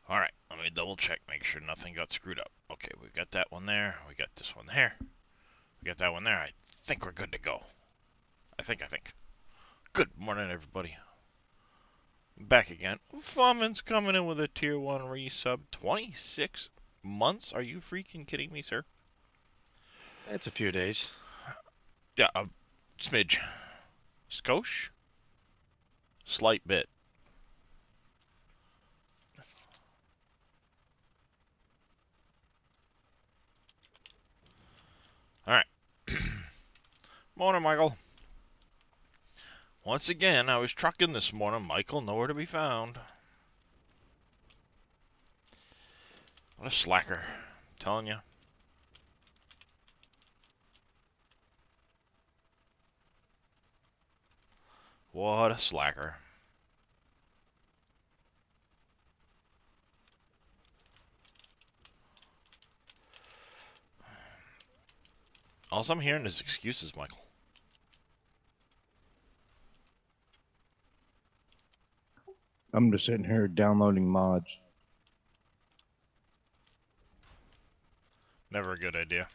Alright, let me double check, make sure nothing got screwed up. Okay, we got that one there, we got this one there, we got that one there. I think we're good to go. I think. Good morning, everybody. Back again. Fummin's coming in with a tier 1 resub. 26 months? Are you freaking kidding me, sir? It's a few days. Yeah, a smidge. Skosh? Slight bit. Alright. Morning, Michael. Once again, I was trucking this morning. Michael, nowhere to be found. What a slacker. I'm telling you. What a slacker. All I'm hearing is excuses, Michael. I'm just sitting here downloading mods. Never a good idea.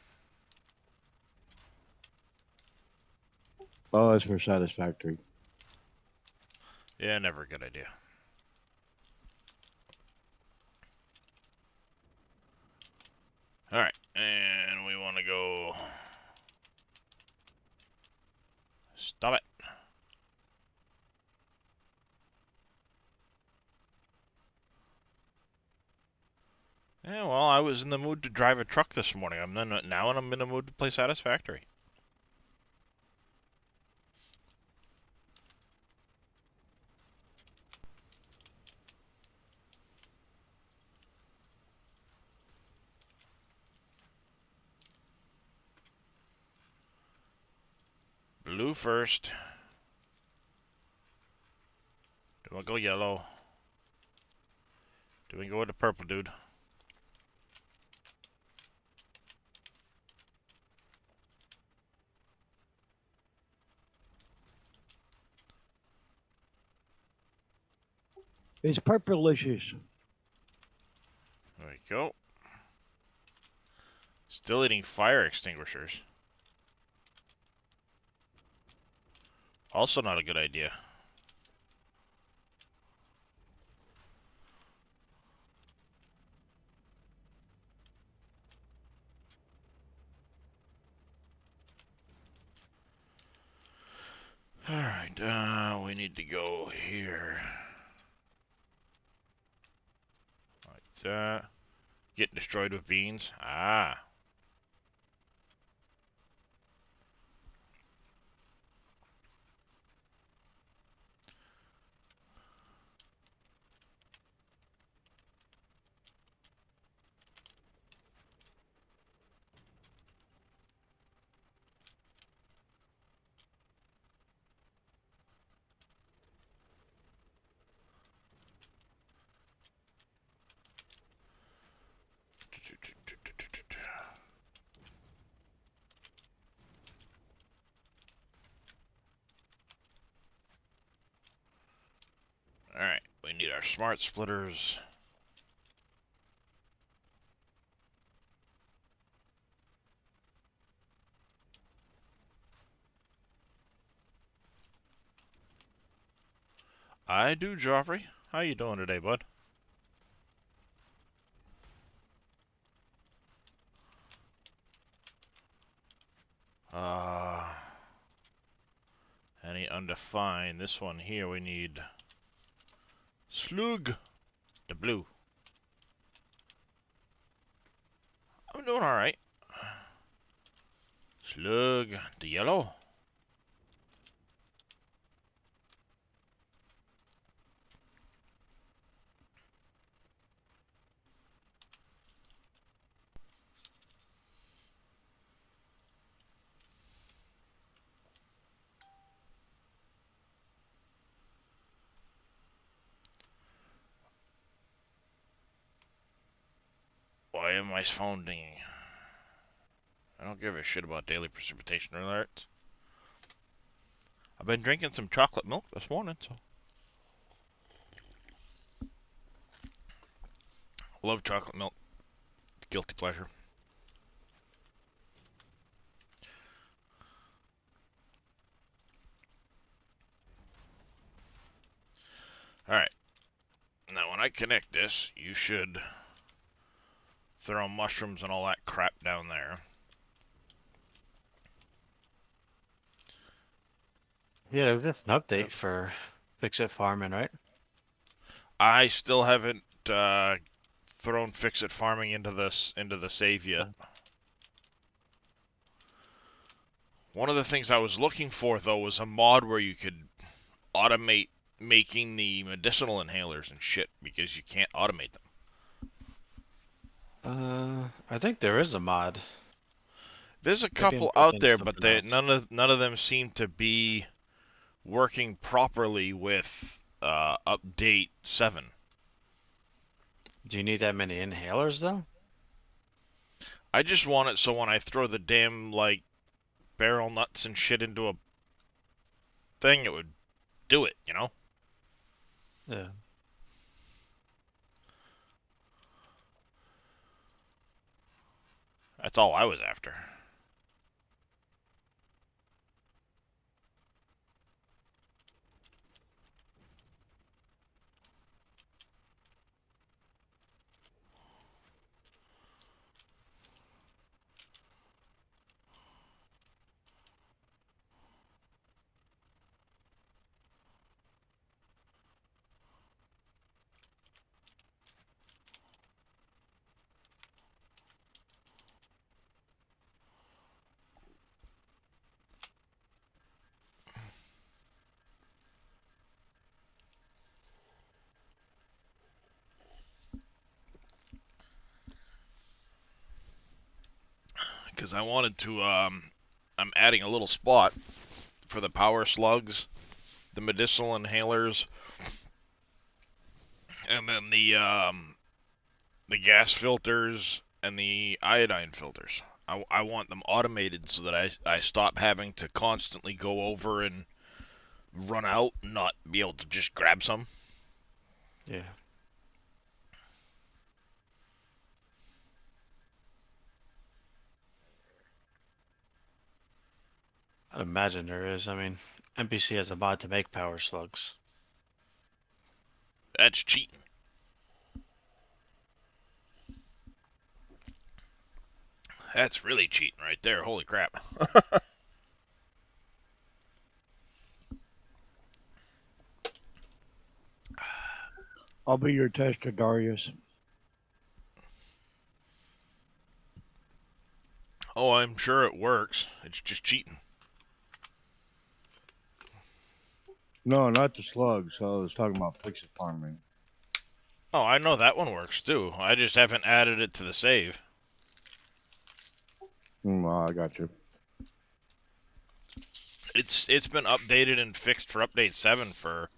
Oh, that's for Satisfactory. Yeah, never a good idea. Alright, and we want to go... Stop it. Yeah, well, I was in the mood to drive a truck this morning. Now I'm in the mood to play Satisfactory. Blue first. Then we'll go yellow. Then we go with the purple dude. It's purplicious. There we go. Still eating fire extinguishers. Also not a good idea. Alright, we need to go here. Like that. Get destroyed with beans. Ah. Alright, we need our smart splitters. I do, Joffrey. How you doing today, bud? Any undefined. This one here we need Slug, the blue. I'm doing alright. Slug, the yellow. Why am my phone dinging? I don't give a shit about daily precipitation alerts. I've been drinking some chocolate milk this morning, so. Love chocolate milk. Guilty pleasure. Alright. Now when I connect this, you should throw mushrooms and all that crap down there. Yeah, there was just an update for Fix-It Farming, right? I still haven't thrown Fix-It Farming into the save yet. One of the things I was looking for though was a mod where you could automate making the medicinal inhalers and shit, because you can't automate them. I think there is a mod. There's a Maybe I'm couple out thinking there, of but something else. none of them seem to be working properly with update 7. Do you need that many inhalers though? I just want it so when I throw the damn like barrel nuts and shit into a thing, it would do it, you know? Yeah. That's all I was after. Because I wanted to, I'm adding a little spot for the power slugs, the medicinal inhalers, and then the gas filters and the iodine filters. I want them automated so that I stop having to constantly go over and run out and not be able to just grab some. Yeah. I'd imagine there is. I mean, NPC has a mod to make power slugs. That's cheating. That's really cheating right there. Holy crap. I'll be your tester, Darius. Oh, I'm sure it works. It's just cheating. No, not the slugs. I was talking about Fix-It Farming. Oh, I know that one works too. I just haven't added it to the save. Well, I got you. It's been updated and fixed for update 7 for a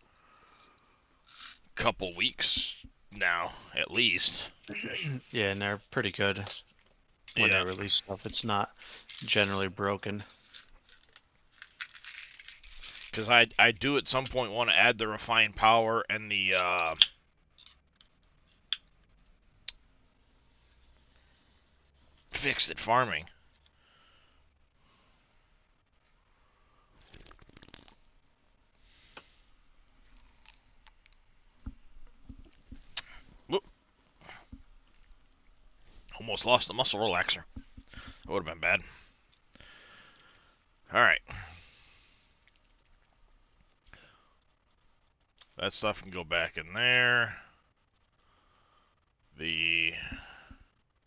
couple weeks now, at least. Yeah, and they're pretty good when Yeah. they release stuff. It's not generally broken. Because I do at some point want to add the refined power and the Fix-It Farming. Whoop. Almost lost the muscle relaxer. That would have been bad. Alright. That stuff can go back in there.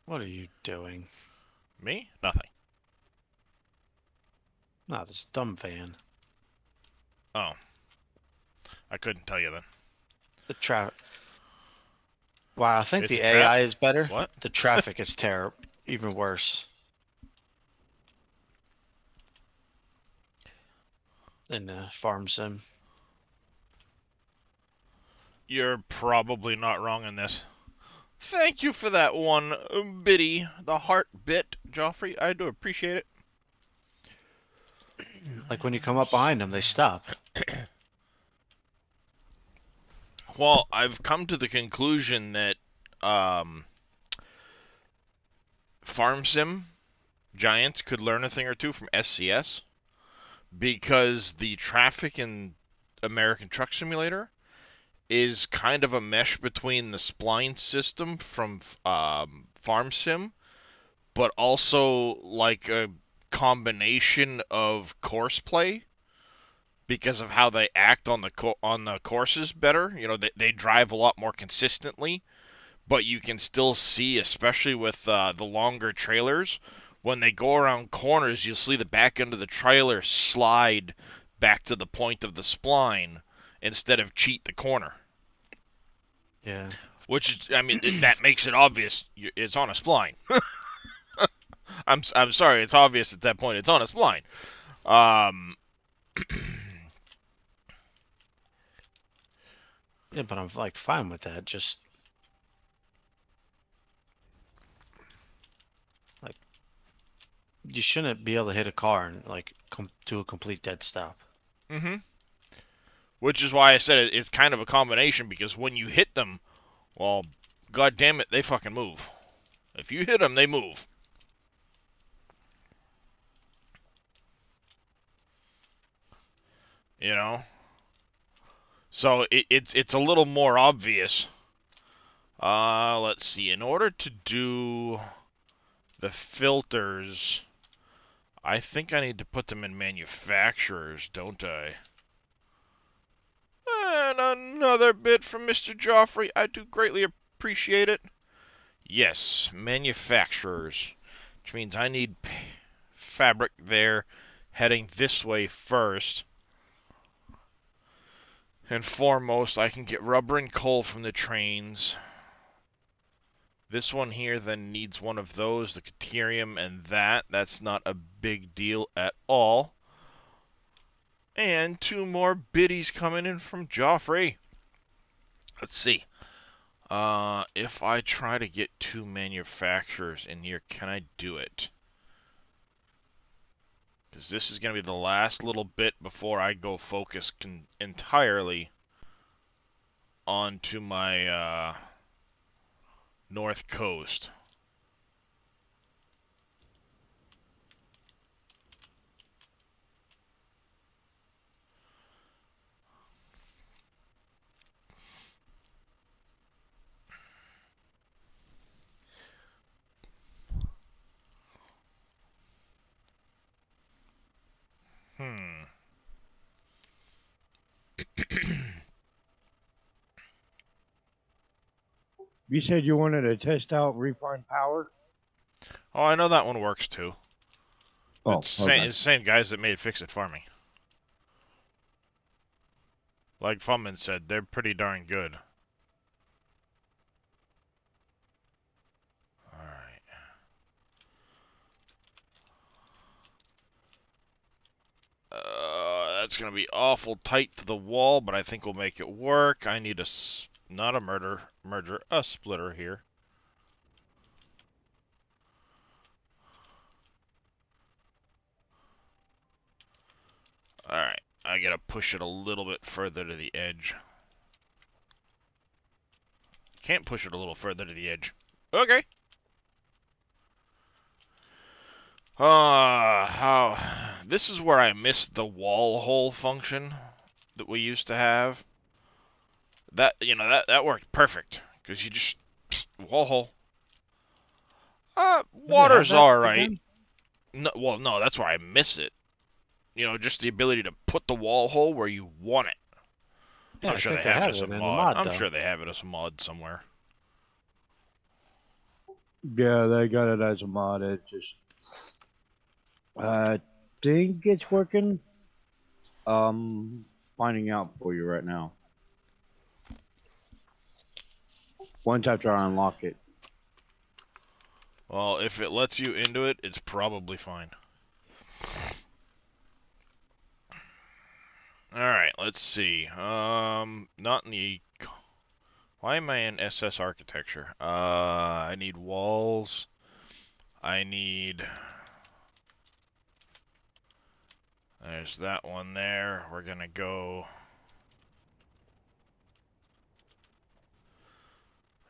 What are you doing? Me? Nothing. No, this dumb van. Oh. I couldn't tell you then. The traffic. Wow, I think It's the a trap- AI is better. What? The traffic is terrible. Even worse. In the farm sim. You're probably not wrong in this. Thank you for that one biddy, the heart bit, Joffrey. I do appreciate it. Like when you come up behind them, they stop. Well, I've come to the conclusion that Farm Sim giants could learn a thing or two from SCS, because the traffic in American Truck Simulator is kind of a mesh between the spline system from Farm Sim, but also like a combination of course play because of how they act on the courses better. You know, they drive a lot more consistently, but you can still see, especially with the longer trailers, when they go around corners, you'll see the back end of the trailer slide back to the point of the spline instead of cheat the corner. Yeah. Which, I mean, that makes it obvious it's on a spline. I'm sorry, it's obvious at that point it's on a spline. Um, Yeah, but I'm like fine with that. Just like you shouldn't be able to hit a car and like come to a complete dead stop. mhm. Which is why I said it's kind of a combination, because when you hit them, well, god damn it, they fucking move. If you hit them, they move. You know? So it's a little more obvious. Let's see. In order to do the filters, I think I need to put them in manufacturers, don't I? And another bit from Mr. Joffrey. I do greatly appreciate it. Yes, manufacturers. Which means I need fabric there heading this way first. And foremost, I can get rubber and coal from the trains. This one here then needs one of those, the Caterium and that. That's not a big deal at all. And 2 more biddies coming in from Joffrey. Let's see. If I try to get 2 manufacturers in here, can I do it? Because this is going to be the last little bit before I go focus entirely onto my north coast. Hmm. You said you wanted to test out refined power? Oh, I know that one works too. Oh, It's okay. the same guys that made Fix It For Me. Like Fumman said, they're pretty darn good. Alright. That's gonna be awful tight to the wall, but I think we'll make it work. I need not a merger, a splitter here. Alright, I gotta push it a little bit further to the edge. Can't push it a little further to the edge. Okay. How... This is where I missed the wall hole function that we used to have. That, you know, that worked perfect. Because you just... wall hole. Does it have Water's that alright. again? No, well, no, that's where I miss it. You know, just the ability to put the wall hole where you want it. Yeah, I'm I sure think they they have it have as it a in the mod. mod I'm though. sure they have it as a mod somewhere. Yeah, they got it as a mod. It just, I think it's working. Finding out for you right now. Once after I unlock it. Well, if it lets you into it, it's probably fine. Alright, let's see. Not in the... Why am I in SS architecture? I need walls. I need... There's that one there. We're gonna go...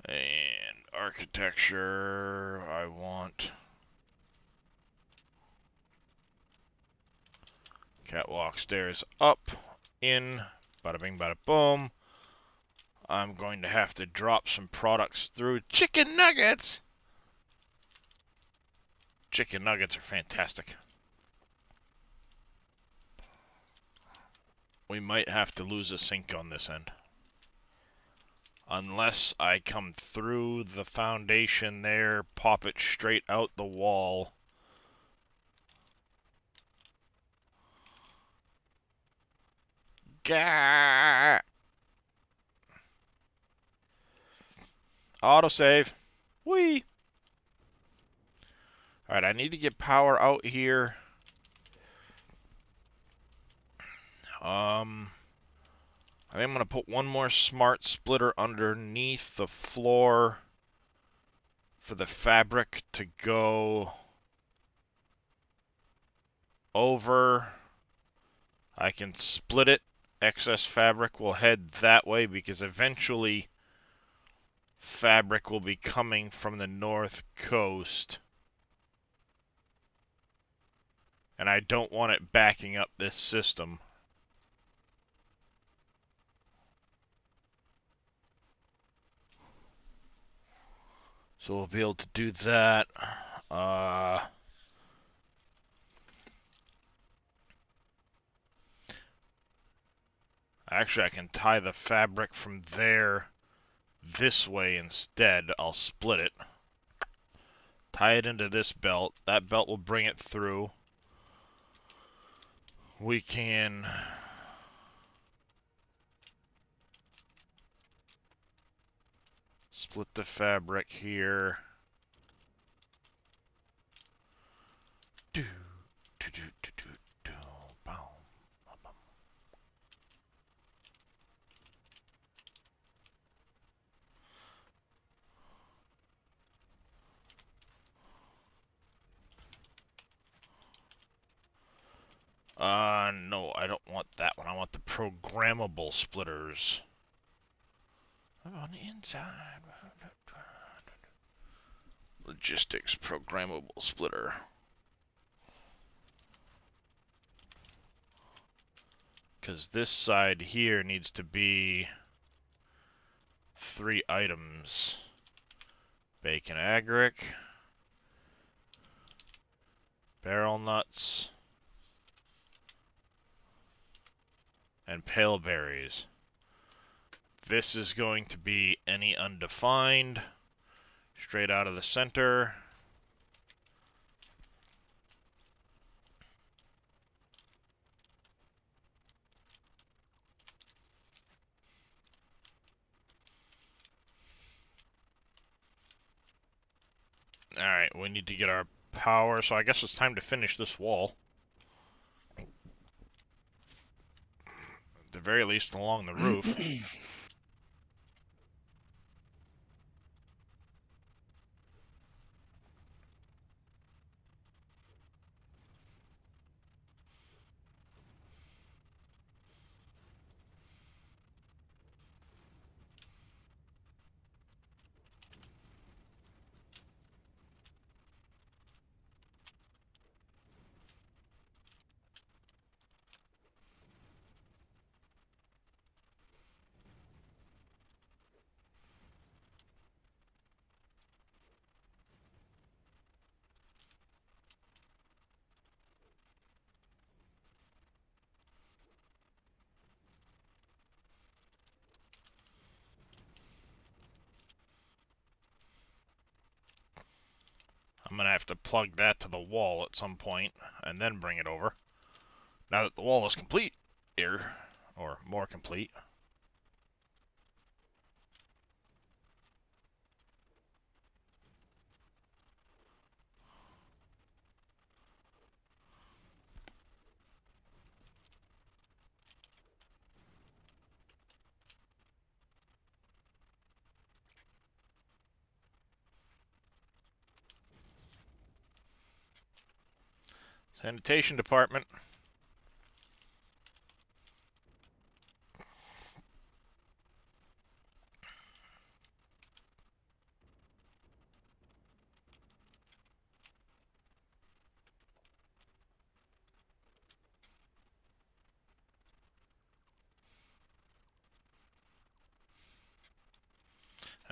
And architecture. I want catwalk stairs up, in, bada bing, bada boom. I'm going to have to drop some products through. Chicken nuggets! Chicken nuggets are fantastic. We might have to lose a sink on this end. Unless I come through the foundation there, pop it straight out the wall. Gah! Autosave. Whee! Alright, I need to get power out here. I think I'm going to put one more smart splitter underneath the floor for the fabric to go over. I can split it. Excess fabric will head that way because eventually fabric will be coming from the north coast. And I don't want it backing up this system. So we'll be able to do that. Actually, I can tie the fabric from there this way instead. I'll split it. Tie it into this belt. That belt will bring it through. We can split the fabric here. Do, do, do, do, do, do, boom, boom. No, I don't want that one. I want the programmable splitters. On the inside. Logistics programmable splitter. Because this side here needs to be 3 items. Bacon agaric, barrel nuts, and pale berries. This is going to be any undefined, straight out of the center. Alright, we need to get our power, so I guess it's time to finish this wall. At the very least, along the roof. I'm going to have to plug that to the wall at some point, and then bring it over. Now that the wall is complete here, or more complete. Sanitation department.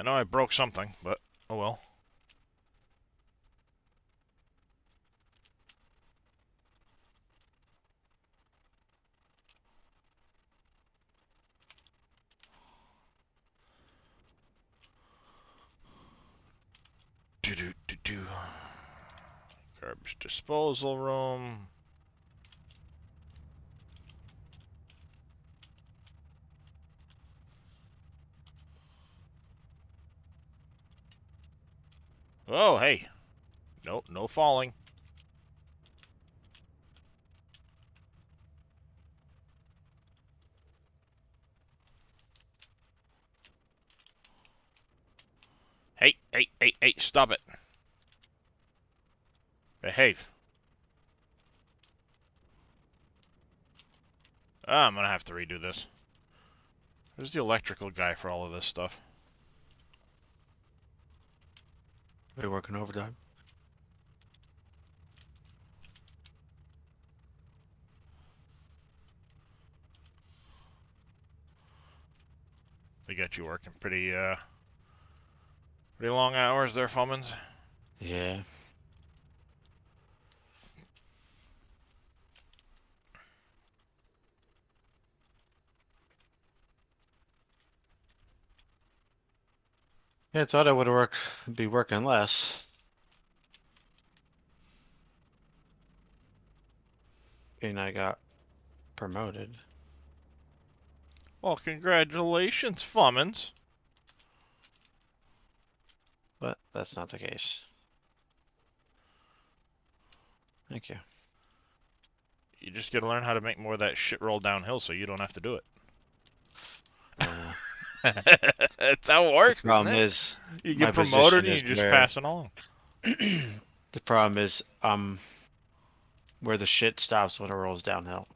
I know I broke something, but oh well. Do. Garbage disposal room. Oh, hey. Nope, no falling. Hey, stop it. Behave. I'm gonna have to redo this. Who's the electrical guy for all of this stuff? We're working overtime. They got you working pretty long hours there, Fummins. Yeah. Yeah, I thought I would be working less. And I got promoted. Well, congratulations, Fummins. But that's not the case. Thank you. You just gotta learn how to make more of that shit roll downhill so you don't have to do it. That's how it works, The problem isn't it? is, You my get promoted position and is you just where pass it along. the problem is where the shit stops when it rolls downhill.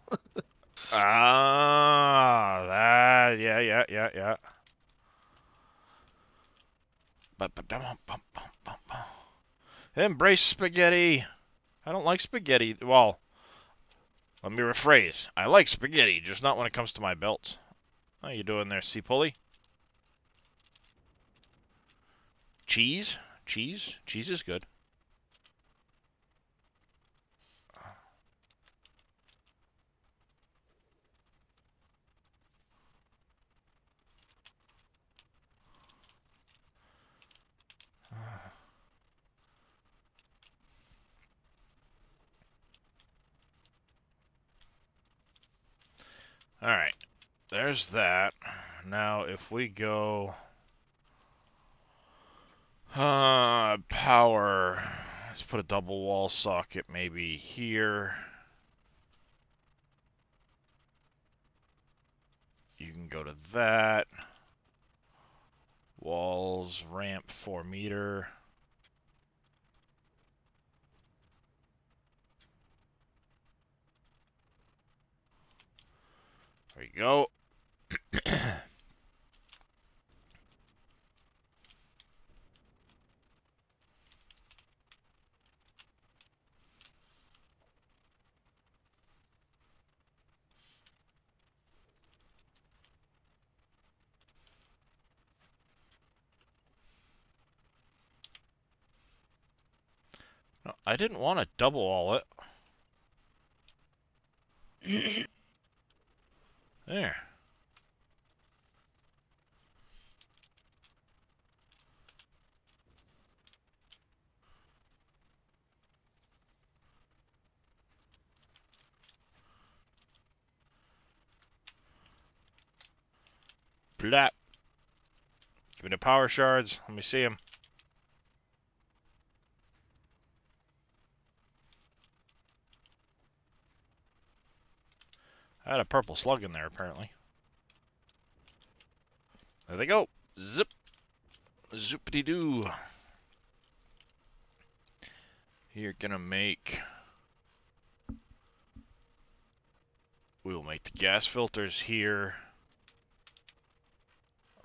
Ah, that, yeah. Embrace spaghetti. I don't like spaghetti. Well, let me rephrase. I like spaghetti, just not when it comes to my belts. How you doing there, C-Pulley? Cheese? Cheese is good. Alright, there's that. Now, if we go... power... Let's put a double wall socket maybe here. You can go to that. Walls, ramp 4 meter. There you go. No, I didn't want to double all it. There. Plap. Give me the power shards. Let me see them. I had a purple slug in there, apparently. There they go. Zip. Zoopity-doo. You're gonna make... We'll make the gas filters here.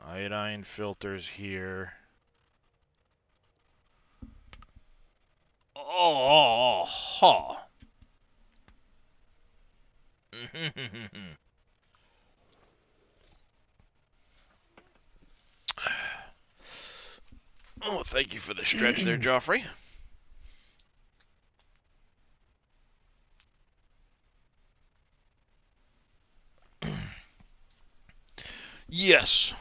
Iodine filters here. Oh, huh. Thank you for the stretch there, Joffrey. Yes.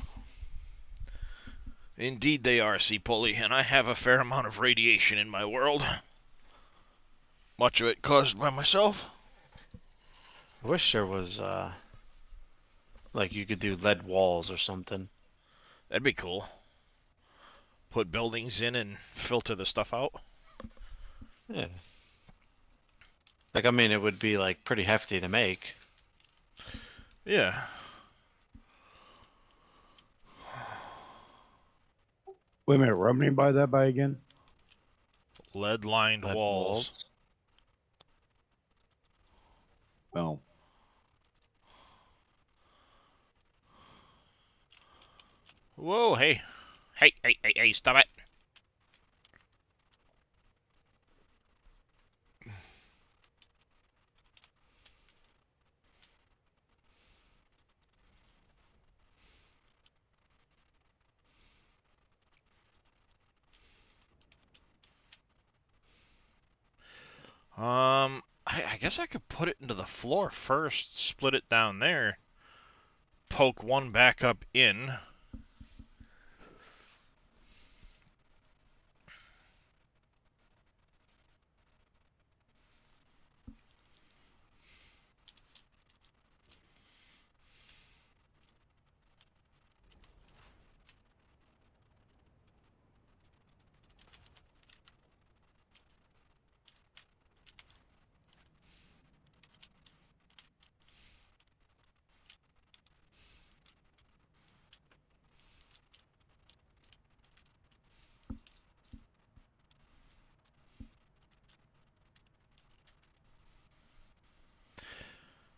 Indeed they are, Polly, and I have a fair amount of radiation in my world. Much of it caused by myself. I wish there was, like you could do lead walls or something. That'd be cool. Put buildings in and filter the stuff out. Yeah. Like, I mean, it would be, like, pretty hefty to make. Yeah. Wait a minute, what do you buy that by again? Lead-lined Lead walls. Well, Whoa, hey. Hey, stop it. I guess I could put it into the floor first, split it down there, poke one back up in.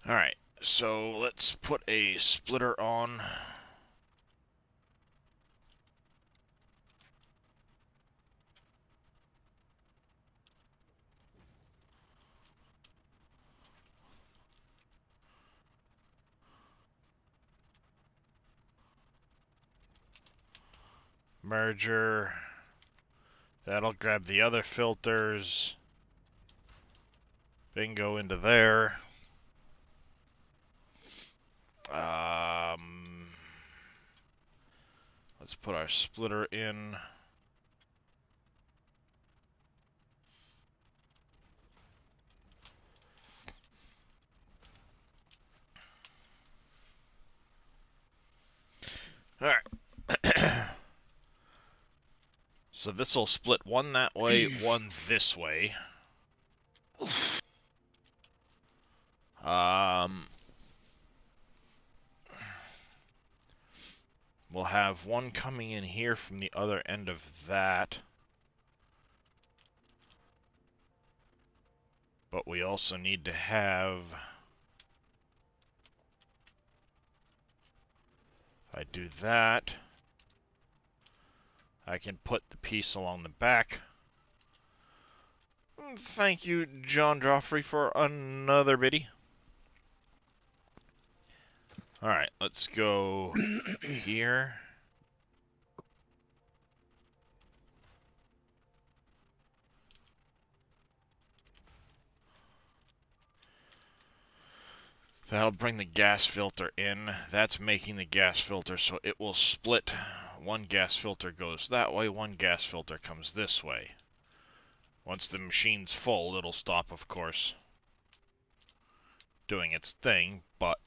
Alright, so let's put a splitter on. Merger. That'll grab the other filters. Bingo into there. Let's put our splitter in. Alright. So this will split one that way, one this way. We'll have one coming in here from the other end of that. But we also need to have... If I do that, I can put the piece along the back. Thank you, John Joffrey, for another biddy. Alright, let's go here. That'll bring the gas filter in. That's making the gas filter, so it will split. One gas filter goes that way, one gas filter comes this way. Once the machine's full, it'll stop, of course, doing its thing, but...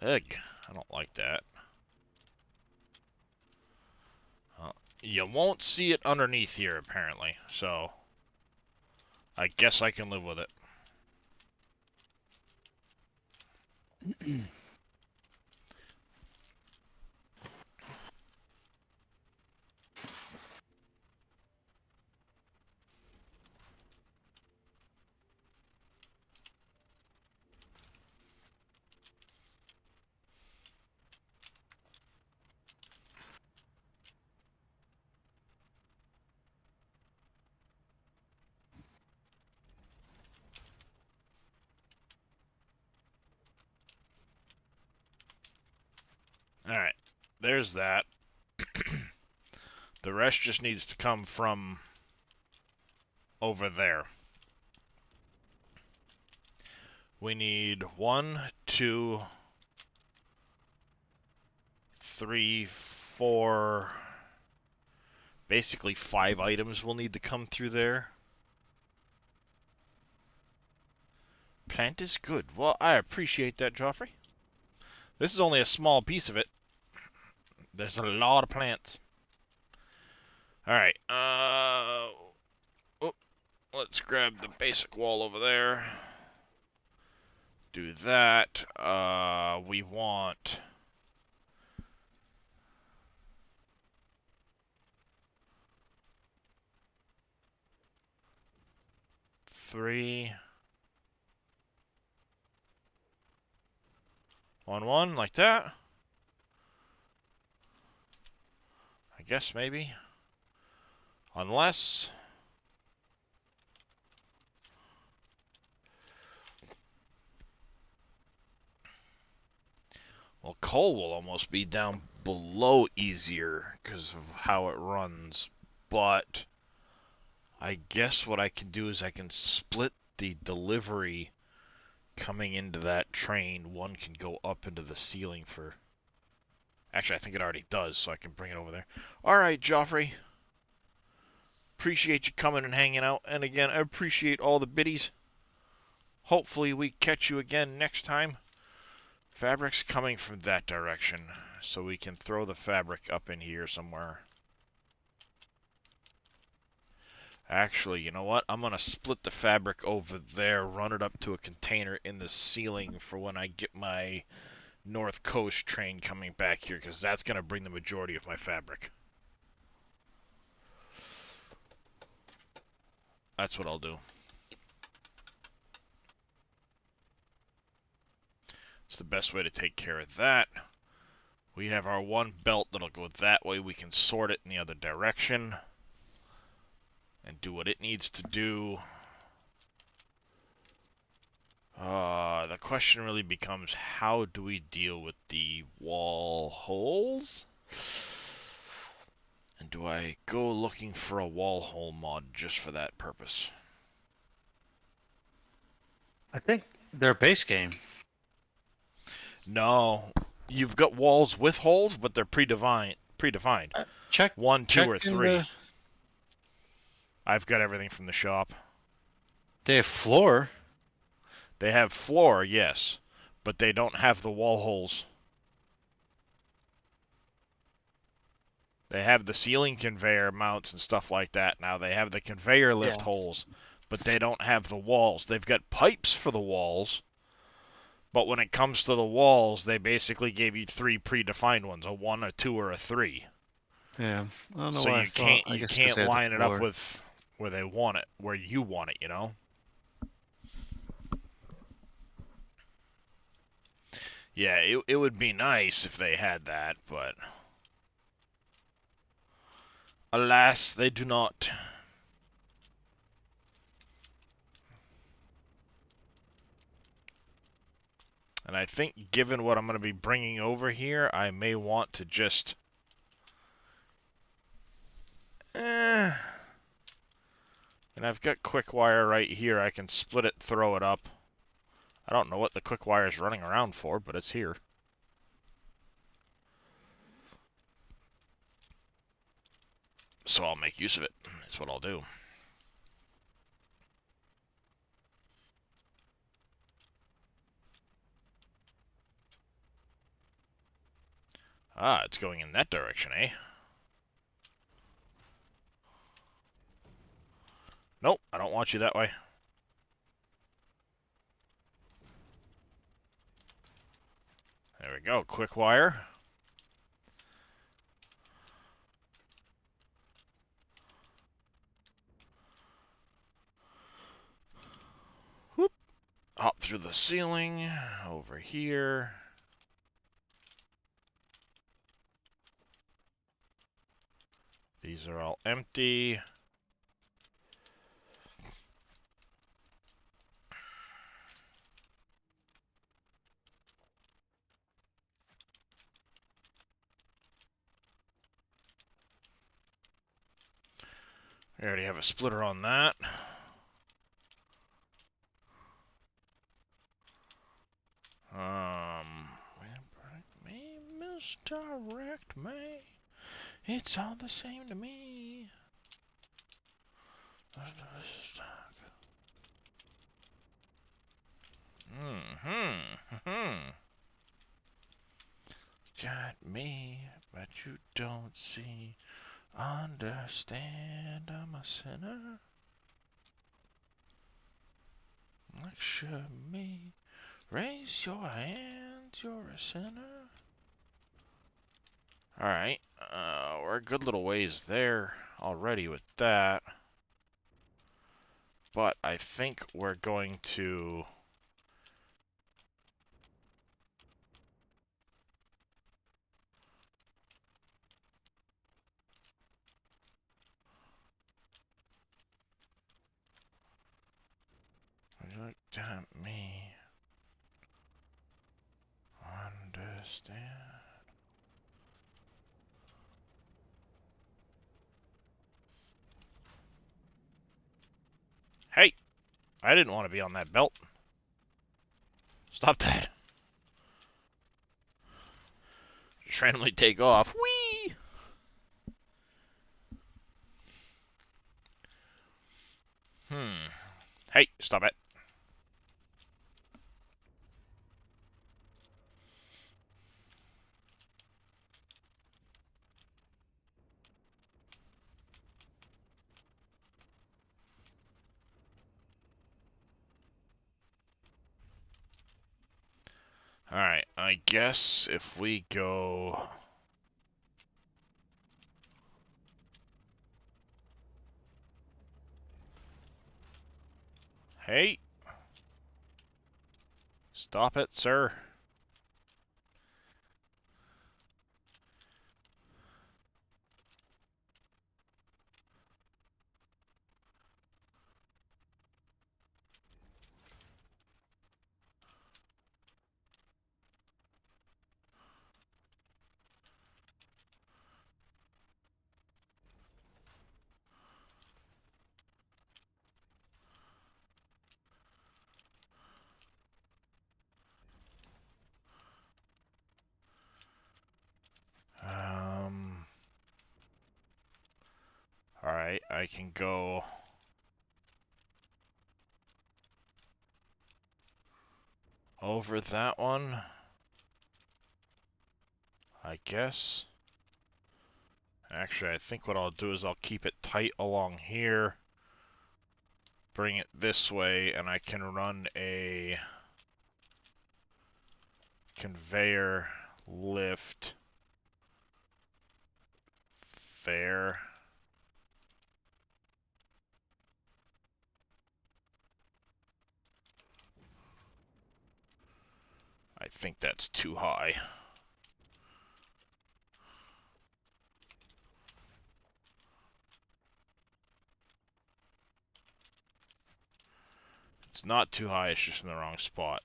Ugh, I don't like that. You won't see it underneath here, apparently, so... I guess I can live with it. Alright, there's that. The rest just needs to come from over there. We need 1, 2, 3, 4, basically 5 items will need to come through there. Plant is good. Well, I appreciate that, Joffrey. This is only a small piece of it. There's a lot of plants. Alright, let's grab the basic wall over there. Do that. We want... three on one, like that. I guess maybe. Unless... well, coal will almost be down below easier because of how it runs. But I guess what I can do is I can split the delivery coming into that train. One can go up into the ceiling for... actually, I think it already does, so I can bring it over there. Alright, Joffrey. Appreciate you coming and hanging out. And again, I appreciate all the biddies. Hopefully we catch you again next time. Fabric's coming from that direction, so we can throw the fabric up in here somewhere. Actually, you know what? I'm going to split the fabric over there, run it up to a container in the ceiling for when I get my North Coast train coming back here, because that's going to bring the majority of my fabric. That's what I'll do. It's the best way to take care of that. We have our one belt that'll go that way. We can sort it in the other direction and do what it needs to do. The question really becomes, how do we deal with the wall holes? And do I go looking for a wall hole mod just for that purpose? I think their base game. No, you've got walls with holes, but they're predefined. Check 1, 2, check or in 3. I've got everything from the shop. They have floor. They have floor, yes, but they don't have the wall holes. They have the ceiling conveyor mounts and stuff like that now. They have the conveyor lift holes, but they don't have the walls. They've got pipes for the walls, but when it comes to the walls, they basically gave you 3 predefined ones, a 1, a 2, or a 3. Yeah, I don't know So why you can't line it up with where they want it, where you want it, you know? Yeah, it would be nice if they had that, but alas, they do not. And I think given what I'm going to be bringing over here, I may want to just... and I've got quick wire right here. I can split it, throw it up. I don't know what the quick wire is running around for, but it's here. So I'll make use of it. That's what I'll do. Ah, it's going in that direction, eh? Nope, I don't want you that way. There we go, quick wire. Whoop. Hop through the ceiling, over here. These are all empty. We already have a splitter on that. Me, misdirect me. It's all the same to me. Got me, but you don't see. Understand I'm a sinner. Lecture me. Raise your hand, you're a sinner. Alright, we're a good little ways there already with that. But I think we're going to... Look at me. Understand. Hey! I didn't want to be on that belt. Stop that. Just randomly take off. Whee! Hey, stop it. Alright, I guess if we go... Hey! Stop it, sir. Alright, I can go... over that one, I guess. Actually, I think what I'll do is I'll keep it tight along here, bring it this way, and I can run a conveyor lift there. I think that's too high. It's not too high, it's just in the wrong spot.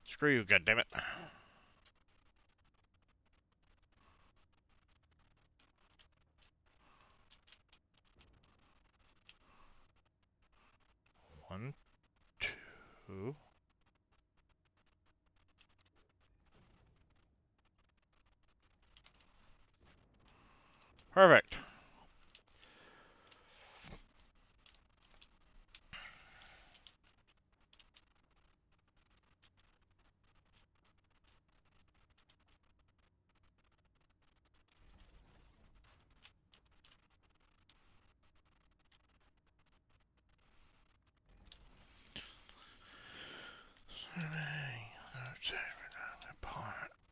Screw you, goddammit. One, two. Perfect.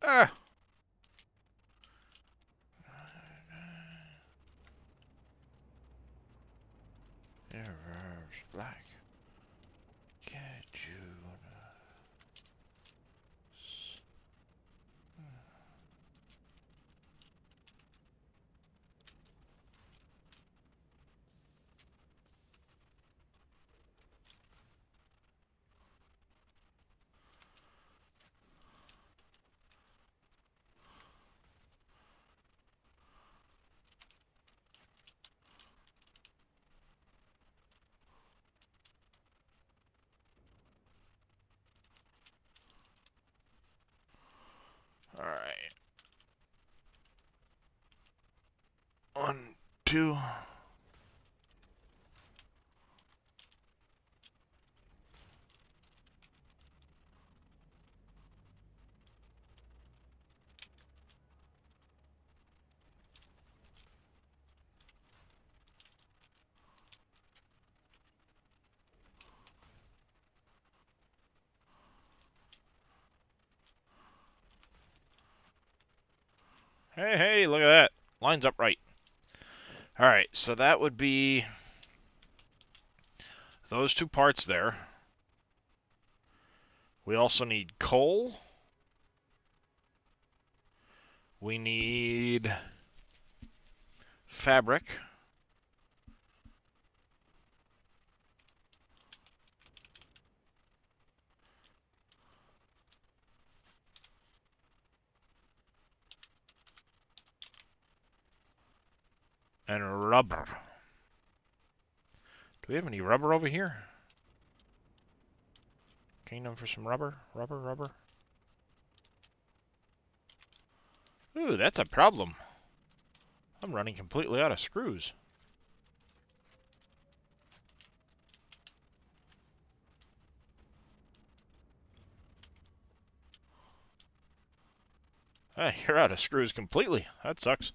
Ah! Errors black. Get you. to. Hey, hey, look at that. Lines up right. Alright, so that would be those two parts there. We also need coal. We need fabric. And rubber. Do we have any rubber over here? Kingdom for some rubber? Rubber. Ooh, that's a problem. I'm running completely out of screws. Hey, you're out of screws completely. That sucks.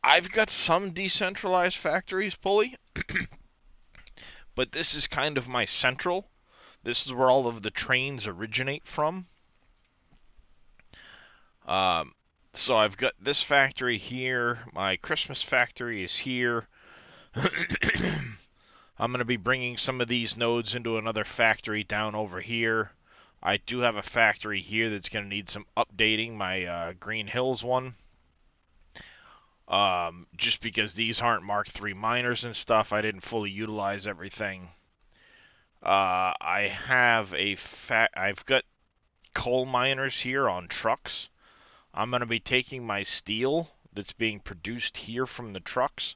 I've got some decentralized factories, Pulley, but this is kind of my central. This is where all of the trains originate from. So I've got this factory here. My Christmas factory is here. I'm going to be bringing some of these nodes into another factory down over here. I do have a factory here that's going to need some updating, my Green Hills one. Just because these aren't Mark III miners and stuff, I didn't fully utilize everything. I've got coal miners here on trucks. I'm going to be taking my steel that's being produced here from the trucks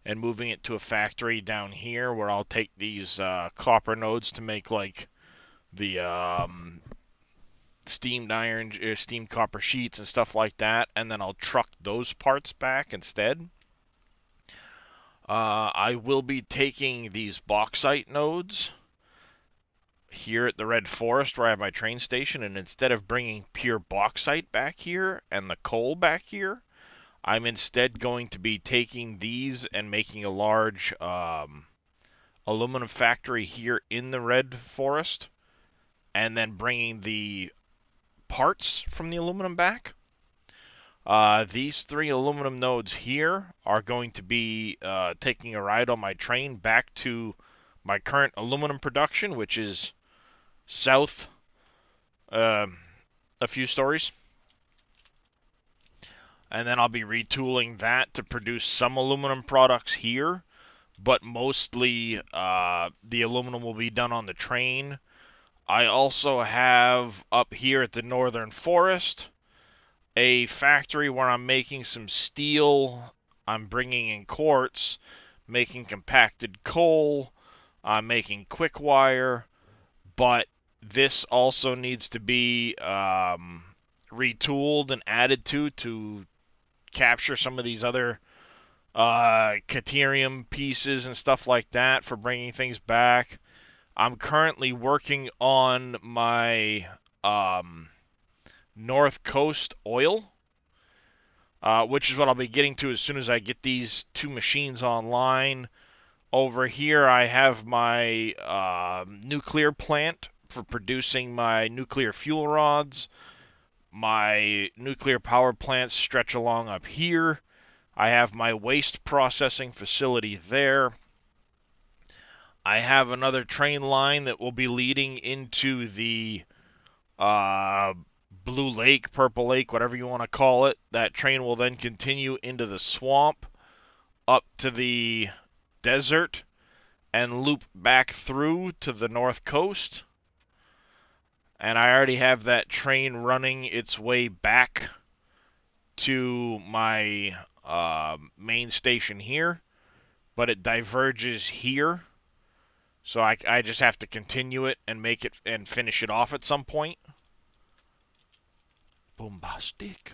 and moving it to a factory down here where I'll take these copper nodes to make like the steamed iron, steamed copper sheets and stuff like that, and then I'll truck those parts back instead. I will be taking these bauxite nodes here at the Red Forest where I have my train station, and instead of bringing pure bauxite back here and the coal back here, I'm instead going to be taking these and making a large aluminum factory here in the Red Forest, and then bringing the parts from the aluminum back. These 3 aluminum nodes here are going to be taking a ride on my train back to my current aluminum production, which is south a few stories. And then I'll be retooling that to produce some aluminum products here, but mostly the aluminum will be done on the train. I also have up here at the Northern Forest a factory where I'm making some steel. I'm bringing in quartz, making compacted coal, I'm making quick wire, but this also needs to be retooled and added to capture some of these other Caterium pieces and stuff like that for bringing things back. I'm currently working on my North Coast oil, which is what I'll be getting to as soon as I get these 2 machines online. Over here I have my nuclear plant for producing my nuclear fuel rods. My nuclear power plants stretch along up here. I have my waste processing facility there. I have another train line that will be leading into the Blue Lake, Purple Lake, whatever you want to call it. That train will then continue into the swamp, up to the desert, and loop back through to the north coast. And I already have that train running its way back to my main station here, but it diverges here. So I just have to continue it and make it and finish it off at some point. Bombastic.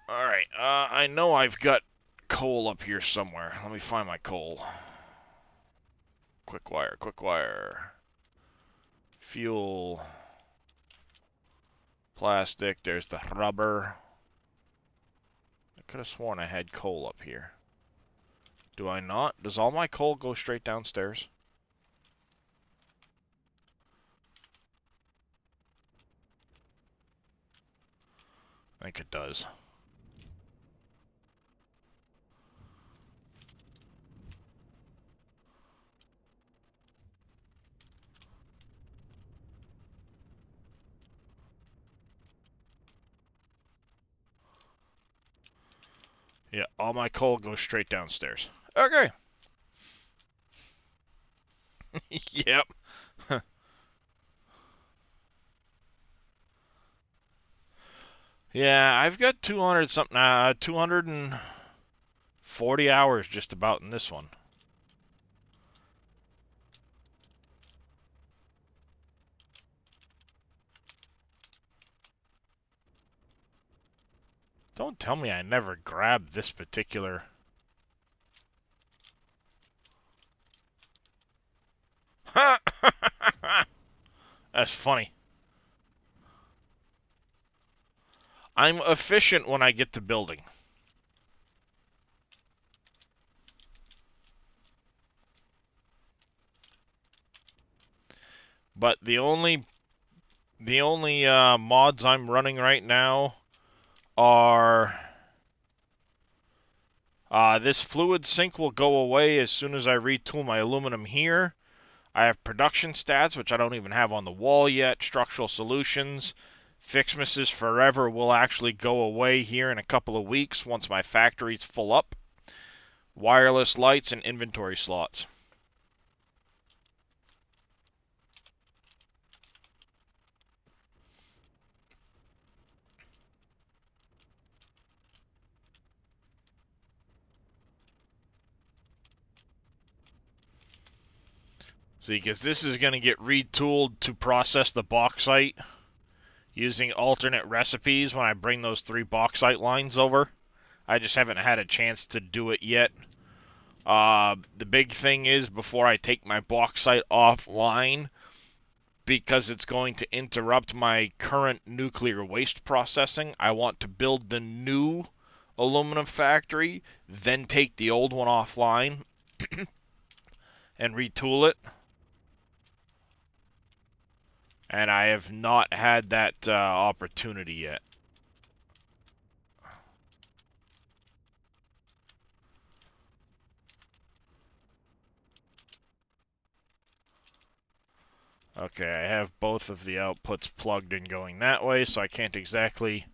Alright, I know I've got coal up here somewhere. Let me find my coal. Quick wire, quick wire. Fuel. Plastic, there's the rubber. I could have sworn I had coal up here. Do I not? Does all my coal go straight downstairs? I think it does. Yeah, all my coal goes straight downstairs. Okay. Yep. Yeah, I've got 200 something, 240 hours just about in this one. Don't tell me I never grabbed this particular... That's funny. I'm efficient when I get to building. But the only mods I'm running right now are... this fluid sink will go away as soon as I retool my aluminum here. I have production stats, which I don't even have on the wall yet. Structural solutions. Fixmas's Forever will actually go away here in a couple of weeks once my factory's full up. Wireless lights and inventory slots. See, because this is going to get retooled to process the bauxite using alternate recipes when I bring those 3 bauxite lines over. I just haven't had a chance to do it yet. The big thing is, before I take my bauxite offline, because it's going to interrupt my current nuclear waste processing, I want to build the new aluminum factory, then take the old one offline and retool it. And I have not had that opportunity yet. Okay, I have both of the outputs plugged in going that way, so I can't exactly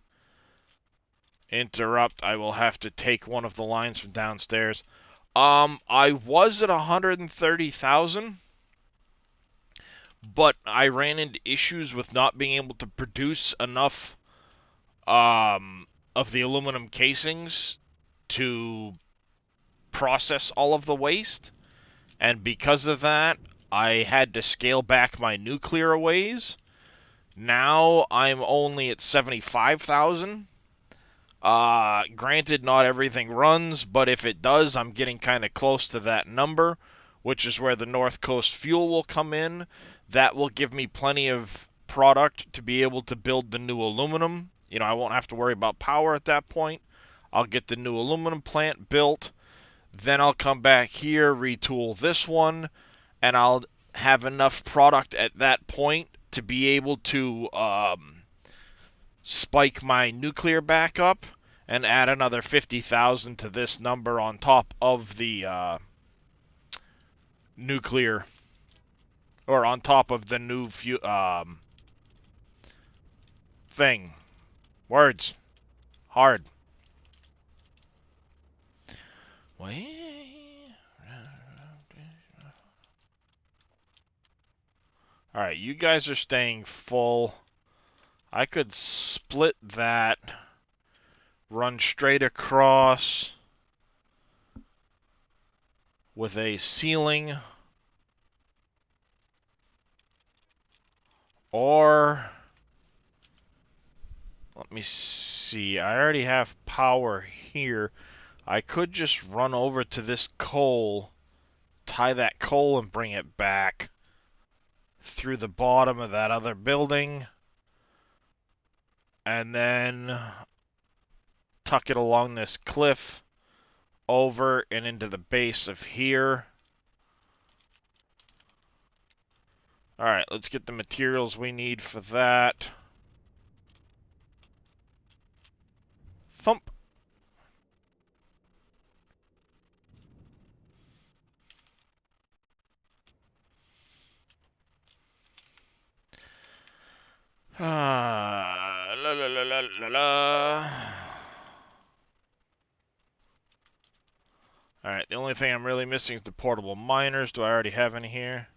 interrupt. I will have to take one of the lines from downstairs. I was at 130,000, but I ran into issues with not being able to produce enough of the aluminum casings to process all of the waste, and because of that, I had to scale back my nuclear ways. Now I'm only at 75,000. Granted, not everything runs, but if it does, I'm getting kind of close to that number, which is where the North Coast fuel will come in. That will give me plenty of product to be able to build the new aluminum. You know, I won't have to worry about power at that point. I'll get the new aluminum plant built. Then I'll come back here, retool this one, and I'll have enough product at that point to be able to spike my nuclear back up and add another 50,000 to this number on top of the nuclear, or on top of the new thing. Words. Hard. Alright, you guys are staying full. I could split that, run straight across with a ceiling, or Let me see. I already have power here. I could just run over to this coal, tie that coal and bring it back through the bottom of that other building, and then tuck it along this cliff over and into the base of here. Alright, let's get the materials we need for that. Thump. La la la la la la. Alright, the only thing I'm really missing is the portable miners. Do I already have any here?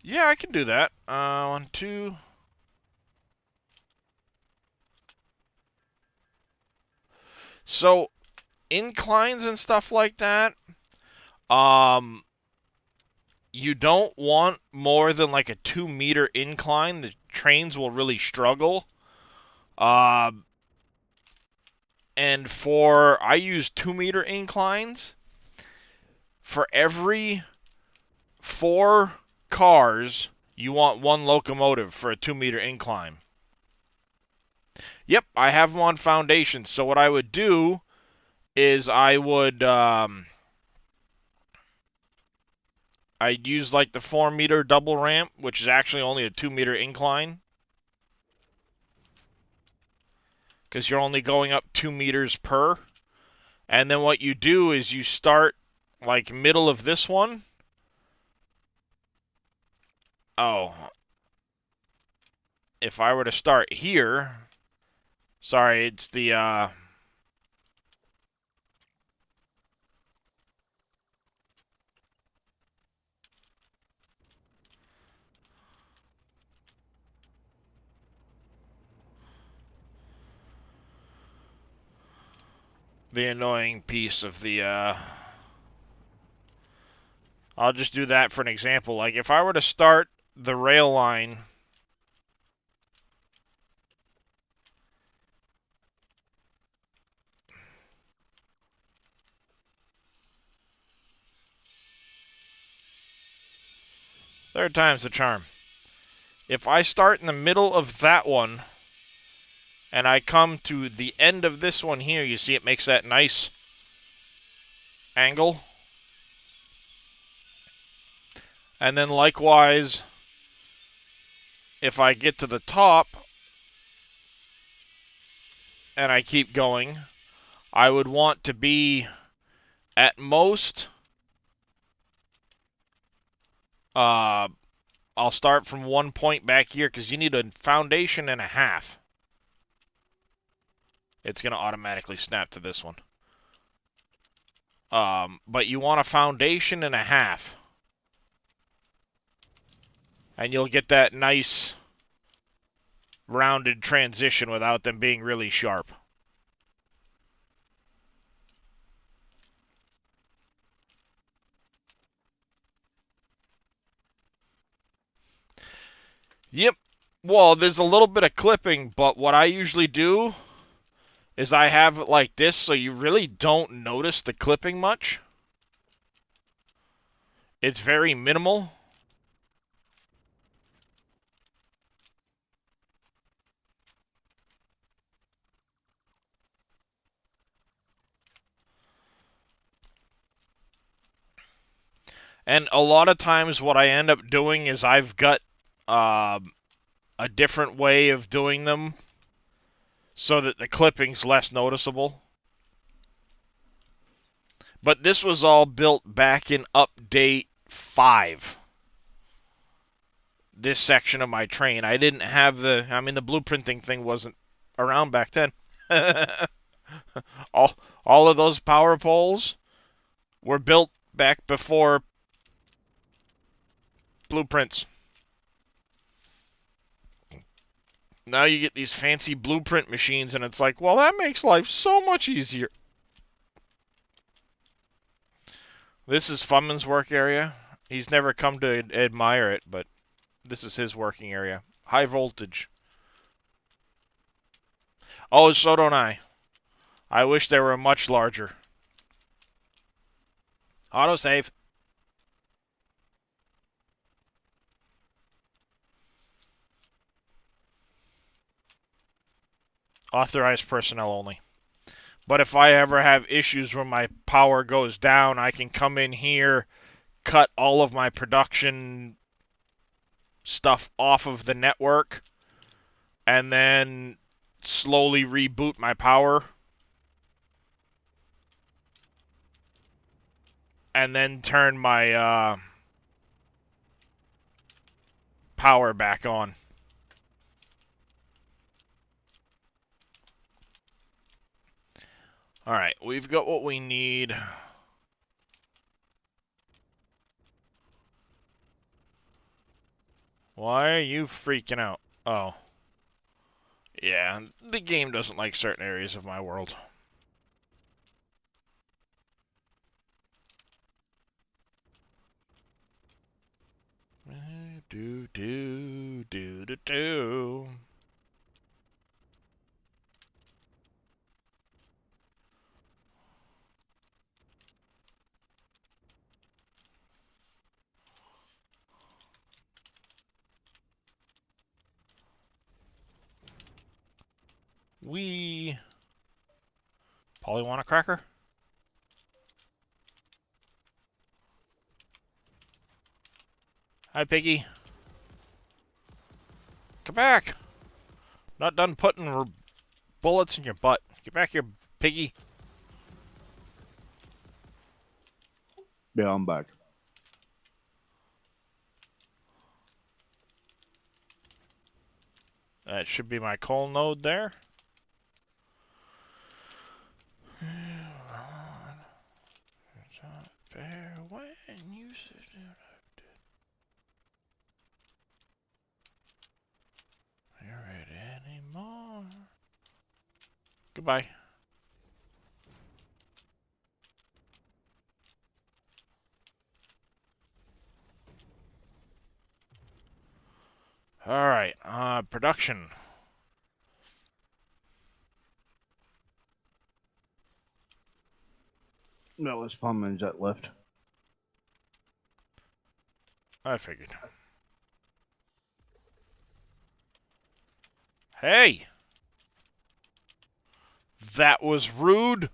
Yeah, I can do that. 1, 2. So, inclines and stuff like that, you don't want more than like a 2-meter incline. The trains will really struggle. And I use 2-meter inclines. For every 4 cars, you want 1 locomotive for a 2-meter incline. Yep, I have them on foundation. So what I would do is I'd use like the 4-meter double ramp, which is actually only a 2-meter incline, because you're only going up 2 meters per. And then what you do is you start like middle of this one. Oh, if I were to start here, sorry, it's the annoying piece of the I'll just do that for an example. Like if I were to start the rail line third time's the charm. If I start in the middle of that one and I come to the end of this one here, you see it makes that nice angle. And then likewise, if I get to the top and I keep going, I would want to be at most, I'll start from 1 point back here because you need a foundation and a half. It's going to automatically snap to this one. But you want a foundation and a half. And you'll get that nice rounded transition without them being really sharp. Yep. Well, there's a little bit of clipping, but what I usually do is I have it like this, so you really don't notice the clipping much. It's very minimal. And a lot of times what I end up doing is I've got a different way of doing them so that the clipping's less noticeable. But this was all built back in update 5. This section of my train. I didn't have the blueprinting thing wasn't around back then. all of those power poles were built back before blueprints. Now you get these fancy blueprint machines, and it's like, well, that makes life so much easier. This is Funman's work area. He's never come to admire it, but This is his working area. High voltage. Oh, so don't I. I wish they were much larger. Autosave. Authorized personnel only. But if I ever have issues where my power goes down, I can come in here, cut all of my production stuff off of the network, and then slowly reboot my power. And then turn my power back on. Alright, we've got what we need. Why are you freaking out? Oh. Yeah, the game doesn't like certain areas of my world. Do, do, do, do, do. We Polly want a cracker? Hi, Piggy. Come back. Not done putting bullets in your butt. Get back here, Piggy. Yeah, I'm back. That should be my coal node there. It's not fair when you sit down. Hear it anymore. Goodbye. Alright, production. No, it's Pumpkins that left. I figured. Hey! That was rude!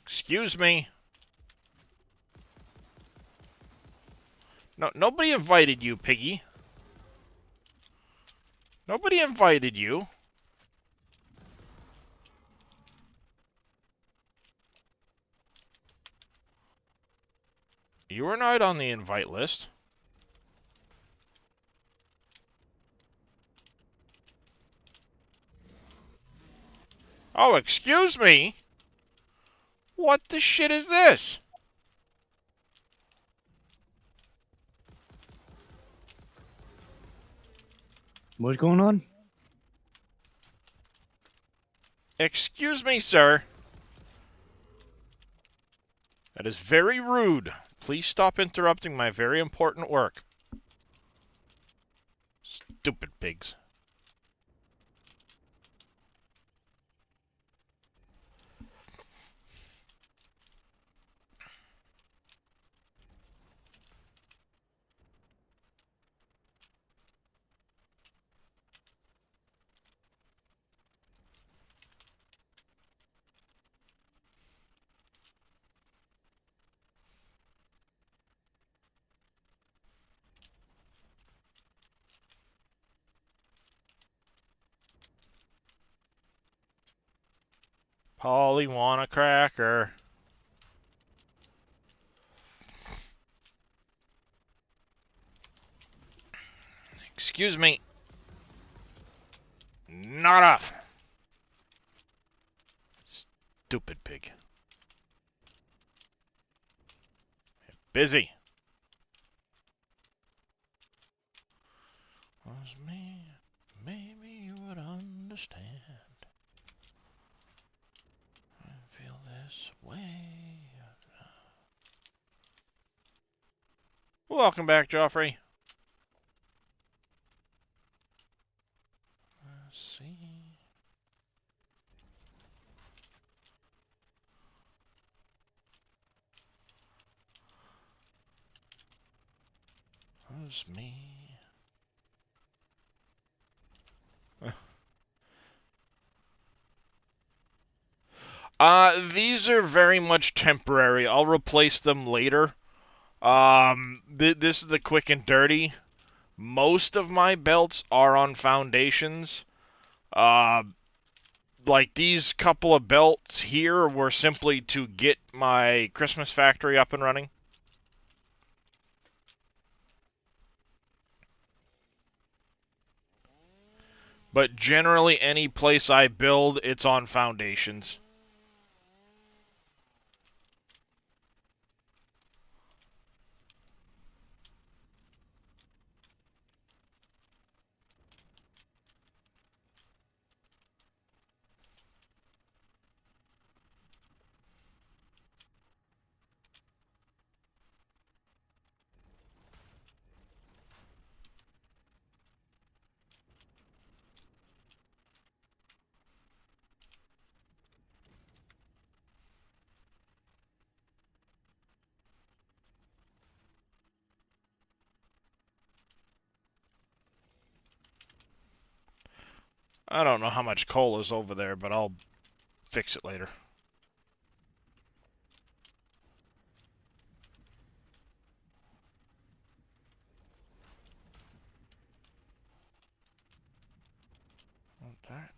Excuse me. No, nobody invited you, Piggy. Nobody invited you. You were not on the invite list. Oh, excuse me? What the shit is this? What's going on? Excuse me, sir. That is very rude. Please stop interrupting my very important work. Stupid pigs. Polly want a cracker. Excuse me. Not off. Stupid pig. Busy. Was me. this way. Welcome back, Joffrey. Let's see. That was me. These are very much temporary. I'll replace them later. This is the quick and dirty. Most of my belts are on foundations. Like these couple of belts here were simply to get my Christmas factory up and running. But generally, any place I build, it's on foundations. I don't know how much coal is over there, but I'll fix it later. That.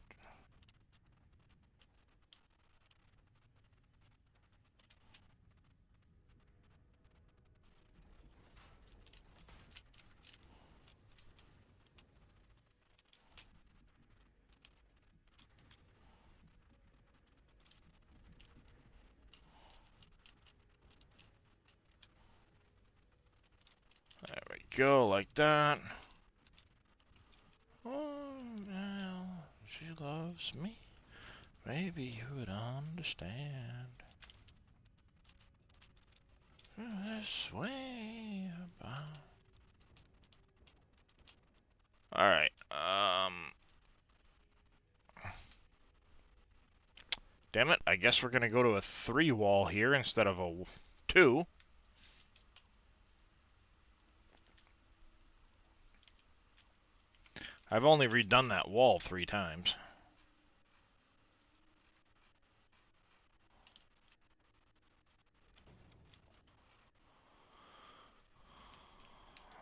There we go, like that. Oh, well, she loves me. Maybe you would understand. This way about. Alright, damn it, I guess we're gonna go to a 3 wall here instead of a 2. I've only redone that wall 3 times.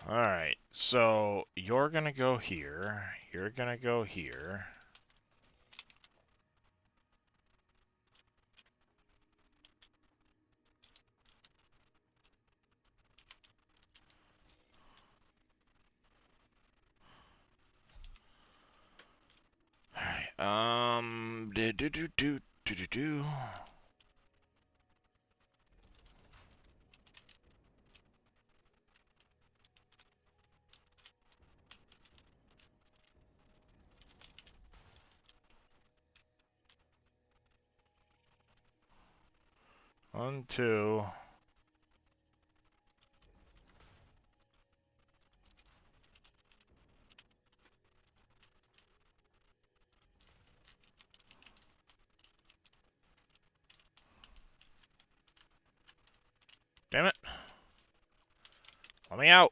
Alright, so you're gonna go here, you're gonna go here. Alright, do. 1, 2. Damn it. Let me out.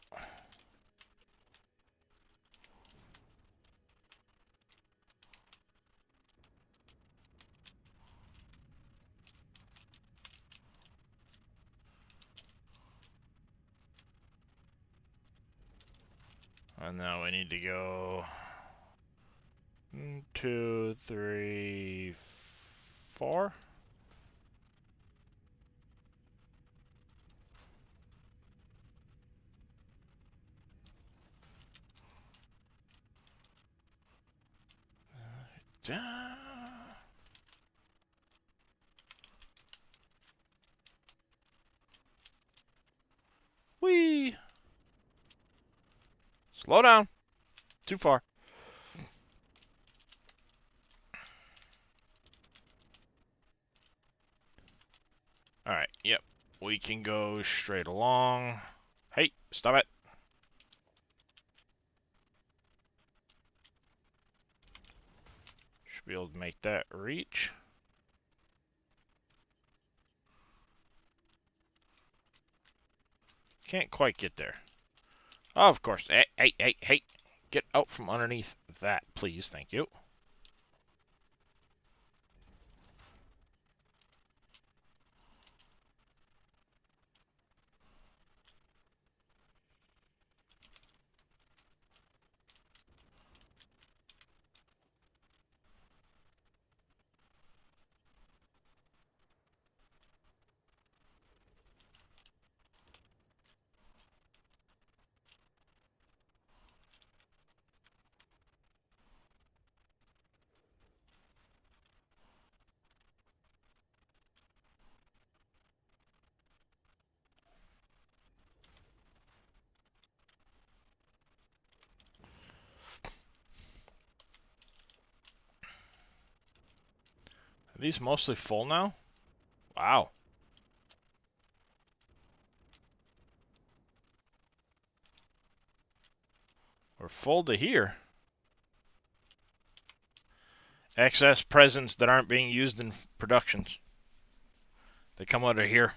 And now we need to go 1, 2, 3, 4. Whee! Slow down. Too far. Alright, yep. We can go straight along. Hey, stop it. Should be able to make that reach. Can't quite get there. Oh, of course. Hey, hey, hey, hey. Get out from underneath that, please. Thank you. Are these mostly full now? Wow. We're full to here. Excess presents that aren't being used in productions. They come out of here.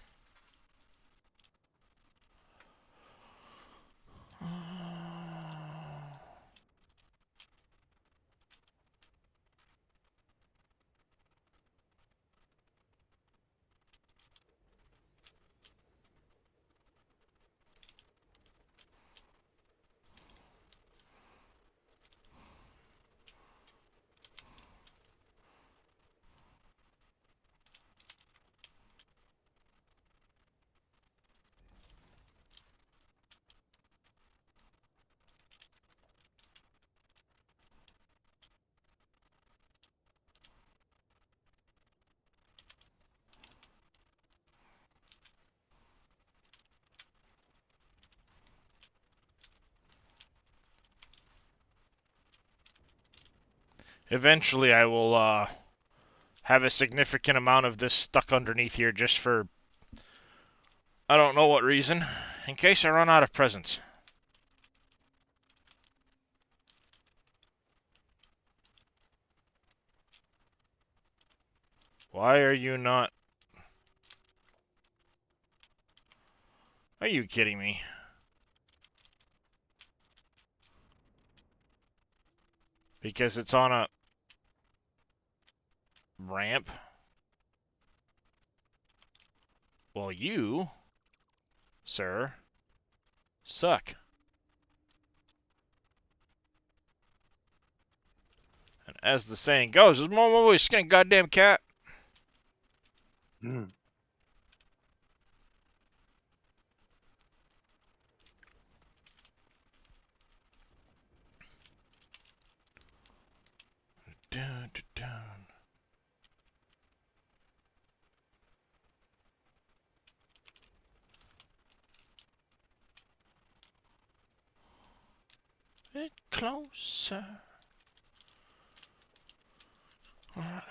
Eventually I will have a significant amount of this stuck underneath here just for I don't know what reason. In case I run out of presents. Why are you not... Are you kidding me? Because it's on a ramp? Well, you, sir, suck. And as the saying goes, there's more always skin goddamn cat. Mm. Dun, dun, dun. Bit closer. I want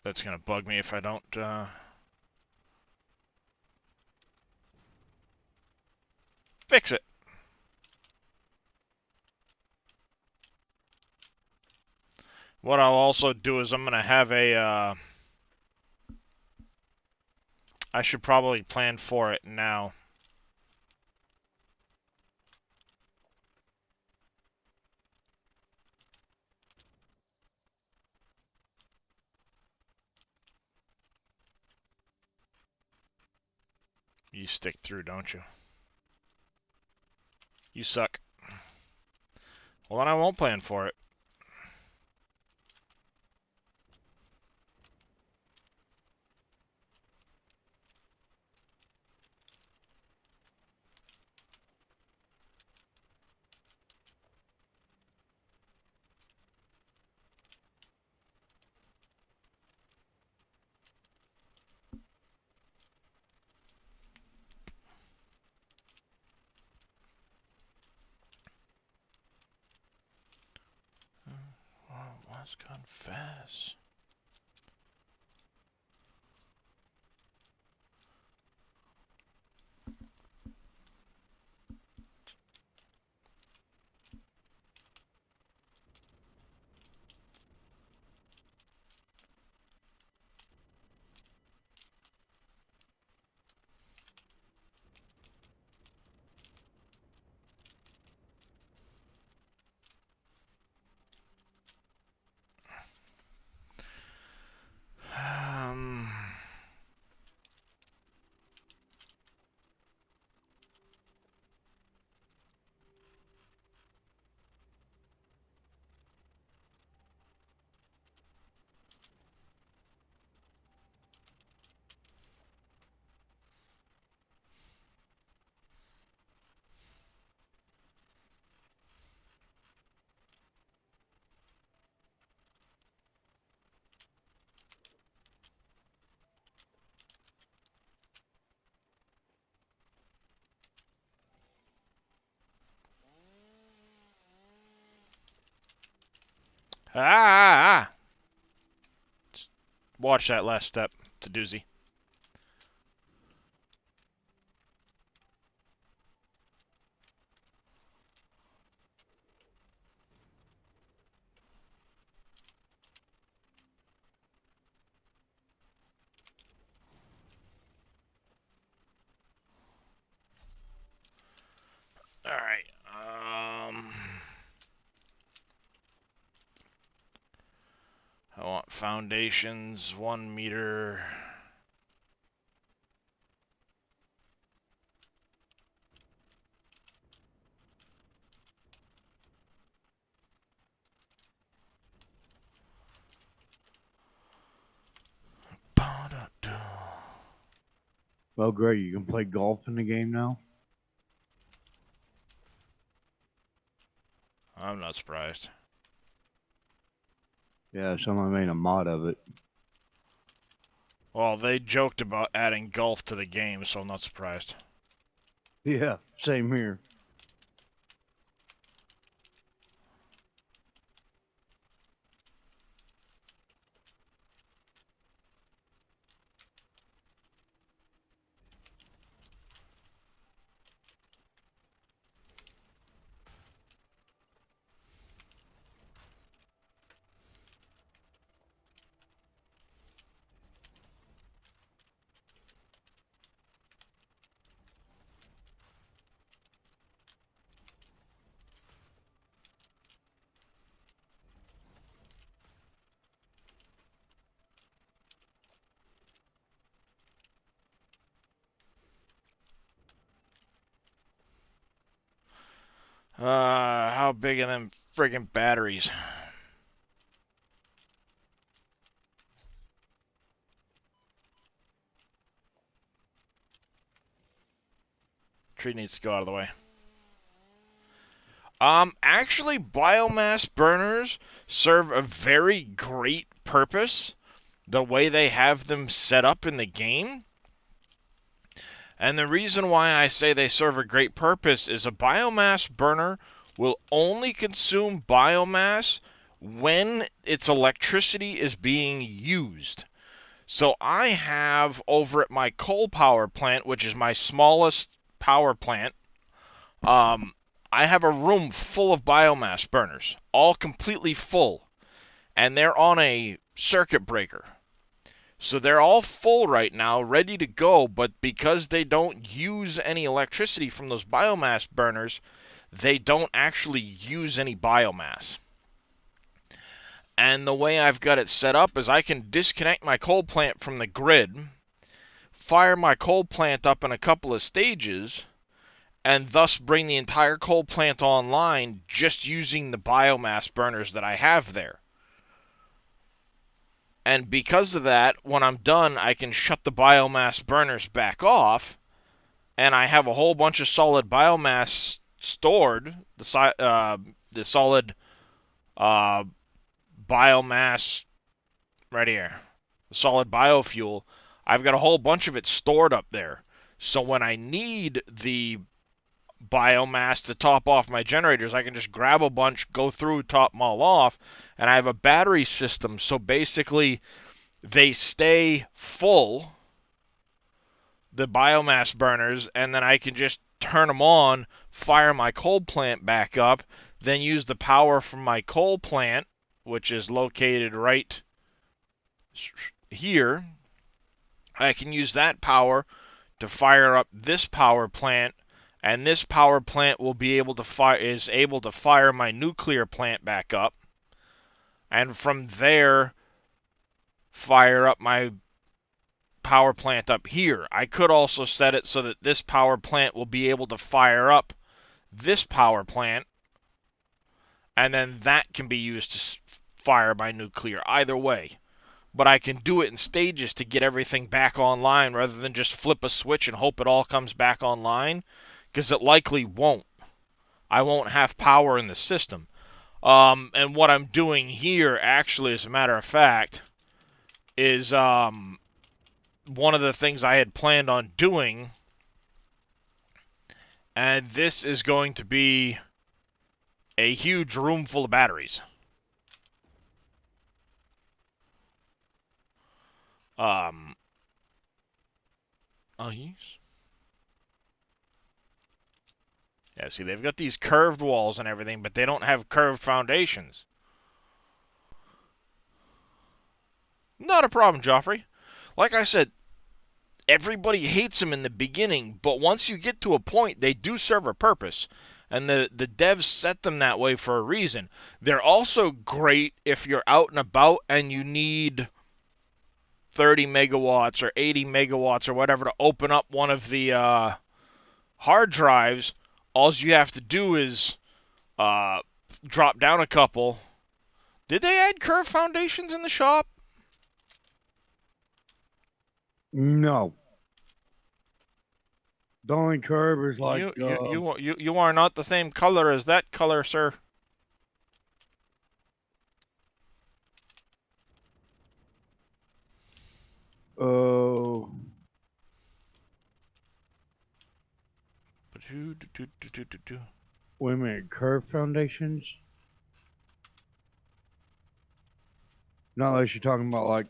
That's gonna bug me if I don't fix it. What I'll also do is I'm gonna have a I should probably plan for it now. You stick through, don't you? You suck. Well, then I won't plan for it. confess. Um... Ah! Watch that last step. It's a doozy. Alright, I want foundations, 1 meter. Well, great. You can play golf in the game now. I'm not surprised. Yeah, someone made a mod of it. Well, they joked about adding golf to the game, so I'm not surprised. Yeah, same here. How big are them friggin' batteries? Tree needs to go out of the way. Actually, biomass burners serve a very great purpose the way they have them set up in the game. And the reason why I say they serve a great purpose is a biomass burner will only consume biomass when its electricity is being used. So I have over at my coal power plant, which is my smallest power plant, I have a room full of biomass burners, all completely full, and they're on a circuit breaker. So they're all full right now, ready to go, but because they don't use any electricity from those biomass burners, they don't actually use any biomass. And the way I've got it set up is I can disconnect my coal plant from the grid, fire my coal plant up in a couple of stages, and thus bring the entire coal plant online just using the biomass burners that I have there. And because of that, when I'm done, I can shut the biomass burners back off, and I have a whole bunch of solid biomass stored, the solid biomass right here, the solid biofuel. I've got a whole bunch of it stored up there. So when I need the biomass to top off my generators. I can just grab a bunch, go through, top them all off, and I have a battery system. So basically, they stay full, the biomass burners, and then I can just turn them on, fire my coal plant back up, then use the power from my coal plant, which is located right here. I can use that power to fire up this power plant, and this power plant will be able to fire my nuclear plant back up, and from there fire up my power plant up here. I could also set it so that this power plant will be able to fire up this power plant, and then that can be used to fire my nuclear. Either way. But I can do it in stages to get everything back online rather than just flip a switch and hope it all comes back online, because it likely won't. I won't have power in the system. And what I'm doing here, actually, as a matter of fact, is one of the things I had planned on doing, and this is going to be a huge room full of batteries. Oh, yes. Yeah, see, they've got these curved walls and everything, but they don't have curved foundations. Not a problem, Joffrey. Like I said, everybody hates them in the beginning, but once you get to a point, they do serve a purpose. And the devs set them that way for a reason. They're also great if you're out and about and you need 30 megawatts or 80 megawatts or whatever to open up one of the hard drives. All you have to do is drop down a couple. Did they add curved foundations in the shop? No. The only curve is like you are not the same color as that color, sir. Oh. Wait a minute, curved foundations? Not unless you're talking about like.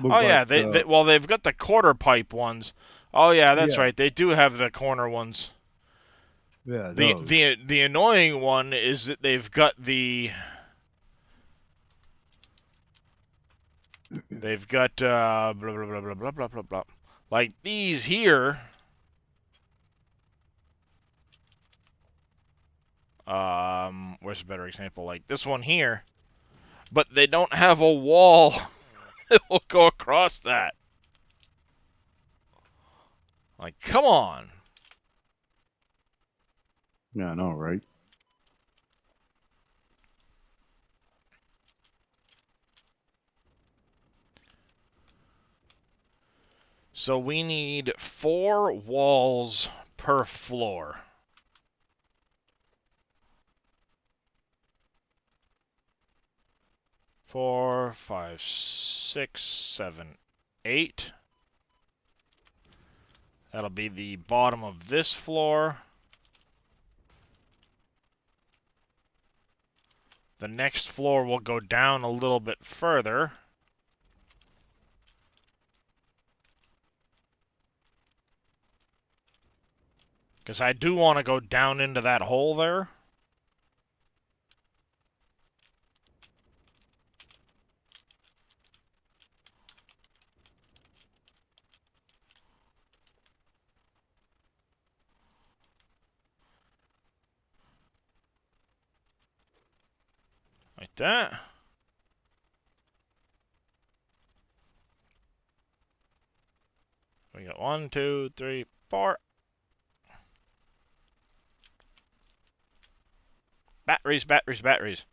Oh yeah, like, they've got the quarter pipe ones. Oh yeah, that's Yeah. right. They do have the corner ones. Yeah, The annoying one is that they've got blah blah blah blah blah blah blah blah. Like these here. Where's a better example? Like this one here. But they don't have a wall that will go across that. Like, come on. Yeah, I know, right? So we need 4 walls per floor. 4, 5, 6, 7, 8. That'll be the bottom of this floor. The next floor will go down a little bit further. Because I do want to go down into that hole there. Like that. We got 1, 2, 3, 4. Batteries, batteries, batteries.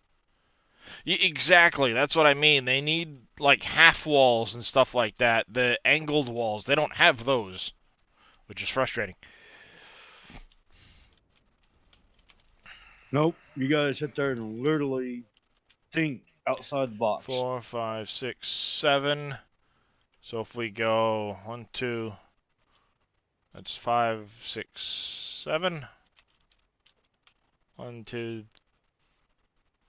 Exactly, that's what I mean. They need, like, half walls and stuff like that. The angled walls, they don't have those, which is frustrating. Nope, you gotta sit there and literally think outside the box. 4, 5, 6, 7. So if we go 1, 2, That's 5, 6, 7. 1, 2,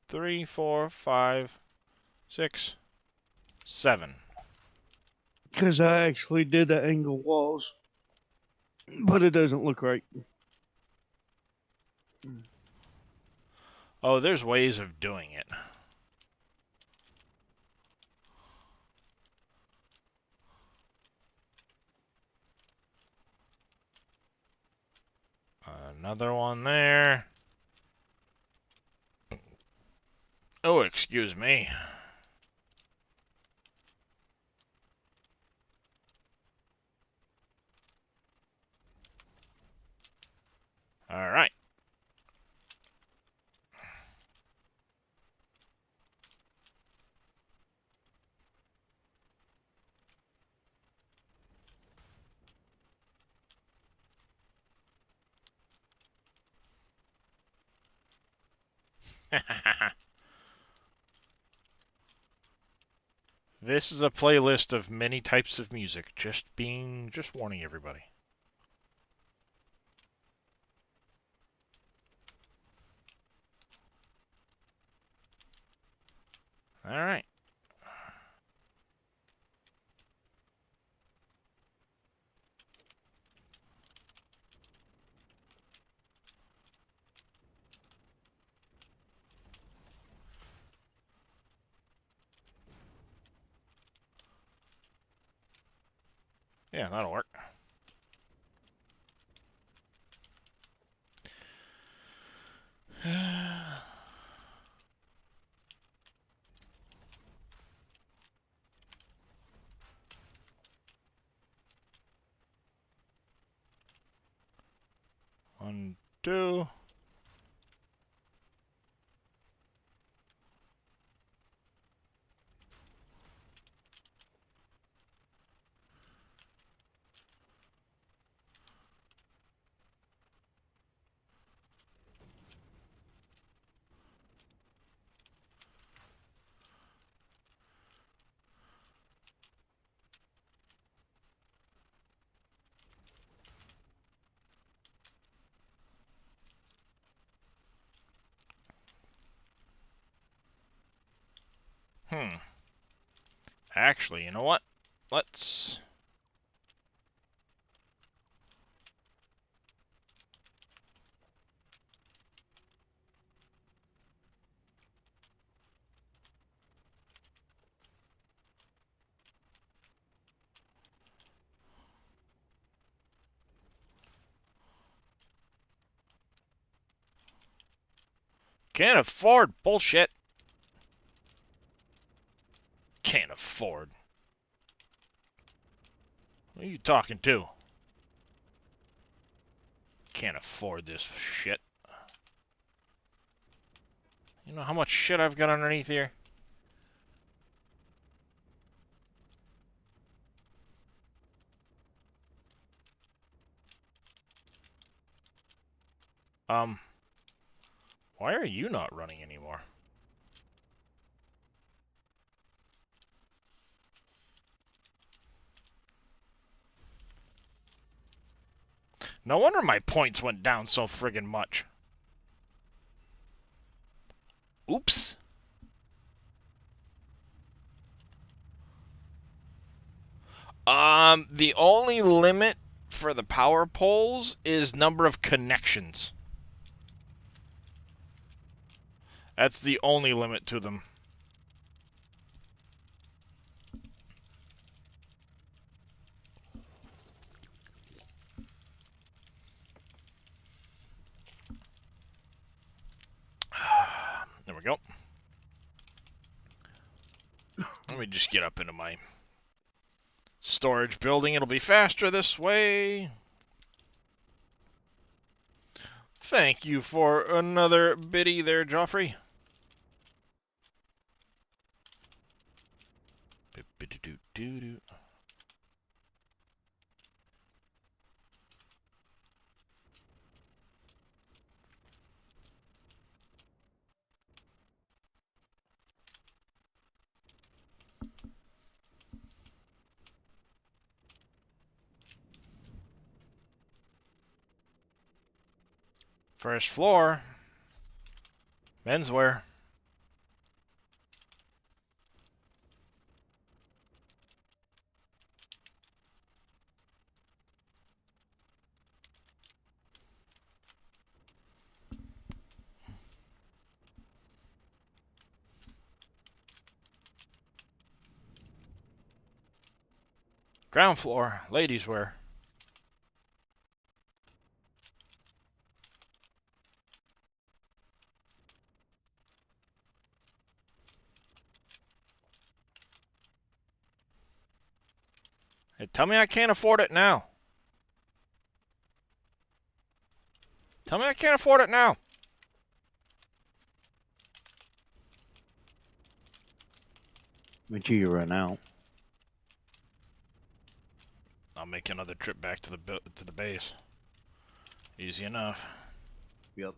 3, 4, 5, 6, 7. Because I actually did the angle walls, but it doesn't look right. Oh, there's ways of doing it. Another one there. Oh, excuse me. All right. This is a playlist of many types of music. Just warning everybody. All right. Yeah, that'll work. One, two. Actually, you know what? Let's... Can't afford bullshit. Can't afford. Who are you talking to? Can't afford this shit. You know how much shit I've got underneath here? Why are you not running anymore? No wonder my points went down so friggin' much. Oops. The only limit for the power poles is number of connections. That's the only limit to them. There we go. Let me just get up into my storage building. It'll be faster this way. Thank you for another biddy there, Joffrey. First floor. Menswear. Ground floor. Ladies wear. Hey, tell me I can't afford it now. Tell me I can't afford it now. Until you run out. I'll make another trip back to the base. Easy enough. Yep.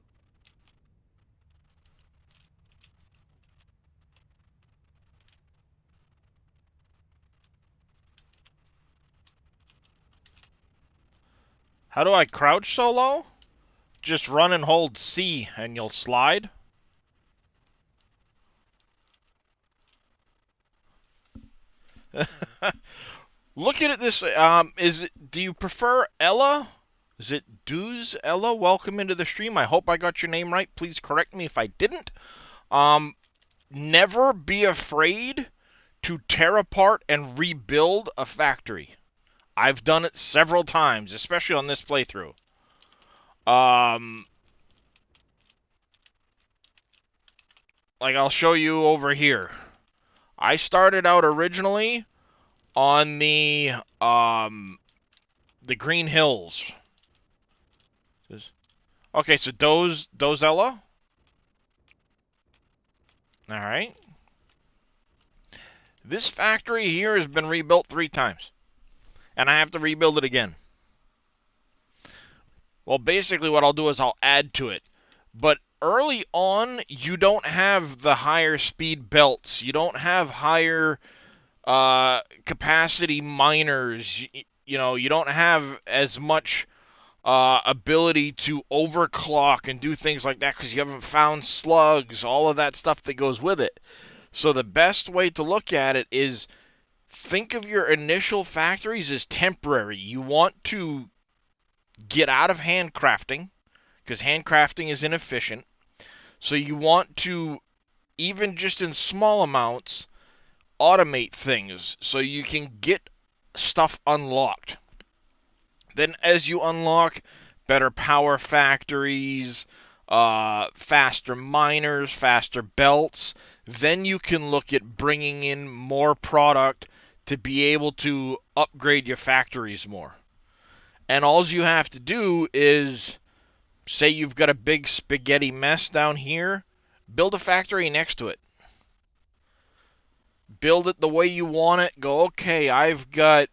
How do I crouch so low? Just run and hold C and you'll slide. Look at it this way. Do you prefer Ella? Is it Dooz Ella? Welcome into the stream. I hope I got your name right. Please correct me if I didn't. Never be afraid to tear apart and rebuild a factory. I've done it several times, especially on this playthrough. Like I'll show you over here. I started out originally on the Green Hills. Okay, so Dozella. All right. This factory here has been rebuilt 3 times, and I have to rebuild it again. Well, basically what I'll do is I'll add to it. But early on, you don't have the higher speed belts. You don't have higher capacity miners. You know, you don't have as much ability to overclock and do things like that because you haven't found slugs, all of that stuff that goes with it. So the best way to look at it is think of your initial factories as temporary. You want to get out of handcrafting because handcrafting is inefficient. So you want to, even just in small amounts, automate things so you can get stuff unlocked. Then as you unlock better power factories, faster miners, faster belts, then you can look at bringing in more product to be able to upgrade your factories more. And all you have to do is, say you've got a big spaghetti mess down here, build a factory next to it. Build it the way you want it. Go, okay, I've got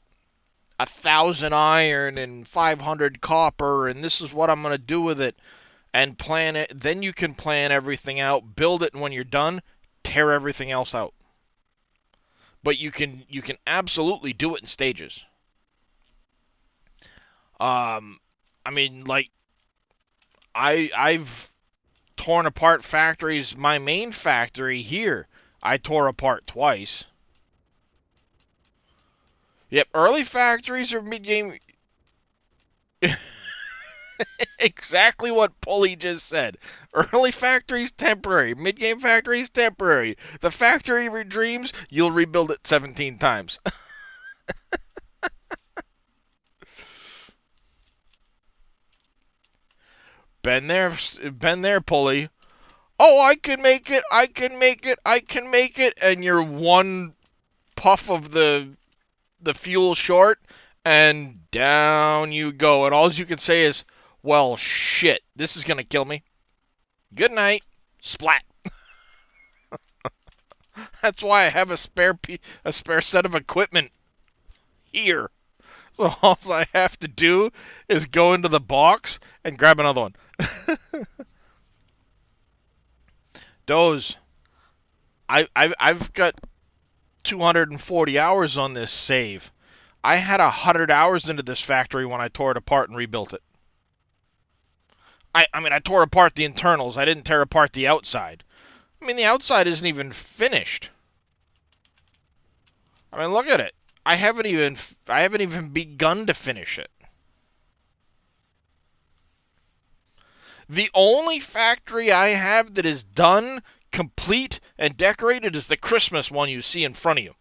1,000 iron and 500 copper, and this is what I'm going to do with it, and plan it. Then you can plan everything out, build it, and when you're done, tear everything else out. But you can absolutely do it in stages. I mean, like, I've torn apart factories. My main factory here, I tore apart twice. Yep, early factories are mid-game. Exactly what Pulley just said. Early factories, temporary. Mid-game factories, temporary. The factory dreams, you'll rebuild it 17 times. Been there, Pulley. Oh, I can make it, I can make it, I can make it, and you're one puff of the fuel short, and down you go. And all you can say is, well, shit, this is going to kill me. Good night. Splat. That's why I have a spare set of equipment here. So all I have to do is go into the box and grab another one. Doze. I've got 240 hours on this save. I had 100 hours into this factory when I tore it apart and rebuilt it. I mean, I tore apart the internals. I didn't tear apart the outside. I mean, the outside isn't even finished. I mean, look at it. I haven't even begun to finish it. The only factory I have that is done, complete, and decorated is the Christmas one you see in front of you.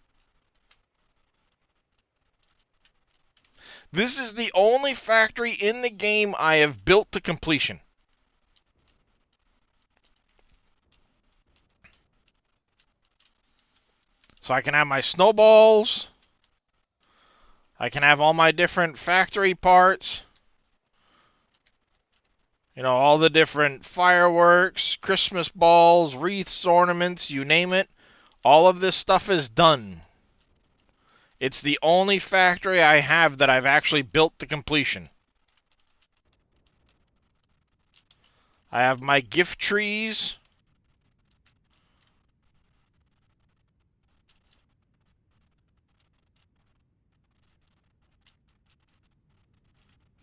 This is the only factory in the game I have built to completion. So I can have my snowballs. I can have all my different factory parts. You know, all the different fireworks, Christmas balls, wreaths, ornaments, you name it. All of this stuff is done. It's the only factory I have that I've actually built to completion. I have my gift trees.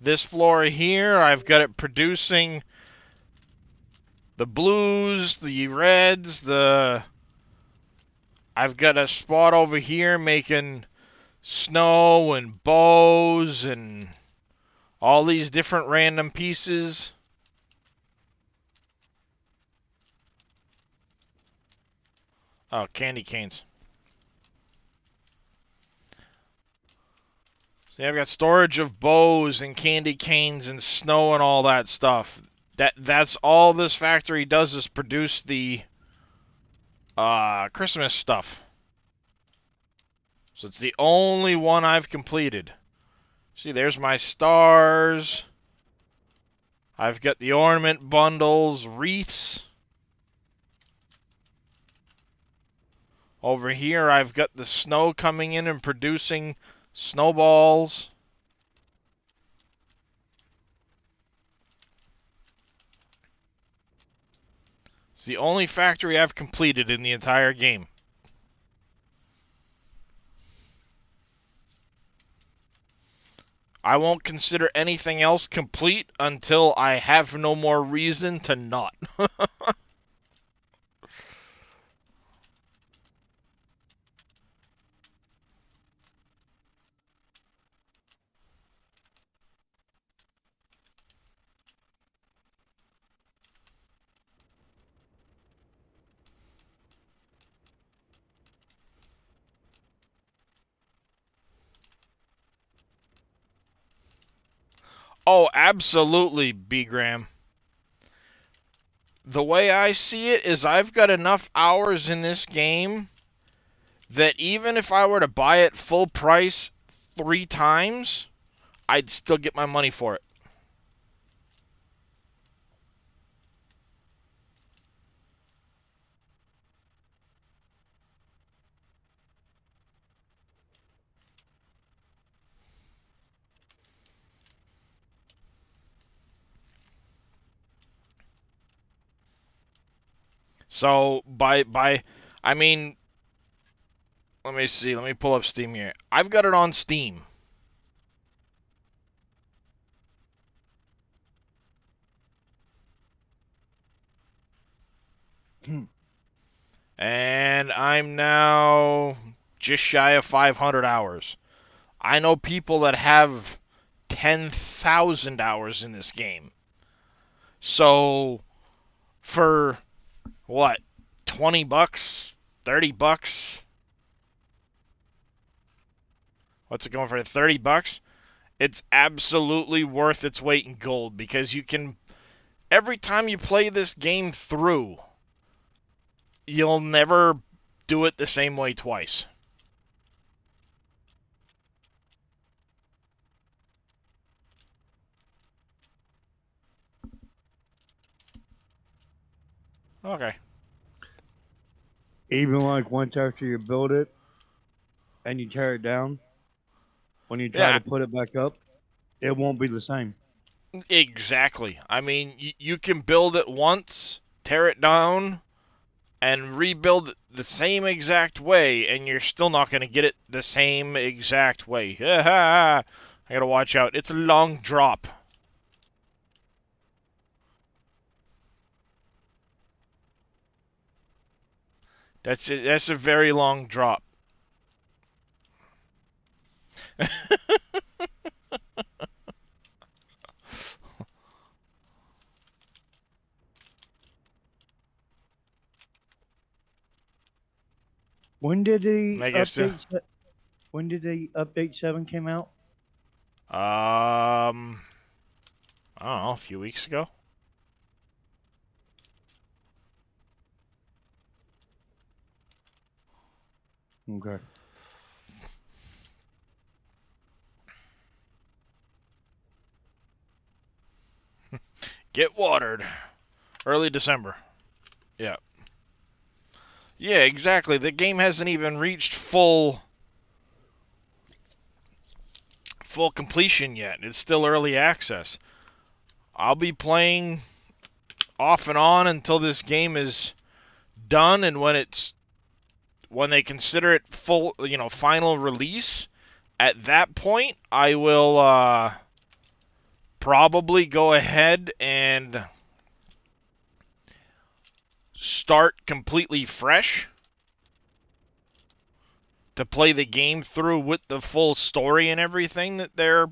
This floor here, I've got it producing the blues, the reds, I've got a spot over here making snow and bows and all these different random pieces. Oh, candy canes. See, I've got storage of bows and candy canes and snow and all that stuff. That's all this factory does is produce the Christmas stuff. So it's the only one I've completed. See, there's my stars. I've got the ornament bundles, wreaths. Over here, I've got the snow coming in and producing snowballs. It's the only factory I've completed in the entire game. I won't consider anything else complete until I have no more reason to not. Oh, absolutely, B. Graham. The way I see it is I've got enough hours in this game that even if I were to buy it full price 3 times, I'd still get my money for it. So I mean, let me see. Let me pull up Steam here. I've got it on Steam. And I'm now just shy of 500 hours. I know people that have 10,000 hours in this game. So for what? 20 bucks? 30 bucks? What's it going for? 30 bucks? It's absolutely worth its weight in gold because you can, every time you play this game through, you'll never do it the same way twice. Okay. Even like once after you build it and you tear it down, when you try to put it back up, it won't be the same. Exactly. I mean, you can build it once, tear it down, and rebuild it the same exact way, and you're still not going to get it the same exact way. I gotta watch out. It's a long drop. That's a very long drop. When did the I guess update? When did the update 7 came out? I don't know, a few weeks ago. Okay. Get watered. Early December. Yeah. Yeah, exactly. The game hasn't even reached full completion yet. It's still early access. I'll be playing off and on until this game is done, and when they consider it full, final release, at that point I will probably go ahead and start completely fresh to play the game through with the full story and everything that they're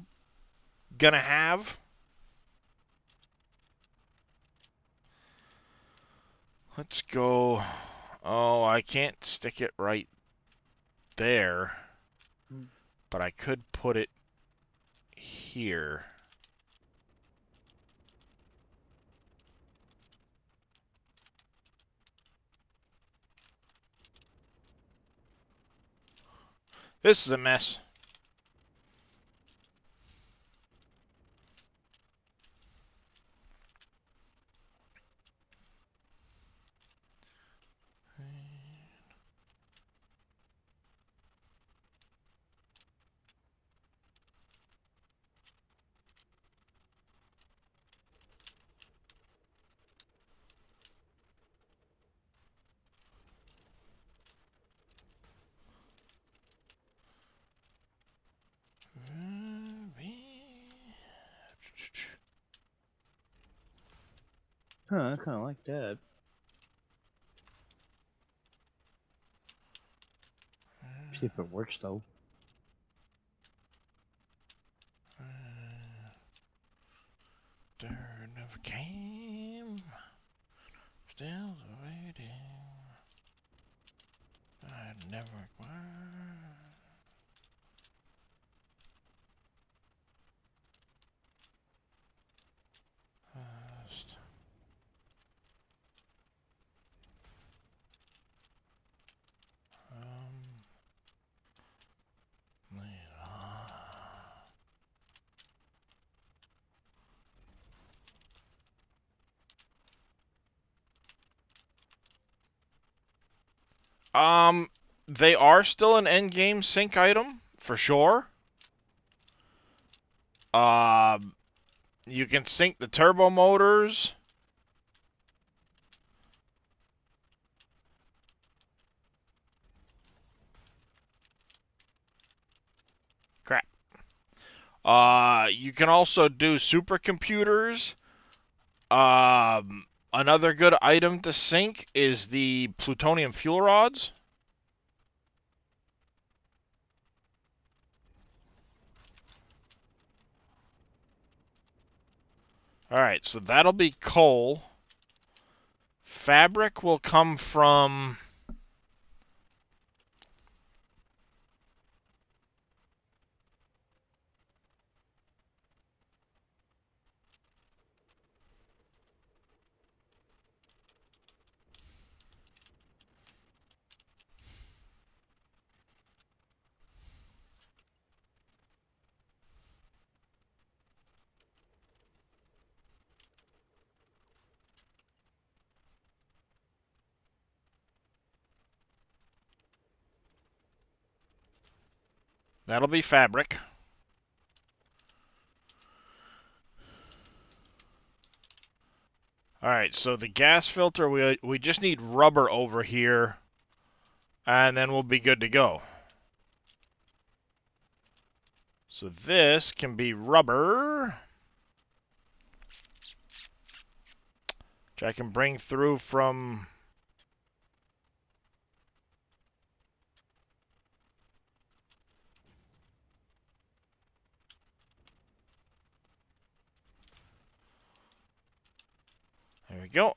gonna have. Let's go. Oh, I can't stick it right there, but I could put it here. This is a mess. Huh, I kind of like that. See if it works though. There never came. Still waiting. I never acquired. First. They are still an endgame sync item for sure. You can sync the turbo motors. Crap. You can also do supercomputers. Another good item to sync is the plutonium fuel rods. Alright, so that'll be coal. Fabric will come from... That'll be fabric. Alright, so the gas filter, we just need rubber over here, and then we'll be good to go. So this can be rubber, which I can bring through from we go.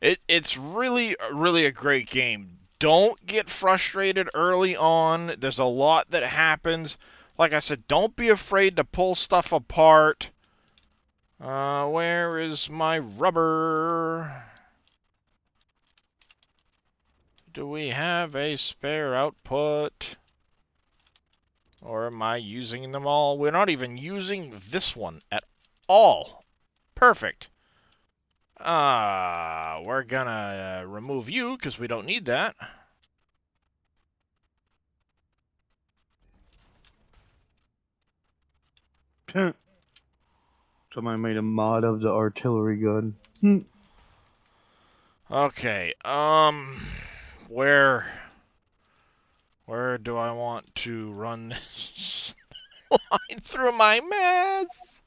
It's really a great game. Don't get frustrated early on. There's a lot that happens. Like I said, don't be afraid to pull stuff apart. Where is my rubber? Do we have a spare output? Or am I using them all? We're not even using this one at all. Perfect. We're gonna remove you because we don't need that. Somebody made a mod of the artillery gun. Okay, where do I want to run this line through my mess?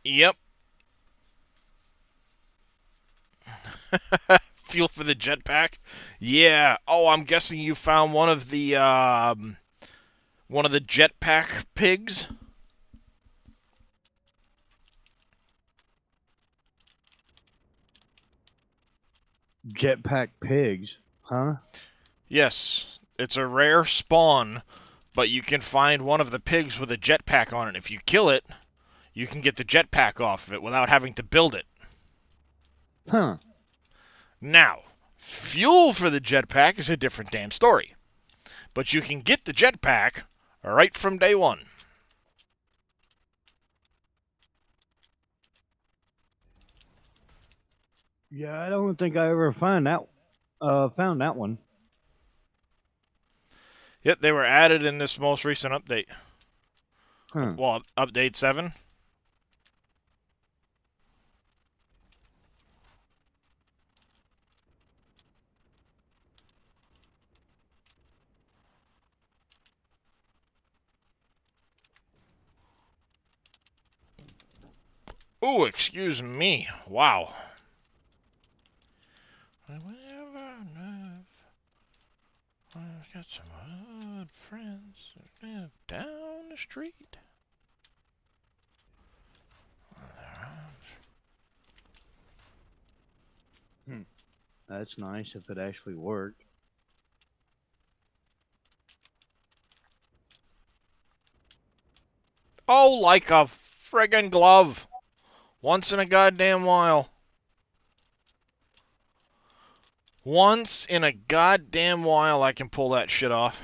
Yep. Fuel for the jetpack? Yeah. Oh, I'm guessing you found one of the jetpack pigs? Jetpack pigs, huh? Yes. It's a rare spawn, but you can find one of the pigs with a jetpack on it. If you kill it, you can get the jetpack off of it without having to build it. Huh. Now, fuel for the jetpack is a different damn story. But you can get the jetpack right from day one. Yeah, I don't think I ever found that one. Yep, they were added in this most recent update. Huh. Well, update 7. Oh, excuse me. Wow. I've got some odd friends that live down the street. That's nice if it actually worked. Oh, like a friggin' glove. Once in a goddamn while. Once in a goddamn while I can pull that shit off.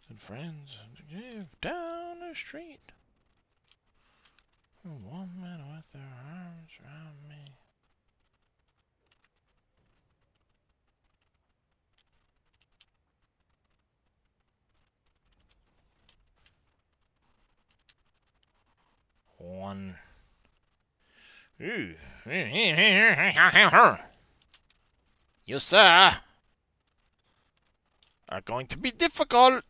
And friends live down the street. One man with their arms around me. One. Ooh. You, sir, are going to be difficult.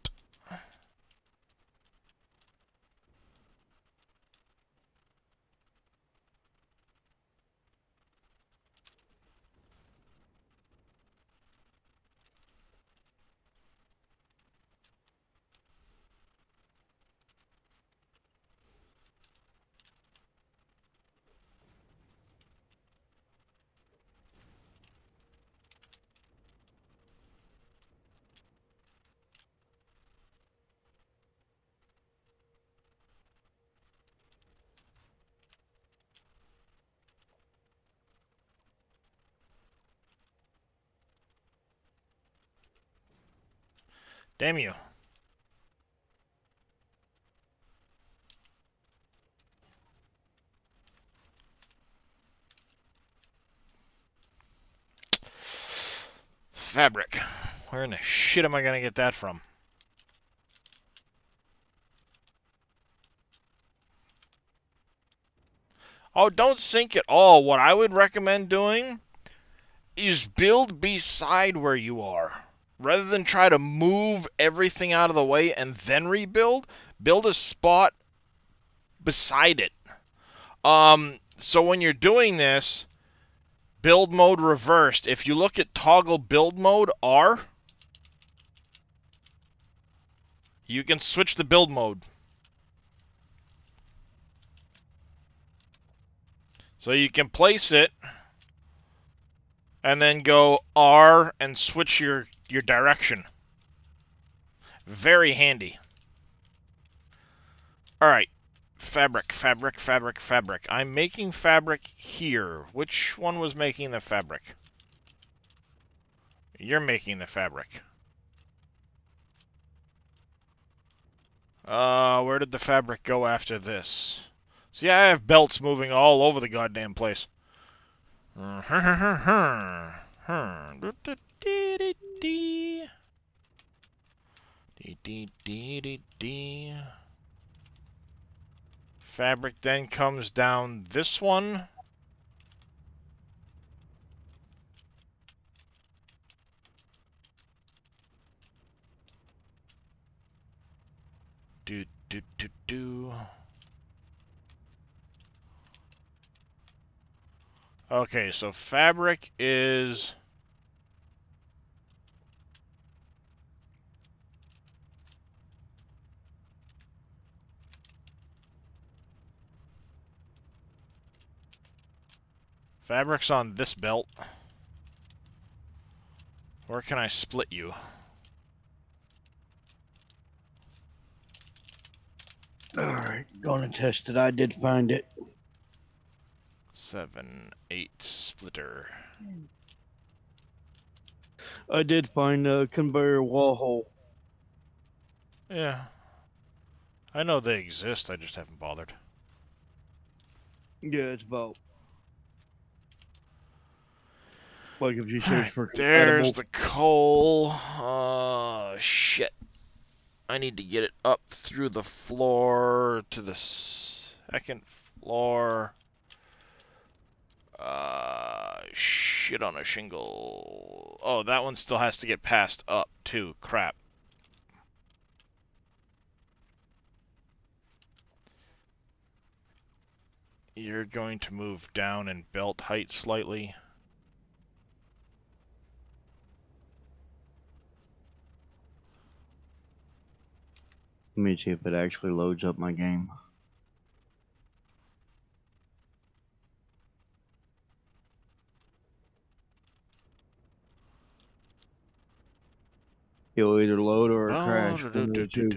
Damn you. Fabric. Where in the shit am I going to get that from? Oh, don't sink at all. What I would recommend doing is build beside where you are. Rather than try to move everything out of the way and then rebuild, build a spot beside it. So when you're doing this, build mode reversed. If you look at toggle build mode R, you can switch the build mode. So you can place it and then go R and switch your direction. Very handy. Alright. Fabric, fabric, fabric, fabric. I'm making fabric here. Which one was making the fabric? You're making the fabric. Where did the fabric go after this? See, I have belts moving all over the goddamn place. Fabric then comes down this one. Do do do do. Okay, so fabric is fabric's on this belt. Where can I split you? Alright, gonna test it. I did find it. 7, 8 splitter. I did find a conveyor wall hole. Yeah. I know they exist, I just haven't bothered. Yeah, it's about. Like if you search Alright, for there's compatible. the coal. Shit. I need to get it up through the floor to the second floor. Shit on a shingle. Oh, that one still has to get passed up, too. Crap. You're going to move down in belt height slightly. Let me see if it actually loads up my game. It'll either load or Oh, crash. One of the two.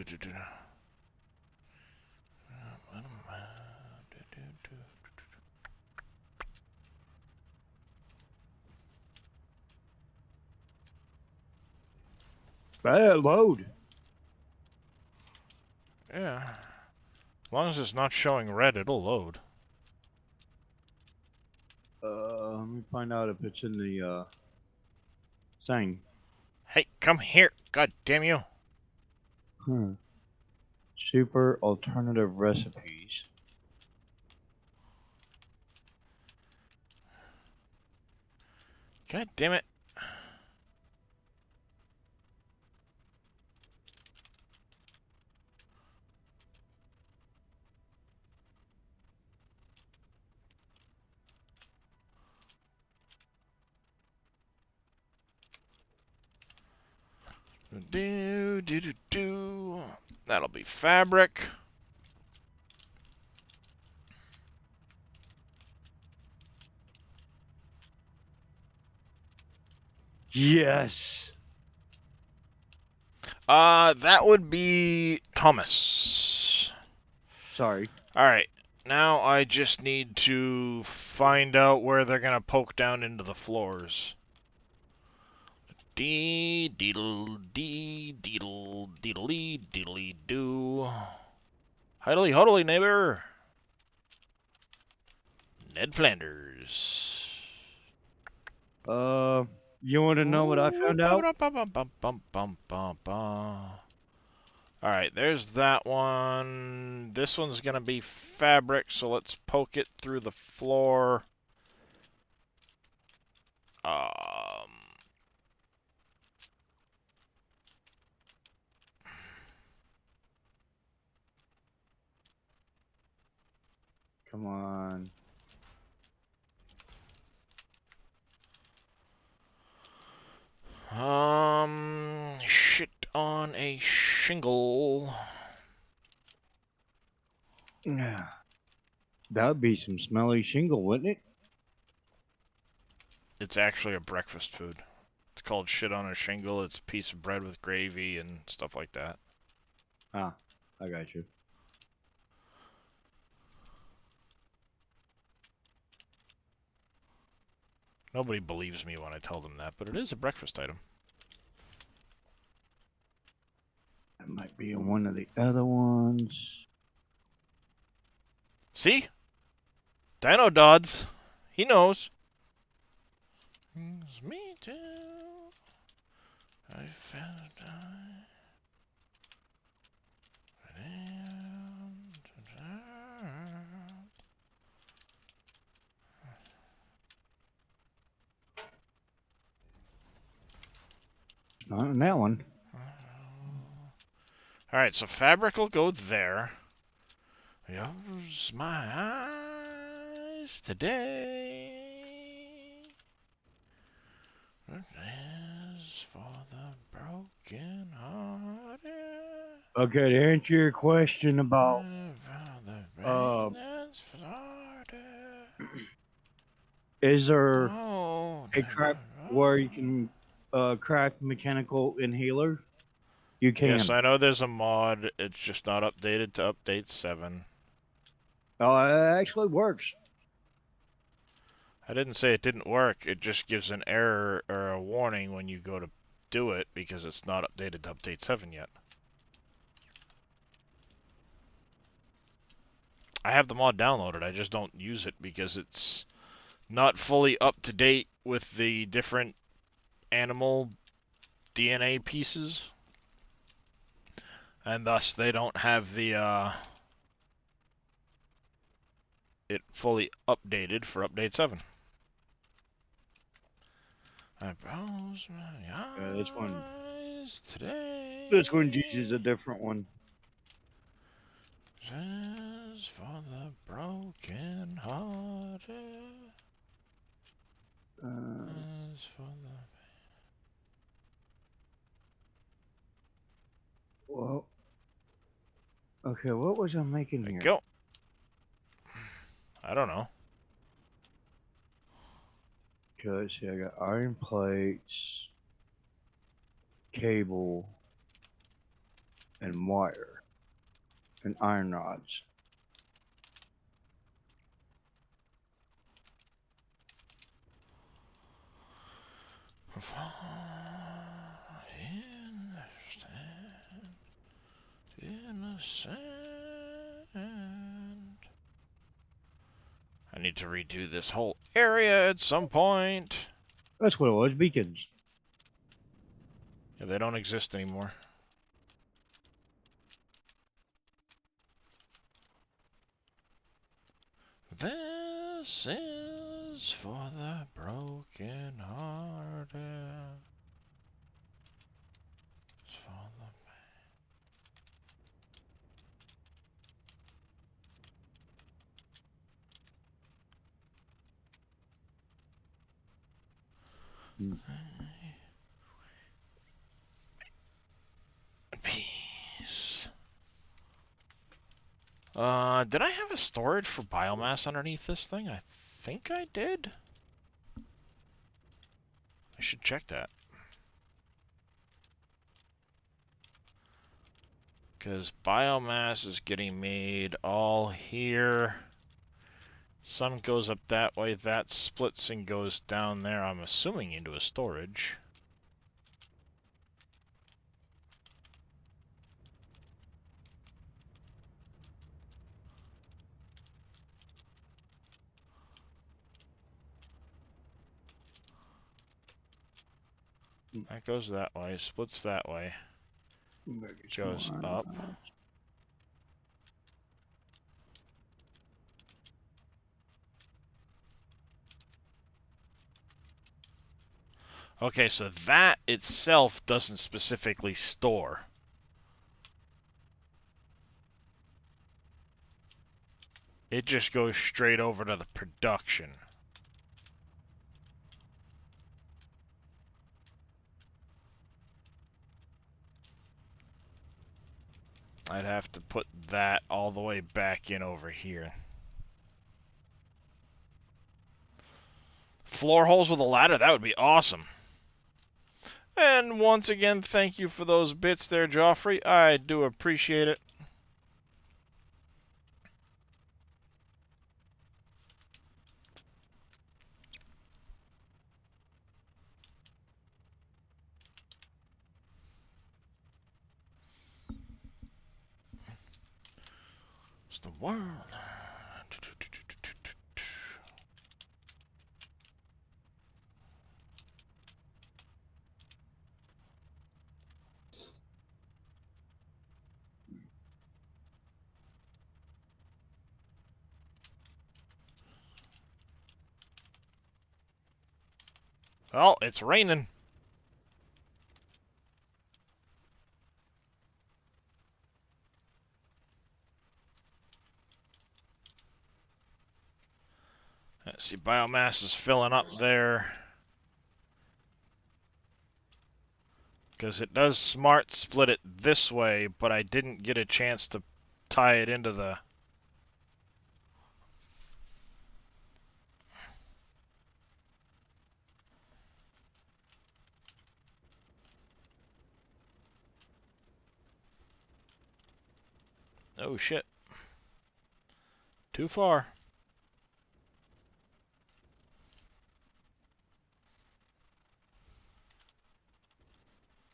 Load. Yeah. As long as it's not showing red, it'll load. Let me find out if it's in the thing. Hey, come here. God damn you. Super alternative recipes. God damn it. Do, do, do, do. That'll be fabric. Yes. That would be Thomas. Sorry. Alright, now I just need to find out where they're gonna poke down into the floors. Dee deedle dee deedle deedly deedly doo. Huddly huddly neighbor. Ned Flanders. You want to know what I found out? Alright, there's that one. This one's gonna be fabric, so let's poke it through the floor. Come on. shingle. Yeah. That would be some smelly shingle, wouldn't it? It's actually a breakfast food. It's called shit on a shingle. It's a piece of bread with gravy and stuff like that. Ah, I got you. Nobody believes me when I tell them that, but it is a breakfast item. That might be in one of the other ones. See? Dino Dodds. He knows. It's me too. I found I. Not in that one. Alright, so fabric will go there. Use my eyes today. As for the broken hearted. Okay, to answer your question about is there a craft where you can craft mechanical inhaler? You can. Yes, I know there's a mod. It's just not updated to update 7. Oh, it actually works. I didn't say it didn't work. It just gives an error or a warning when you go to do it because it's not updated to update 7 yet. I have the mod downloaded. I just don't use it because it's not fully up to date with the different animal DNA pieces. And thus they don't have the it fully updated for update 7. I browse my This one. eyes today. This one uses a different one. Says for the broken hearted. Says for the. Well. Okay, what was I making There here? you go. I don't know. Okay, see, I got iron plates, cable, and wire, and iron rods. Innocent. I need to redo this whole area at some point. That's what it was, beacons. Yeah, they don't exist anymore. This is for the broken hearted. It's for the peace. Did I have a storage for biomass underneath this thing? I think I did. I should check that. Because biomass is getting made all here. Some goes up that way, that splits and goes down there, I'm assuming into a storage. That goes that way, splits that way, goes up. Okay, so that itself doesn't specifically store. It just goes straight over to the production. I'd have to put that all the way back in over here. Floor holes with a ladder, that would be awesome. And once again, thank you for those bits there, Joffrey. I do appreciate it. It's the world. Oh, it's raining. Let's see, biomass is filling up there. Because it does smart split it this way, but I didn't get a chance to tie it into the... Oh shit. Too far.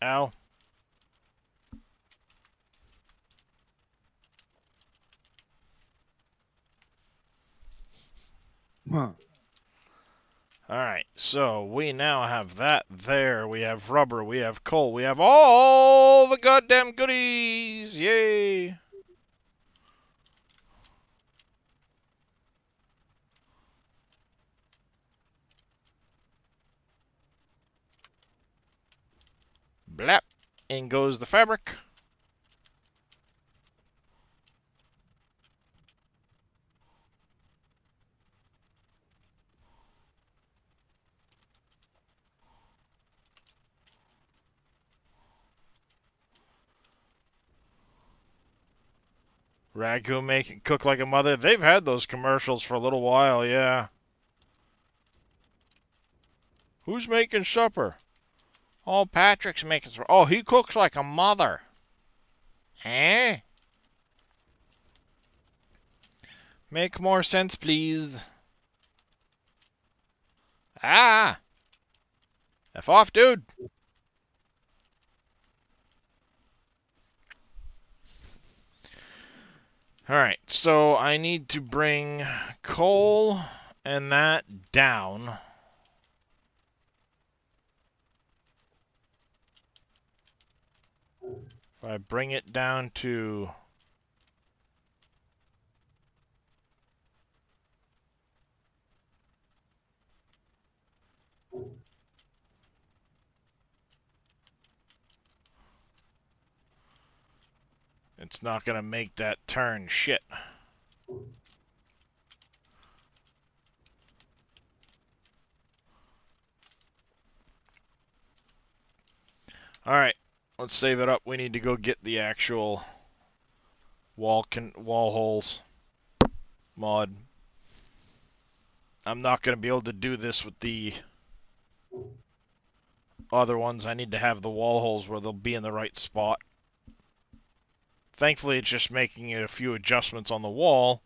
Ow. Huh. Alright, so we now have that there. We have rubber, we have coal, we have all the goddamn goodies! Yay! Blap! In goes the fabric. Ragu make it cook like a mother. They've had those commercials for a little while, yeah. Who's making supper? Oh, Patrick's making supper. Oh, he cooks like a mother. Eh? Make more sense, please. Ah! F off, dude. Alright, so I need to bring coal and that down. If I bring it down to... It's not going to make that turn. Shit. Alright, let's save it up. We need to go get the actual wall holes mod. I'm not going to be able to do this with the other ones. I need to have the wall holes where they'll be in the right spot. Thankfully, it's just making a few adjustments on the wall.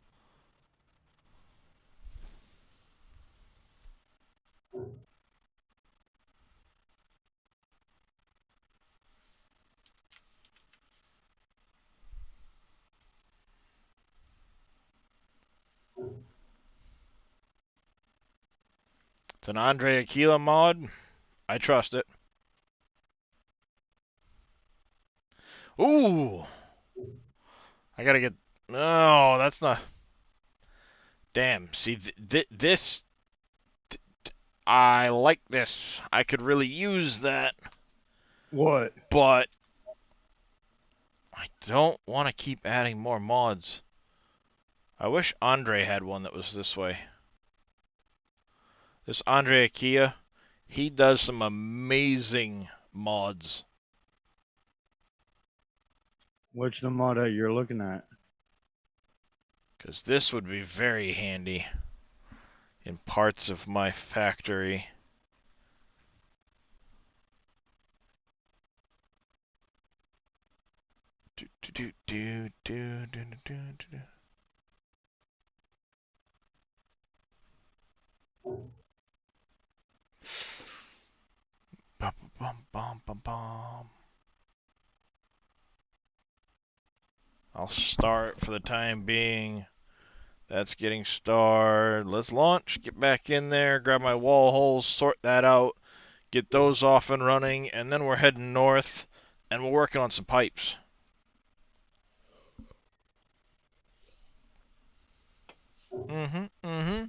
It's an Andre Aquila mod. I trust it. Ooh! I gotta get... No, that's not... Damn, see, this... I like this. I could really use that. What? But... I don't want to keep adding more mods. I wish Andre had one that was this way. This Andre Aquila, he does some amazing mods. Which the mod that you're looking at? Because this would be very handy in parts of my factory. Do, do, do, do, do, do, do, do. Bum, bum, bum, bum, bum. I'll start for the time being. That's getting started. Let's launch, get back in there, grab my wall holes, sort that out, get those off and running, and then we're heading north, and we're working on some pipes. Mm-hmm.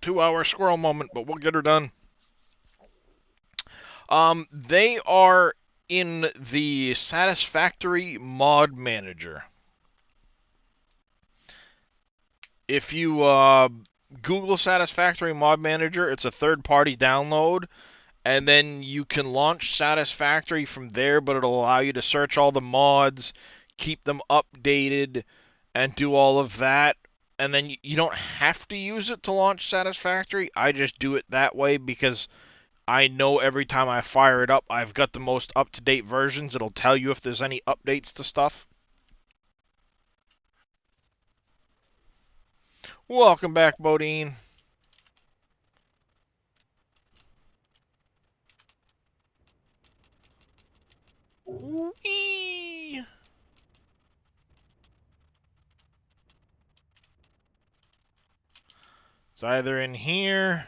2-hour squirrel moment, but we'll get her done. They are in the Satisfactory Mod Manager. If you Google Satisfactory Mod Manager, it's a third-party download, and then you can launch Satisfactory from there, but it'll allow you to search all the mods, keep them updated, and do all of that. And then you don't have to use it to launch Satisfactory. I just do it that way because I know every time I fire it up, I've got the most up-to-date versions. It'll tell you if there's any updates to stuff. Welcome back, Bodine. Whee! It's either in here.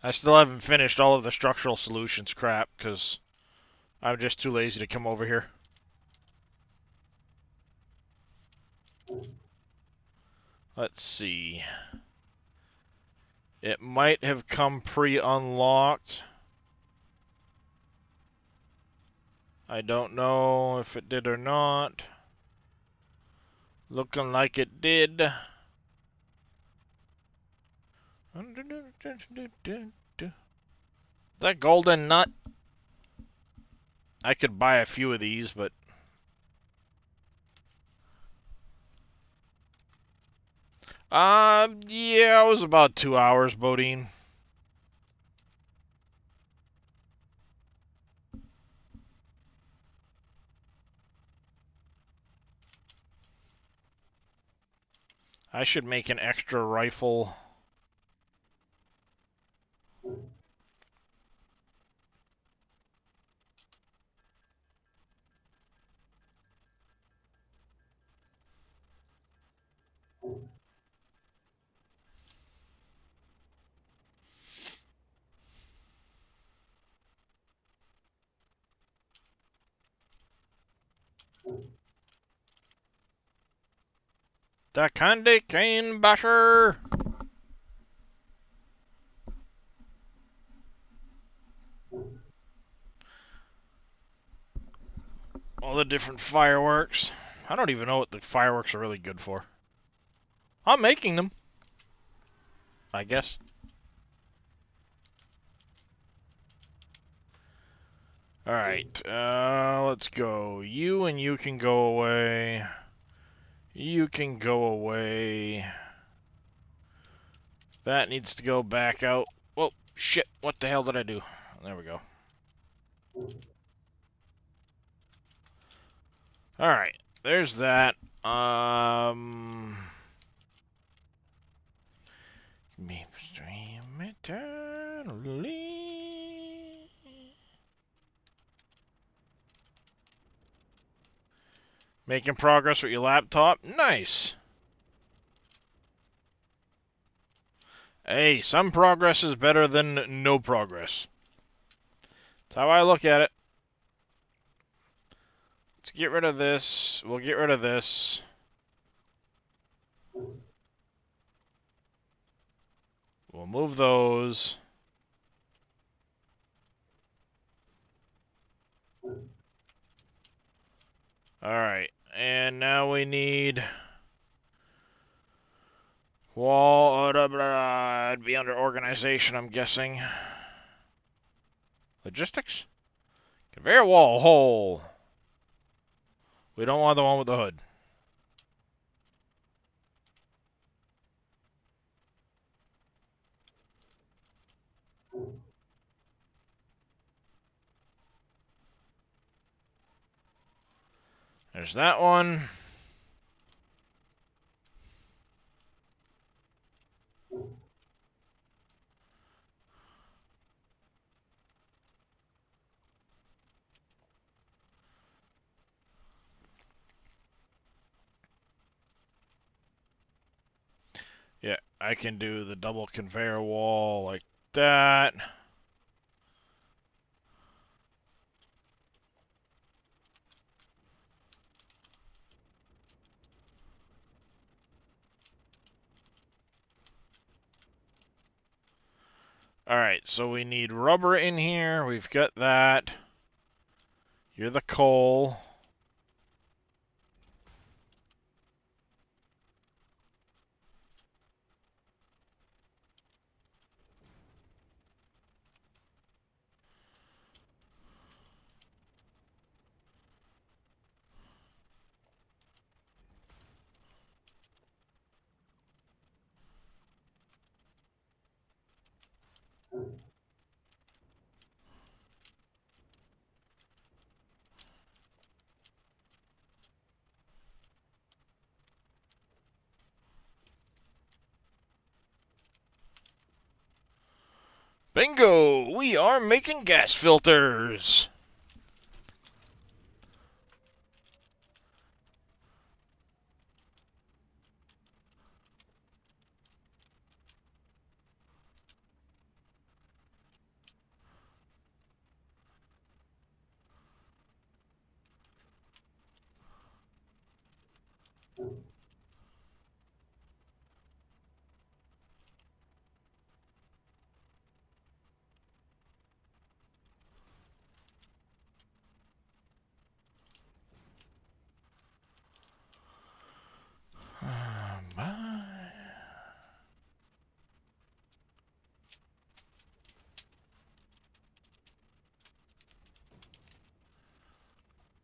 I still haven't finished all of the structural solutions crap because I'm just too lazy to come over here. Let's see. It might have come pre-unlocked. I don't know if it did or not. Looking like it did. That golden nut. I could buy a few of these, but yeah, it was about 2 hours, Bodine. I should make an extra rifle. The candy cane basher. All the different fireworks. I don't even know what the fireworks are really good for. I'm making them, I guess. Alright, let's go. You and you can go away. You can go away. That needs to go back out. Whoa, shit, what the hell did I do? There we go. Alright, there's that. Me stream eternally. Making progress with your laptop? Nice. Hey, some progress is better than no progress. That's how I look at it. Let's get rid of this. We'll get rid of this. We'll move those. Alright, and now we need Wall, it'd be under organization, I'm guessing. Logistics? Conveyor wall hole. We don't want the one with the hood. There's that one. Yeah, I can do the double conveyor wall like that. Alright, so we need rubber in here. We've got that. You're the coal. Bingo! We are making gas filters!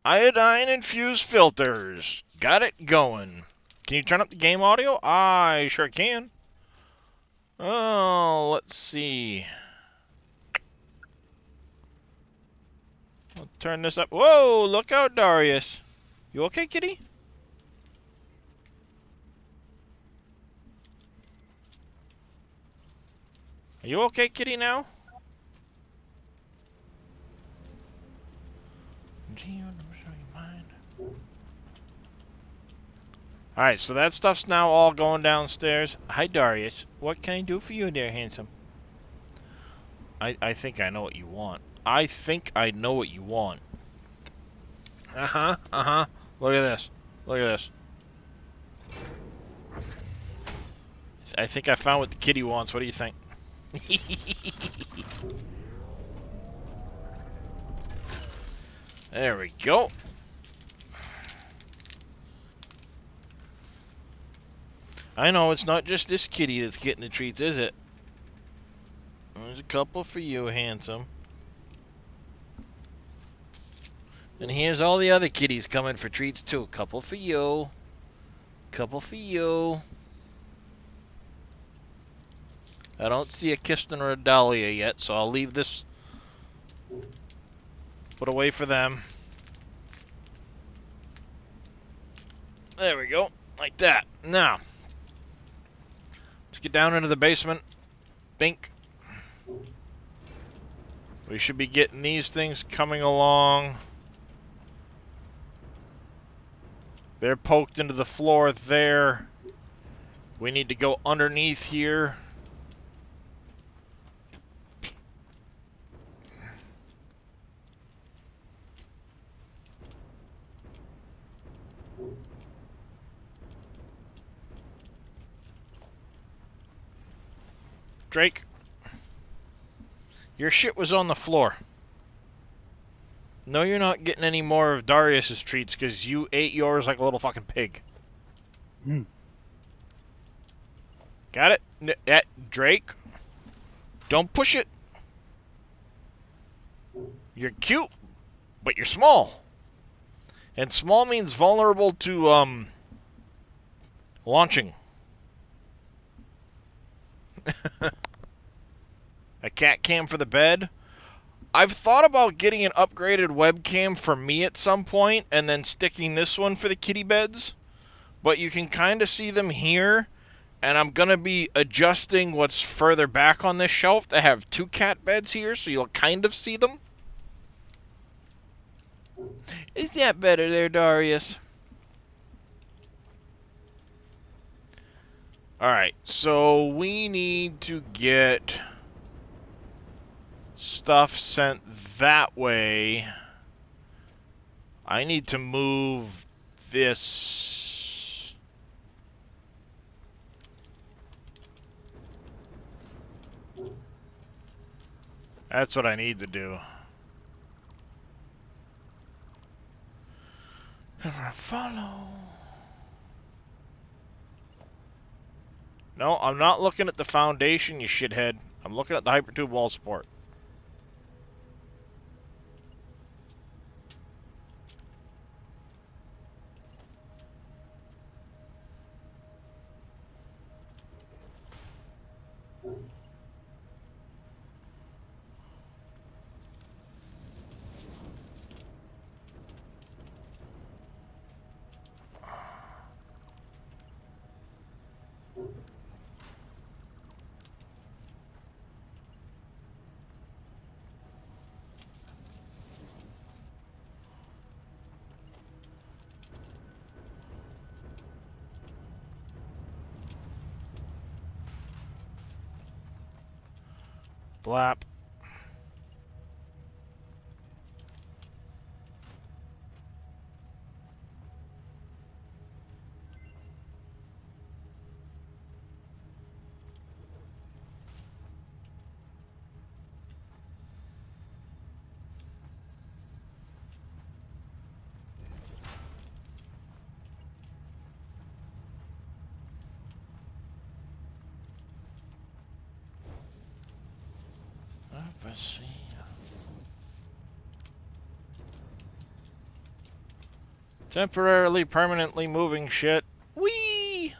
Iodine infused filters. Got it going. Can you turn up the game audio? I sure can. Oh, let's see. I'll turn this up. Whoa, look out, Darius. You okay, kitty? Are you okay, kitty, now? Alright, so that stuff's now all going downstairs. Hi, Darius. What can I do for you there, handsome? I think I know what you want. I think I know what you want. Uh-huh, uh-huh. Look at this. Look at this. I think I found what the kitty wants. What do you think? There we go. I know, it's not just this kitty that's getting the treats, is it? There's a couple for you, handsome. And here's all the other kitties coming for treats, too. Couple for you. Couple for you. I don't see a Kisten or a Dahlia yet, so I'll leave this put away for them. There we go. Like that. Now, let's get down into the basement. Bink. We should be getting these things coming along. They're poked into the floor there. We need to go underneath here. Drake, your shit was on the floor. No, you're not getting any more of Darius's treats because you ate yours like a little fucking pig. Got it? Drake, don't push it. You're cute, but you're small. And small means vulnerable to, launching. A cat cam for the bed. I've thought about getting an upgraded webcam for me at some point and then sticking this one for the kitty beds. But you can kind of see them here. And I'm going to be adjusting what's further back on this shelf to have 2 cat beds here, so you'll kind of see them. Is that better there, Darius? Alright, so we need to get stuff sent that way. I need to move this. That's what I need to do. Never follow. No, I'm not looking at the foundation, you shithead. I'm looking at the Hypertube wall support. Blap. Temporarily, permanently moving shit. Whee!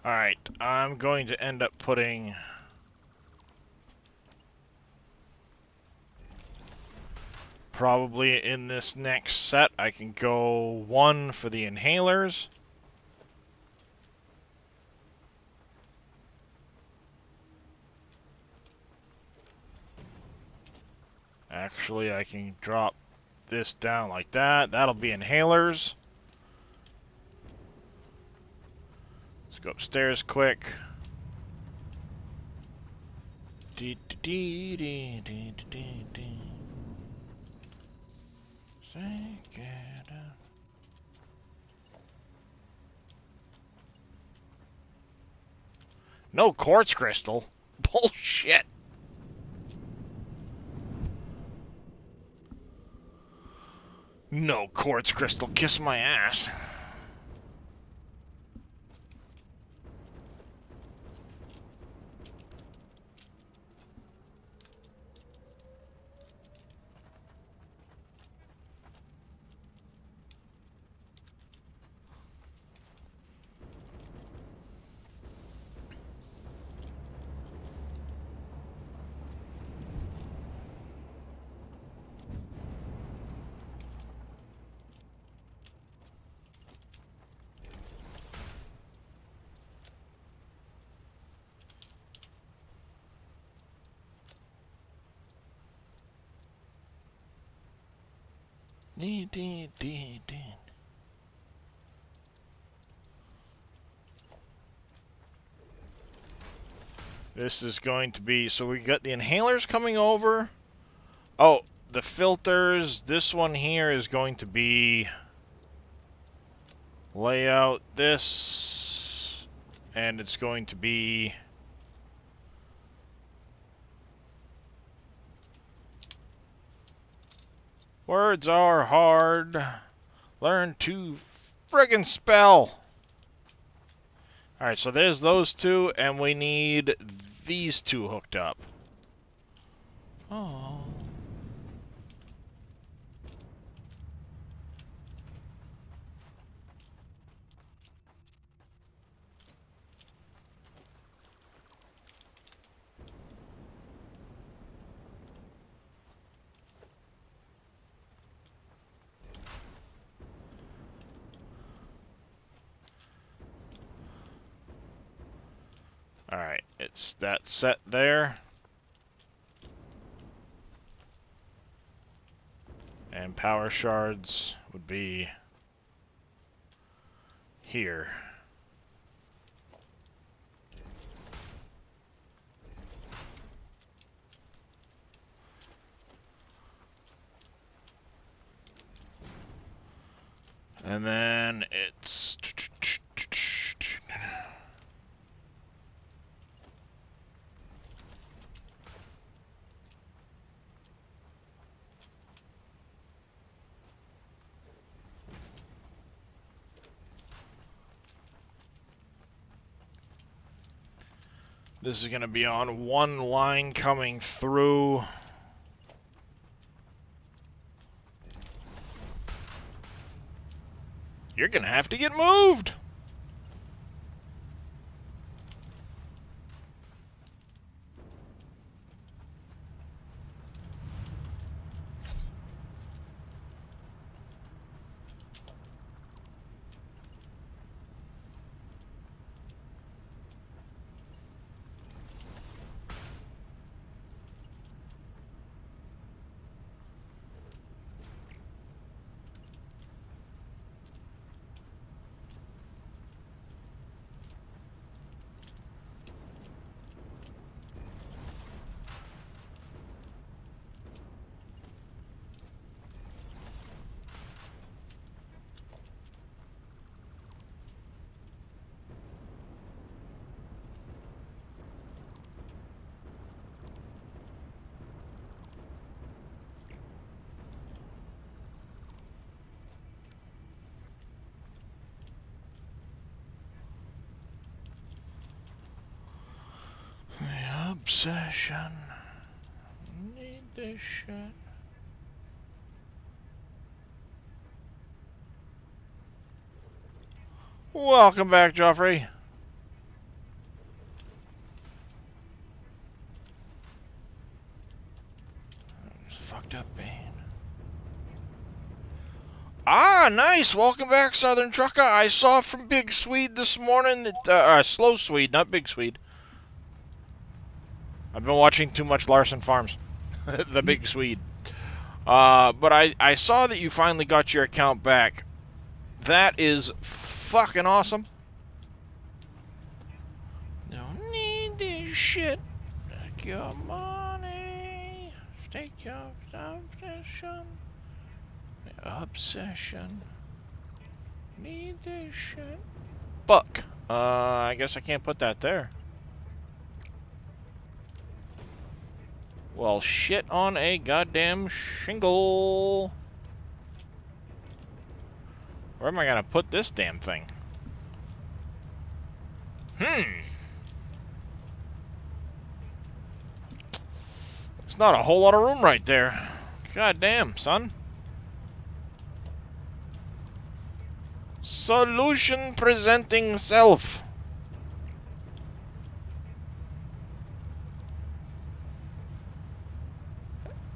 Alright, I'm going to end up putting... probably in this next set, I can go 1 for the inhalers. Actually, I can drop this down like that. That'll be inhalers. Let's go upstairs quick. No quartz crystal? Bullshit. No quartz crystal, kiss my ass. This is going to be, so we got the inhalers coming over. Oh, the filters. This one here is going to be layout this, and it's going to be words are hard. Learn to friggin' spell. Alright, so there's those two, and we need these two hooked up. Oh. Alright, it's that set there. And power shards would be here. And then it's this is going to be on one line coming through. You're going to have to get moved. Obsession. Need this shit. Welcome back, Joffrey. Fucked up Bane. Ah, nice. Welcome back, Southern Trucker. I saw from Big Swede this morning that Slow Swede, not Big Swede. I've been watching too much Larson Farms. The Big Swede. But I saw that you finally got your account back. That is fucking awesome. Don't need this shit. Take your money. Take your obsession. Obsession. Need this shit. Fuck. I guess I can't put that there. Well, shit on a goddamn shingle. Where am I gonna put this damn thing? There's not a whole lot of room right there. God damn, son. Solution presenting self.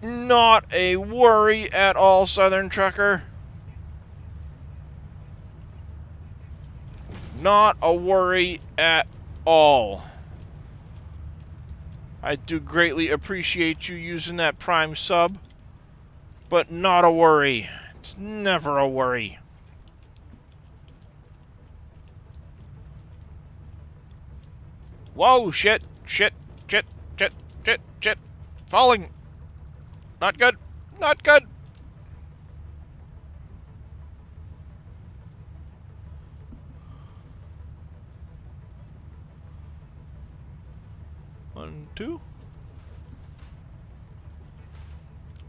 Not a worry at all, Southern Trucker. Not a worry at all. I do greatly appreciate you using that Prime sub, but not a worry. It's never a worry. Whoa, shit, shit, shit, shit, shit, shit. Falling. Not good, not good. One, two.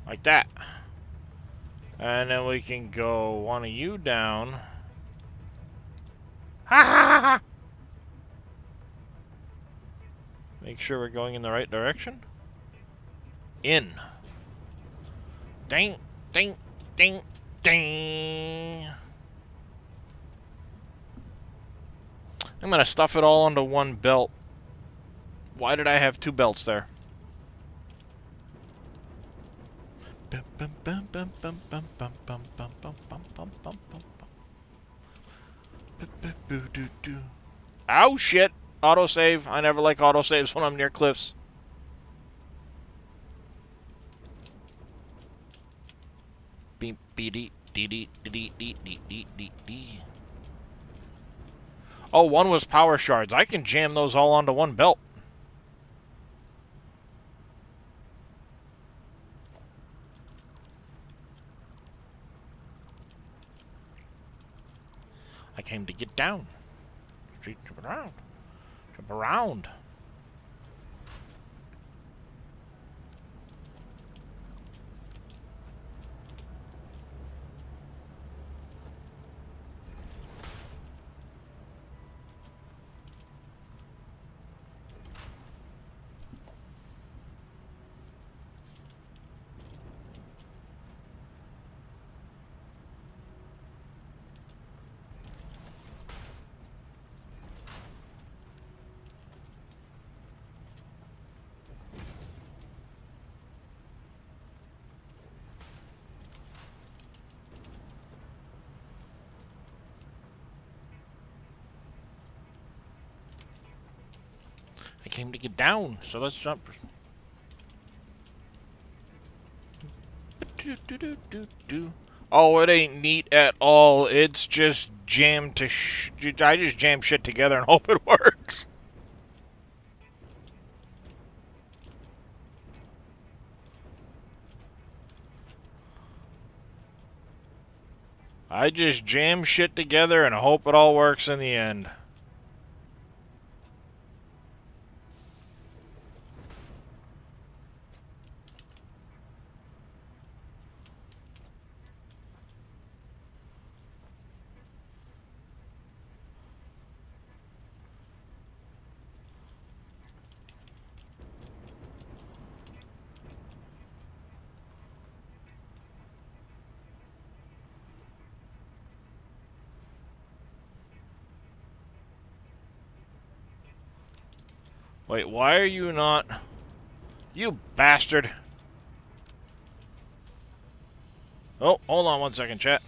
Like that. And then we can go one of you down. Ha ha ha ha! Make sure we're going in the right direction. In. Ding, ding, ding, ding. I'm gonna stuff it all onto one belt. Why did I have two belts there? Ow, shit! Autosave. I never like autosaves when I'm near cliffs. Beep, beep, dee, dee, dee, dee, dee, dee, dee, dee, dee. Oh, one was power shards. I can jam those all onto one belt. I came to get down. Jump around. Jump around. I came to get down, so let's jump. Oh, it ain't neat at all. It's just jammed to I just jam shit together and hope it works. I just jam shit together and hope it all works in the end. Wait, why are you not... You bastard! Oh, hold on one second, chat.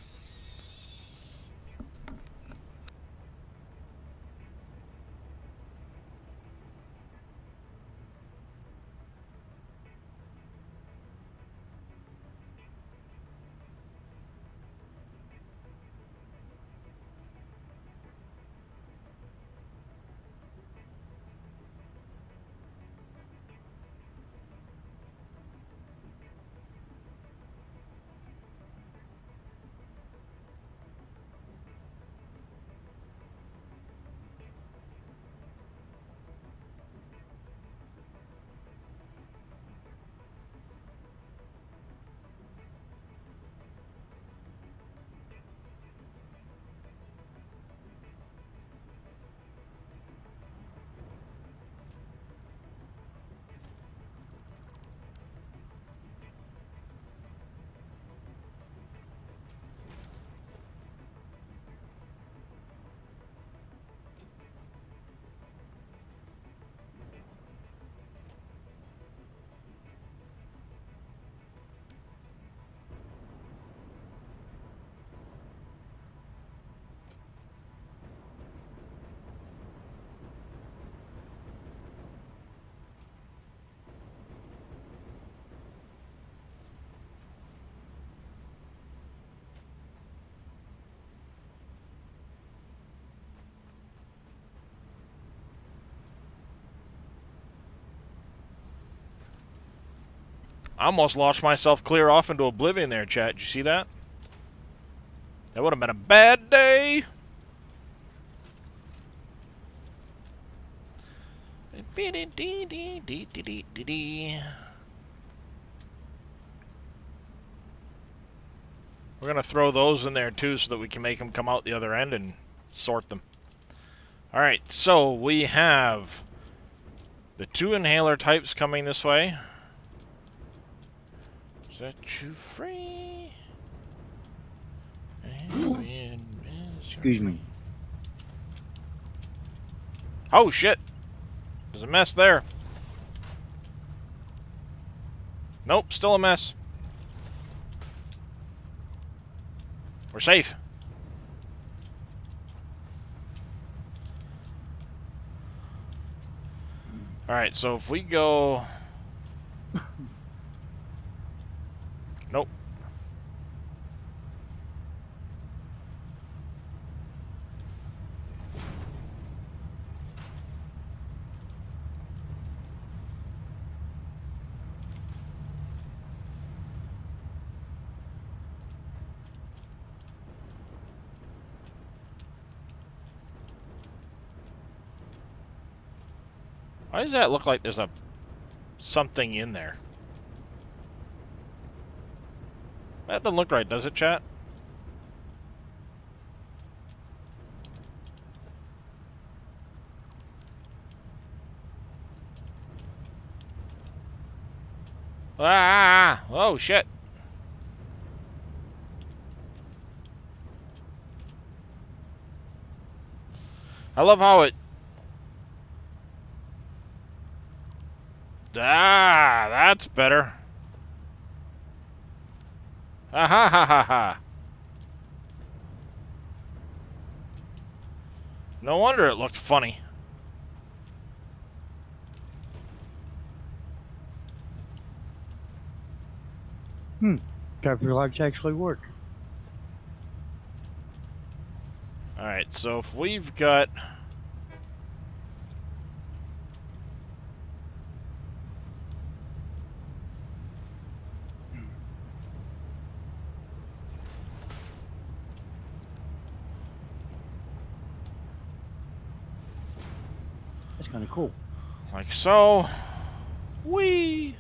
I almost launched myself clear off into oblivion there, chat. Did you see that? That would have been a bad day. We're going to throw those in there too so that we can make them come out the other end and sort them. Alright, so we have the 2 inhaler types coming this way. Set you free. Excuse me. Oh shit! There's a mess there. Nope, still a mess. We're safe. Alright, so if we go... Nope. Why does that look like there's something in there? That doesn't look right, does it, chat? Ah! Oh shit! I love how it... Ah, that's better. Ha ha ha ha ha. No wonder it looked funny. Capture lights actually work. Alright, so if we've got... That's kind of cool. like so. Whee!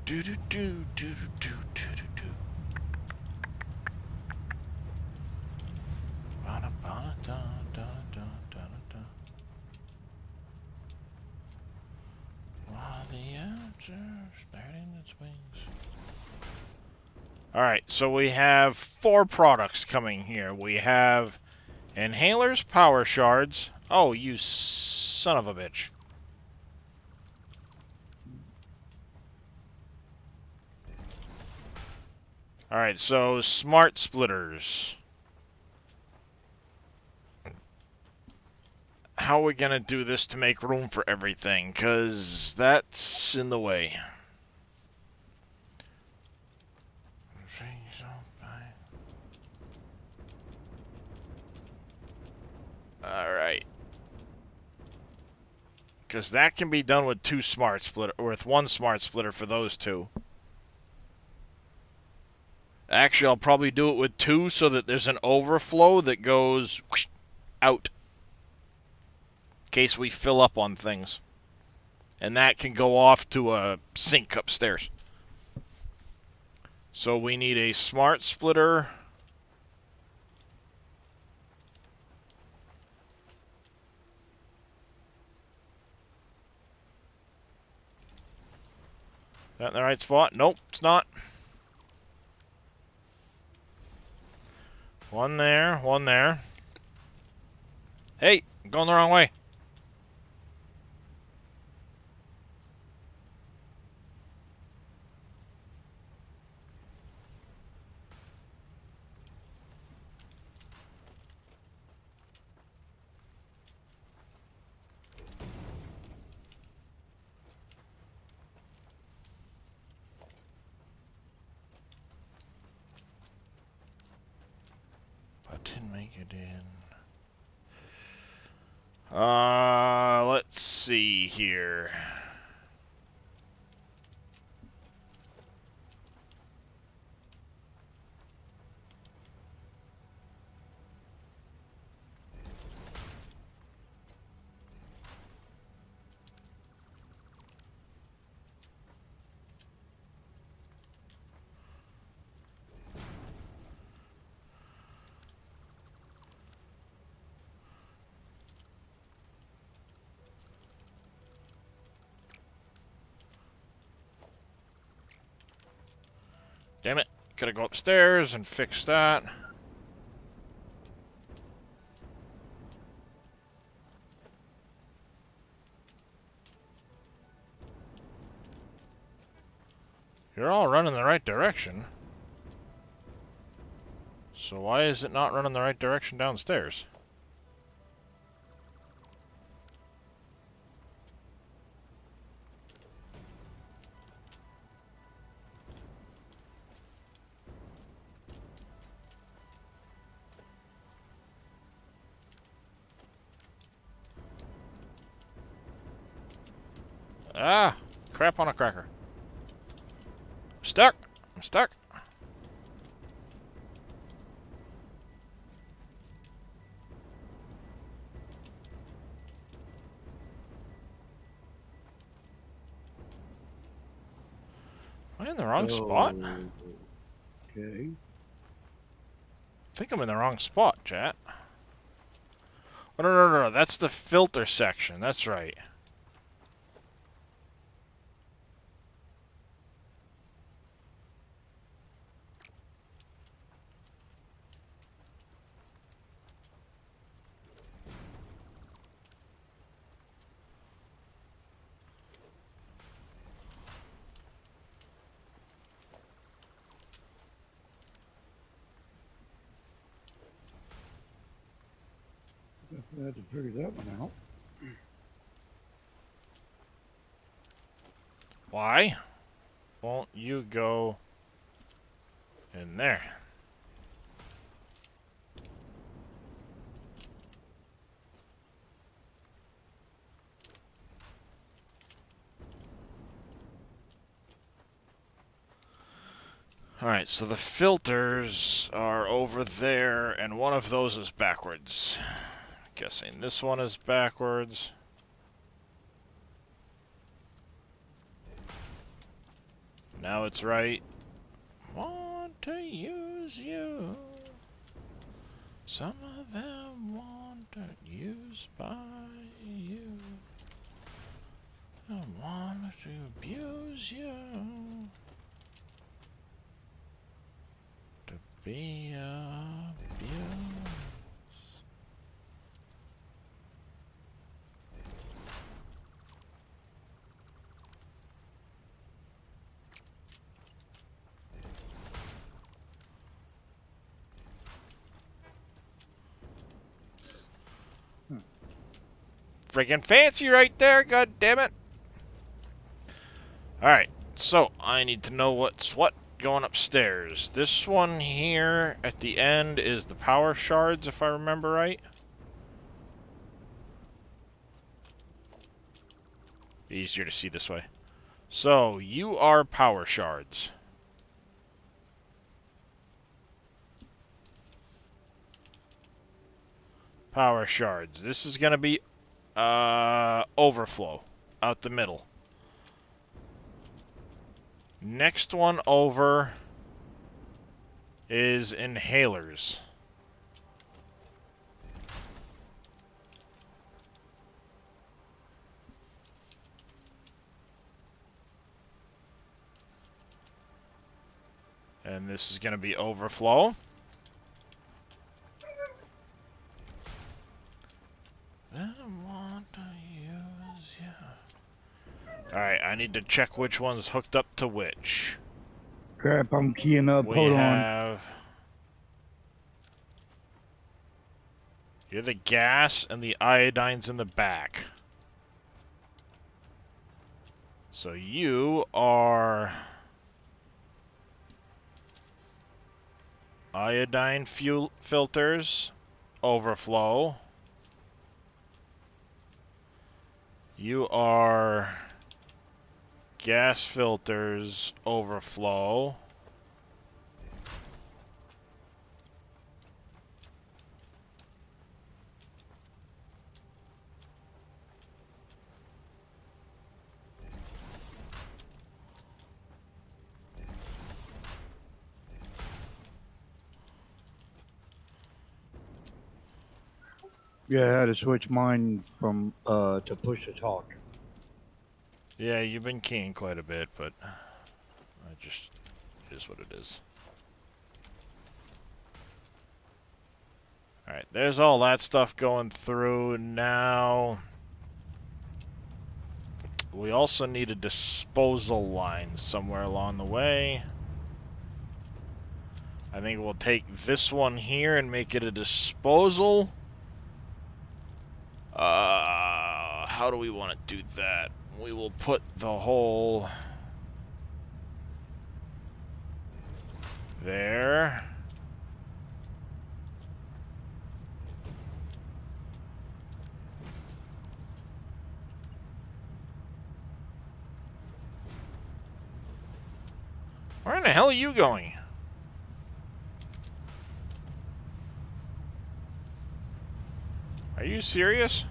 Do do do do do do do do. Ba ba da da da da da. While the answer spreading its wings. Alright, so we have 4 products coming here. We have inhalers, power shards. Oh, you son of a bitch. Alright, so smart splitters. How are we gonna do this to make room for everything? 'Cause that's in the way. Alright. Because that can be done with 2 smart splitter, or with 1 smart splitter for those 2. Actually, I'll probably do it with 2 so that there's an overflow that goes out. In case we fill up on things. And that can go off to a sink upstairs. So we need a smart splitter. That in the right spot? Nope, it's not. 1 there, 1 there. Hey, I'm going the wrong way. Didn't make it in. Let's see here. Gotta go upstairs and fix that. You're all running the right direction. So why is it not running the right direction downstairs? Ah! Crap on a cracker. I'm stuck! I'm stuck! Am I in the wrong spot? Okay. I think I'm in the wrong spot, chat. Oh, no, that's the filter section. That's right. Definitely had to figure that one out. Why won't you go in there? Alright, so the filters are over there, and one of those is backwards. Guessing this one is backwards. Now it's right. Want to use you. Some of them want to use by you. I want to abuse you. To be abused. Friggin' fancy right there, god damn it. Alright, so I need to know what's what going upstairs. This one here at the end is the power shards, if I remember right. Easier to see this way. So, you are power shards. Power shards. This is gonna be overflow out the middle. Next one over is inhalers. And this is going to be overflow. Then I want to use you. Alright, I need to check which one's hooked up to which. Crap, I'm keying up. We Hold on. have... You're the gas and the iodine's in the back. So you are... Iodine fuel filters, overflow. You are gas filters, overflow. Yeah, I had to switch mine from to push to talk. Yeah, you've been keying quite a bit, but I just, it is what it is. Alright, there's all that stuff going through now. We also need a disposal line somewhere along the way. I think we'll take this one here and make it a disposal. How do we want to do that? We will put the whole there. Where in the hell are you going? Are you serious?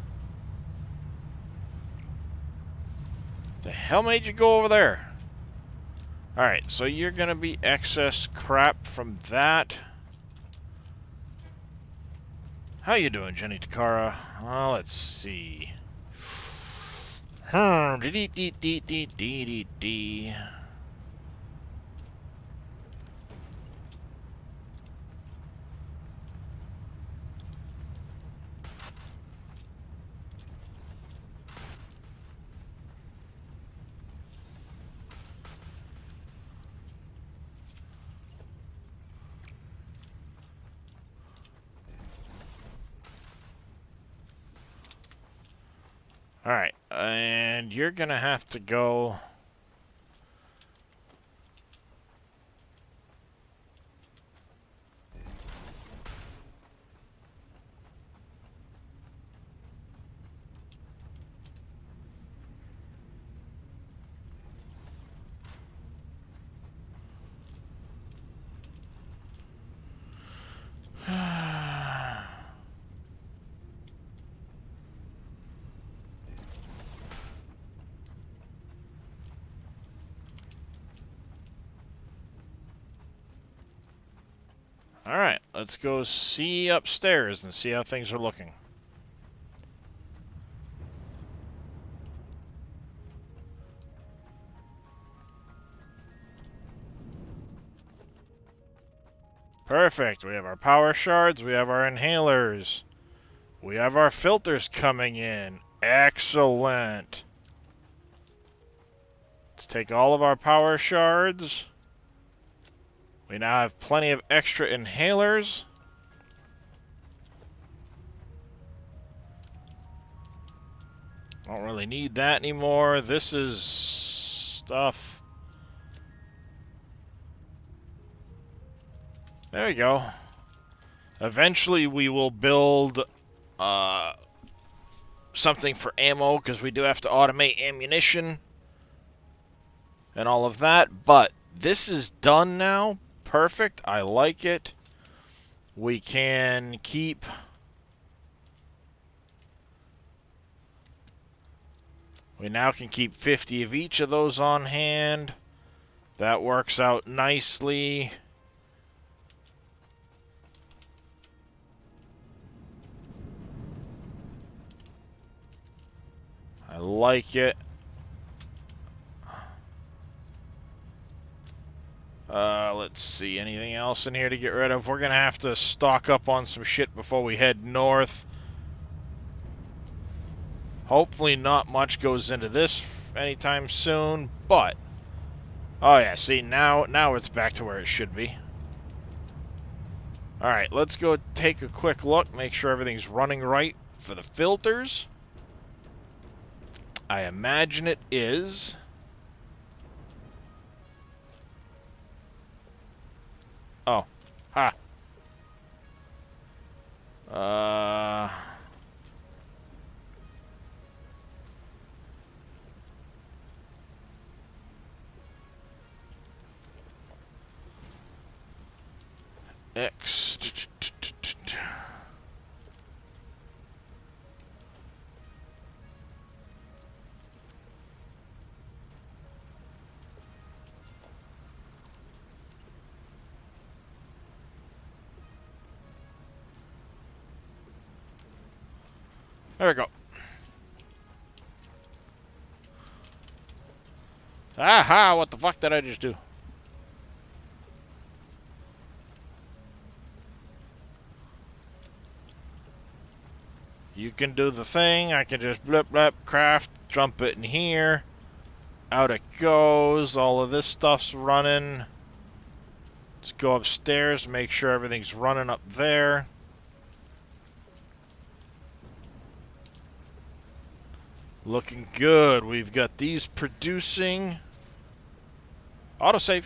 The hell made you go over there? Alright, so you're gonna be excess crap from that. How you doing, Jenny Takara? Well, let's see. Dee. Alright, and you're gonna have to go... Alright, let's go see upstairs and see how things are looking. Perfect. We have our power shards, we have our inhalers. We have our filters coming in. Excellent. Let's take all of our power shards. We now have plenty of extra inhalers. Don't really need that anymore. This is stuff. There we go. Eventually we will build something for ammo, because we do have to automate ammunition and all of that, but this is done now. Perfect. I like it. We can keep... We now can keep 50 of each of those on hand. That works out nicely. I like it. Let's see, anything else in here to get rid of? We're gonna have to stock up on some shit before we head north. Hopefully not much goes into this anytime soon, but... Oh yeah, see, now it's back to where it should be. Alright, let's go take a quick look, make sure everything's running right for the filters. I imagine it is. Oh. Ha. X. There we go. Aha, what the fuck did I just do? You can do the thing. I can just blip blip craft, jump it in here. Out it goes. All of this stuff's running. Let's go upstairs, make sure everything's running up there. Looking good. We've got these producing. Autosave.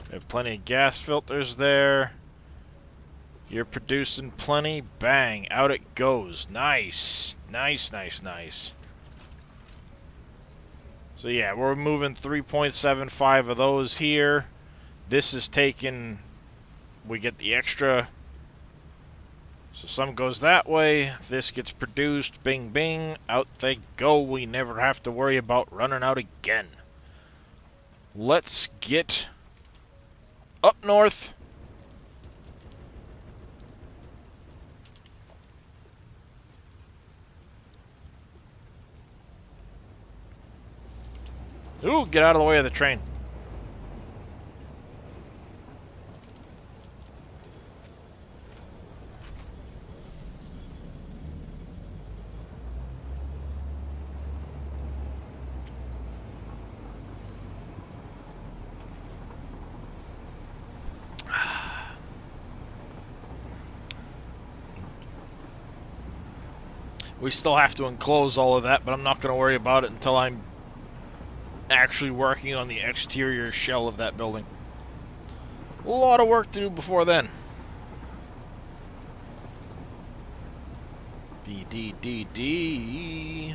We have plenty of gas filters there. You're producing plenty. Bang. Out it goes. Nice. Nice, nice, nice. So yeah, we're moving 3.75 of those here. This is taking... We get the extra... So some goes that way, this gets produced, bing bing, out they go, we never have to worry about running out again. Let's get up north. Ooh, get out of the way of the train. We still have to enclose all of that, but I'm not going to worry about it until I'm actually working on the exterior shell of that building. A lot of work to do before then. D.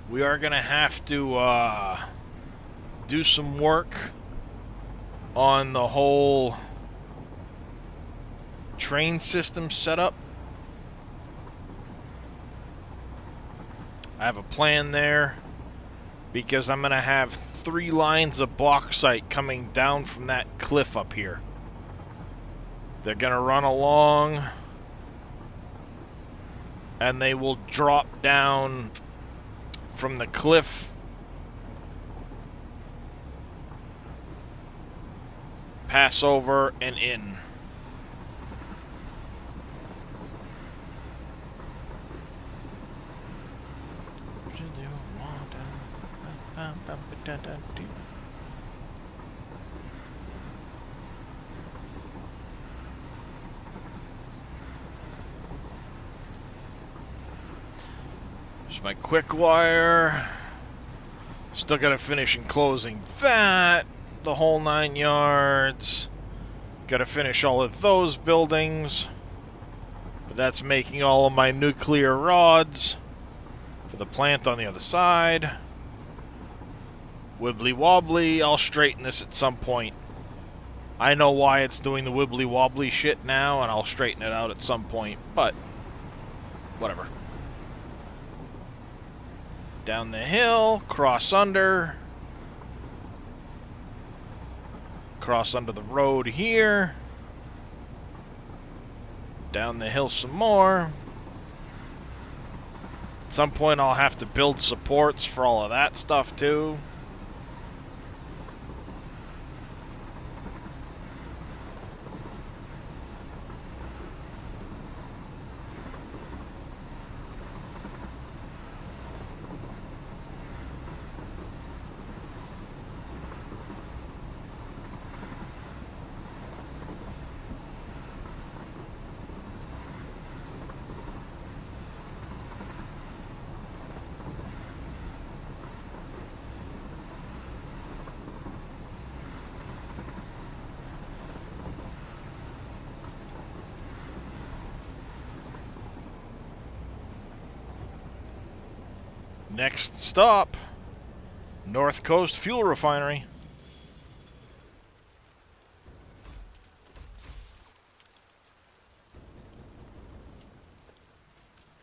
We are going to have to do some work on the whole train system setup. I have a plan there because I'm going to have 3 lines of bauxite coming down from that cliff up here. They're going to run along and they will drop down from the cliff, pass over and in. There's my quick wire. Still gotta finish enclosing that, the whole 9 yards. Gotta finish all of those buildings. But that's making all of my nuclear rods for the plant on the other side. Wibbly wobbly, I'll straighten this at some point. I know why it's doing the wibbly wobbly shit now, and I'll straighten it out at some point, but whatever. Down the hill, cross under the road here, down the hill some more. At some point I'll have to build supports for all of that stuff too. Next stop, North Coast Fuel Refinery.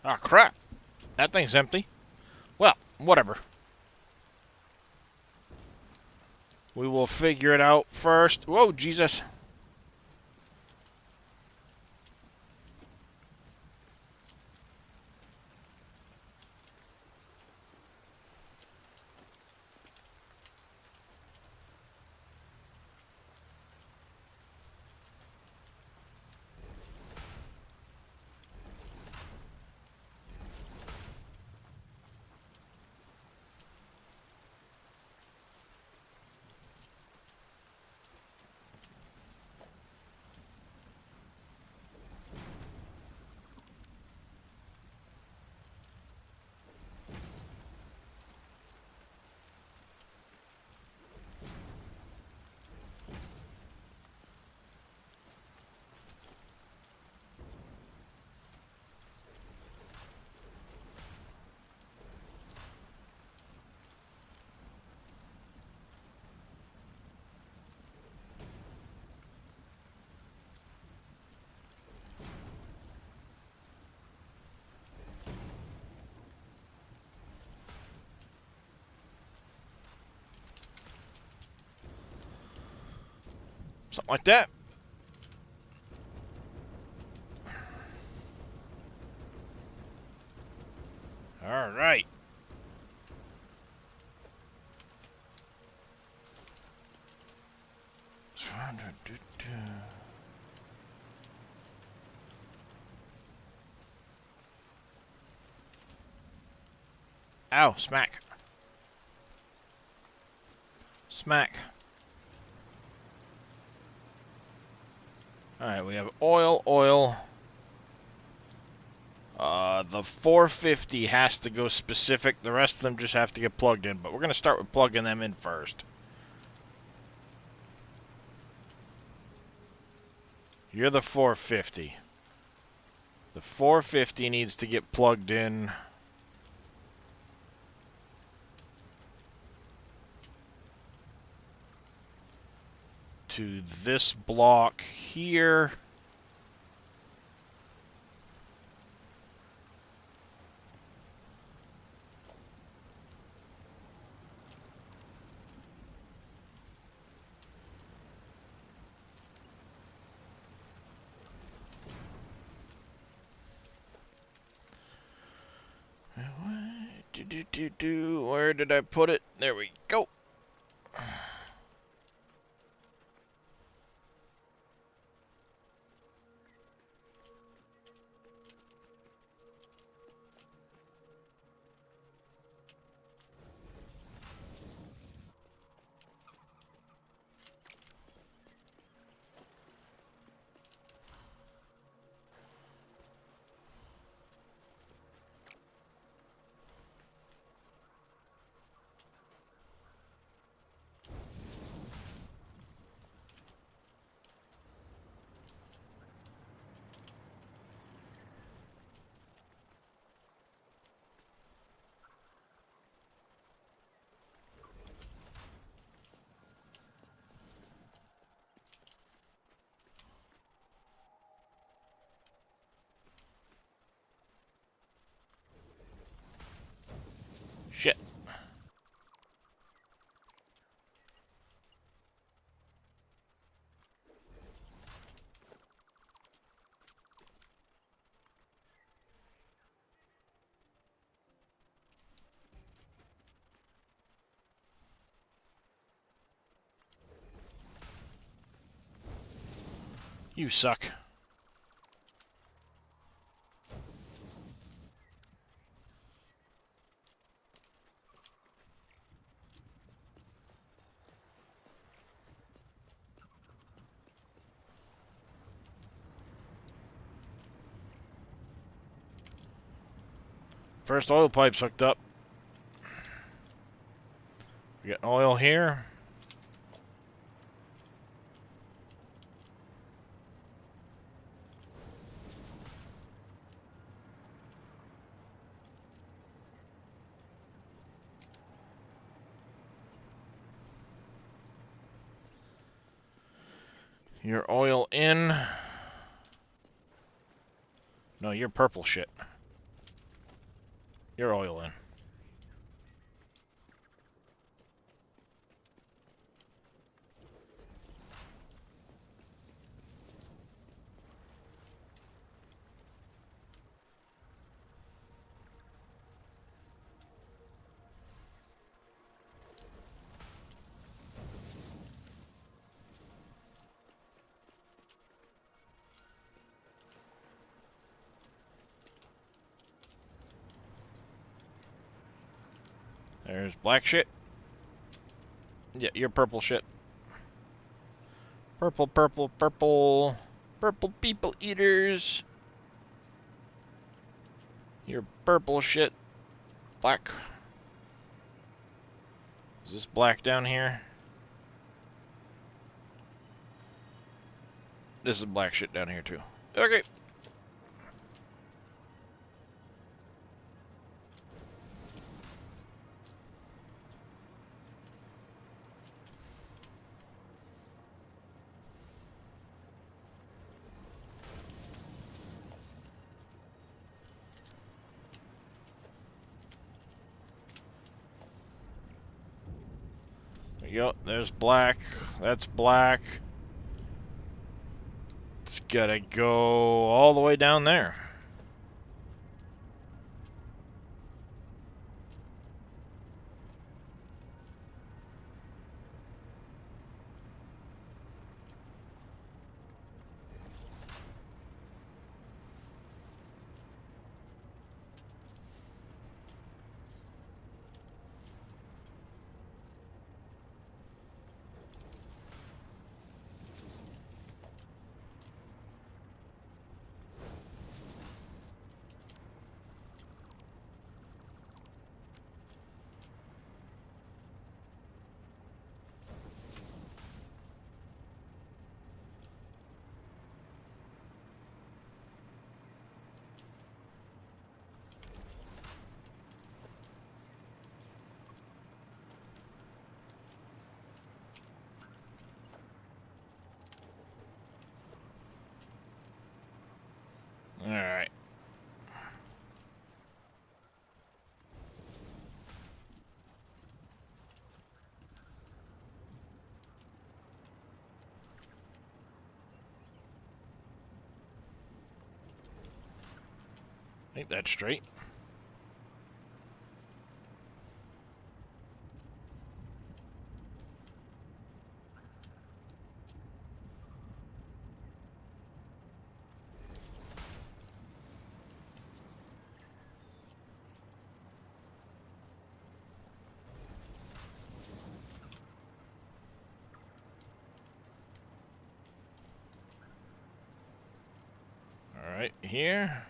Ah, crap. That thing's empty. Well, whatever. We will figure it out first. Whoa, Jesus. Something like that. All right. Ow, smack. Smack. Alright, we have oil, oil. The 450 has to go specific. The rest of them just have to get plugged in. But we're going to start with plugging them in first. You're the 450. The 450 needs to get plugged in. To this block here. Where did I put it? There we go. Shit. You suck. First oil pipe's hooked up. We got oil here. Your oil in. No, you're purple shit. Your oil in. There's black shit. Yeah, you're purple shit. Purple, purple, purple. Purple people eaters. You're purple shit. Black. Is this black down here? This is black shit down here too. Okay. There you go. There's black. That's black. gotta go all the way down there. Alright. Ain't that straight? Alright, here.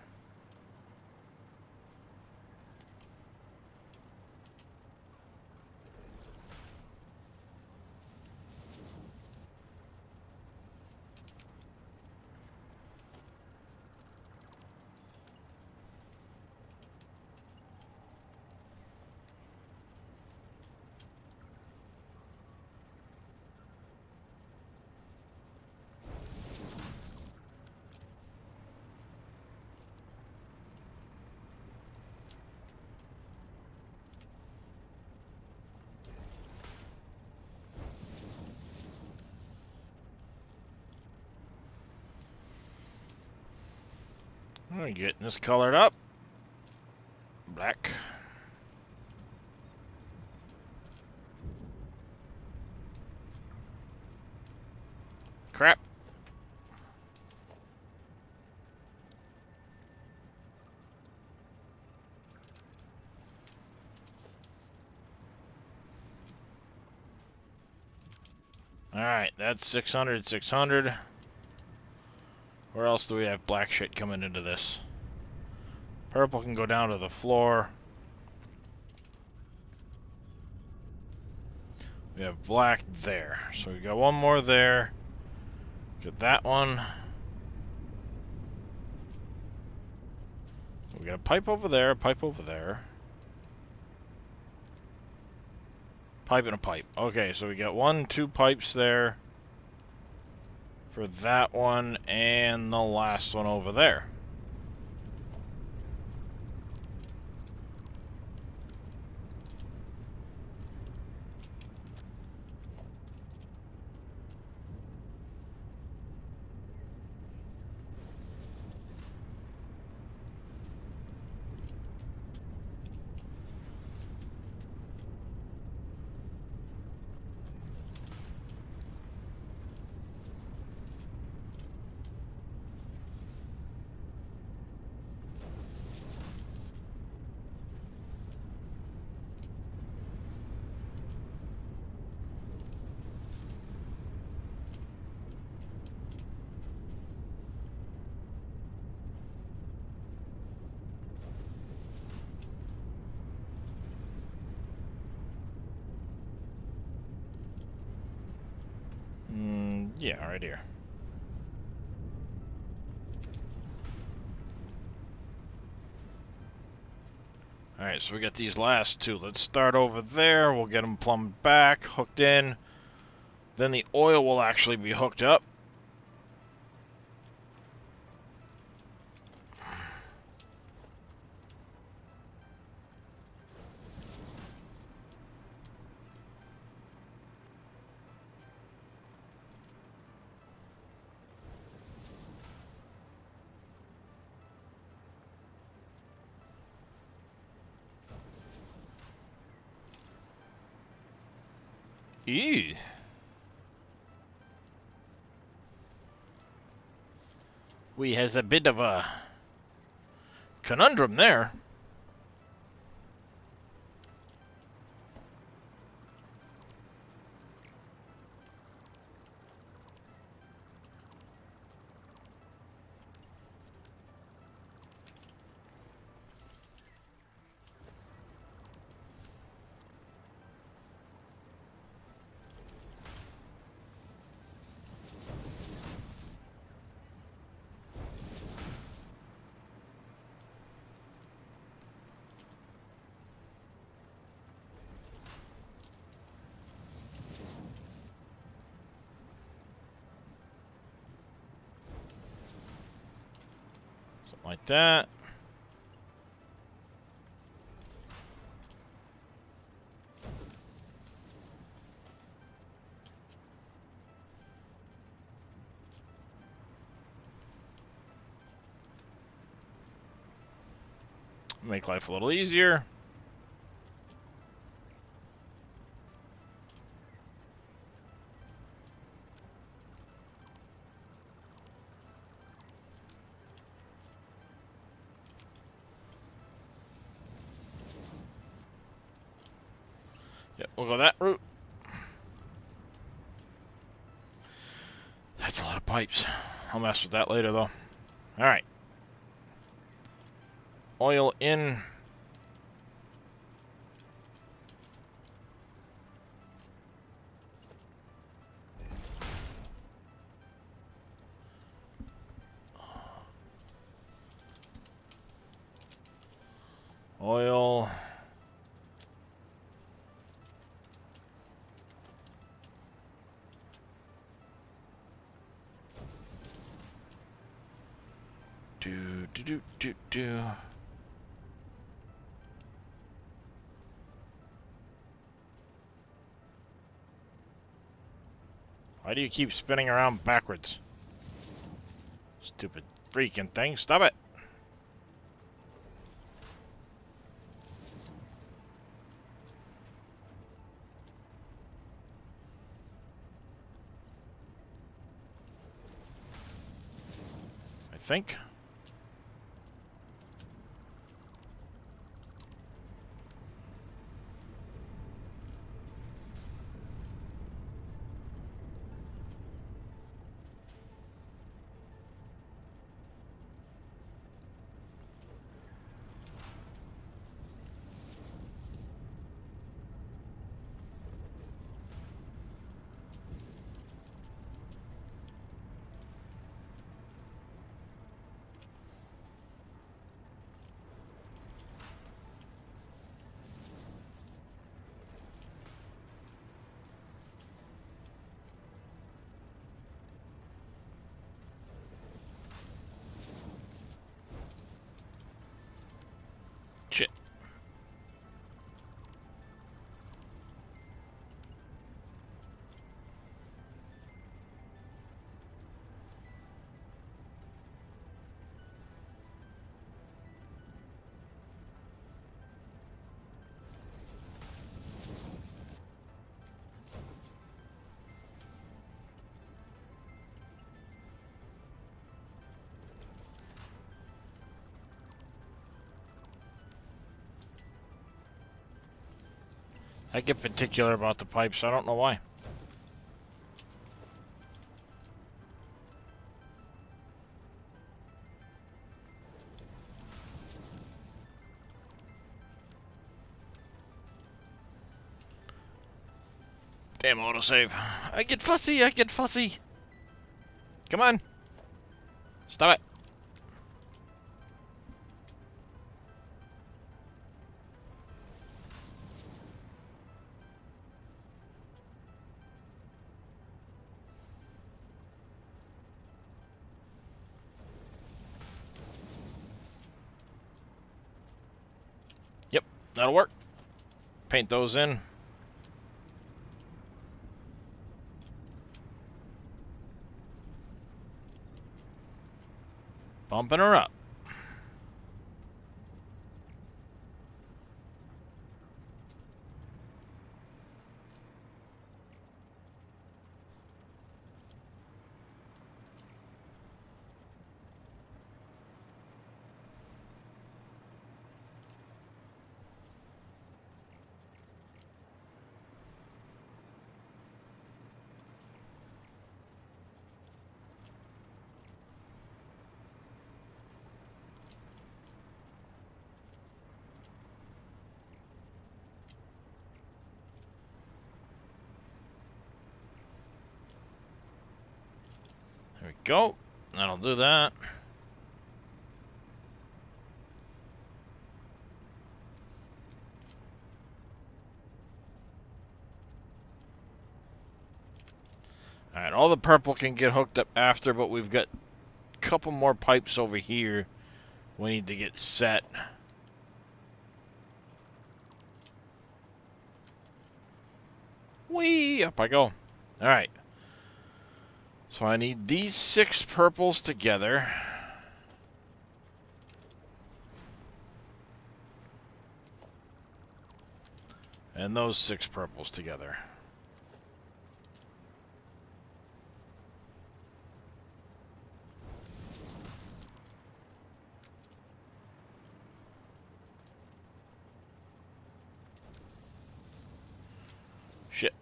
We're getting this colored up. Black. Crap. Alright, that's 600, 600. Where else do we have black shit coming into this? Purple can go down to the floor. We have black there. So we got one more there. Get that one. We got a pipe over there, a pipe over there. Pipe and a pipe. Okay, so we got 1, 2 pipes there. For that one and the last one over there. Yeah, right here. Alright, so we got these last two. Let's start over there. We'll get them plumbed back, hooked in. Then the oil will actually be hooked up. Ew. We has a bit of a conundrum there. Something like that. Make life a little easier. Yep, we'll go that route. That's a lot of pipes. I'll mess with that later, though. Alright. Oil in. Oil. Do. Why do you keep spinning around backwards? Stupid freaking thing. Stop it. I think. Shit. I get particular about the pipes. I don't know why. Damn autosave. I get fussy. I get fussy. Come on. Stop it. Yep, that'll work. Paint those in. Bumping her up. There we go. That'll do that. Alright, all the purple can get hooked up after, but we've got a couple more pipes over here we need to get set. Whee! Up I go. Alright. So I need these 6 purples together. And those 6 purples together. Shit.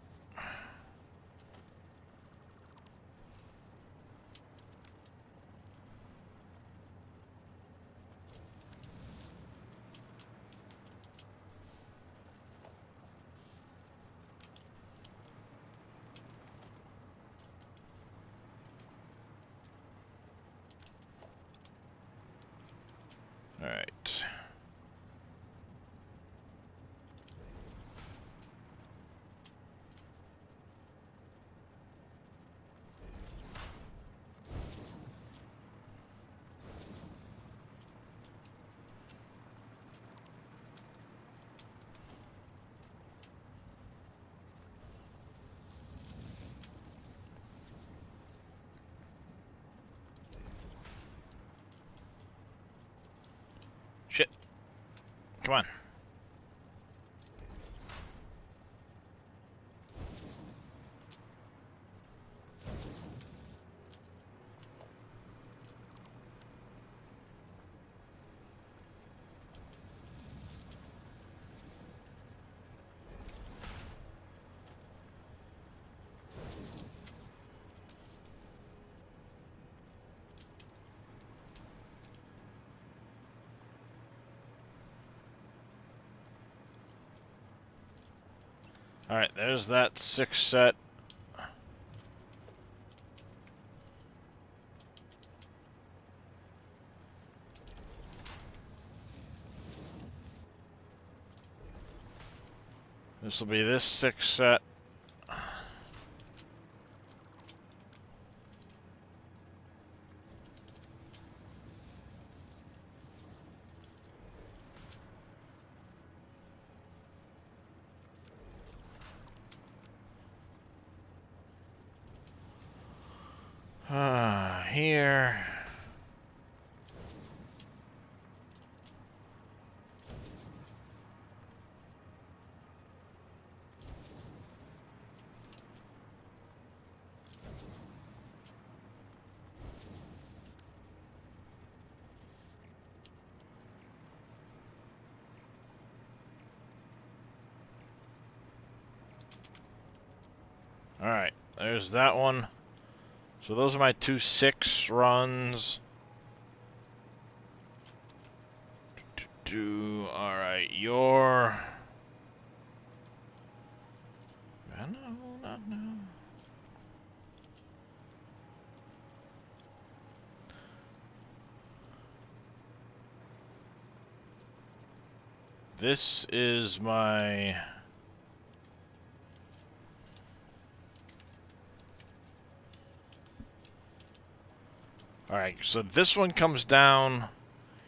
Alright. Shit. Come on. Alright, there's that 6 set. This will be this 6 set. Here. Alright, there's that one. So those are my 2 6 runs. Alright, your... No, not now. This is my... Alright, so this one comes down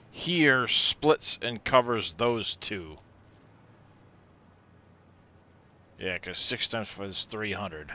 here, splits, and covers those 2. Yeah, because 6 times 5 is 300.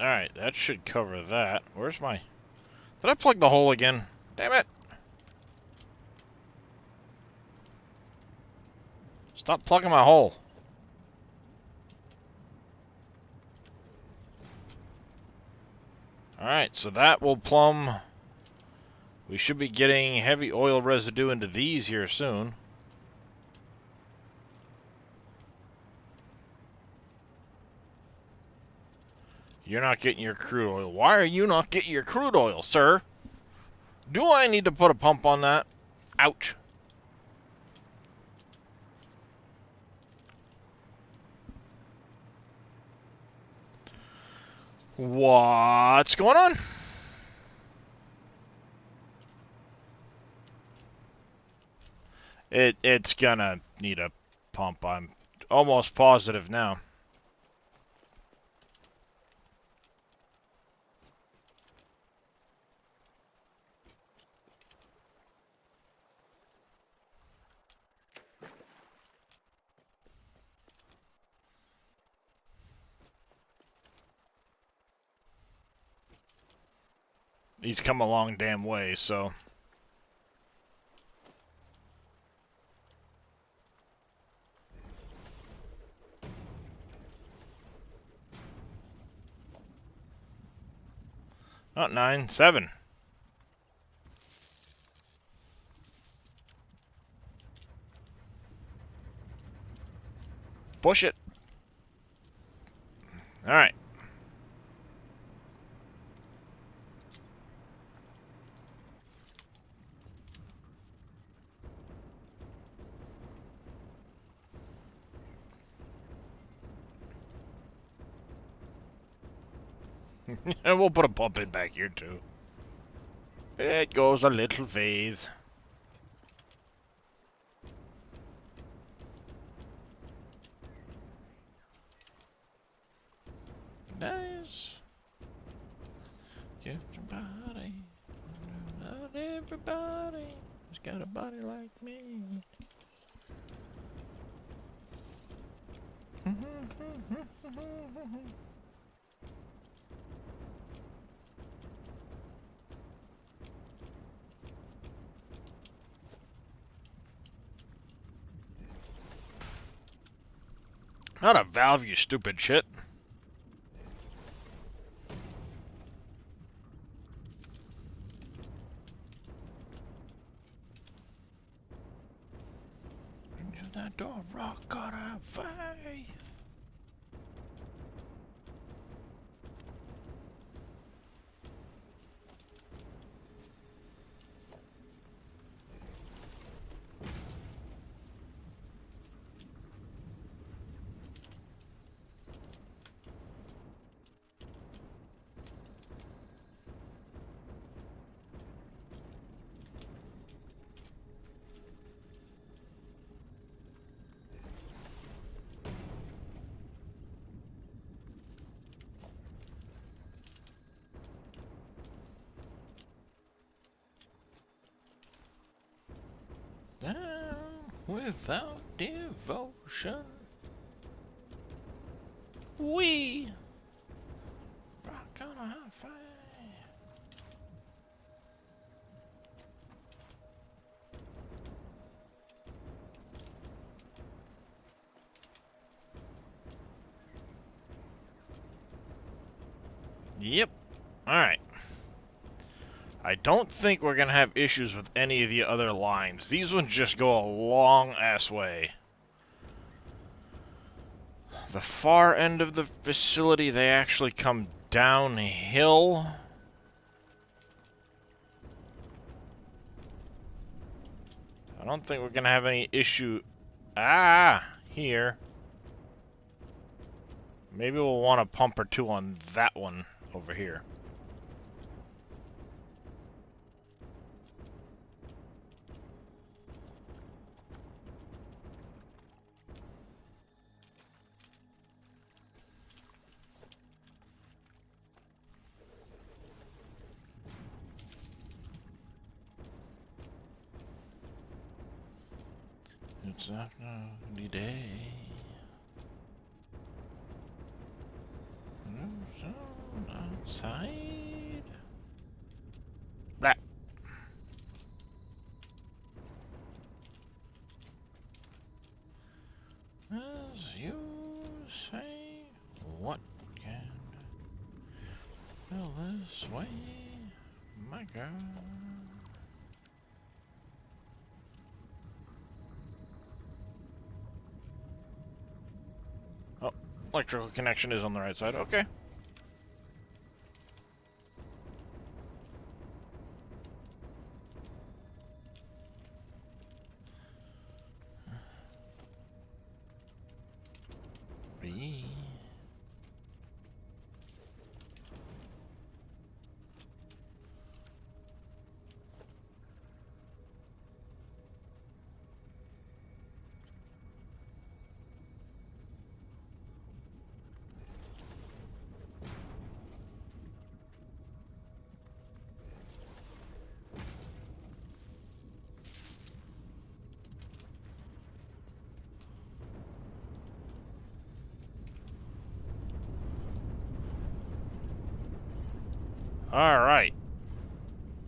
Alright, that should cover that. Where's my... Did I plug the hole again? Damn it! Stop plugging my hole. Alright, so that will plumb... We should be getting heavy oil residue into these here soon. You're not getting your crude oil. Why are you not getting your crude oil, sir? Do I need to put a pump on that? Ouch. What's going on? It's gonna need a pump. I'm almost positive now. He's come a long damn way, so... Not 9, 7. Push it. Alright. And we'll put a pump in back here too. It goes a little phase. Nice. Everybody, not everybody has got a body like me. Not a valve, you stupid shit. Into that door, rock on our faith. Down without devotion, we rock on a high five. Yep. All right. I don't think we're going to have issues with any of the other lines. These ones just go a long-ass way. The far end of the facility, they actually come downhill. I don't think we're going to have any issue... here. Maybe we'll want a pump or two on that one over here. It's a cloudy day. side. That. As you say, what can fill this way, my girl? Oh, electrical connection is on the right side. Okay. B. Alright.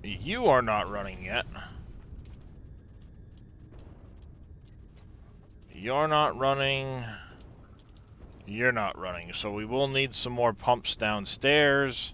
You are not running yet. You're not running. You're not running. So we will need some more pumps downstairs.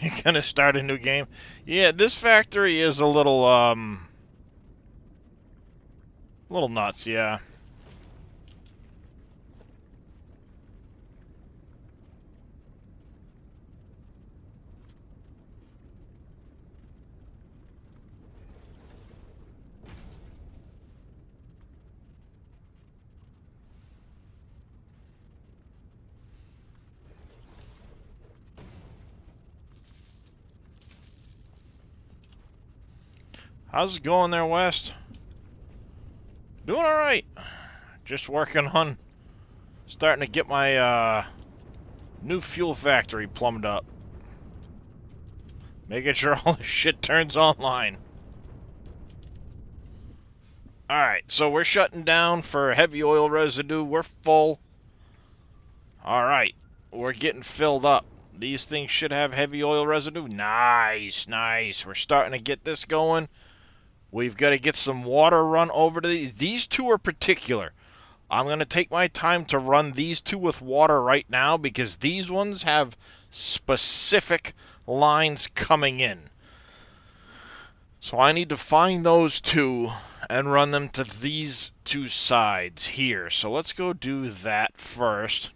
You're gonna start a new game? Yeah, this factory is a little nuts, yeah. How's it going there, West? Doing alright. Just working on starting to get my new fuel factory plumbed up. Making sure all this shit turns online. Alright, so we're shutting down for heavy oil residue. We're full. Alright, we're getting filled up. These things should have heavy oil residue. Nice, nice. We're starting to get this going. We've got to get some water run over to these. These two are particular. I'm going to take my time to run these two with water right now because these ones have specific lines coming in. So I need to find those two and run them to these two sides here. So let's go do that first.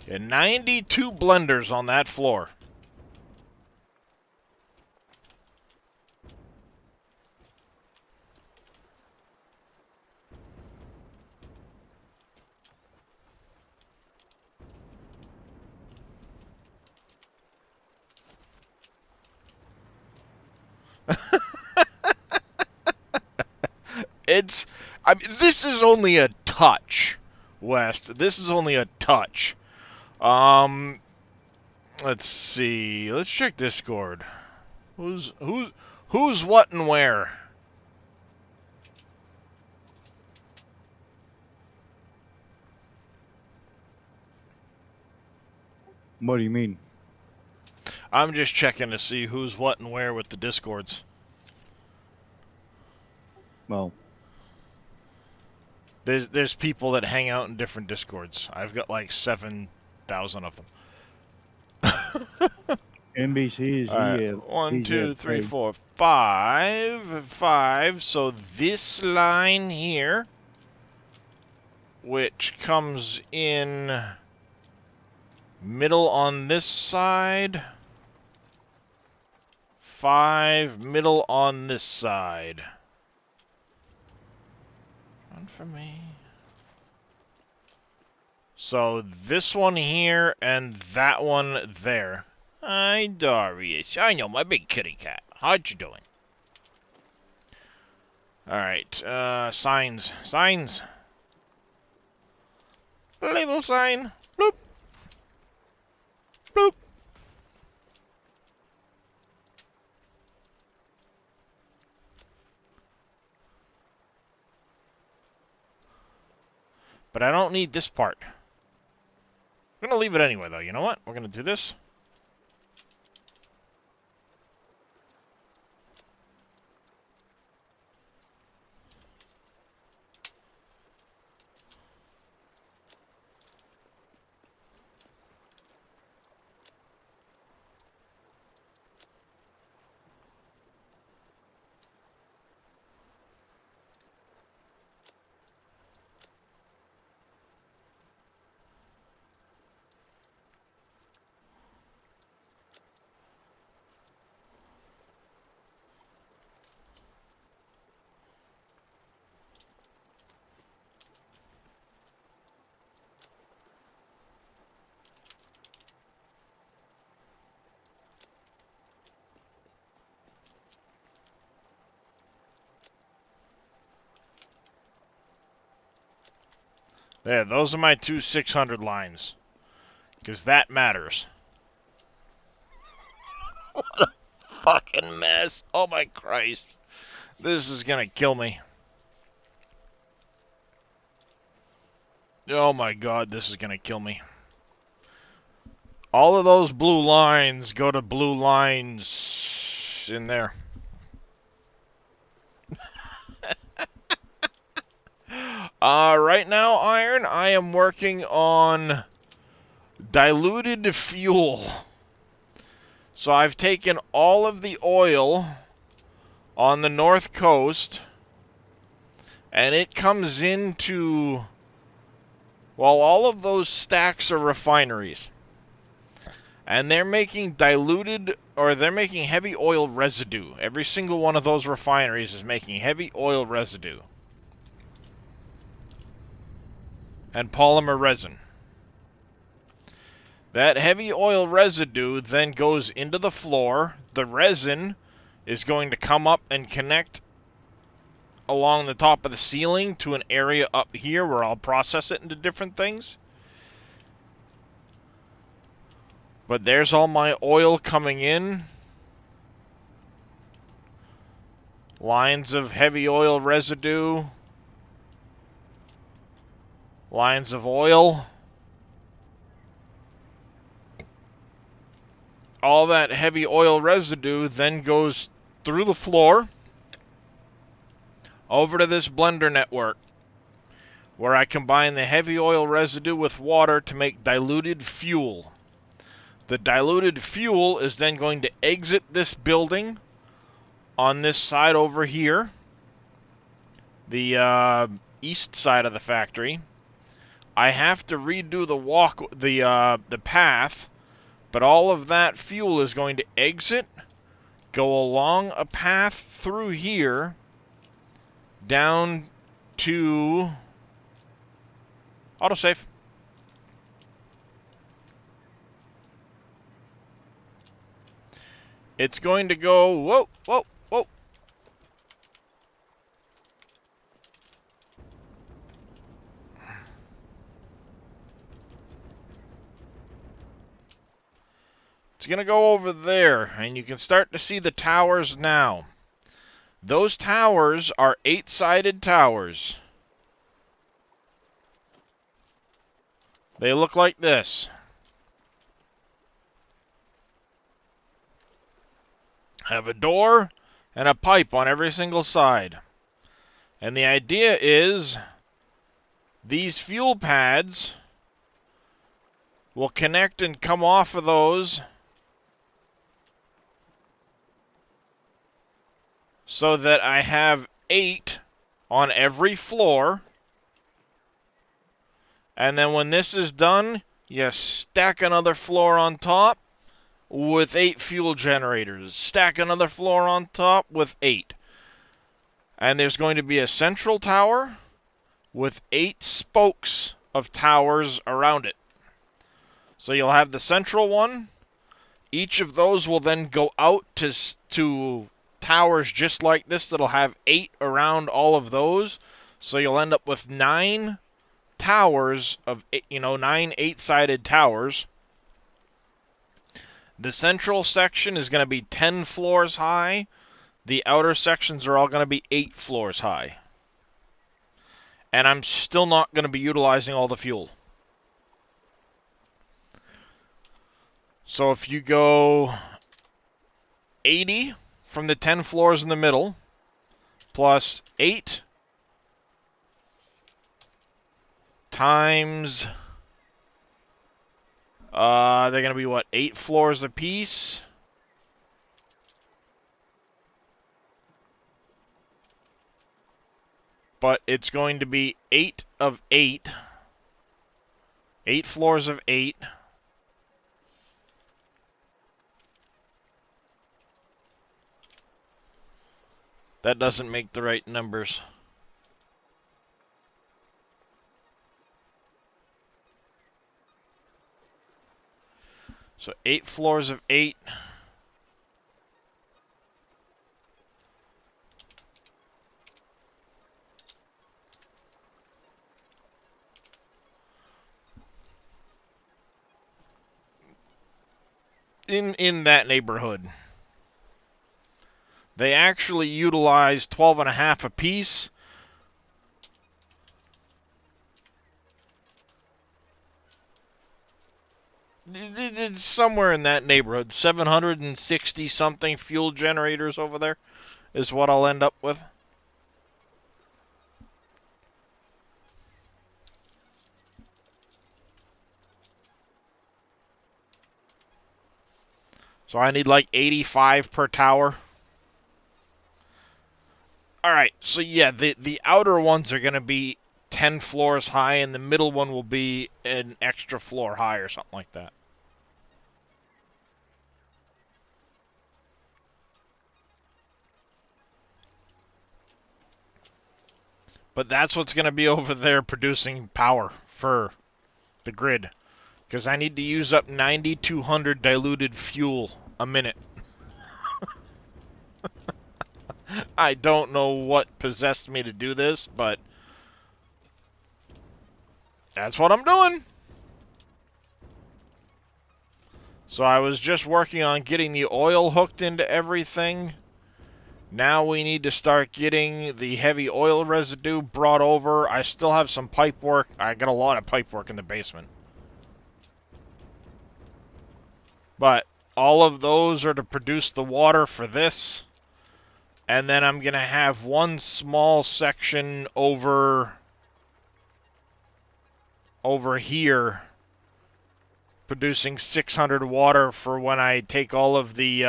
Yeah, 92 blenders on that floor. I mean, this is only a touch, West. This is only a touch. Let's see. Let's check Discord. Who's what and where? What do you mean? I'm just checking to see who's what and where with the Discords. Well, there's people that hang out in different Discords. I've got like 7,000 of them. NBC is right. 1, 2, 3, 4, 5. So this line here, which comes in middle on this side, 5 middle on this side. Run for me. So this one here and that one there. Hi, Darius. I know, my big kitty cat. How'd you doing? Alright, signs. Signs. Label sign. Bloop. Bloop. But I don't need this part. I'm gonna leave it anyway, though. You know what? We're gonna do this. There, those are my two 600 lines. Because that matters. What a fucking mess. Oh my Christ. This is gonna kill me. Oh my God, this is gonna kill me. All of those blue lines go to blue lines in there. Right now, Iron, I am working on diluted fuel. So I've taken all of the oil on the north coast, and it comes into, well, all of those stacks are refineries. And they're making diluted, or they're making heavy oil residue. Every single one of those refineries is making heavy oil residue. And polymer resin. That heavy oil residue then goes into the floor. The resin is going to come up and connect along the top of the ceiling to an area up here where I'll process it into different things. But there's all my oil coming in. Lines of heavy oil residue. Lines of oil. All that heavy oil residue then goes through the floor over to this blender network where I combine the heavy oil residue with water to make diluted fuel. The diluted fuel is then going to exit this building on this side over here, the east side of the factory. I have to redo the path, but all of that fuel is going to exit, go along a path through here, down to autosave. It's going to go, whoa, whoa, whoa. It's going to go over there, and you can start to see the towers now. Those towers are 8-sided towers. They look like this. Have a door and a pipe on every single side. And the idea is these fuel pads will connect and come off of those so that I have 8 on every floor. And then when this is done, you stack another floor on top with 8 fuel generators. Stack another floor on top with 8. And there's going to be a central tower with 8 spokes of towers around it. So you'll have the central one. Each of those will then go out to towers just like this that'll have 8 around all of those. So you'll end up with 9 towers of, 9 8-sided towers. The central section is going to be 10 floors high. The outer sections are all going to be 8 floors high. And I'm still not going to be utilizing all the fuel. So if you go 80 from the 10 floors in the middle, plus 8 times, they're going to be what, 8 floors apiece? But it's going to be 8 of 8. 8 floors of 8. That doesn't make the right numbers. So 8 floors of 8. In that neighborhood. They actually utilize 12.5 apiece. It's somewhere in that neighborhood. 760 something fuel generators over there is what I'll end up with. So I need like 85 per tower. Alright, so yeah, the outer ones are going to be 10 floors high, and the middle one will be an extra floor high or something like that. But that's what's going to be over there producing power for the grid. Because I need to use up 9,200 diluted fuel a minute. I don't know what possessed me to do this, but that's what I'm doing. So I was just working on getting the oil hooked into everything. Now we need to start getting the heavy oil residue brought over. I still have some pipe work. I got a lot of pipe work in the basement. But all of those are to produce the water for this. And then I'm going to have one small section over here producing 600 water for when I take all of the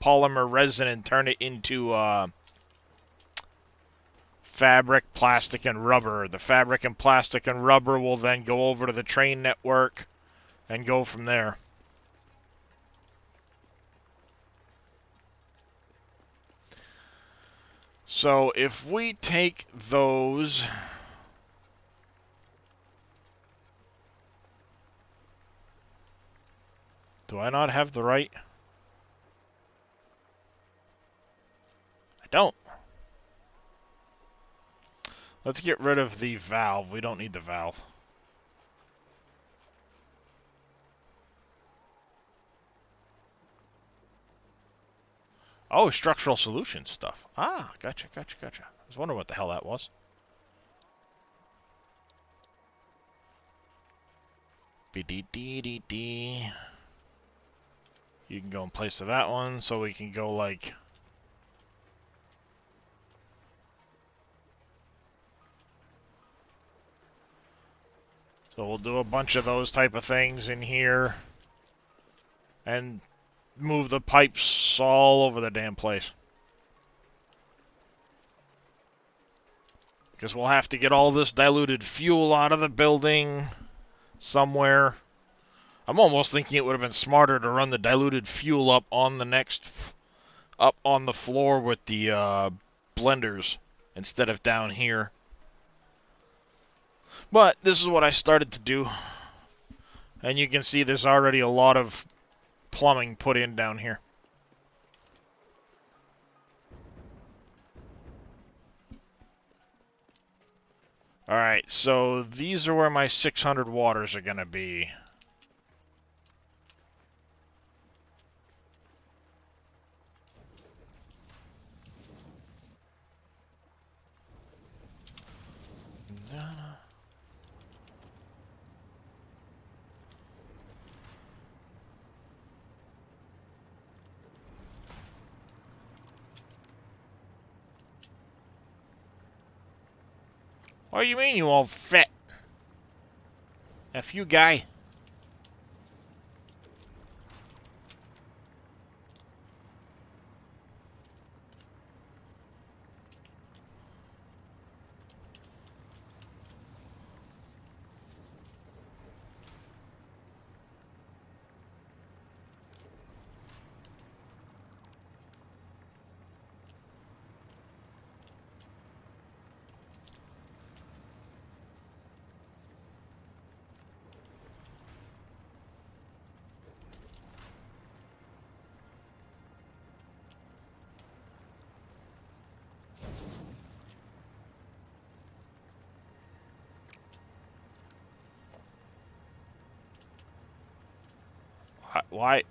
polymer resin and turn it into fabric, plastic, and rubber. The fabric and plastic and rubber will then go over to the train network and go from there. So if we take those, do I not have the right? I don't. Let's get rid of the valve. We don't need the valve. Oh, structural solution stuff. Ah, gotcha. I was wondering what the hell that was. B-D-D-D-D. You can go in place of that one, so we can go like... So we'll do a bunch of those type of things in here. And move the pipes all over the damn place. Because we'll have to get all this diluted fuel out of the building somewhere. I'm almost thinking it would have been smarter to run the diluted fuel up on the floor with the blenders instead of down here. But this is what I started to do. And you can see there's already a lot of plumbing put in down here. Alright, so these are where my 600 waters are going to be. What do you mean, you old fat? F you, guy. Why?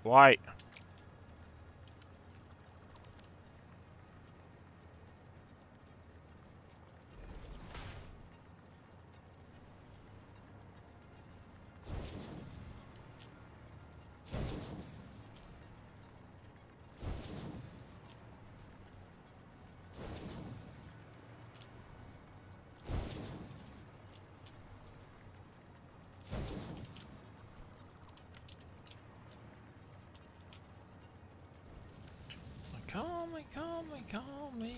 Call me.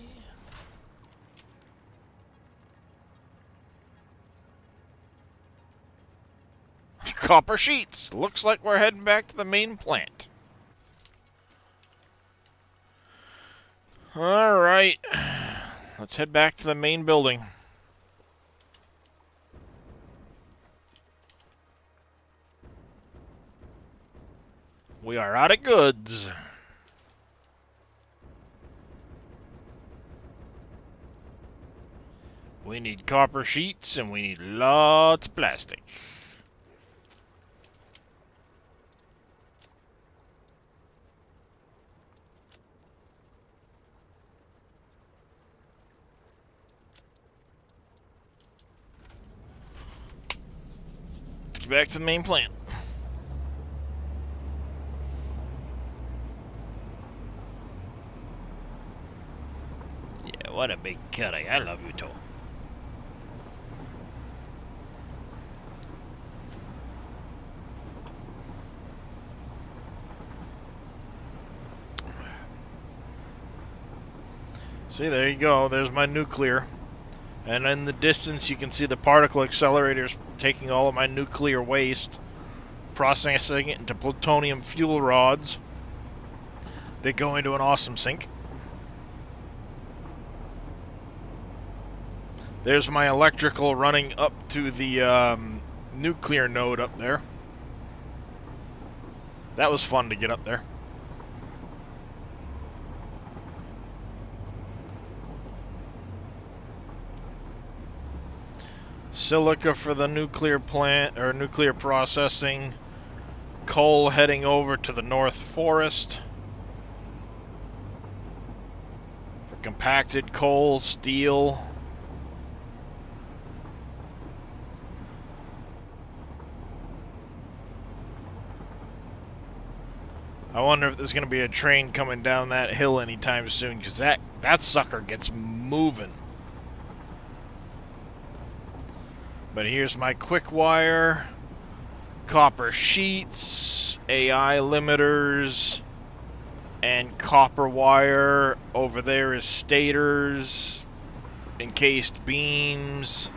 Copper sheets. Looks like we're heading back to the main plant. Alright. Let's head back to the main building. We are out of goods. We need copper sheets and we need lots of plastic. Let's get back to the main plant. Yeah, what a big cutie. I love you too. See, there you go. There's my nuclear. And in the distance, you can see the particle accelerators taking all of my nuclear waste, processing it into plutonium fuel rods. They go into an awesome sink. There's my electrical running up to the nuclear node up there. That was fun to get up there. Silica for the nuclear plant, or nuclear processing. Coal heading over to the North Forest. For compacted coal, steel. I wonder if there's going to be a train coming down that hill anytime soon, because that sucker gets moving. But here's my quick wire, copper sheets, AI limiters, and copper wire. Over there is stators, encased beams,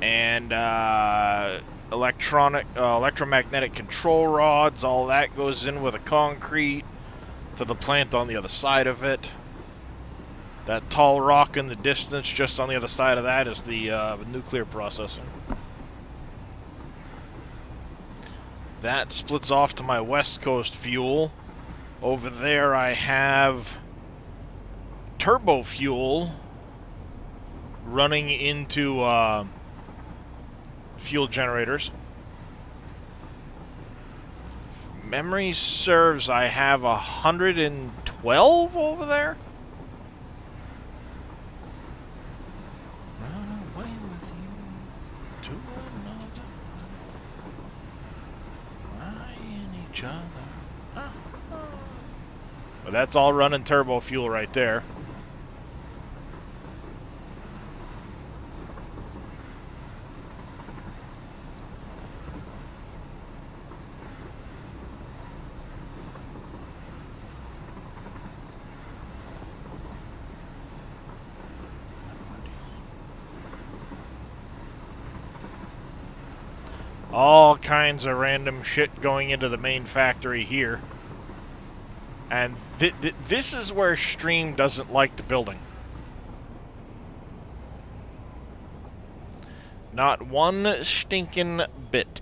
and electromagnetic control rods. All that goes in with a concrete to the plant on the other side of it. That tall rock in the distance, just on the other side of that, is the nuclear processor. That splits off to my West Coast fuel. Over there I have turbo fuel running into fuel generators. If memory serves, I have 112 over there. Run away with you to another. Eyeing each other. But that's all running turbo fuel right there. All kinds of random shit going into the main factory here. And this is where Stream doesn't like the building. Not one stinking bit.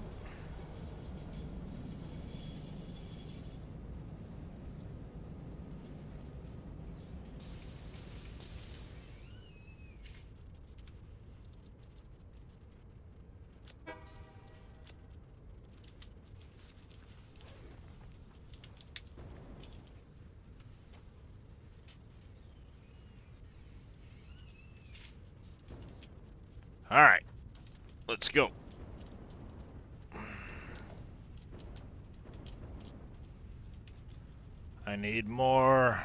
Alright, let's go. I need more.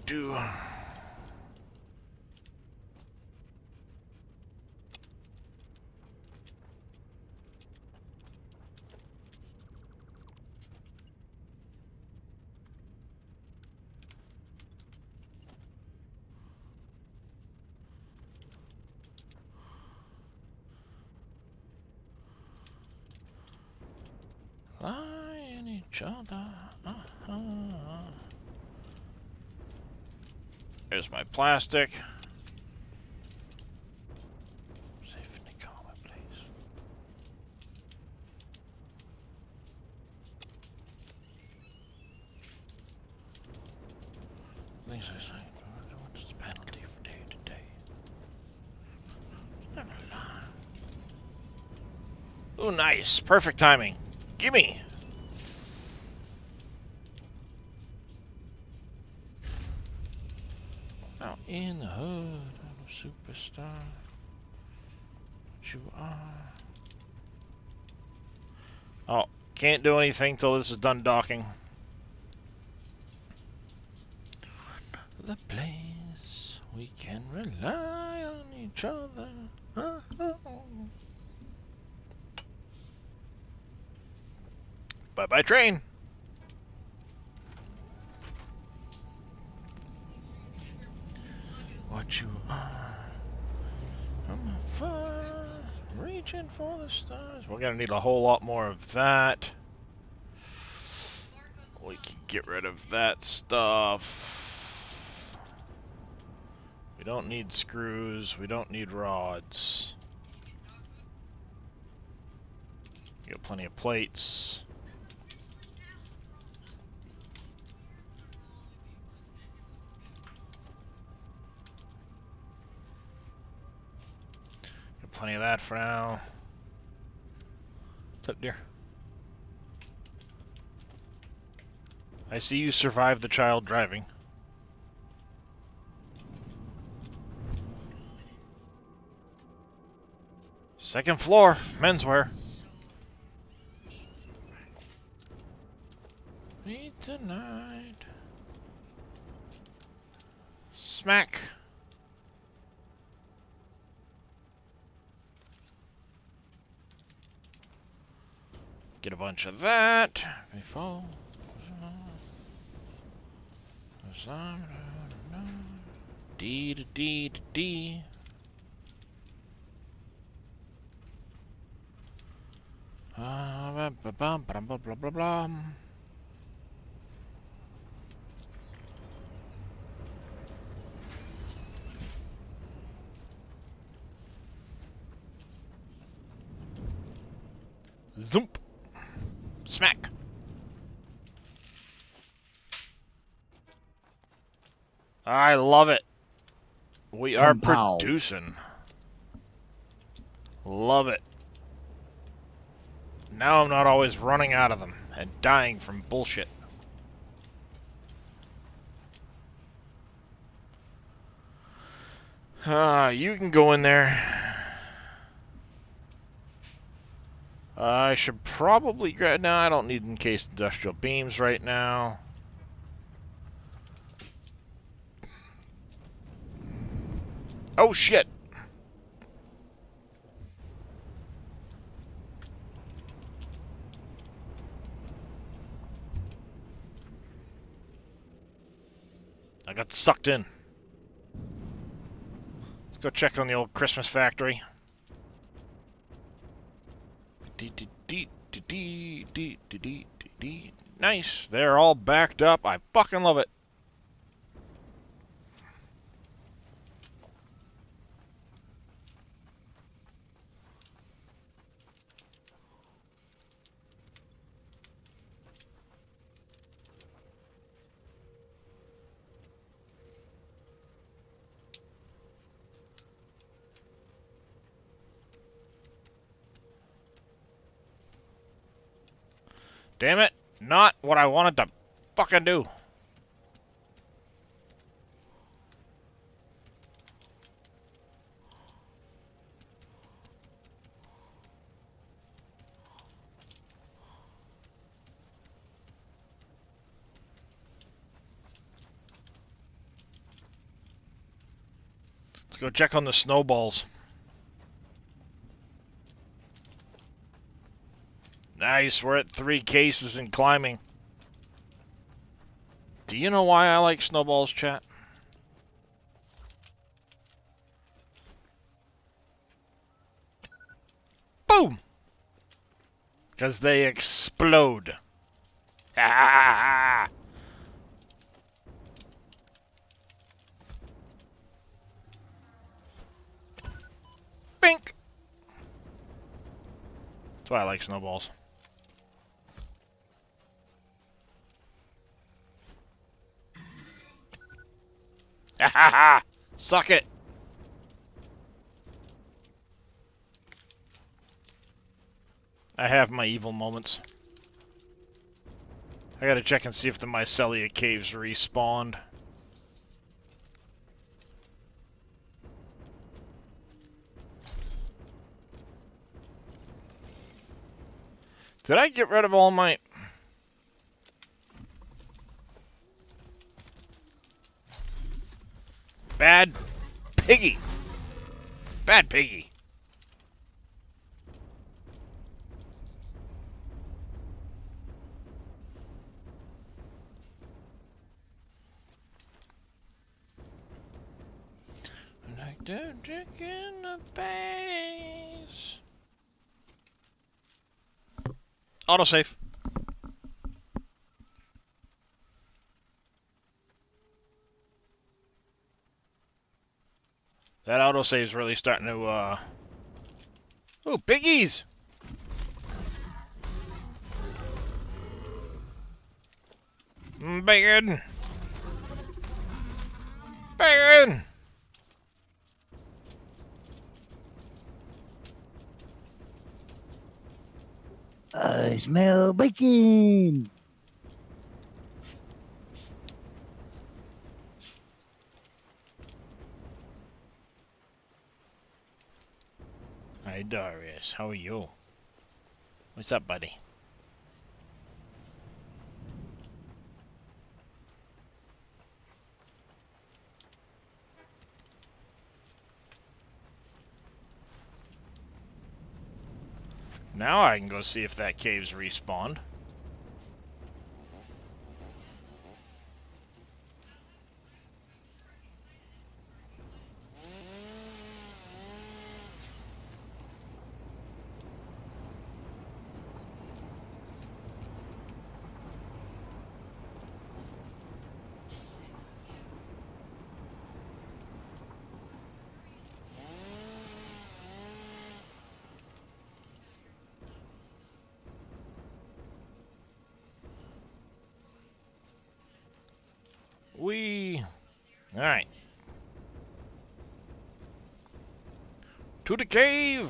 Do. Lying each other. There's my plastic. Safe in the coma, please. Things I say. What's the penalty for day to day? Never lie. Ooh, nice. Perfect timing. Gimme. Now, in the hood of a superstar, what you are. Oh, can't do anything till this is done docking. The place we can rely on each other. Bye-bye train. What you are. I'm fire, reaching for the stars. We're gonna need a whole lot more of that. We can get rid of that stuff. We don't need screws. We don't need rods. We got plenty of plates. Plenty of that for now. What's up, dear? I see you survived the child driving. Second floor, menswear. Meet tonight. Smack. Get a bunch of that before D to D to D. Blah blah blah blah blah blah. Zoomp. Smack. I love it. We are Kapow. producing. Love it. Now I'm not always running out of them and dying from bullshit. You can go in there. I should probably grab... No, I don't need encased industrial beams right now. Oh, shit! I got sucked in. Let's go check on the old Christmas factory. Nice. They're all backed up. I fucking love it. Damn it. Not what I wanted to fucking do. Let's go check on the snowballs. Nice, we're at 3 cases and climbing. Do you know why I like snowballs, chat? Boom! Because they explode. Ah! Bink! That's why I like snowballs. Ha ha ha! Suck it! I have my evil moments. I gotta check and see if the Mycelia caves respawned. Did I get rid of all my... Bad piggy. Bad piggy. Like the chick in the face. Autosave. That autosave's really starting to, Ooh, piggies! Bacon! Bacon! I smell bacon! Hi, Darius. How are you? What's up, buddy? Now I can go see if that cave's respawned. We. All right. To the cave.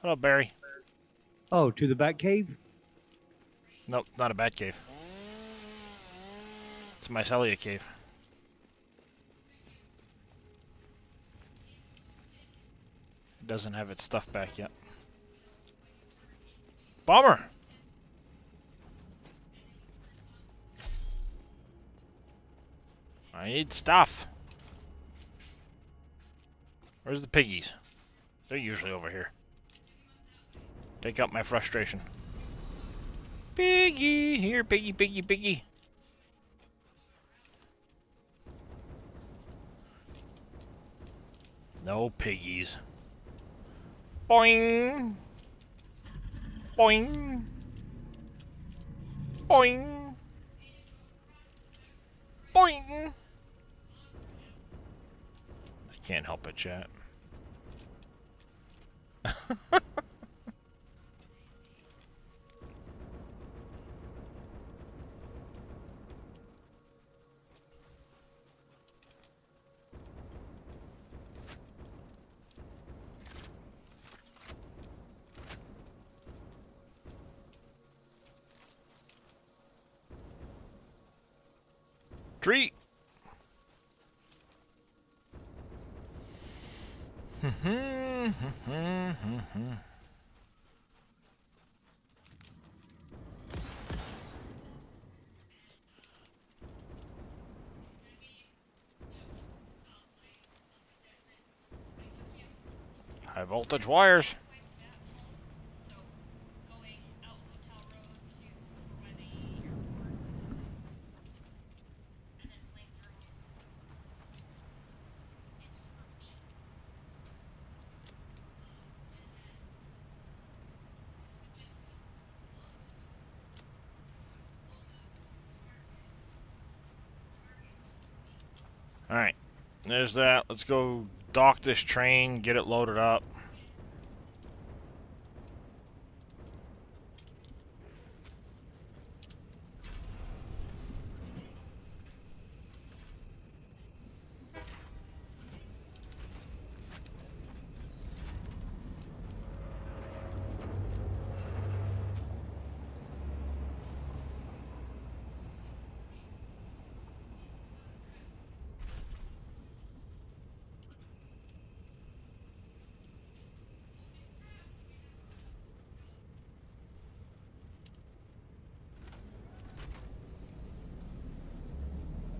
Hello, Barry. Oh, to the back cave? Nope, not a bat cave. It's a mycelia cave. It doesn't have its stuff back yet. Bummer. I need stuff. Where's the piggies? They're usually over here. Take out my frustration. Piggy! Here, piggy, piggy, piggy. No piggies. Boing! Boing! Boing! Boing! I can't help it, chat. Treat! High voltage wires. Alright, there's that. Let's go dock this train, get it loaded up.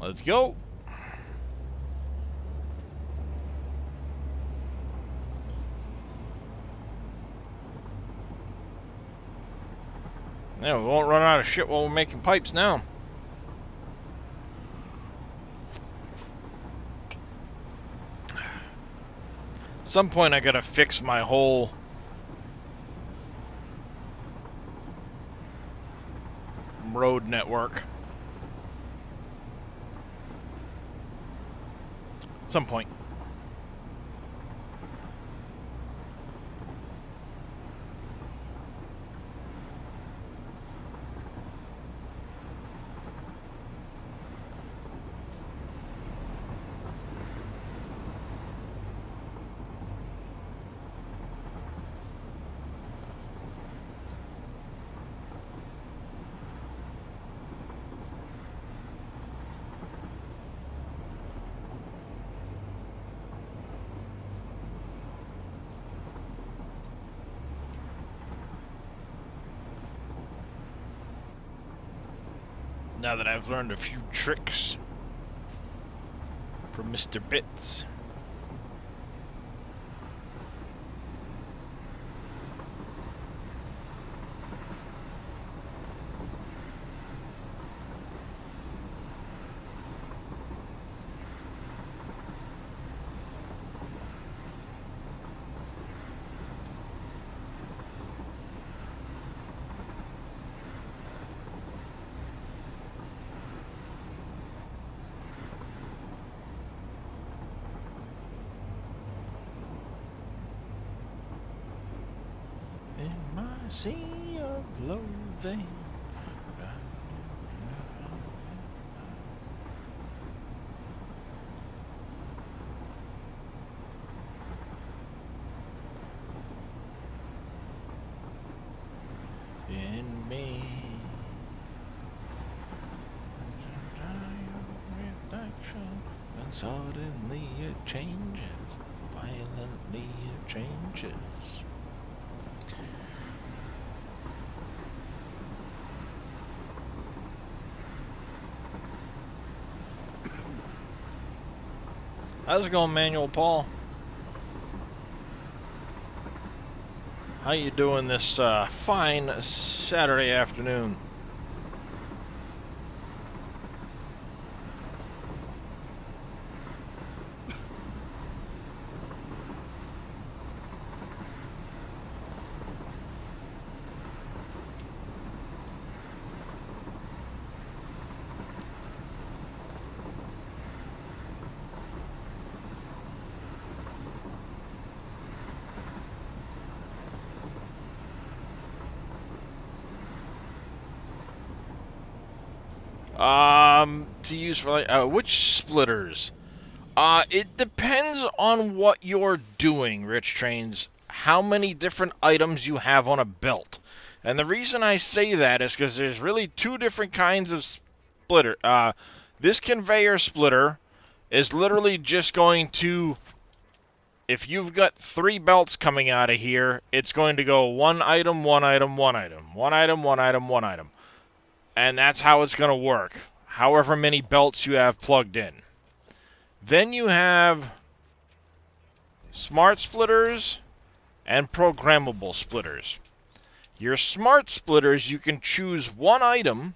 Let's go. Yeah, we won't run out of shit while we're making pipes now. At some point I gotta fix my whole road network. At some point. Now that I've learned a few tricks from Mr. Bits. In my sea of loathing. In me. Reflection, and suddenly it changes. Violently it changes. How's it going, Manuel Paul? How you doing this fine Saturday afternoon? To use for like, which splitters? It depends on what you're doing, Rich Trains. How many different items you have on a belt. And the reason I say that is because there's really two different kinds of splitter. This conveyor splitter is literally just going to, if you've got 3 belts coming out of here, it's going to go 1 item, 1 item, 1 item, 1 item, 1 item, 1 item. And that's how it's going to work, however many belts you have plugged in. Then you have smart splitters and programmable splitters. Your smart splitters, you can choose 1 item.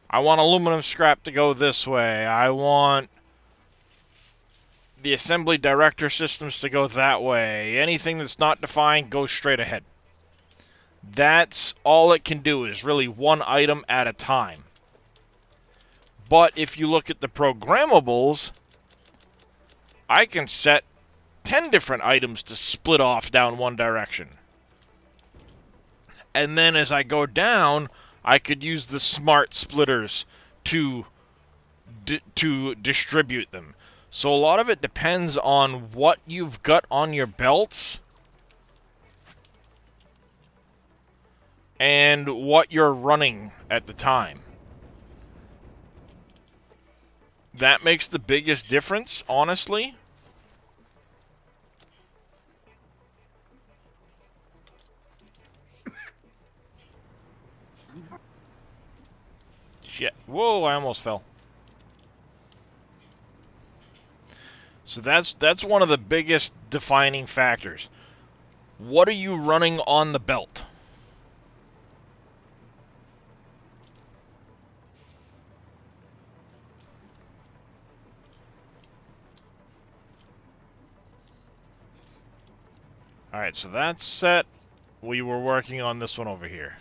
I want aluminum scrap to go this way. I want the assembly director systems to go that way. Anything that's not defined goes straight ahead. That's all it can do, is really 1 item at a time. But if you look at the programmables, I can set 10 different items to split off down one direction. And then as I go down, I could use the smart splitters to distribute them. So a lot of it depends on what you've got on your belts and what you're running at the time. That makes the biggest difference, honestly. Shit. Whoa, I almost fell. So that's one of the biggest defining factors. What are you running on the belt? Alright, so that's set. We were working on this one over here.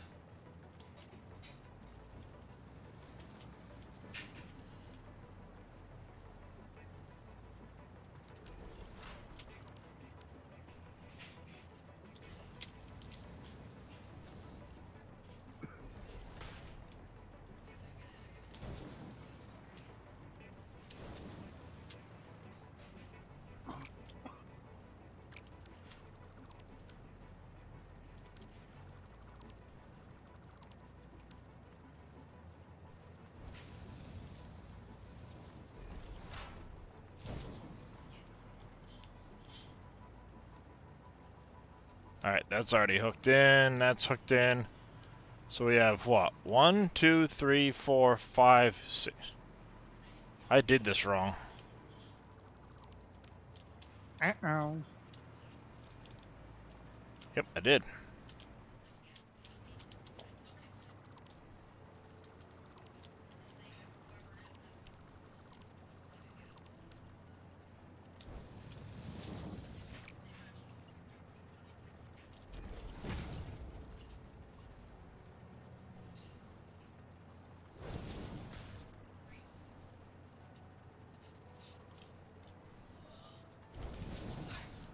Alright, that's already hooked in. That's hooked in. So we have what? 1, 2, 3, 4, 5, 6. I did this wrong. Uh-oh. Yep, I did.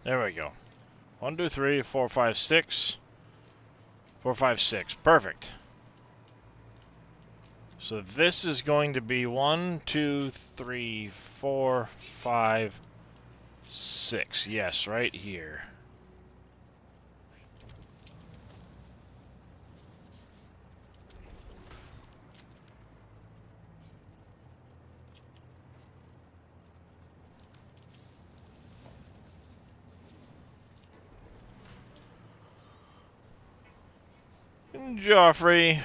There we go. 1, 2, 3, 4, 5, 6. 4, 5, 6. Perfect. So this is going to be 1, 2, 3, 4, 5, 6. Yes, right here. Joffrey.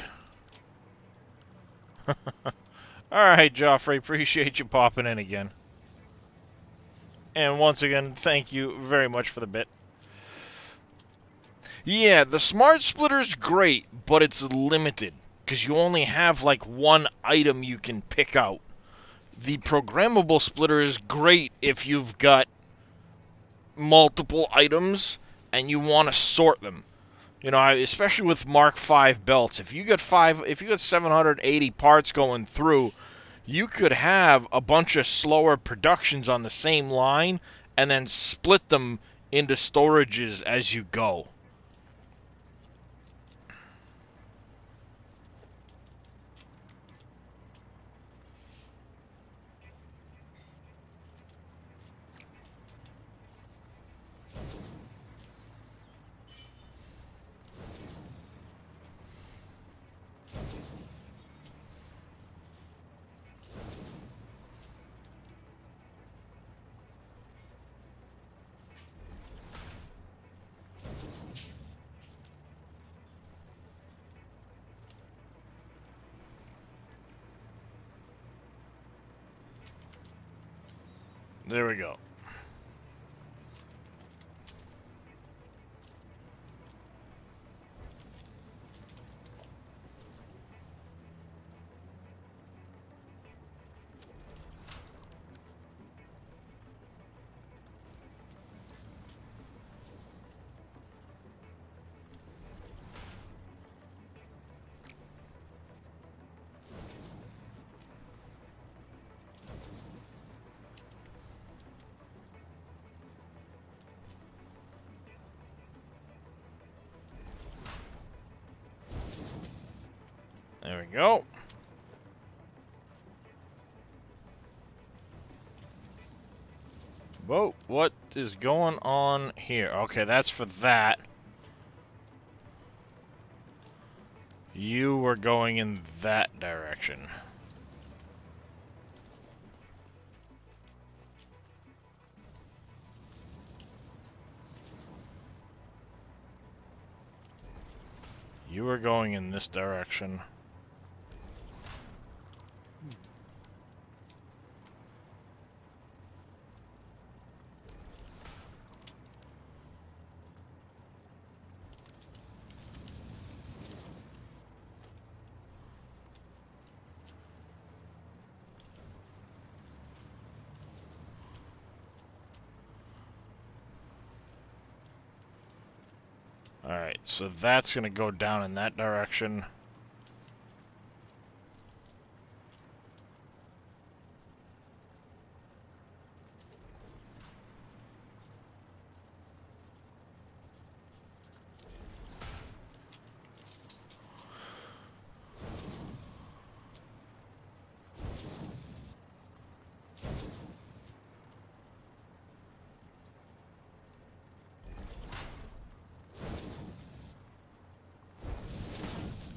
Alright, Joffrey, appreciate you popping in again. And once again, thank you very much for the bit. Yeah, the Smart Splitter's great, but it's limited, because you only have like one item you can pick out. The Programmable Splitter is great if you've got multiple items and you want to sort them. You know, especially with Mark V belts, if you got 780 parts going through, you could have a bunch of slower productions on the same line and then split them into storages as you go. There we go. There we go. Whoa, what is going on here? Okay, that's for that. You were going in that direction. You were going in this direction. Alright, so that's going to go down in that direction.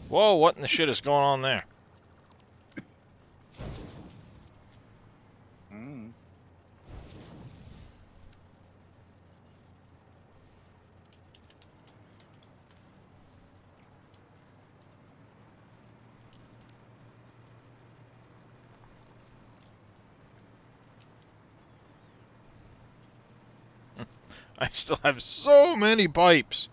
Whoa, what in the shit is going on there? I still have so many pipes.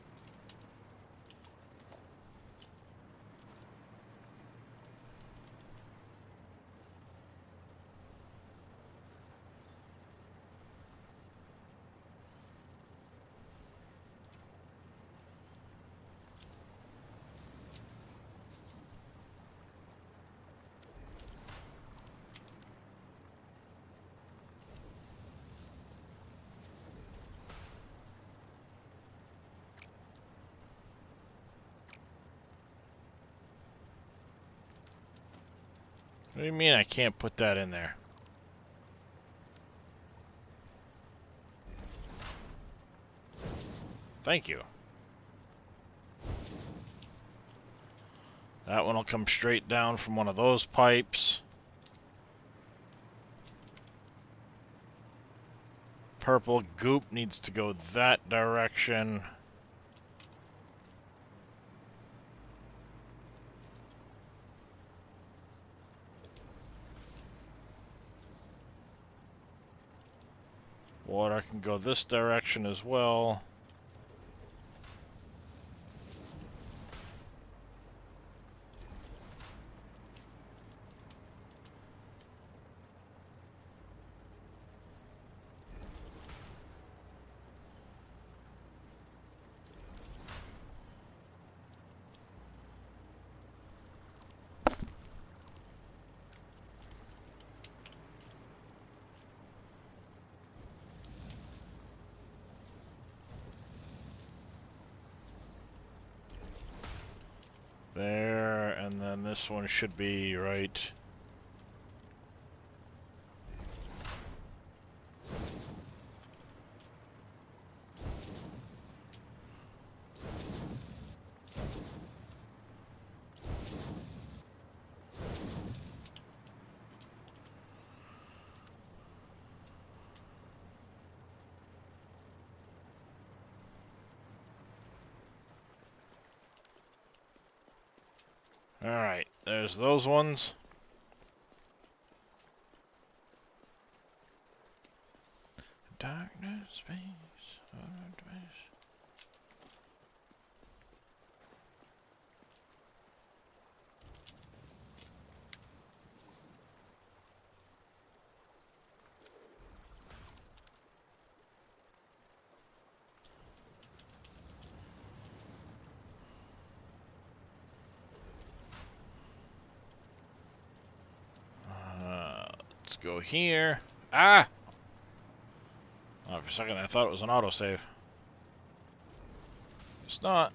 What do you mean I can't put that in there? Thank you. That one will come straight down from one of those pipes. Purple goop needs to go that direction. Water can go this direction as well. There, and then this one should be right. Alright, there's those ones. Darkness, space, space. Let's go here. Ah! Oh, for a second I thought it was an autosave. It's not.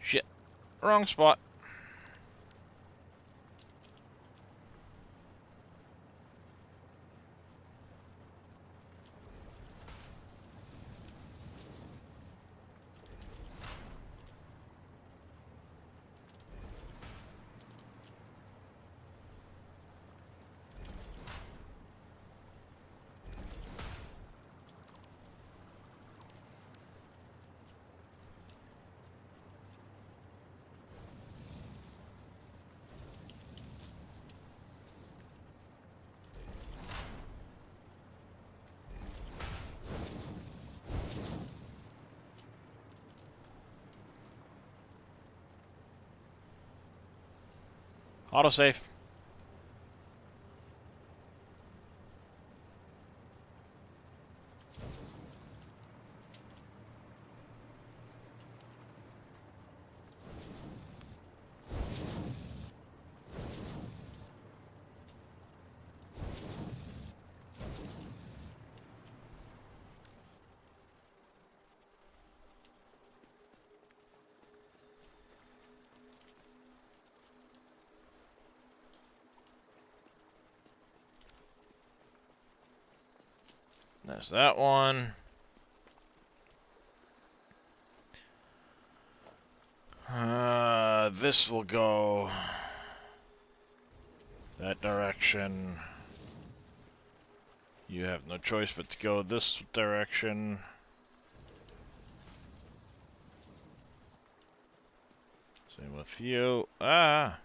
Shit. Wrong spot. Autosave. There's that one. This will go that direction. You have no choice but to go this direction. Same with you. Ah!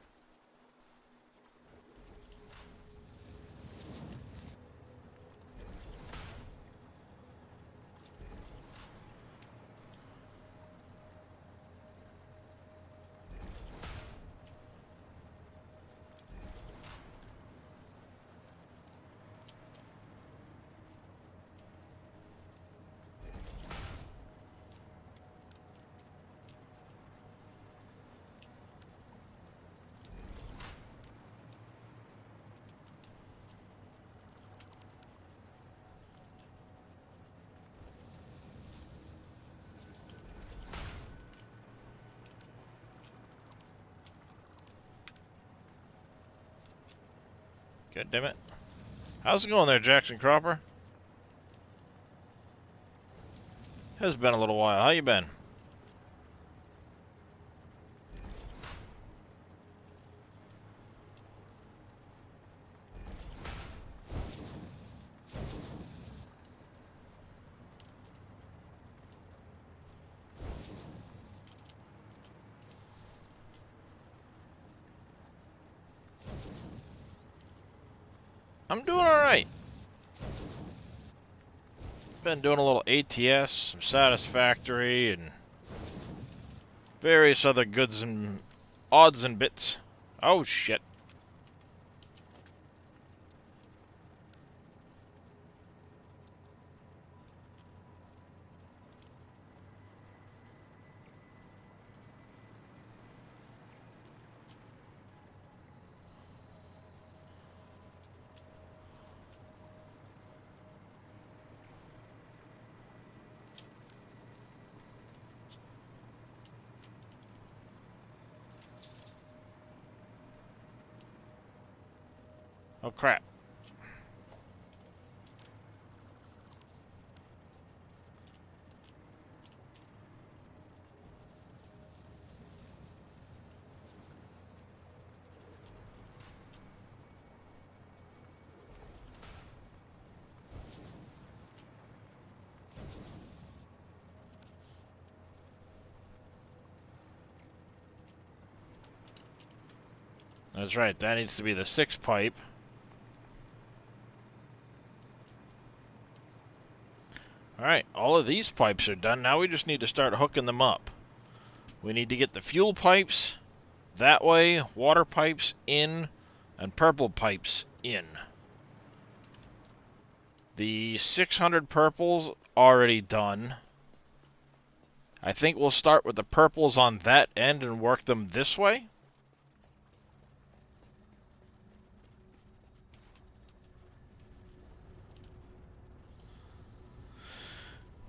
God damn it. How's it going there, Jackson Cropper? Has been a little while. How you been? I'm doing alright. Been doing a little ATS, some Satisfactory, and various other goods and odds and bits. Oh shit. Oh crap. That's right, that needs to be the 6 pipe. Alright, all of these pipes are done. Now we just need to start hooking them up. We need to get the fuel pipes that way, water pipes in, and purple pipes in. The 600 purples already done. I think we'll start with the purples on that end and work them this way.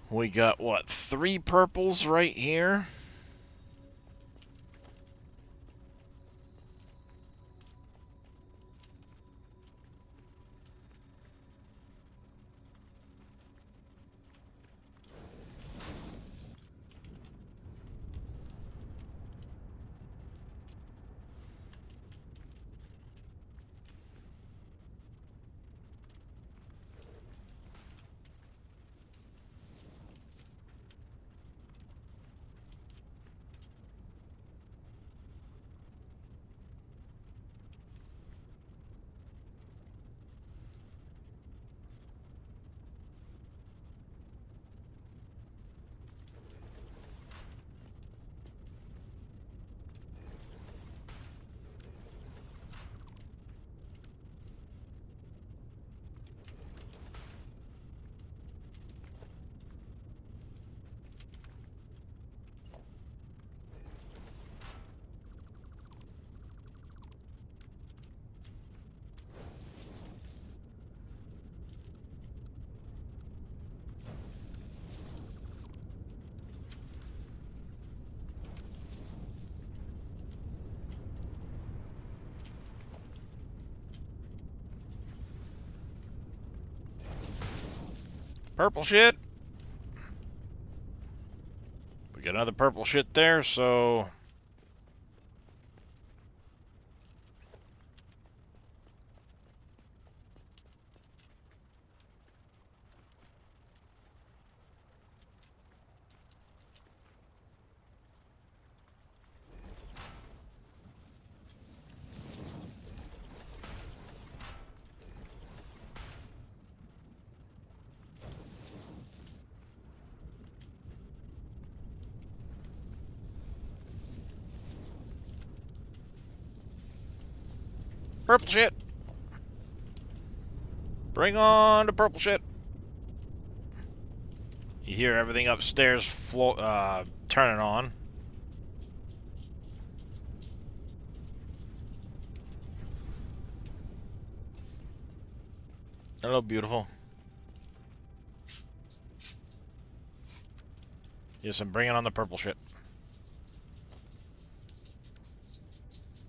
We got, what, 3 purples right here? Purple shit. We got another purple shit there, so... Purple shit. Bring on the purple shit. You hear everything upstairs turning on. Hello, beautiful. Yes, I'm bringing on the purple shit.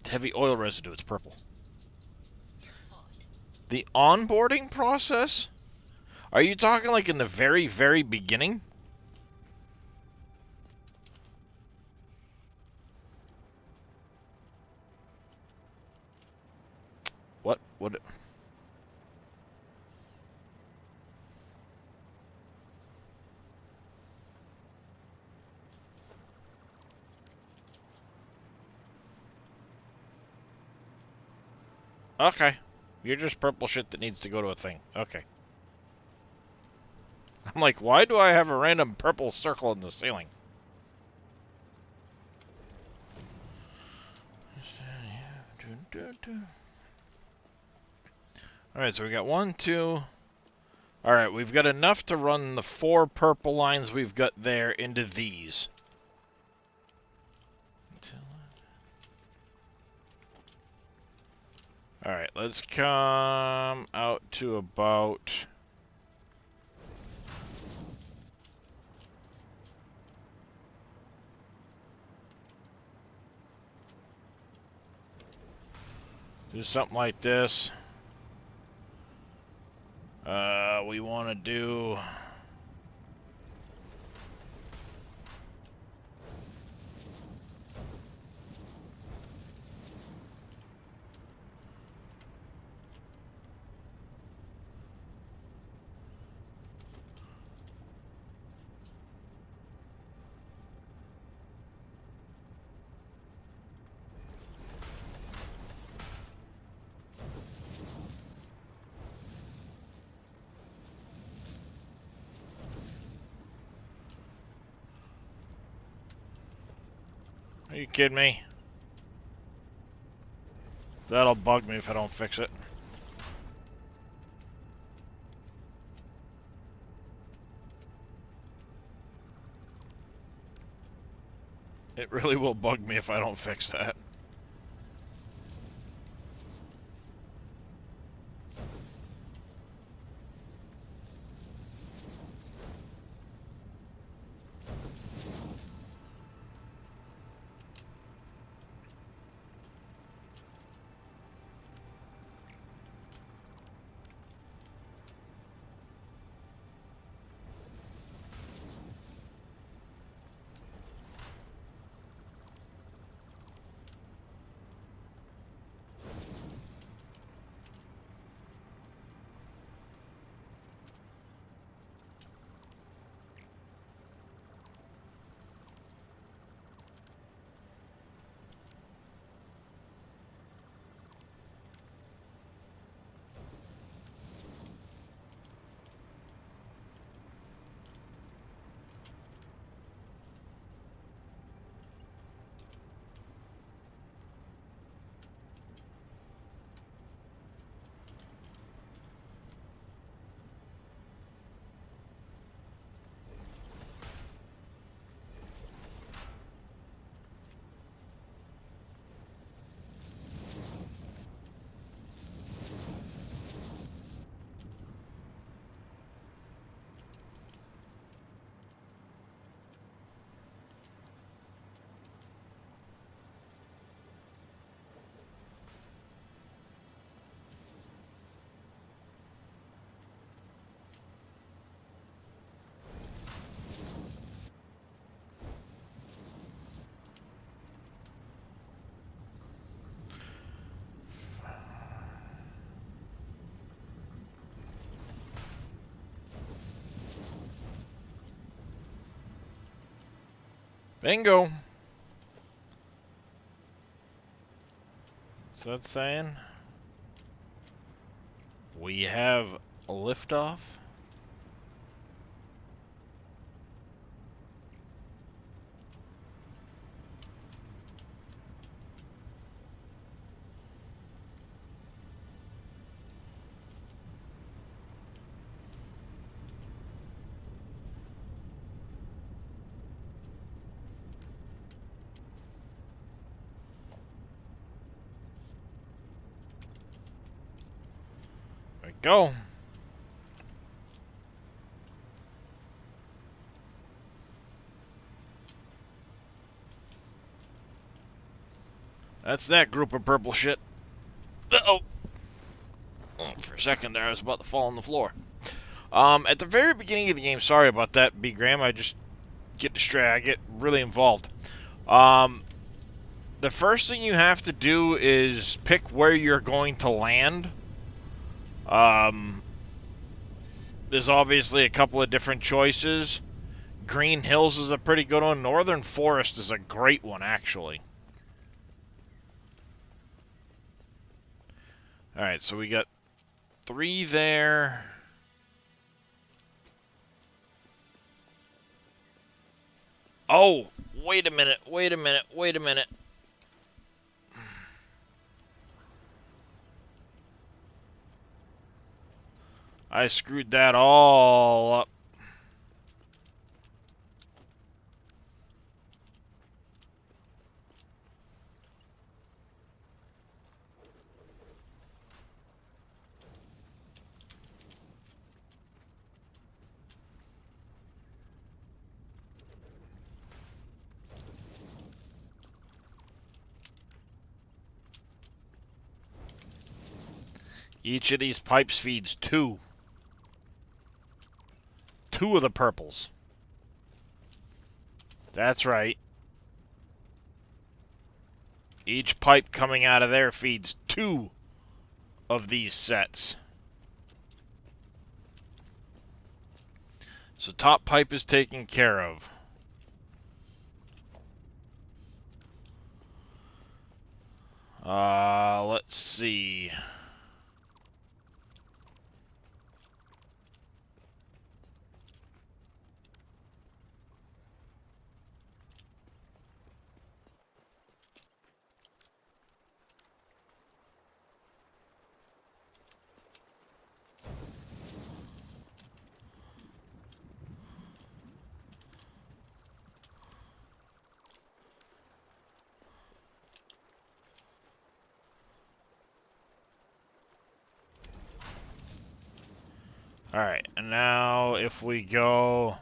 It's heavy oil residue, it's purple. The onboarding process? Are you talking like in the very, very beginning? What? What? Okay. You're just purple shit that needs to go to a thing. Okay. I'm like, why do I have a random purple circle in the ceiling? Alright, so we got 1, 2. Alright, we've got enough to run the 4 purple lines we've got there into these. Alright, let's come out to about... do something like this. We want to do... Are you kidding me? That'll bug me if I don't fix it. It really will bug me if I don't fix that. Bingo! What's that saying? We have a liftoff. There we go. That's that group of purple shit. Uh-oh. For a second there, I was about to fall on the floor. At the very beginning of the game, sorry about that, B. Graham. I just get distracted. I get really involved. The first thing you have to do is pick where you're going to land. There's obviously a couple of different choices. Green Hills is a pretty good one. Northern Forest is a great one, actually. Alright, so we got 3 there. Oh, wait a minute, wait a minute, wait a minute. I screwed that all up. Each of these pipes feeds 2. 2 of the purples. That's right. Each pipe coming out of there feeds 2 of these sets. So top pipe is taken care of. Let's see. Alright, and now if we go...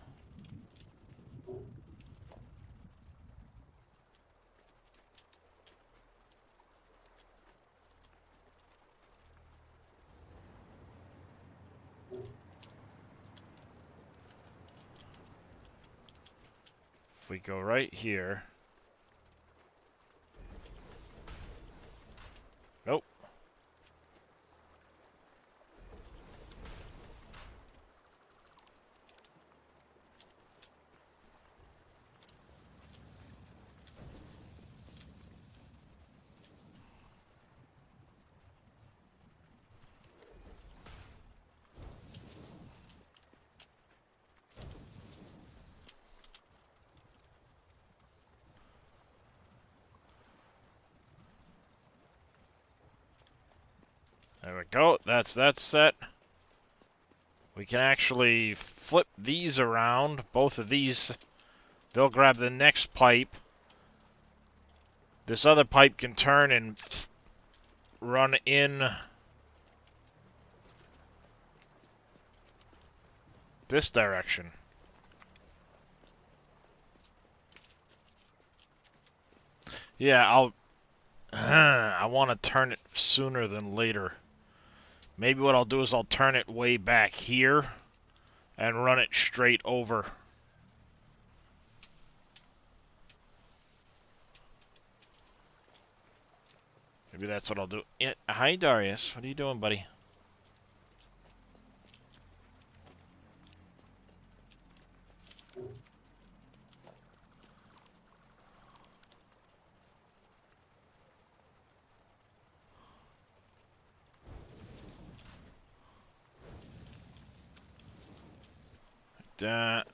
If we go right here... Nope. There we go. That's that set. We can actually flip these around. Both of these, they'll grab the next pipe. This other pipe can turn and run in this direction. Yeah, I want to turn it sooner than later. Maybe what I'll do is I'll turn it way back here and run it straight over. Maybe that's what I'll do. Yeah, hi, Darius. What are you doing, buddy? That.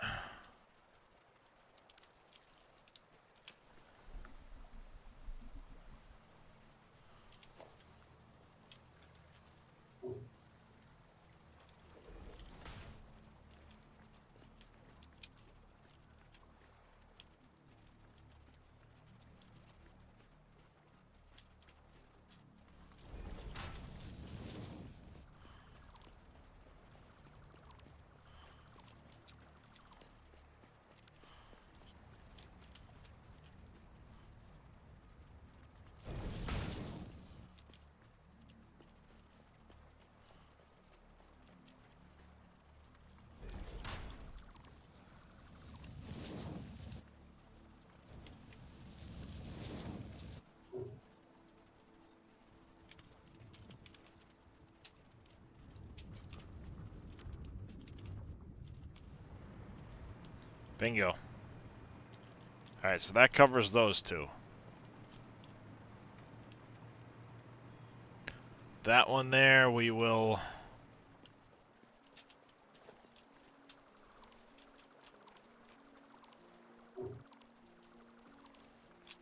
Bingo. Alright, so that covers those two. That one there, we will...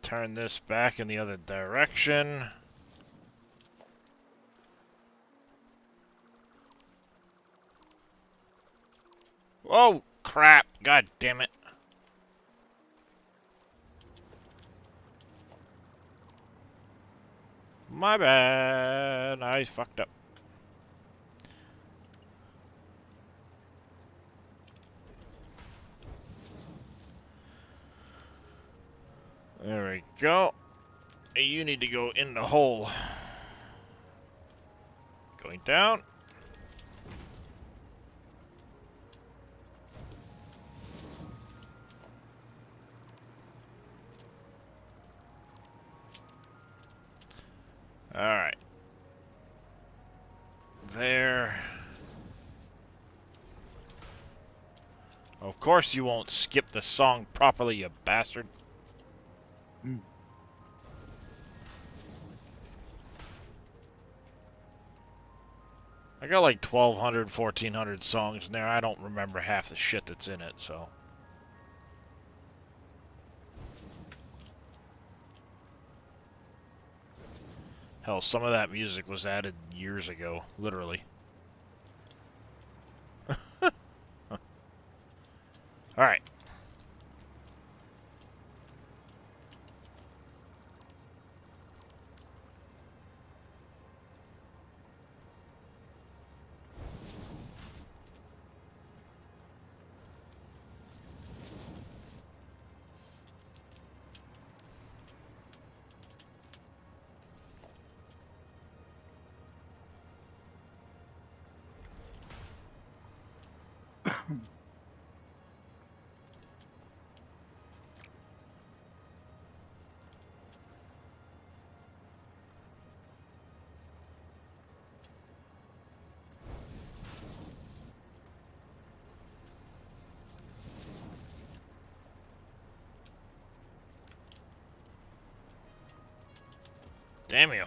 turn this back in the other direction. Oh, crap. God damn it. My bad. I fucked up. There we go. You need to go in the hole. Going down. Alright. There. Of course you won't skip the song properly, you bastard. I got like 1,200, 1,400 songs in there. I don't remember half the shit that's in it, so... Hell, some of that music was added years ago, literally. Alright. Damn you.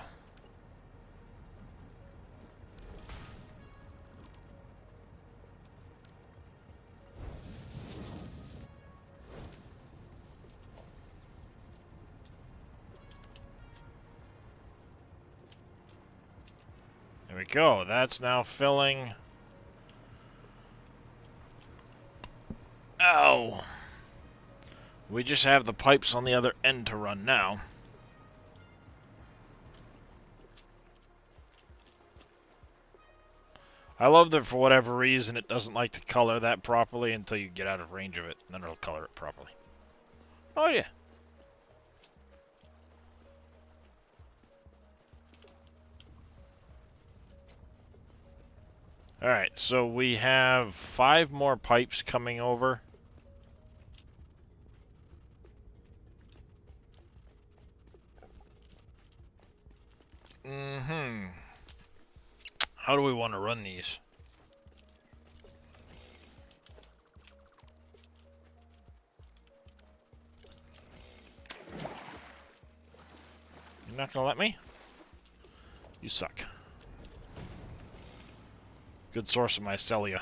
There we go. That's now filling. Ow. We just have the pipes on the other end to run now. I love that for whatever reason it doesn't like to color that properly until you get out of range of it, and then it'll color it properly. Oh yeah. Alright, so we have 5 more pipes coming over. How do we want to run these? You're not gonna let me? You suck. Good source of mycelia.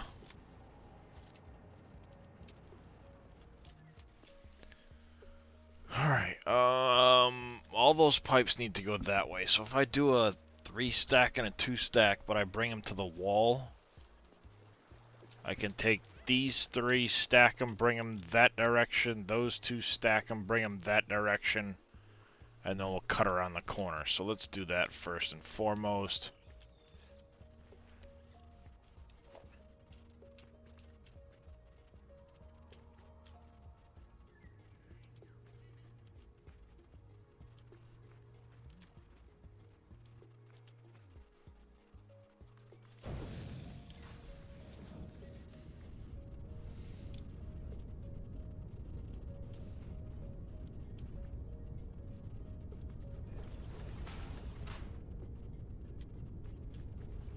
Alright, all those pipes need to go that way. So if I do a 3 stack and a 2 stack, but I bring them to the wall, I can take these 3, stack them, bring them that direction, those 2 stack them, bring them that direction, and then we'll cut around the corner. So let's do that first and foremost.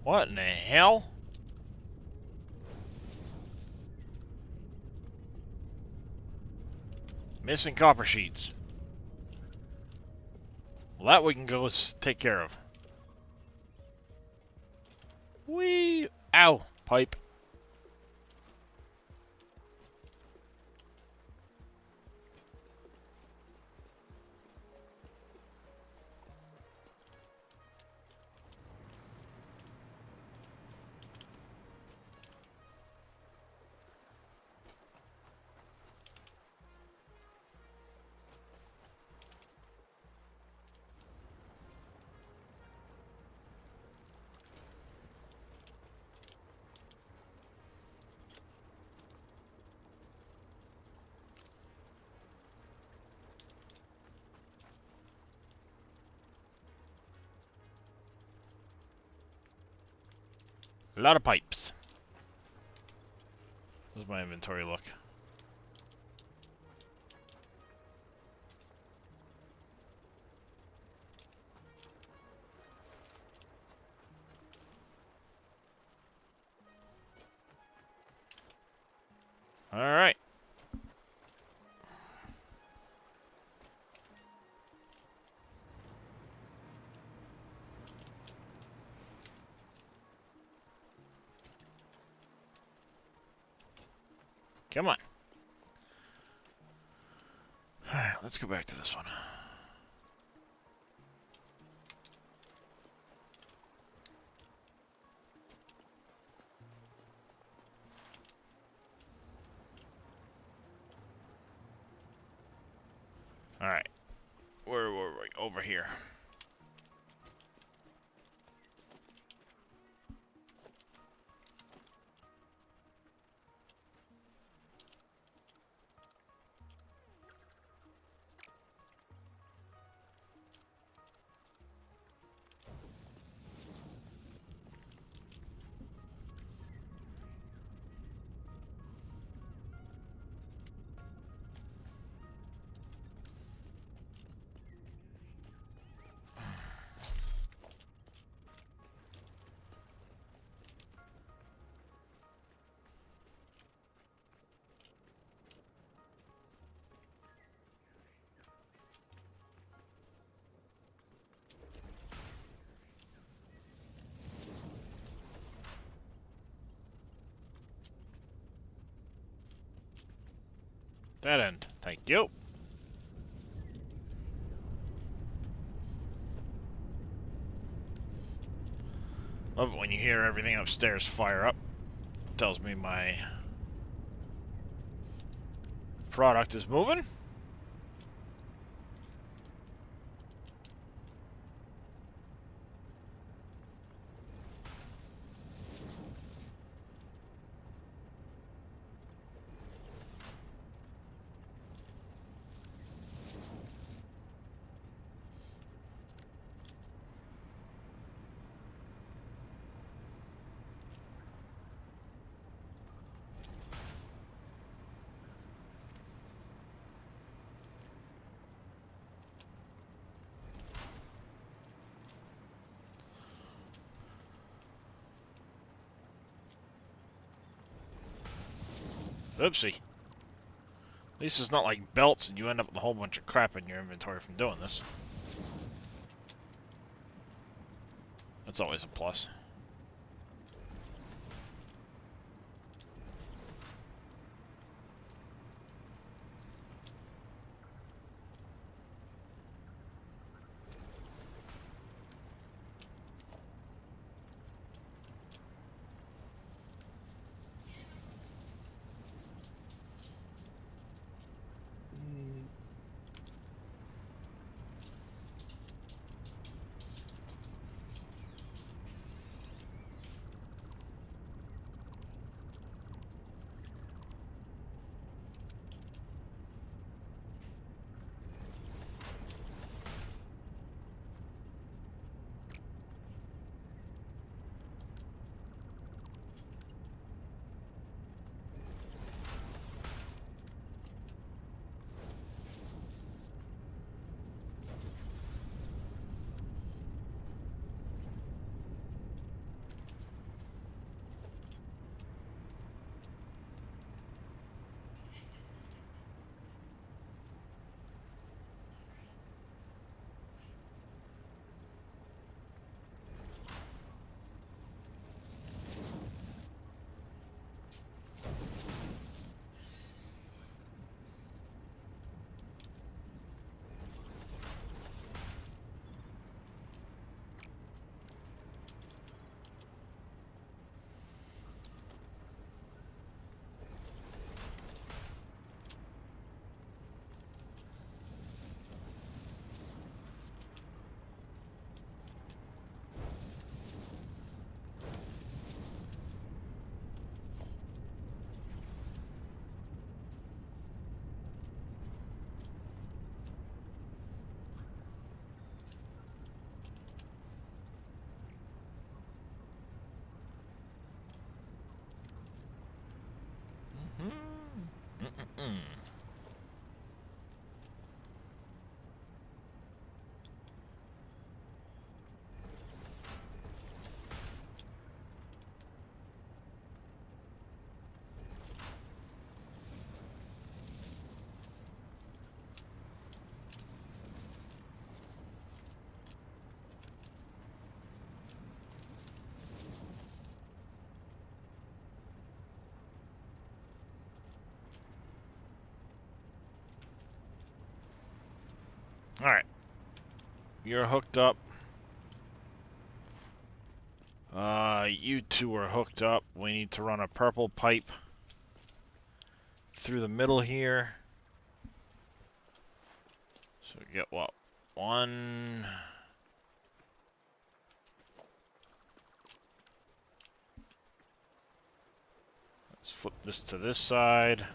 What in the hell? Missing copper sheets. Well, that we can go take care of. Whee! Ow! Pipe. A lot of pipes. How's my inventory look? Alright. Come on. Alright, let's go back to this one. Alright. Where were we? Over here. That end. Thank you. Love it when you hear everything upstairs fire up. Tells me my product is moving. Oopsie. At least it's not like belts and you end up with a whole bunch of crap in your inventory from doing this. That's always a plus. Alright. You're hooked up. You two are hooked up. We need to run a purple pipe through the middle here. So we get what? One. Let's flip this to this side.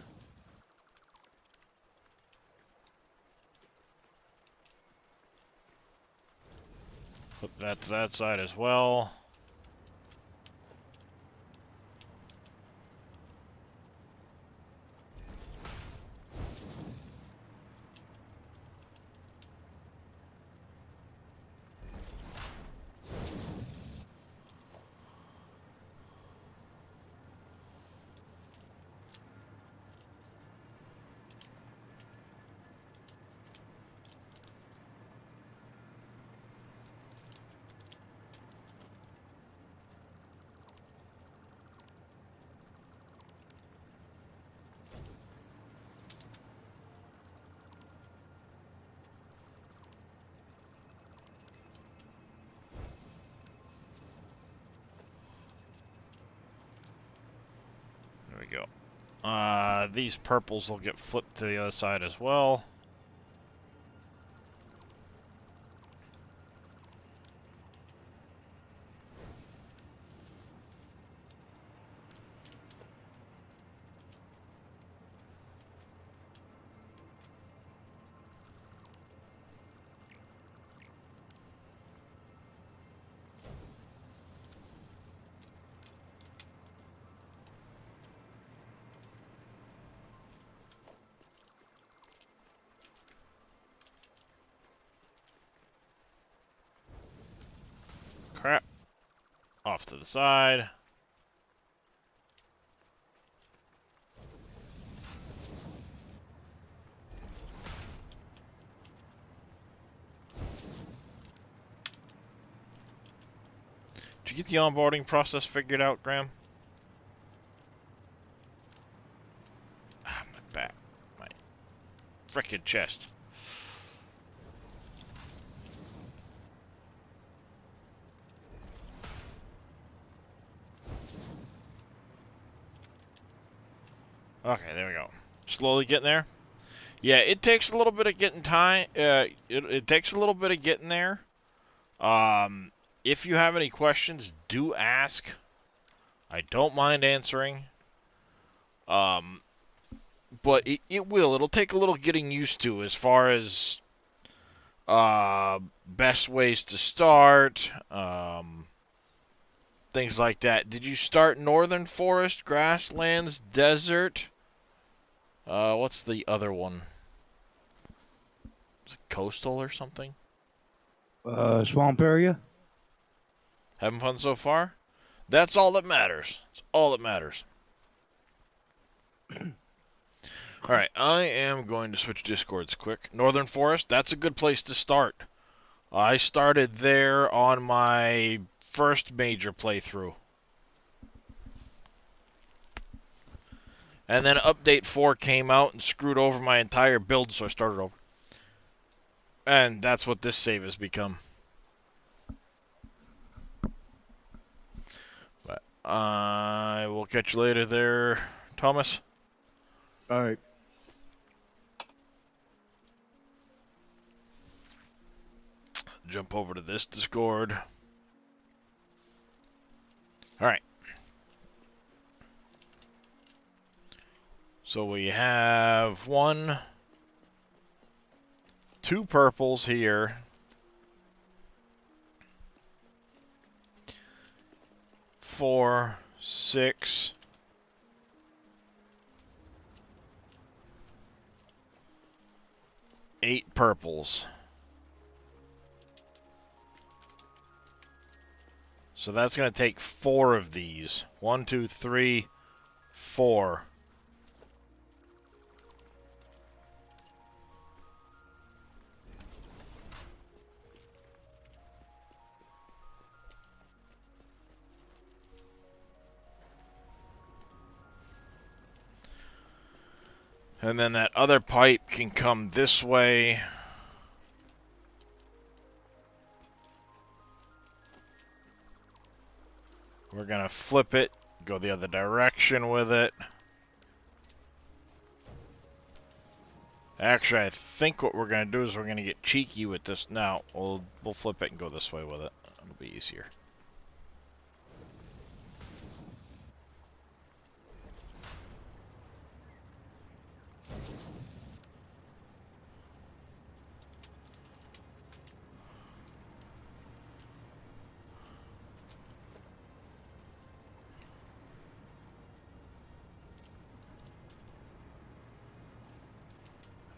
Flip that to that side as well. There we go. These purples will get flipped to the other side as well. Crap. Off to the side. Did you get the onboarding process figured out, Graham? Ah, my back. My frickin' chest. Okay, there we go. Slowly getting there. Yeah, it takes a little bit of getting time. It takes a little bit of getting there. If you have any questions, do ask. I don't mind answering. But it will. It'll take a little getting used to as far as best ways to start. Things like that. Did you start Northern Forest, Grasslands, Desert? What's the other one? Is it Coastal or something? Swamp area? Having fun so far? That's all that matters. It's all that matters. Alright, I am going to switch Discords quick. Northern Forest, that's a good place to start. I started there on my first major playthrough. And then Update 4 came out and screwed over my entire build, so I started over. And that's what this save has become. But I will catch you later there, Thomas. Alright. Jump over to this Discord. Alright. So we have 2 purples here. 4, 6. 8 purples. So that's going to take 4 of these. 1, 2, 3, 4. And then that other pipe can come this way. We're gonna flip it, go the other direction with it. Actually, I think what we're gonna do is we're gonna get cheeky with this. Now, we'll flip it and go this way with it. It'll be easier.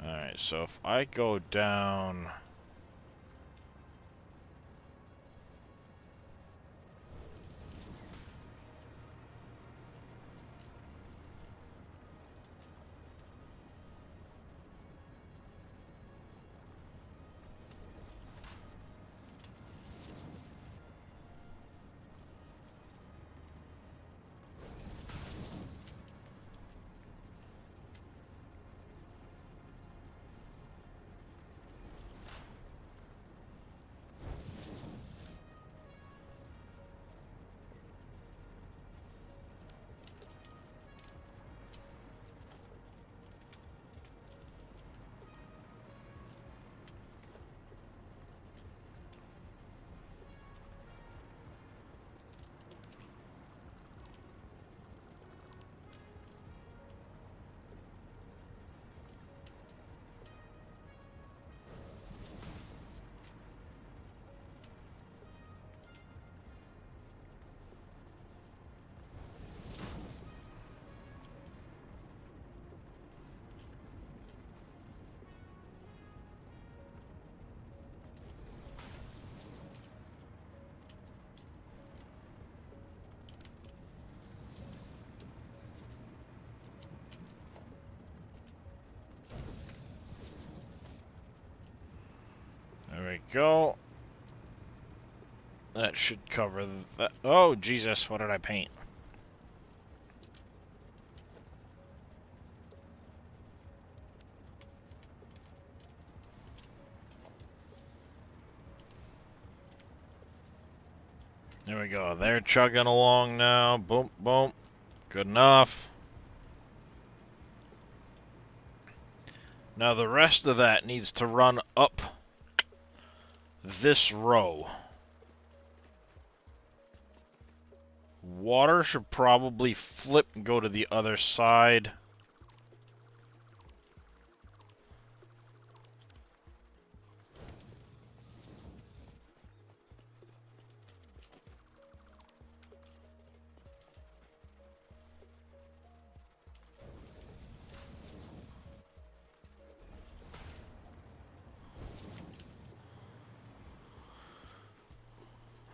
Alright, so if I go down... There we go. That should cover that. Oh, Jesus, what did I paint? There we go. They're chugging along now. Boom, boom. Good enough. Now the rest of that needs to run up this row. Water should probably flip and go to the other side.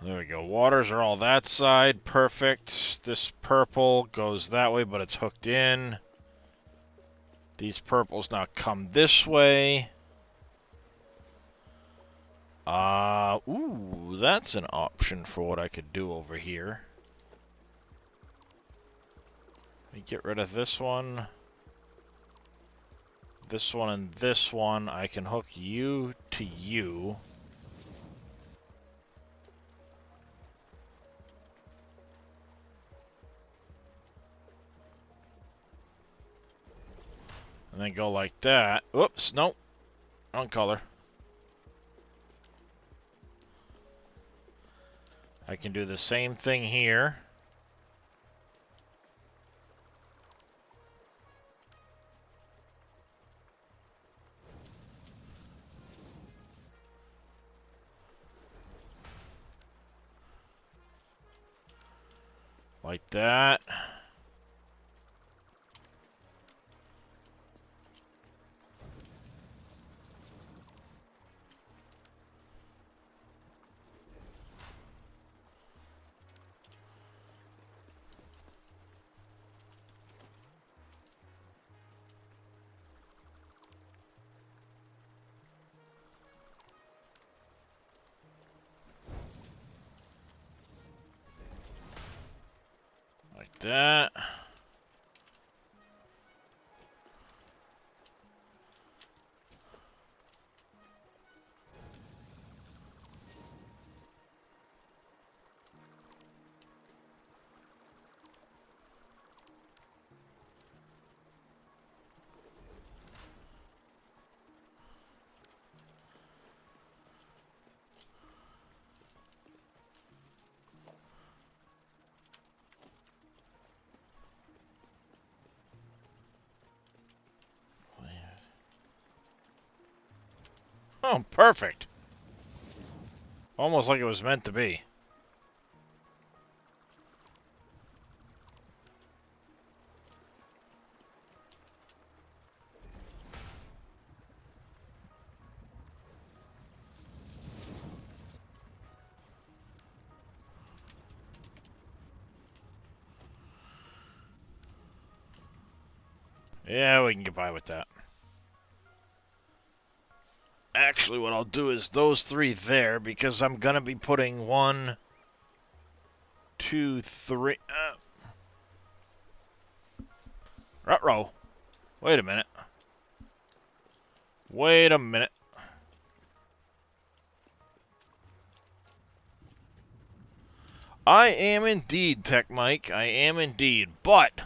There we go. Waters are all that side. Perfect. This purple goes that way, but it's hooked in. These purples now come this way. Ooh, that's an option for what I could do over here. Let me get rid of this one. This one and this one. I can hook you to you. And then go like that. Oops, nope. Wrong color. I can do the same thing here. Like that. Like that. Oh, perfect. Almost like it was meant to be. Yeah, we can get by with that. Actually, what I'll do is those 3 there, because I'm gonna be putting 1, 2, 3... Ruh-roh. Wait a minute. Wait a minute. I am indeed, Tech Mike. I am indeed. But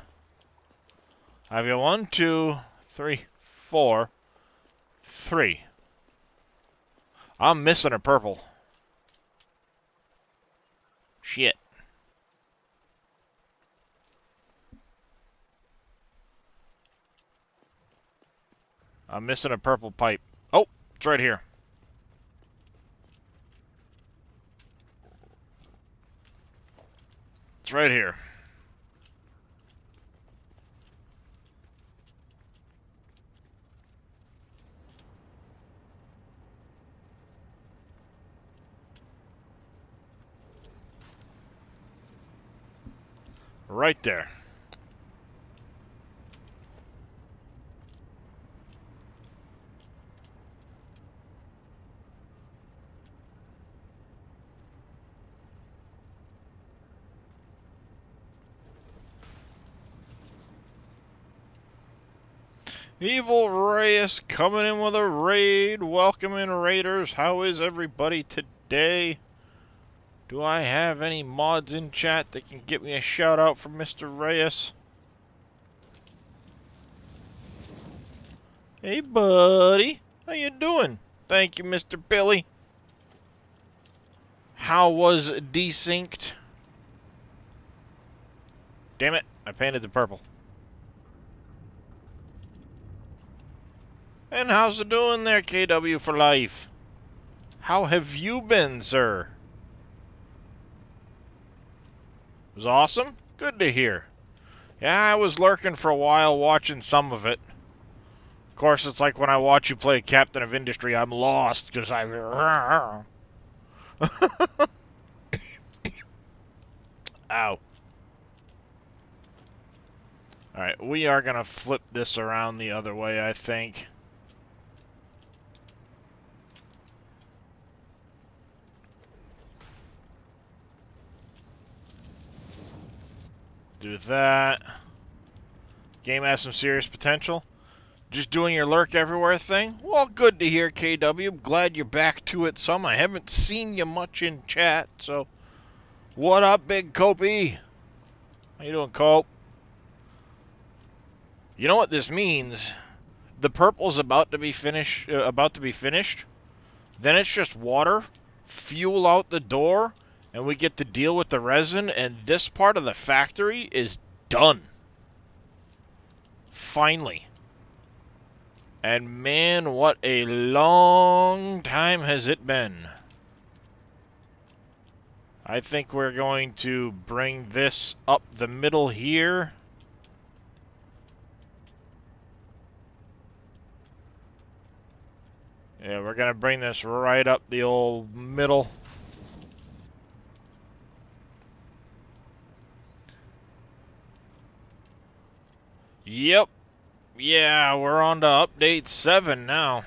I've got 1, 2, 3, 4, 3. I'm missing a purple. Shit. I'm missing a purple pipe. Oh, it's right here. It's right here. Right there. Evil Reyes coming in with a raid. Welcome in, Raiders. How is everybody today? Do I have any mods in chat that can get me a shout out from Mr. Reyes? Hey, buddy. How you doing? Thank you, Mr. Billy. How was desynced? Damn it, I painted the purple. And how's it doing there, KW for life? How have you been, sir? It was awesome? Good to hear. Yeah, I was lurking for a while, watching some of it. Of course, it's like when I watch you play Captain of Industry, I'm lost, because I'm... Ow. Alright, we are going to flip this around the other way, I think. Do that. Game has some serious potential. Just doing your lurk everywhere thing? Well, good to hear, KW. Glad you're back to it some. I haven't seen you much in chat, so... What up, Big Copey? How you doing, Cope? You know what this means? The purple's about to be finished. Then it's just water, fuel out the door, and we get to deal with the resin, and this part of the factory is done. Finally. And man, what a long time has it been. I think we're going to bring this up the middle here. Yeah, we're going to bring this right up the old middle. Yep. Yeah, we're on to update 7 now.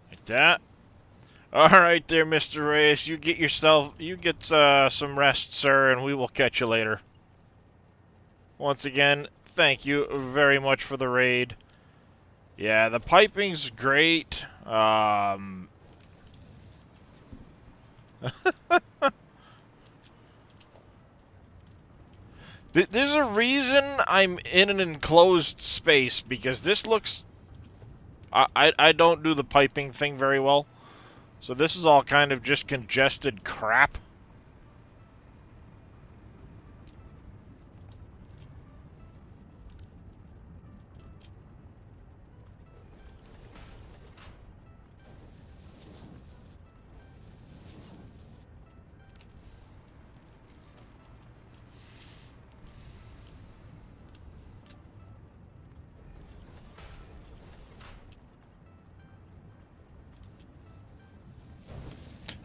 Like that. All right there, Mr. Reyes. You get some rest, sir, and we will catch you later. Once again, thank you very much for the raid. Yeah, the piping's great. There's a reason I'm in an enclosed space, because this looks... I don't do the piping thing very well. So this is all kind of just congested crap.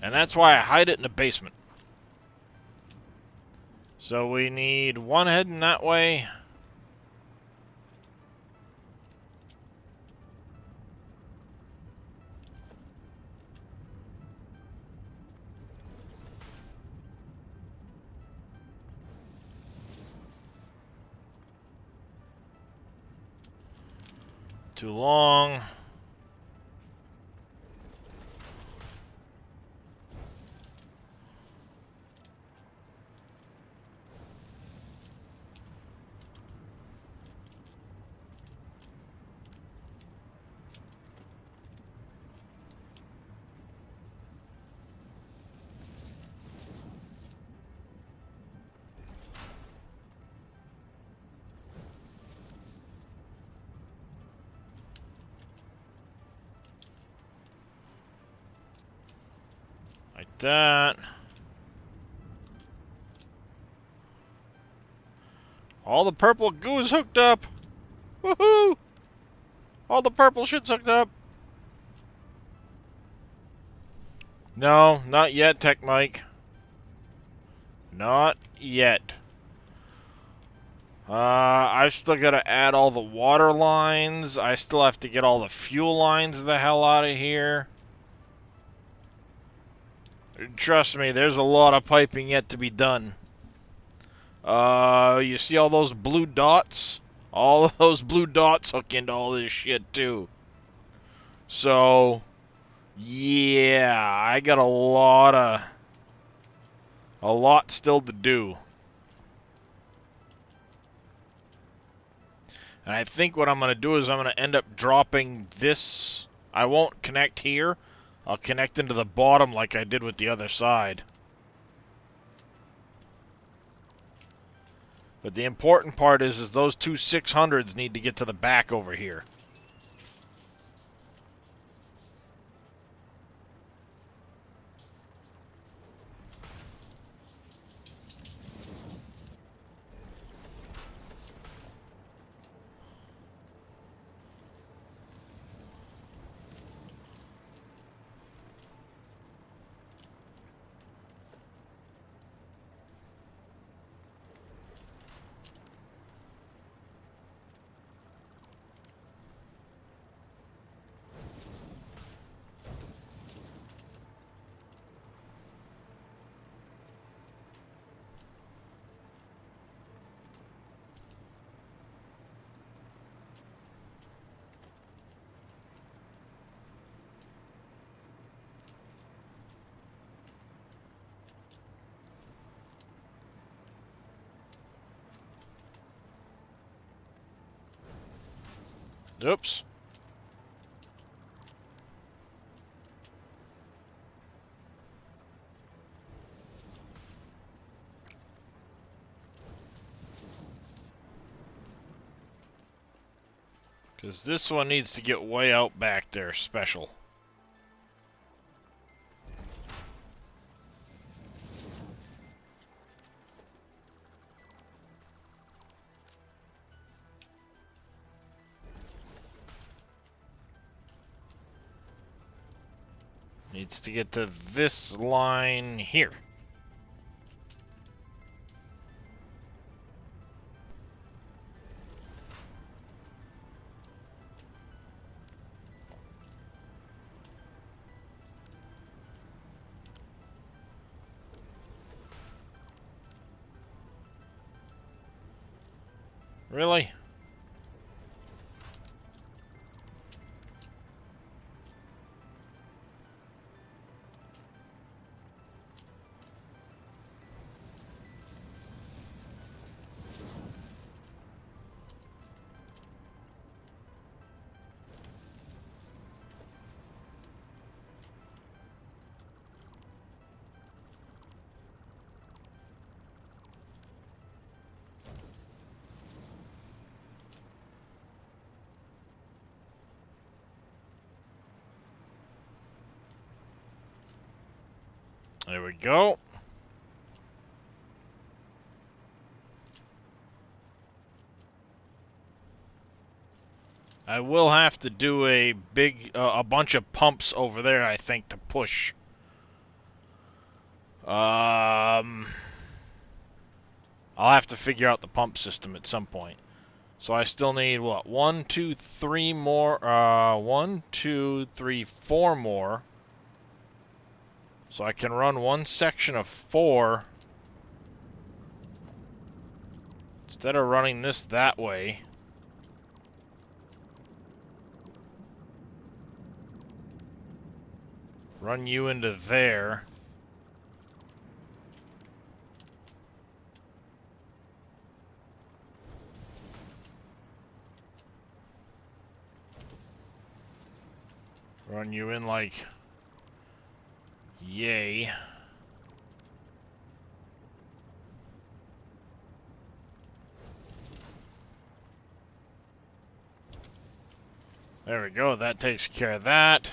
And that's why I hide it in the basement. So we need one heading that way. Too long. Like that. All the purple goo is hooked up. Woohoo! All the purple shit's hooked up. No, not yet, Tech Mike. Not yet. I've still got to add all the water lines. I still have to get all the fuel lines the hell out of here. Trust me, there's a lot of piping yet to be done. You see all those blue dots? All of those blue dots hook into all this shit too. So, yeah, I got a lot still to do. And I think what I'm going to do is I'm going to end up dropping this. I won't connect here. I'll connect into the bottom like I did with the other side. But the important part is those two 600s need to get to the back over here. Oops. Because this one needs to get way out back there, special. Needs to get to this line here. Really? There we go. I will have to do a a bunch of pumps over there, I think, to push. I'll have to figure out the pump system at some point. So I still need, what, 1, 2, 3 more, 1, 2, 3, 4 more. So I can run one section of 4. Instead of running this that way. Run you into there. Run you in like... Yay. There we go, that takes care of that.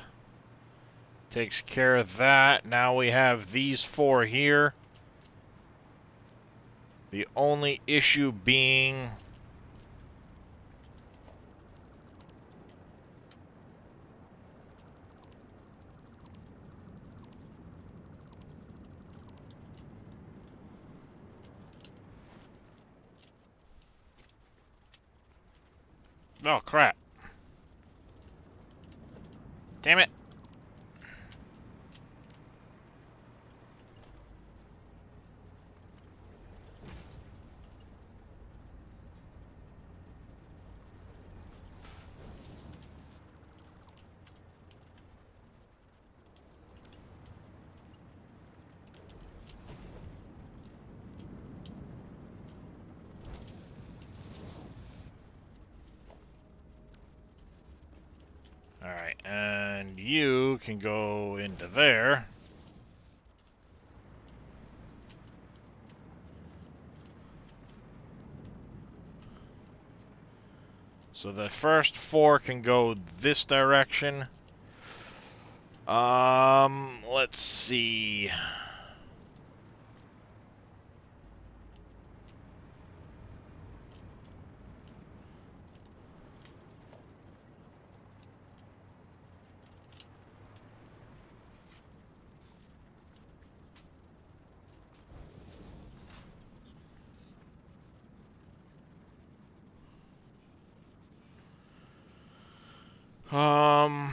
Takes care of that. Now we have these 4 here. The only issue being... Oh, crap. Damn it. Alright, and you can go into there. So the first 4 can go this direction. Let's see. Um...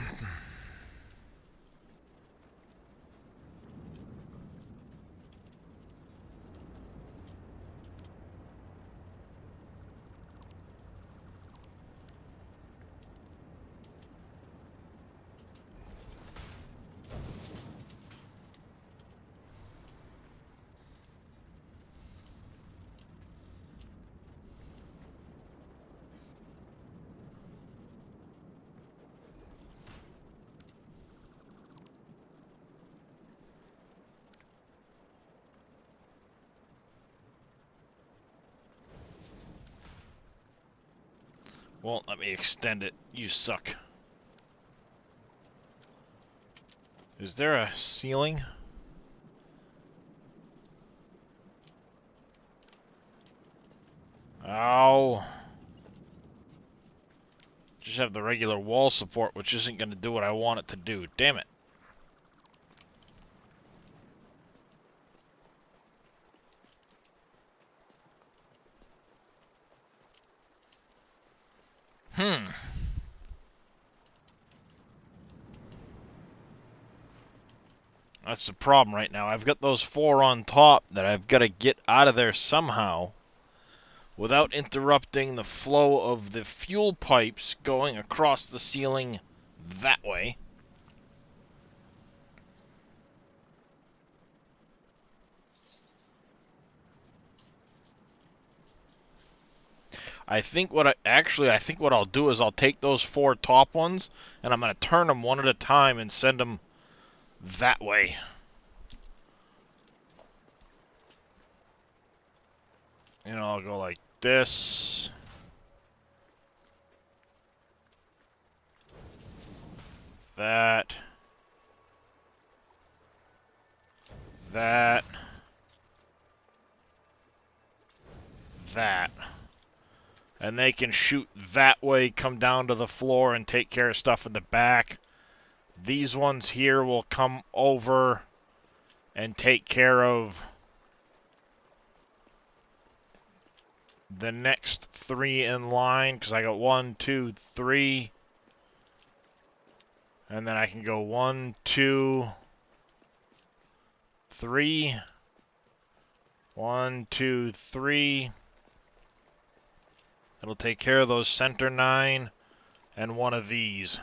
Won't let me extend it. You suck. Is there a ceiling? Ow. Just have the regular wall support, which isn't going to do what I want it to do. Damn it. That's the problem right now. I've got those 4 on top that I've got to get out of there somehow without interrupting the flow of the fuel pipes going across the ceiling that way. I think what I'll do is I'll take those 4 top ones and I'm going to turn them one at a time and send them that way. You know, I'll go like this. That. that. That. And they can shoot that way, come down to the floor, and take care of stuff in the back. These ones here will come over and take care of the next 3 in line, because I got 1, 2, 3. And then I can go 1, 2, 3. 1, 2, 3. It'll take care of those center 9 and one of these.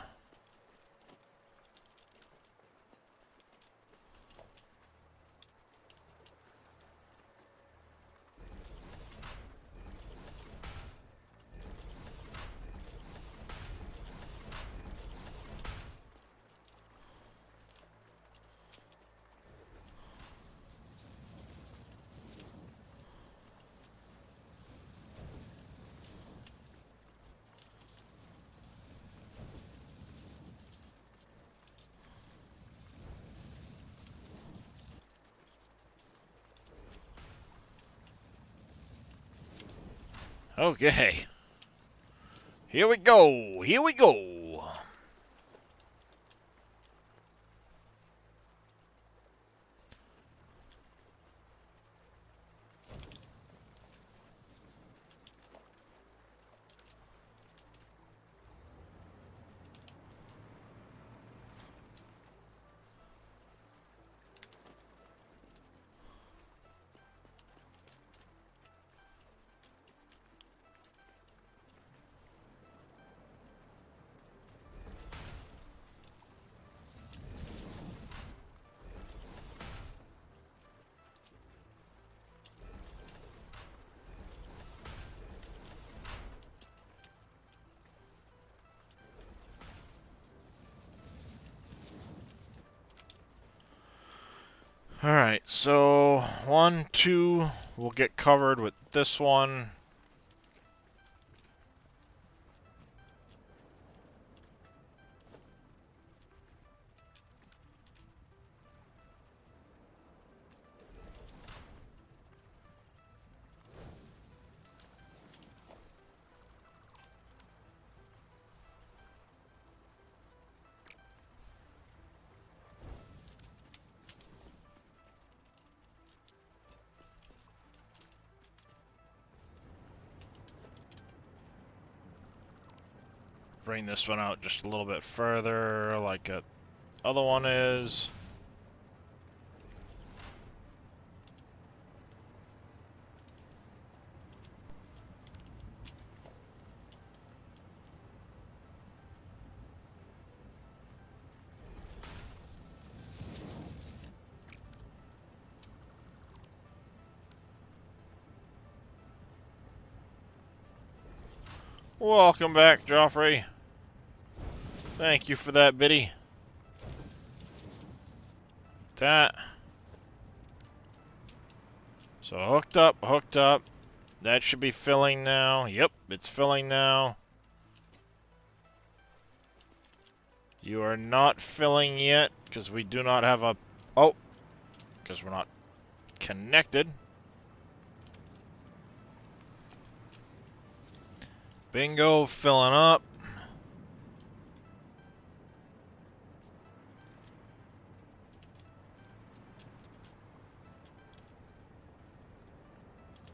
Okay. Here we go. Here we go. Alright, so 1, 2 will get covered with this one. Bring this one out just a little bit further, like the other one is. Welcome back, Joffrey. Thank you for that, Biddy. That. So hooked up, hooked up. That should be filling now. Yep, it's filling now. You are not filling yet, because we do not have a... Oh, because we're not connected. Bingo, filling up.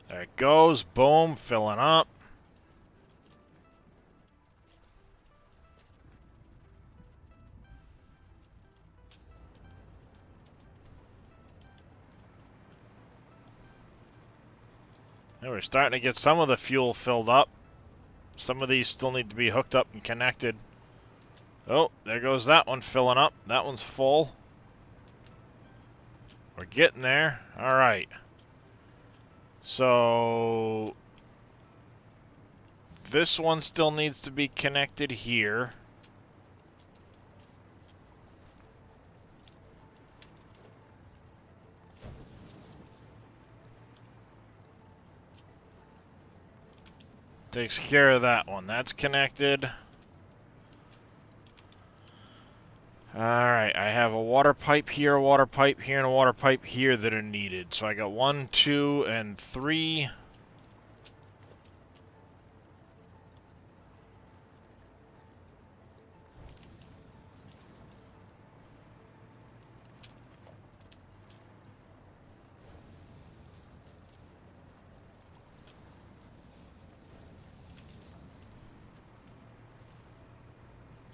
There it goes, boom, filling up. And we're starting to get some of the fuel filled up. Some of these still need to be hooked up and connected. Oh, there goes that one filling up. That one's full. We're getting there. Alright. So this one still needs to be connected here. Takes care of that one. That's connected. Alright, I have a water pipe here, a water pipe here, and a water pipe here that are needed. So I got 1, 2, and 3.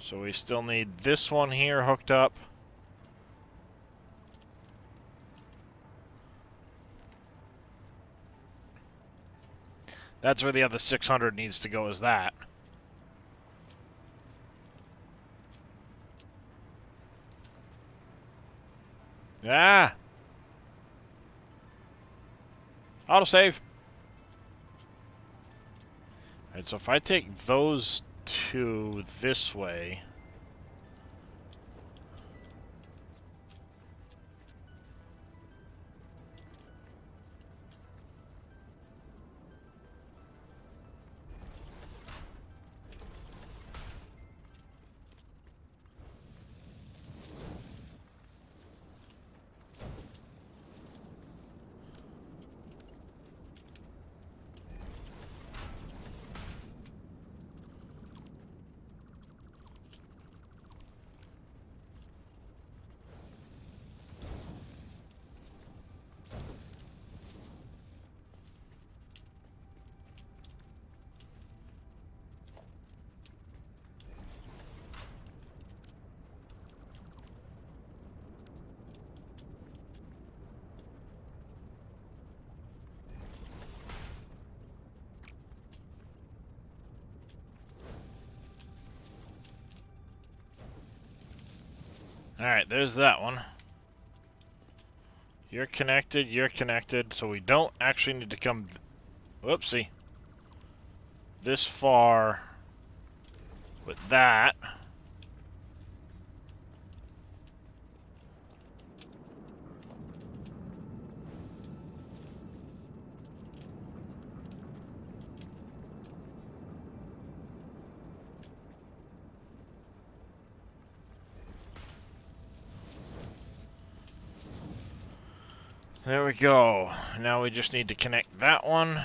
So we still need this one here hooked up. That's where the other 600 needs to go, is that. Ah! Autosave! Alright, so if I take those two this way... Alright, there's that one. You're connected, so we don't actually need to come... Whoopsie. This far with that. There we go. Now we just need to connect that one.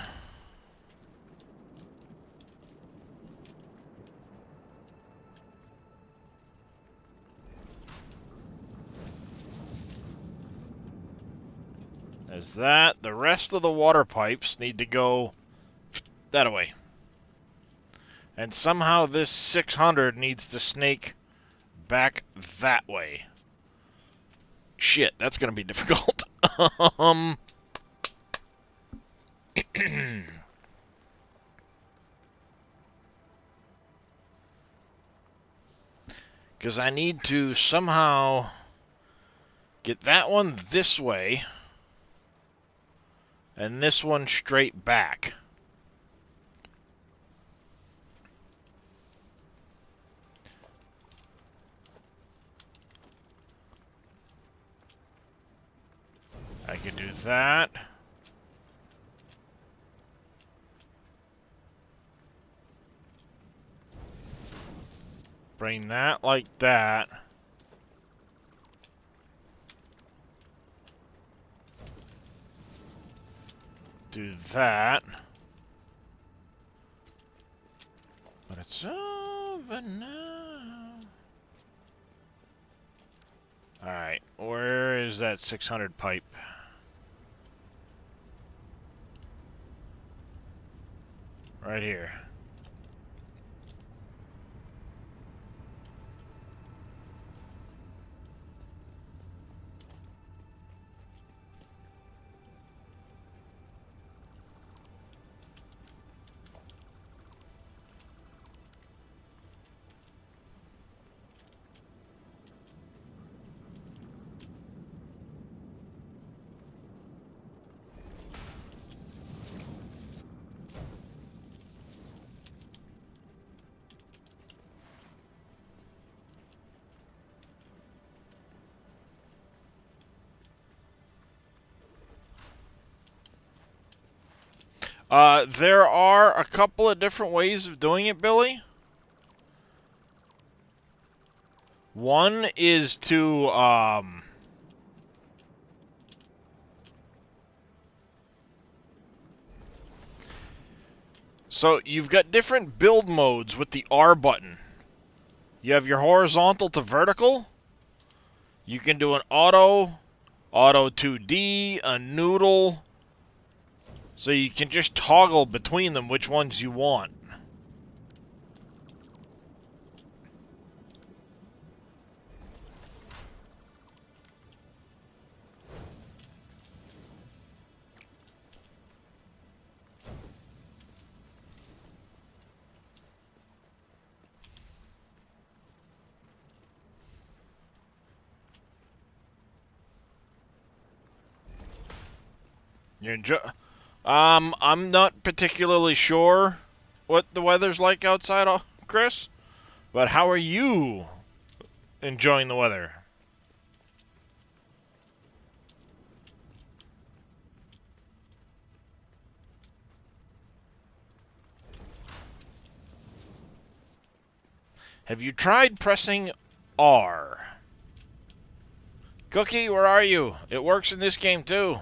There's that. The rest of the water pipes need to go that way. And somehow this 600 needs to snake back that way. Shit, that's gonna be difficult. Because I need to somehow get that one this way and this one straight back. I could do that. Bring that like that. Do that. But it's over now. Alright, where is that 600 pipe? Right here. There are a couple of different ways of doing it, Billy. One is to, so you've got different build modes with the R button. You have your horizontal to vertical. You can do an auto 2D, a noodle. So you can just toggle between them which ones you want. I'm not particularly sure what the weather's like outside, Chris, but how are you enjoying the weather? Have you tried pressing R? Cookie, where are you? It works in this game too.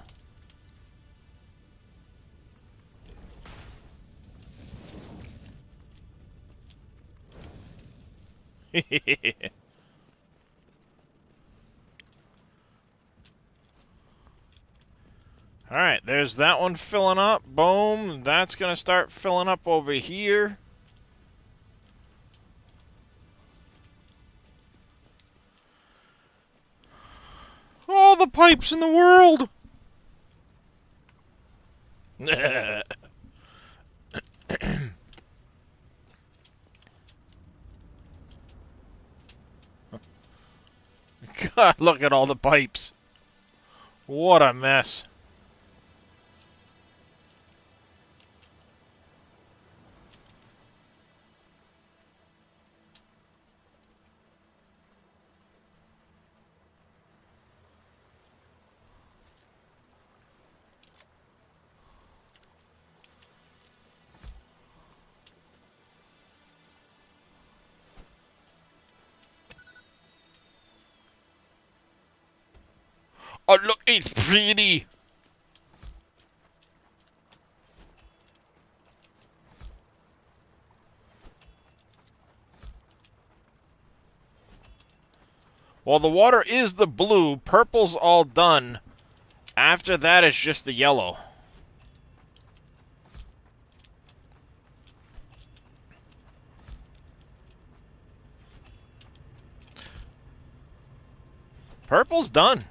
Alright, there's that one filling up. Boom. That's going to start filling up over here. All the pipes in the world! God, look at all the pipes. What a mess. Oh, look, it's pretty. Well, the water is the blue. Purple's all done. After that, it's just the yellow. Purple's done.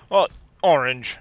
Well, orange.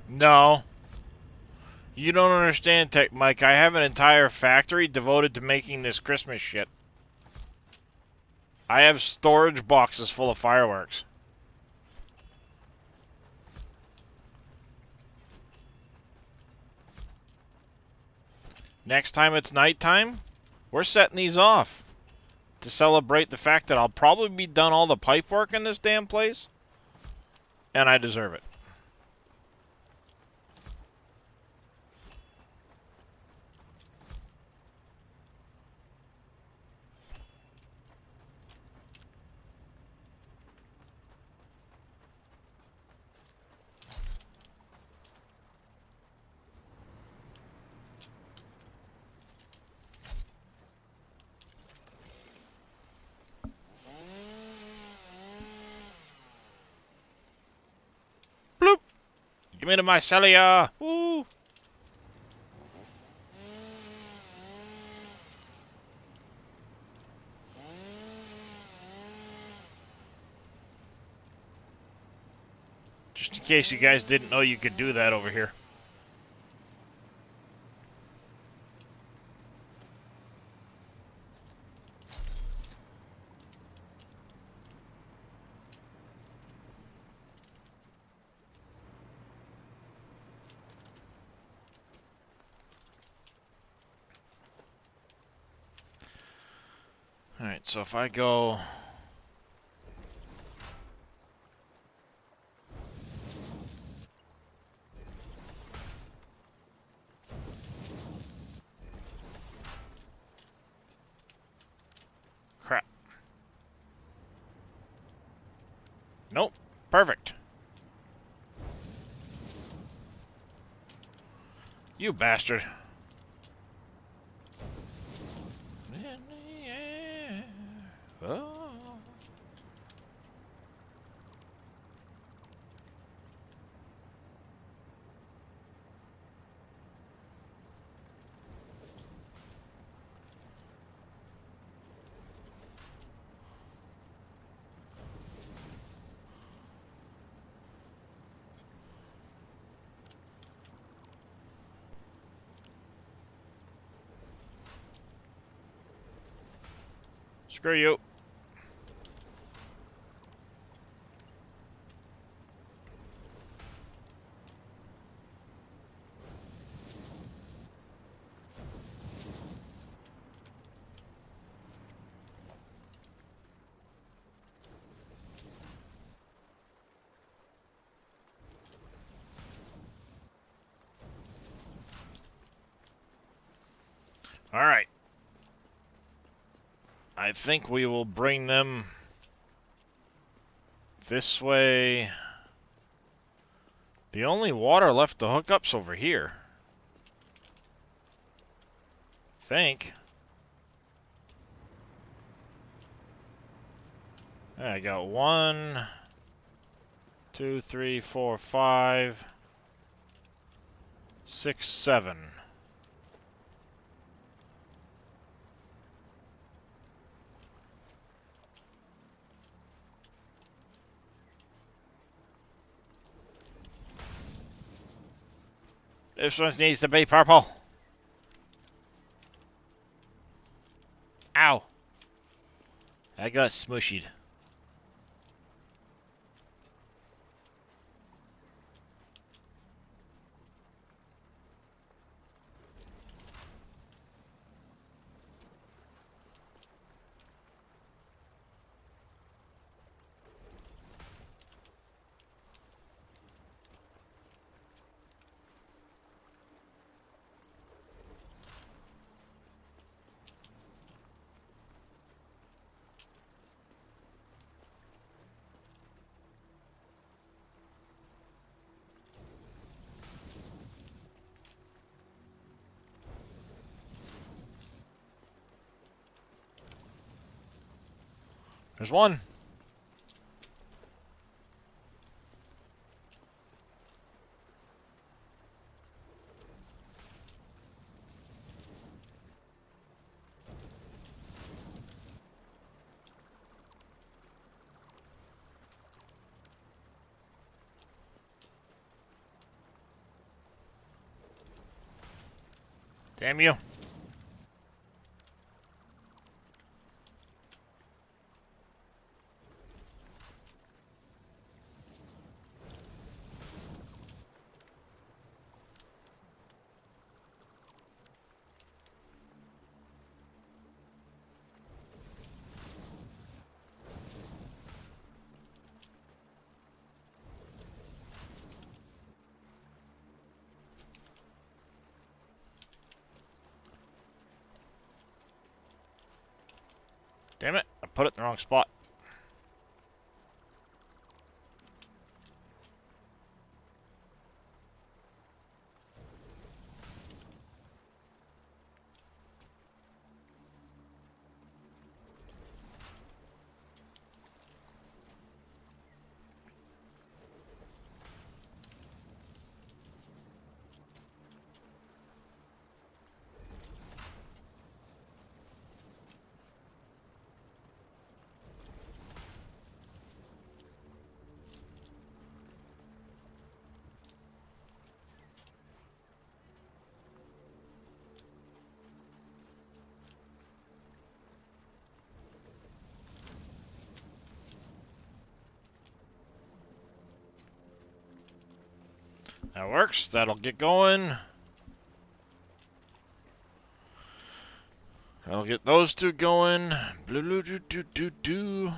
No. You don't understand, Tech Mike. I have an entire factory devoted to making this Christmas shit. I have storage boxes full of fireworks. Next time it's nighttime, we're setting these off to celebrate the fact that I'll probably be done all the pipe work in this damn place, and I deserve it. Give me the mycelia! Woo! Just in case you guys didn't know you could do that over here. Alright, so if I go... Crap. Nope. Perfect. You bastard. In the air. Oh. Screw you. Alright. I think we will bring them this way. The only water left to hook up's over here. Think. I got 1, 2, 3, 4, 5, 6, 7. This one needs to be purple. Ow. I got smushied. There's one. Damn you. Damn it, I put it in the wrong spot. That works. That'll get going. I'll get those two going. Blue, blue, do, do, do, do.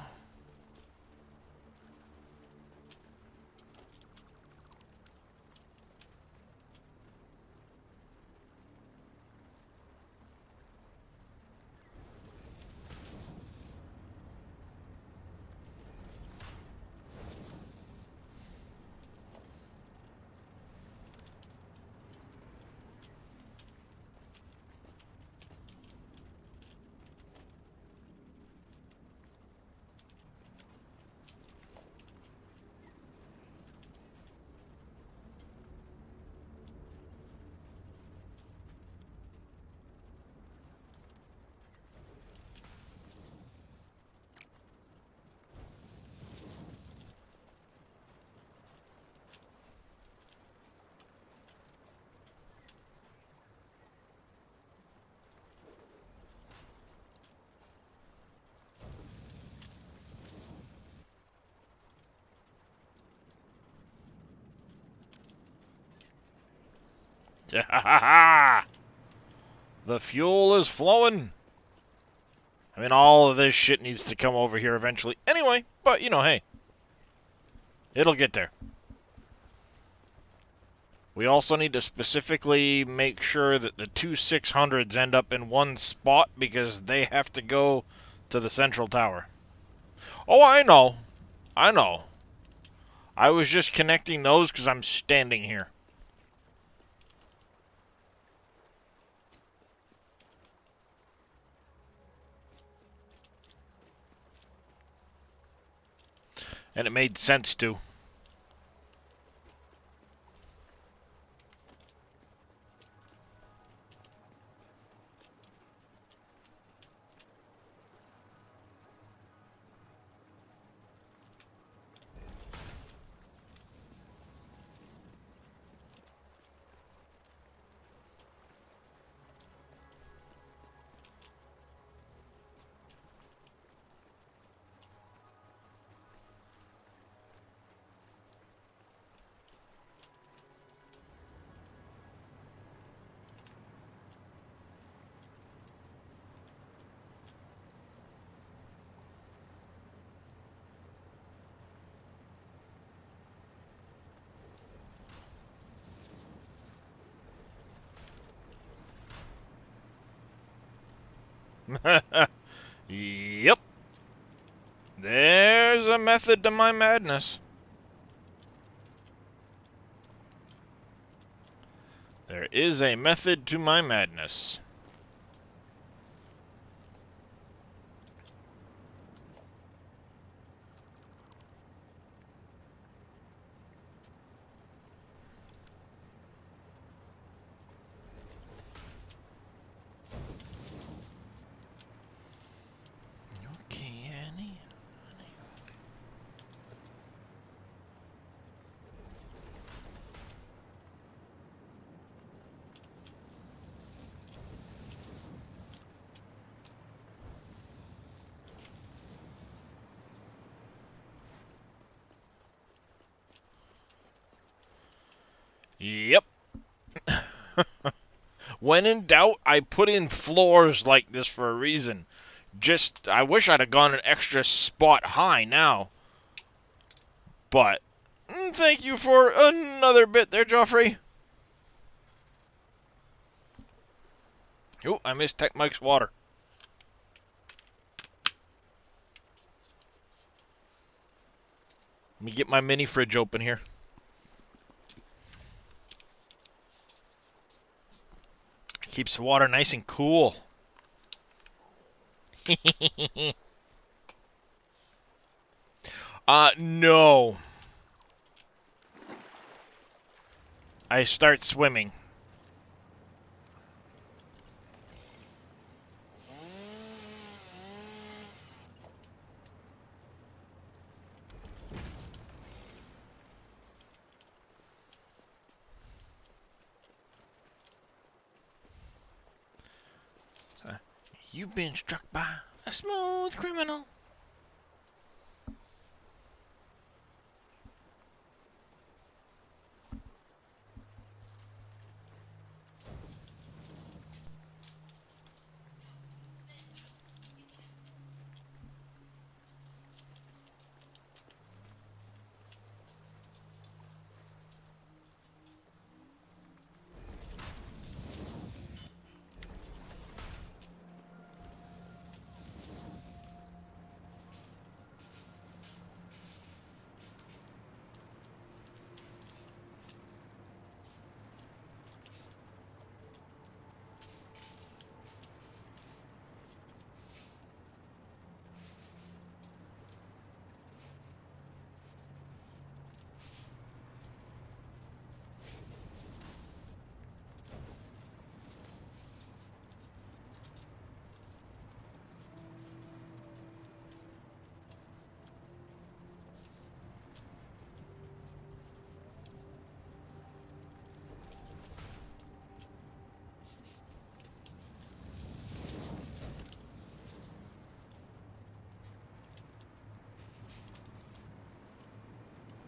The fuel is flowing. I mean, all of this shit needs to come over here eventually anyway, but, you know, hey. It'll get there. We also need to specifically make sure that the two 600s end up in one spot because they have to go to the central tower. Oh, I know. I know. I was just connecting those because I'm standing here. And it made sense to. Yep. There's a method to my madness. There is a method to my madness. Okay, Annie. Yep. When in doubt, I put in floors like this for a reason. Just, I wish I'd have gone an extra spot high now. But, thank you for another bit there, Joffrey. Oh, I missed Tech Mike's water. Let me get my mini fridge open here. Keeps the water nice and cool. No. I start swimming. You've been struck by a smooth criminal.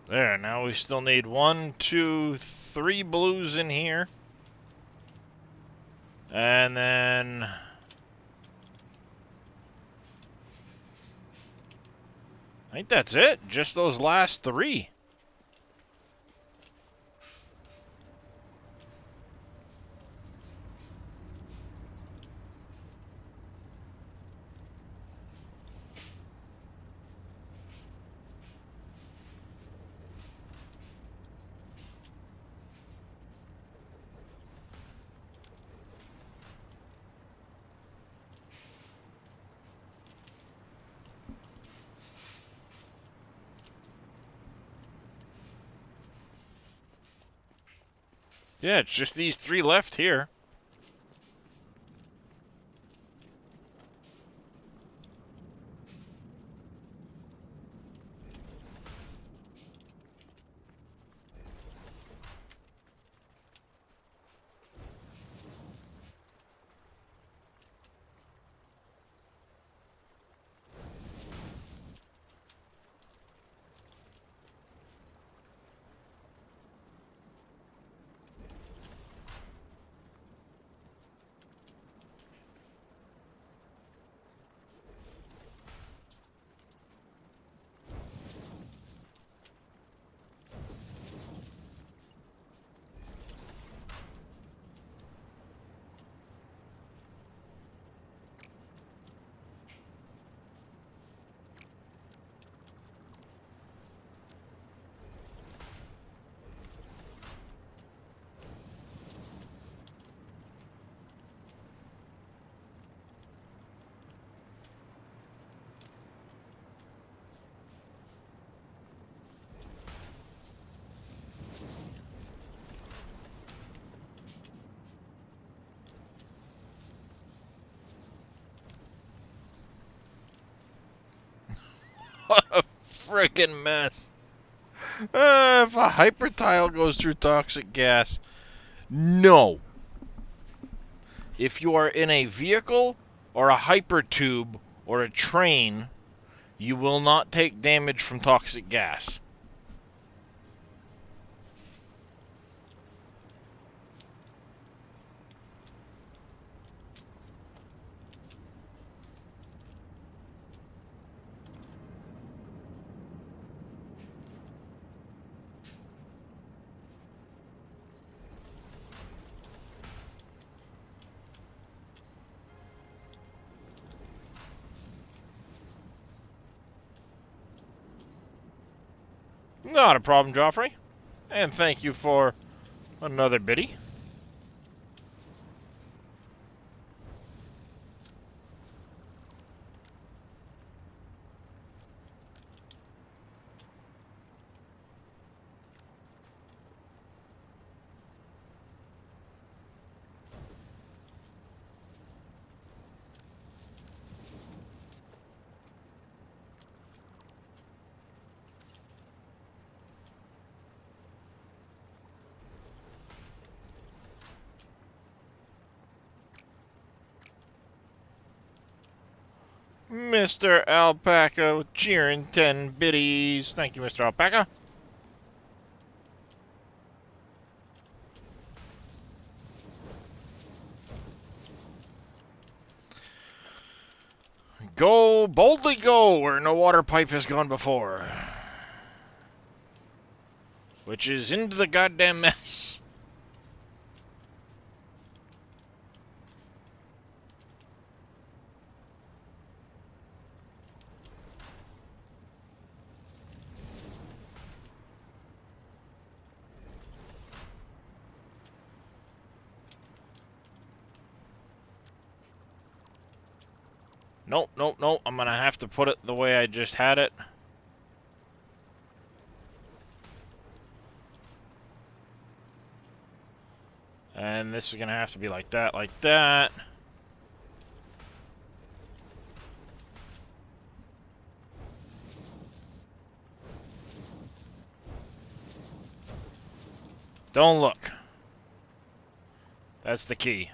There, now we still need 1, 2, 3 blues in here. And then... I think that's it. Just those last 3. Yeah, it's just these 3 left here. What a freaking mess. If a hyper tile goes through toxic gas, no. If you are in a vehicle or a hyper tube or a train, you will not take damage from toxic gas. Not a problem, Joffrey. And thank you for another biddy. Mr. Alpaca with cheering 10 biddies. Thank you, Mr. Alpaca. Go, boldly go where no water pipe has gone before. Which is into the goddamn mess. Nope, nope, nope. I'm gonna have to put it the way I just had it. And this is gonna have to be like that, like that. Don't look. That's the key.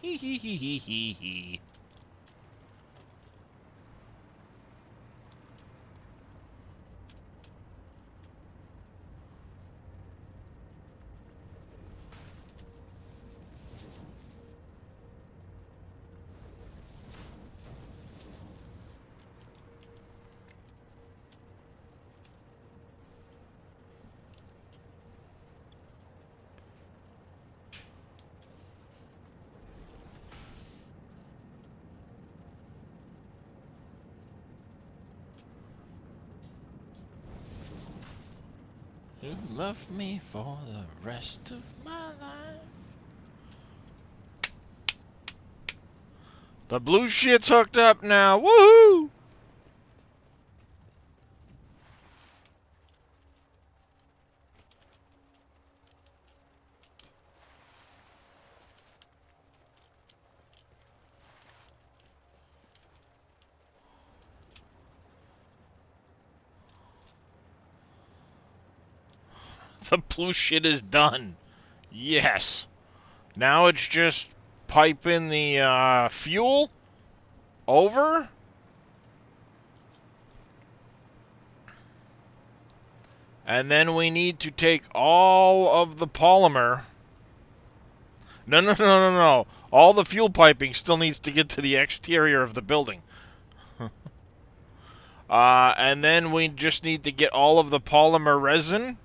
Hee hee hee hee hee hee. You love me for the rest of my life. The blue shit's hooked up now. Woohoo! The blue shit is done. Yes. Now it's just piping the fuel over. And then we need to take all of the polymer. No. All the fuel piping still needs to get to the exterior of the building. And then we just need to get all of the polymer resin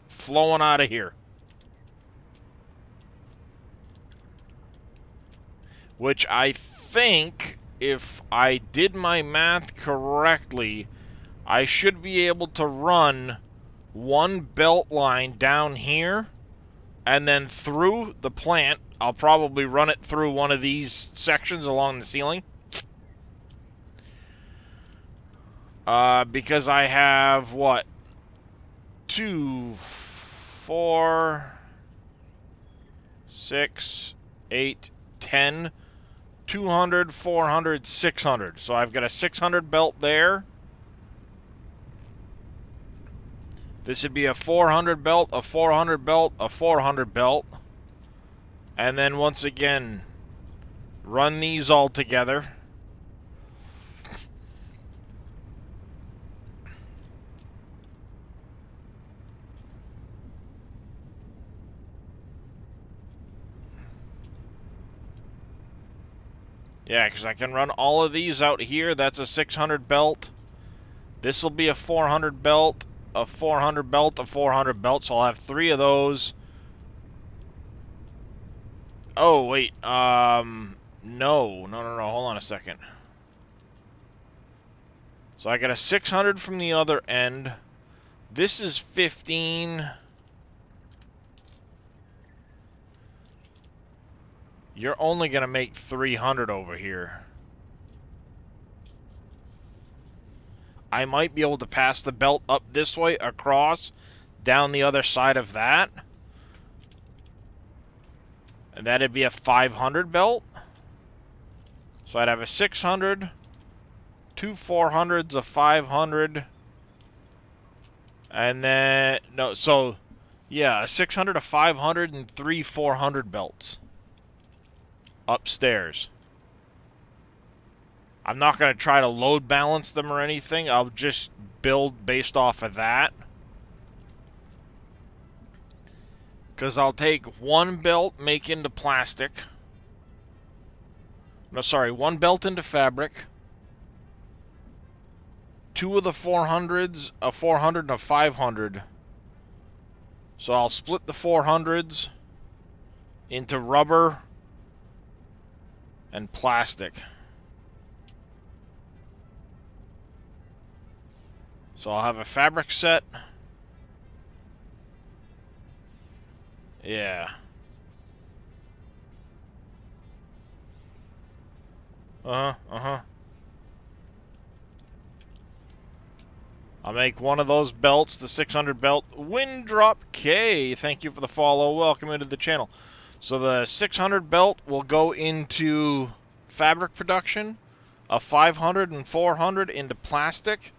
flowing out of here. Which I think, if I did my math correctly, I should be able to run one belt line down here and then through the plant. I'll probably run it through one of these sections along the ceiling. Because I have, what? 2, 4, 6, 8, 10, 200, 400, 600. So I've got a 600 belt there. This would be a 400 belt, a 400 belt, a 400 belt. And then once again, run these all together. Yeah, because I can run all of these out here. That's a 600 belt. This will be a 400 belt, a 400 belt, a 400 belt. So I'll have 3 of those. Oh, wait. No. Hold on a second. So I got a 600 from the other end. This is 15. You're only going to make 300 over here. I might be able to pass the belt up this way, across, down the other side of that. And that'd be a 500 belt. So I'd have a 600, 2 400s, a 500. And then, no, so, yeah, a 600, a 500, and 3 400 belts. Upstairs. I'm not going to try to load balance them or anything. I'll just build based off of that. Because I'll take one belt, make into plastic. No, sorry, one belt into fabric. 2 of the 400s, a 400 and a 500. So I'll split the 400s into rubber and plastic. So I'll have a fabric set. Yeah. I'll make one of those belts, the 600 belt. Windrop K, thank you for the follow. Welcome into the channel. So the 600 belt will go into fabric production, a 500 and 400 into plastic,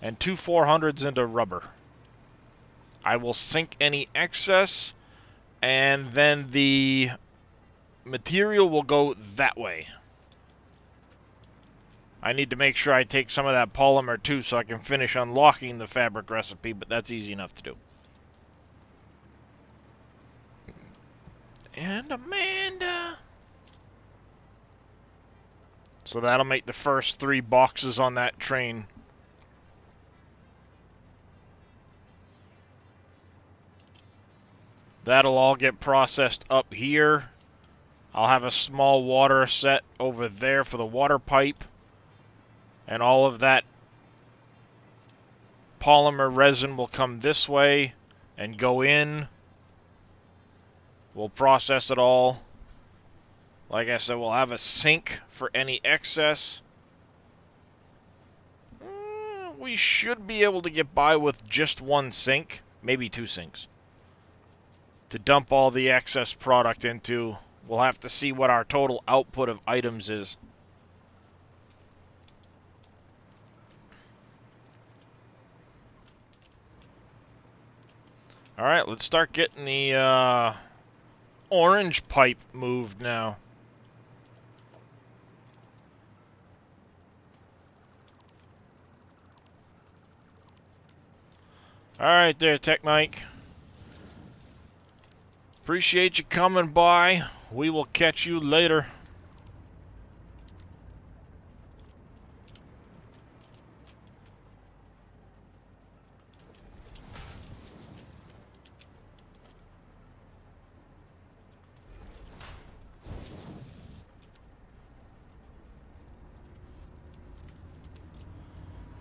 and 2 400s into rubber. I will sink any excess, and then the material will go that way. I need to make sure I take some of that polymer too so I can finish unlocking the fabric recipe, but that's easy enough to do. And Amanda. So that'll make the first 3 boxes on that train. That'll all get processed up here. I'll have a small water set over there for the water pipe. And all of that polymer resin will come this way and go in. We'll process it all. Like I said, we'll have a sink for any excess. We should be able to get by with just 1 sink, maybe 2 sinks, to dump all the excess product into. We'll have to see what our total output of items is. Alright, let's start getting the orange pipe moved now. Alright there, Tech Mike. Appreciate you coming by. We will catch you later.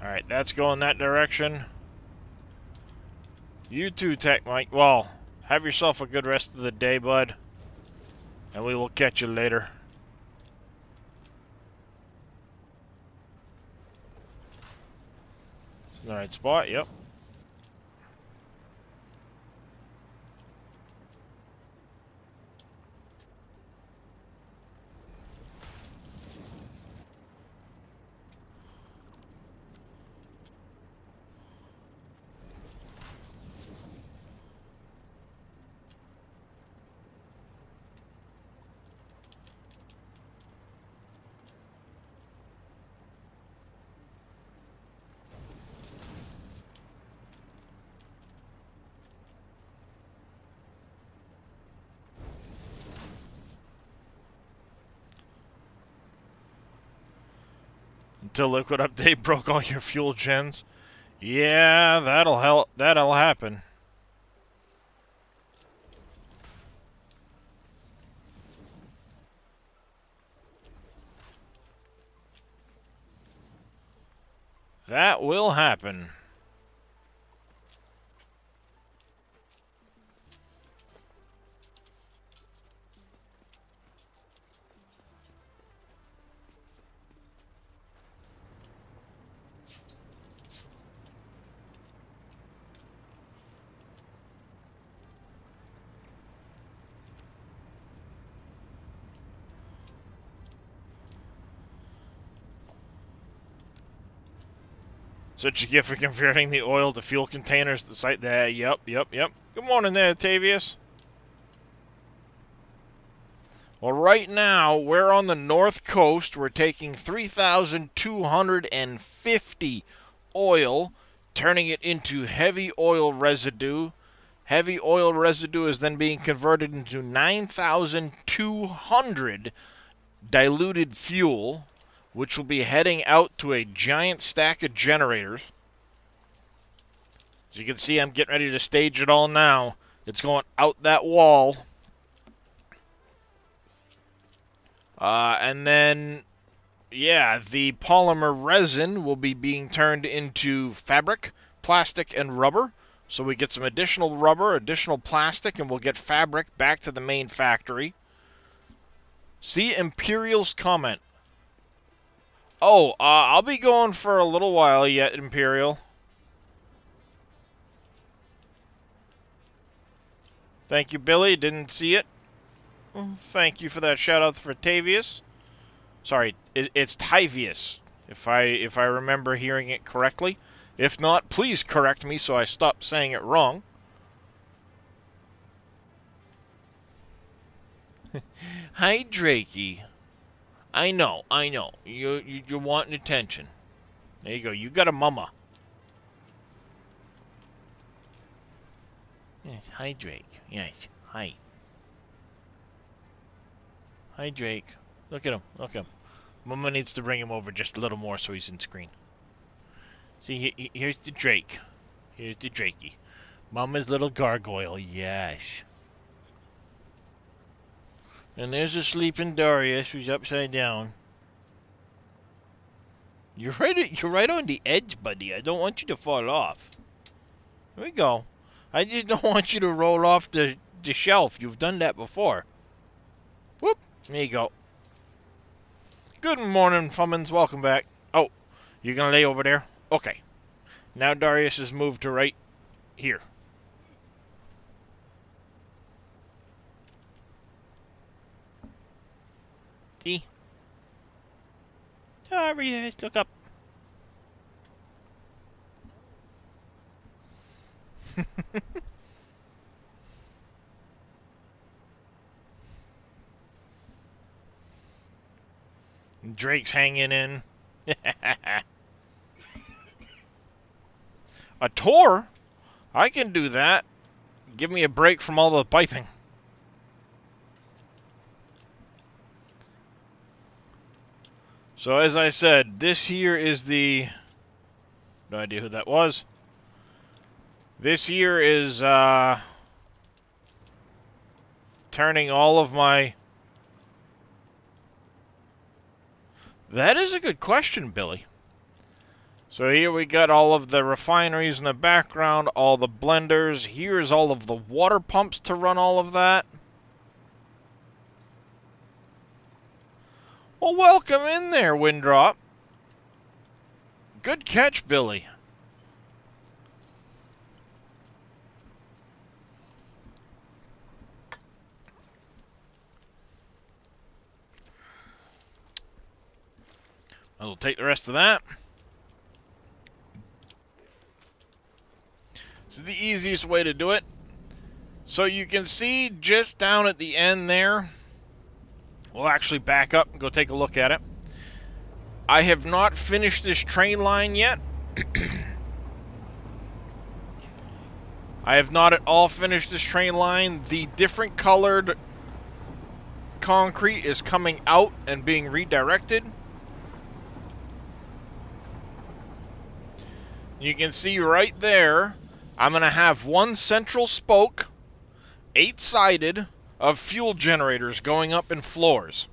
Alright, that's going that direction. You too, Tech Mike. Well, have yourself a good rest of the day, bud. And we will catch you later. It's in the right spot, yep. Until Liquid Update broke all your fuel gens. Yeah, that'll happen. That will happen. Such a gift for converting the oil to fuel containers at the site there. Yep. Good morning there, Tavius. Well, right now, we're on the north coast. We're taking 3,250 oil, turning it into heavy oil residue. Heavy oil residue is then being converted into 9,200 diluted fuel, which will be heading out to a giant stack of generators. As you can see, I'm getting ready to stage it all now. It's going out that wall. And then, yeah, the polymer resin will be being turned into fabric, plastic, and rubber. So we get some additional rubber, additional plastic, and we'll get fabric back to the main factory. See Imperial's comment. Oh, I'll be going for a little while yet, Imperial. Thank you, Billy. Didn't see it. Thank you for that shout-out for Tavius. Sorry, it's Tyvius, if I remember hearing it correctly. If not, please correct me so I stop saying it wrong. Hi, Drakey. I know. You're wanting attention. There you go. You got a mama. Yes, hi, Drake. Yes, hi. Hi, Drake. Look at him. Look at him. Mama needs to bring him over just a little more so he's in screen. See, here's the Drake. Here's the Drakey. Mama's little gargoyle. Yes. And there's a sleeping Darius who's upside down. You're right on the edge, buddy. I don't want you to fall off. There we go. I just don't want you to roll off the shelf. You've done that before. Whoop. There you go. Good morning, Fummins. Welcome back. Oh, you're going to lay over there? Okay. Now Darius has moved to right here. See? Darius, look up. Drake's hanging in. A tour? I can do that. Give me a break from all the piping. So as I said, this here is the... No idea who that was. This here is turning all of my... That is a good question, Billy. So here we got all of the refineries in the background, all the blenders. Here's all of the water pumps to run all of that. Well, welcome in there, Windrop. Good catch, Billy. I'll take the rest of that. This is the easiest way to do it. So you can see just down at the end there, we'll actually back up and go take a look at it. I have not finished this train line yet. I have not at all finished this train line. The different colored concrete is coming out and being redirected. You can see right there, I'm going to have one central spoke, 8-sided, of fuel generators going up in floors.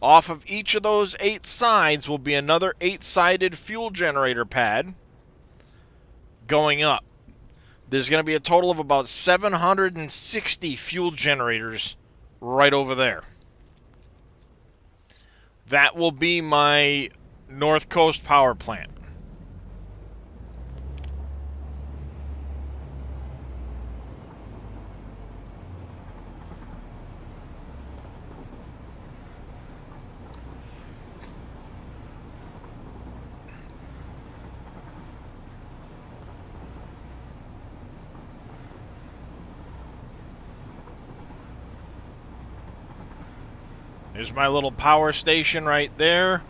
Off of each of those 8 sides will be another 8-sided fuel generator pad going up. There's going to be a total of about 760 fuel generators right over there. That will be my North Coast power plant. There's my little power station right there.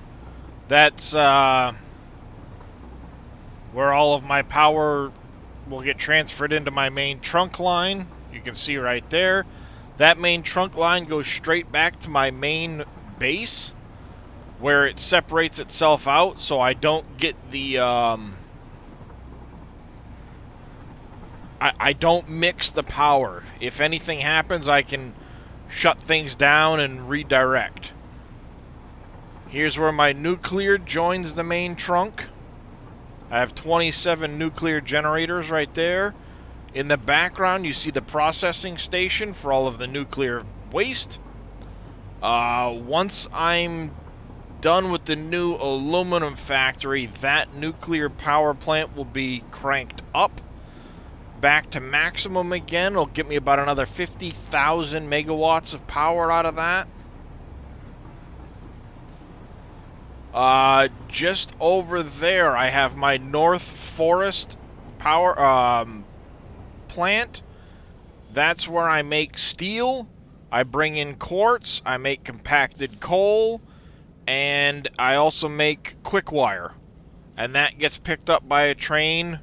That's where all of my power will get transferred into my main trunk line. You can see right there. That main trunk line goes straight back to my main base, where it separates itself out so I don't get the... I don't mix the power. If anything happens, I can shut things down and redirect. Here's where my nuclear joins the main trunk. I have 27 nuclear generators right there. In the background, you see the processing station for all of the nuclear waste. Once I'm done with the new aluminum factory, that nuclear power plant will be cranked up back to maximum again. It'll get me about another 50,000 megawatts of power out of that. Just over there, I have my North Forest power plant. That's where I make steel, I bring in quartz, I make compacted coal, and I also make quick wire. And that gets picked up by a train,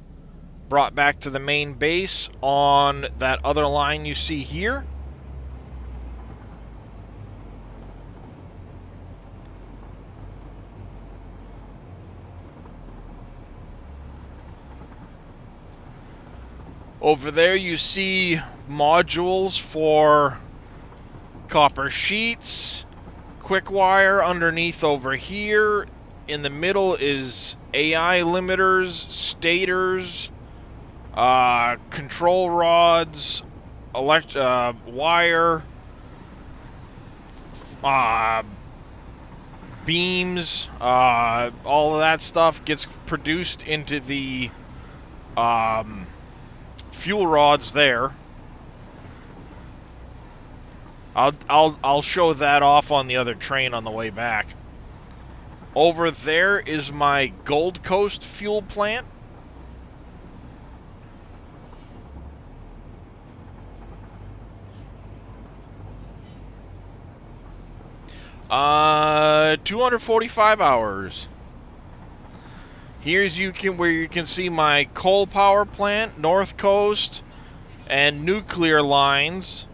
brought back to the main base on that other line you see here. Over there you see modules for copper sheets, quick wire underneath over here. In the middle is AI limiters, stators, control rods, wire, beams, all of that stuff gets produced into the fuel rods there. I'll show that off on the other train on the way back. Over there is my Gold Coast fuel plant. 245 hours. Here's where you can see my coal power plant, North Coast, and nuclear lines.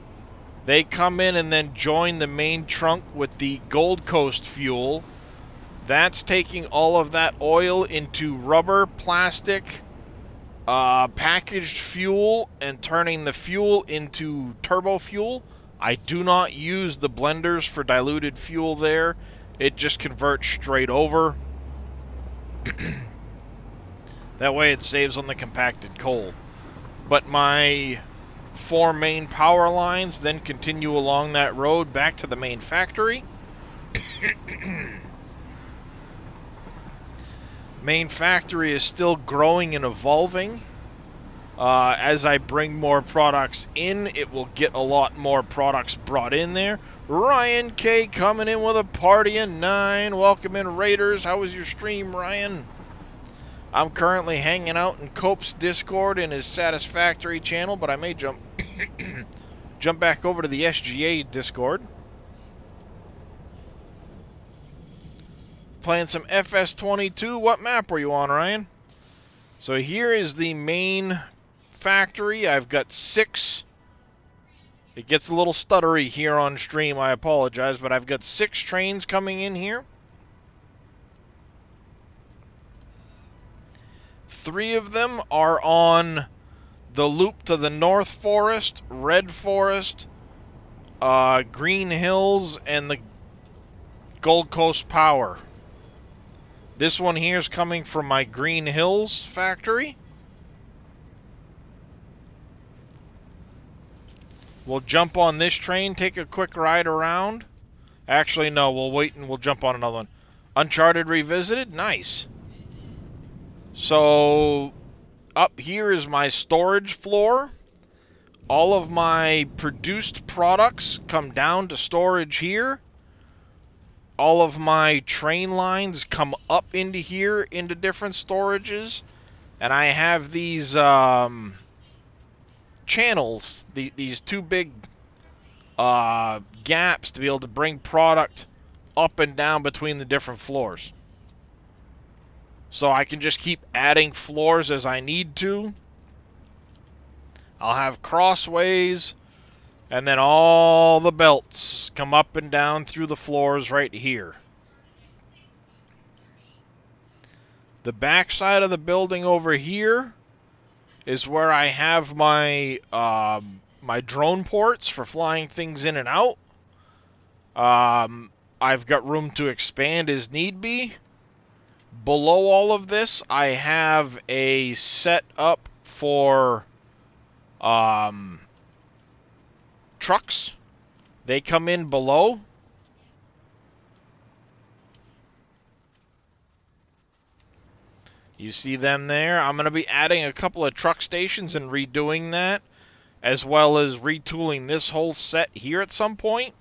They come in and then join the main trunk with the Gold Coast fuel. That's taking all of that oil into rubber, plastic, packaged fuel, and turning the fuel into turbo fuel. I do not use the blenders for diluted fuel there. It just converts straight over. That way it saves on the compacted coal. But my 4 main power lines then continue along that road back to the main factory. Main factory is still growing and evolving. As I bring more products in, it will get a lot more products brought in there. Ryan K coming in with a party of 9. Welcome in, Raiders. How was your stream, Ryan? I'm currently hanging out in Cope's Discord in his Satisfactory channel, but I may jump back over to the SGA Discord. Playing some FS22. What map were you on, Ryan? So here is the main factory. I've got 6. It gets a little stuttery here on stream, I apologize, but I've got 6 trains coming in here. 3 of them are on the loop to the North Forest, Red Forest, Green Hills, and the Gold Coast Power. This one here is coming from my Green Hills factory. We'll jump on this train, take a quick ride around. Actually, no, we'll wait and we'll jump on another one. Uncharted Revisited, nice. So, up here is my storage floor. All of my produced products come down to storage here. All of my train lines come up into here, into different storages. And I have these channels, these 2 big gaps to be able to bring product up and down between the different floors. So I can just keep adding floors as I need to. I'll have crossways, and then all the belts come up and down through the floors right here. The back side of the building over here is where I have my my drone ports for flying things in and out. I've got room to expand as need be. Below all of this, I have a set up for trucks. They come in below. You see them there. I'm going to be adding a couple of truck stations and redoing that, as well as retooling this whole set here at some point.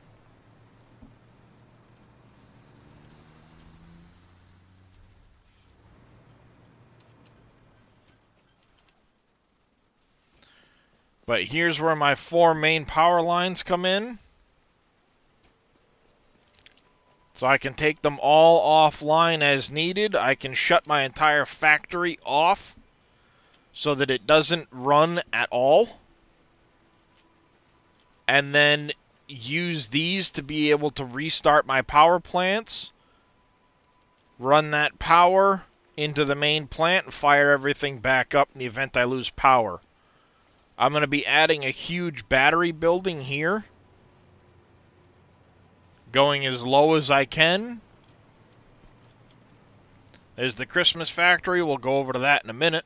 But here's where my 4 main power lines come in. So I can take them all offline as needed. I can shut my entire factory off so that it doesn't run at all. And then use these to be able to restart my power plants. Run that power into the main plant and fire everything back up in the event I lose power. I'm going to be adding a huge battery building here. Going as low as I can. There's the Christmas factory. We'll go over to that in a minute.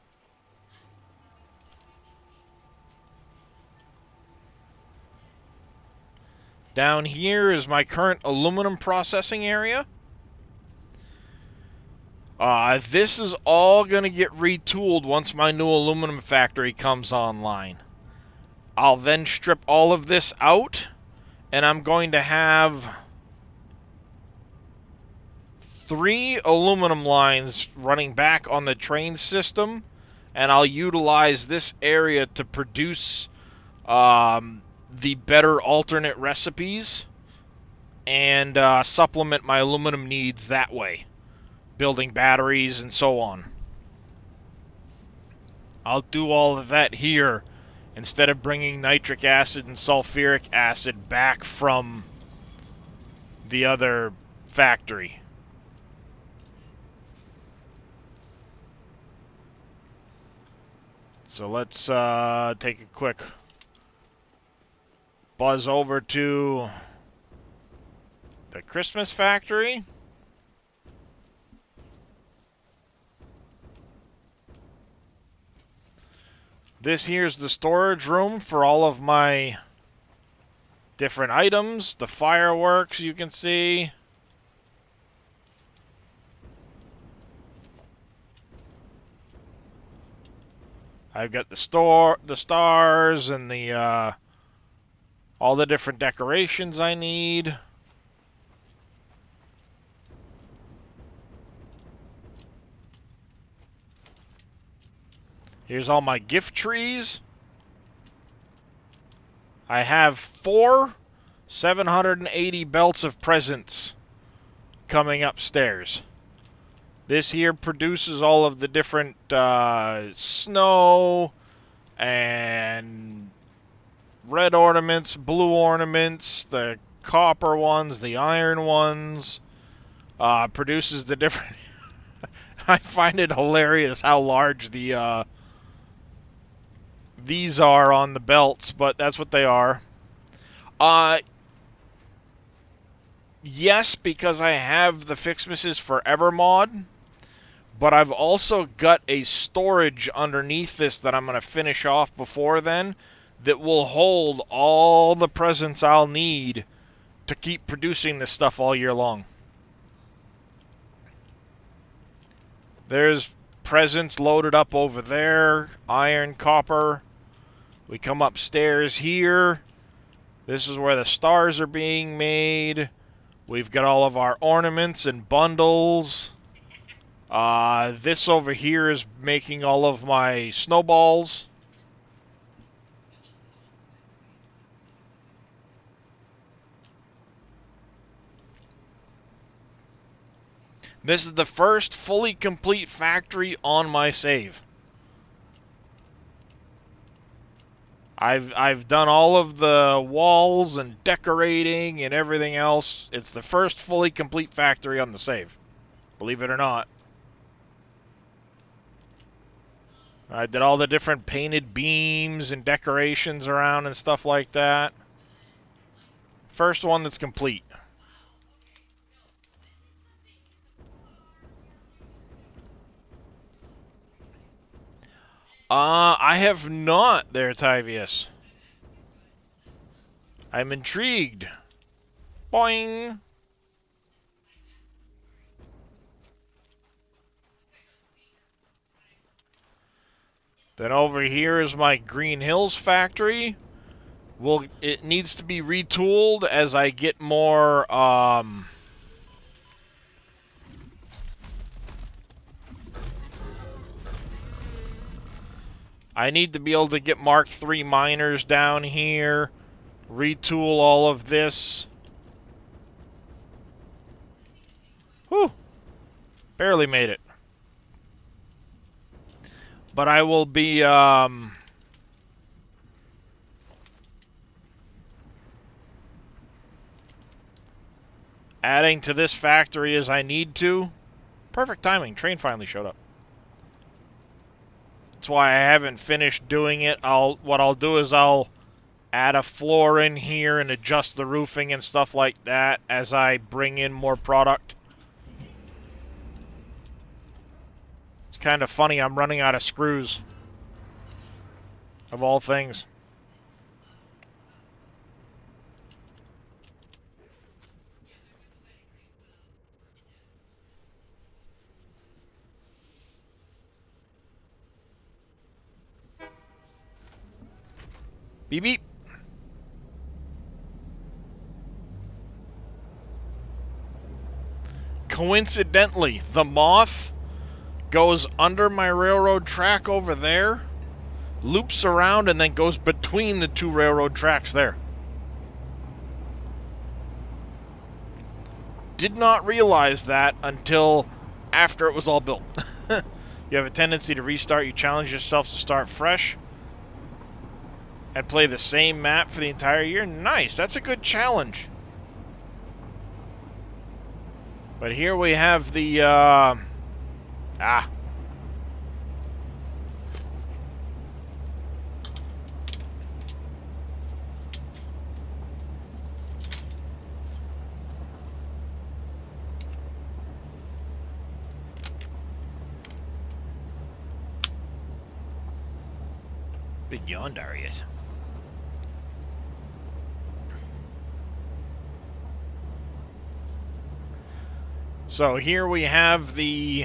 Down here is my current aluminum processing area. This is all going to get retooled once my new aluminum factory comes online. I'll then strip all of this out, and I'm going to have 3 aluminum lines running back on the train system, and I'll utilize this area to produce the better alternate recipes and supplement my aluminum needs that way. Building batteries and so on. I'll do all of that here instead of bringing nitric acid and sulfuric acid back from the other factory. So let's take a quick buzz over to the Christmas factory. This here's the storage room for all of my different items. The fireworks you can see. I've got the stars and the all the different decorations I need. Here's all my gift trees. I have 4 780 belts of presents coming upstairs. This here produces all of the different snow and red ornaments, blue ornaments, the copper ones, the iron ones. Produces the different... I find it hilarious how large the... these are on the belts, but that's what they are. Yes, because I have the Fixmas's Forever mod, but I've also got a storage underneath this that I'm going to finish off before then that will hold all the presents I'll need to keep producing this stuff all year long. There's presents loaded up over there, iron, copper. We come upstairs here. This is where the stars are being made. We've got all of our ornaments and bundles. This over here is making all of my snowballs. This is the first fully complete factory on my save. I've done all of the walls and decorating and everything else. It's the first fully complete factory on the save. Believe it or not. I did all the different painted beams and decorations around and stuff like that. First one that's complete. I have not there, Tyvius. I'm intrigued. Boing! Then over here is my Green Hills factory. Well, it needs to be retooled as I get more, I need to be able to get Mark III miners down here, retool all of this. Barely made it. But I will be, adding to this factory as I need to. Perfect timing. Train finally showed up. That's why I haven't finished doing it. What I'll do is I'll add a floor in here and adjust the roofing and stuff like that as I bring in more product. It's kind of funny, I'm running out of screws. Of all things. Beep beep. Coincidentally, the moth goes under my railroad track over there, loops around, and then goes between the two railroad tracks there. Did not realize that until after it was all built. You have a tendency to restart. You challenge yourself to start fresh and play the same map for the entire year. Nice, that's a good challenge. But here we have the, Big yawn, Darius. So here we have the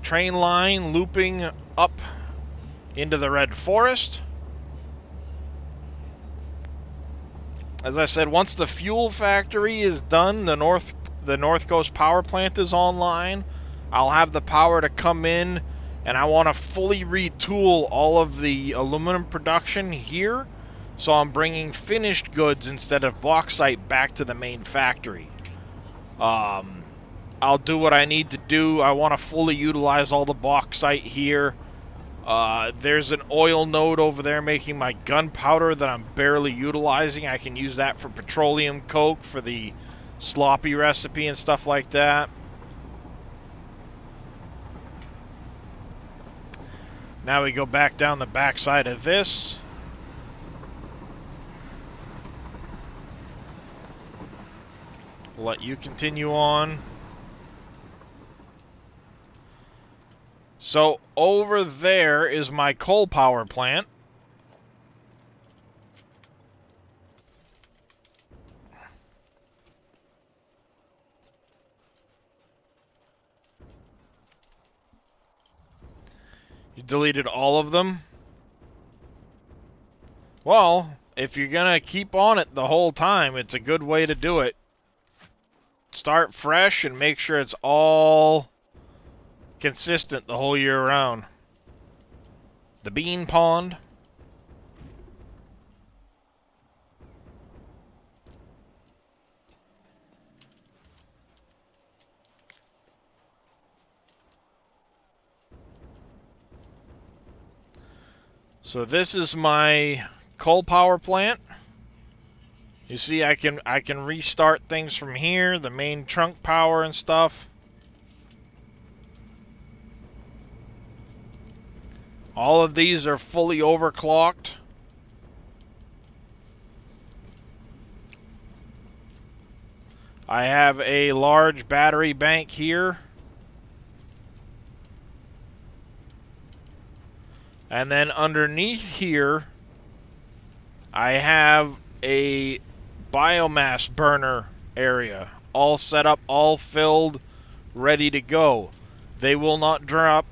train line looping up into the Red Forest. As I said, once the fuel factory is done, the North Coast power plant is online, I'll have the power to come in, and I want to fully retool all of the aluminum production here, so I'm bringing finished goods instead of bauxite back to the main factory. I'll do what I need to do. I want to fully utilize all the bauxite here. There's an oil node over there making my gunpowder that I'm barely utilizing. I can use that for petroleum coke for the sloppy recipe and stuff like that. Now we go back down the backside of this. Let you continue on. So over there is my coal power plant. You deleted all of them? Well, if you're gonna keep on it the whole time, it's a good way to do it. Start fresh and make sure it's all consistent the whole year round. The bean pond. So this is my coal power plant. You see, I can restart things from here, the main trunk power and stuff. All of these are fully overclocked. I have a large battery bank here. And then underneath here, I have a biomass burner area, all set up, all filled, ready to go. They will not burn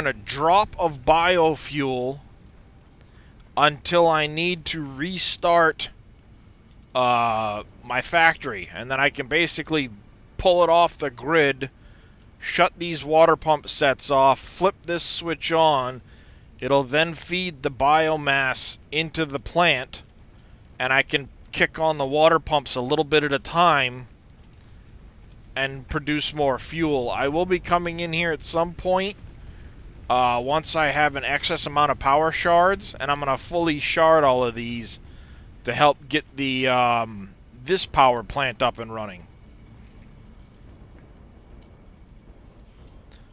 a drop of biofuel until I need to restart my factory, and then I can basically pull it off the grid, shut these water pump sets off, flip this switch on. It'll then feed the biomass into the plant, and I can kick on the water pumps a little bit at a time and produce more fuel. I will be coming in here at some point once I have an excess amount of power shards, and I'm going to fully shard all of these to help get the this power plant up and running.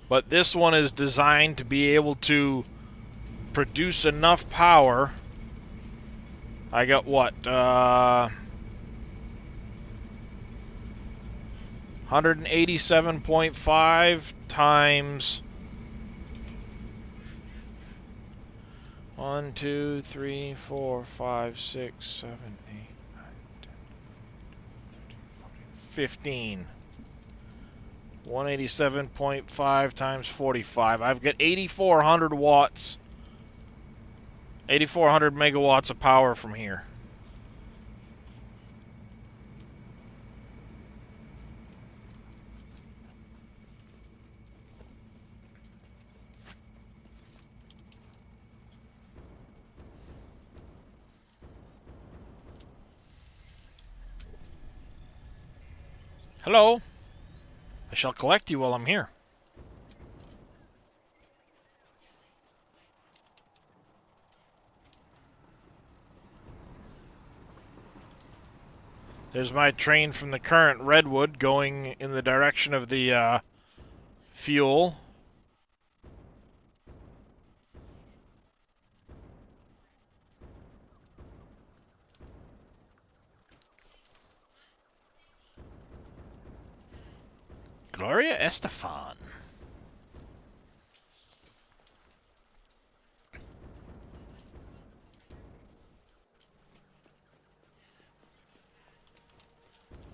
But this one is designed to be able to produce enough power. I got what? 187.5 times 1, 2, 3, 4, 5, 6, 7, 8, 9, 10, 15. 187.5 times 45. I've got 8,400 watts. 8,400 megawatts of power from here. Hello. I shall collect you while I'm here. There's my train from the current Redwood going in the direction of the fuel. Gloria Estefan.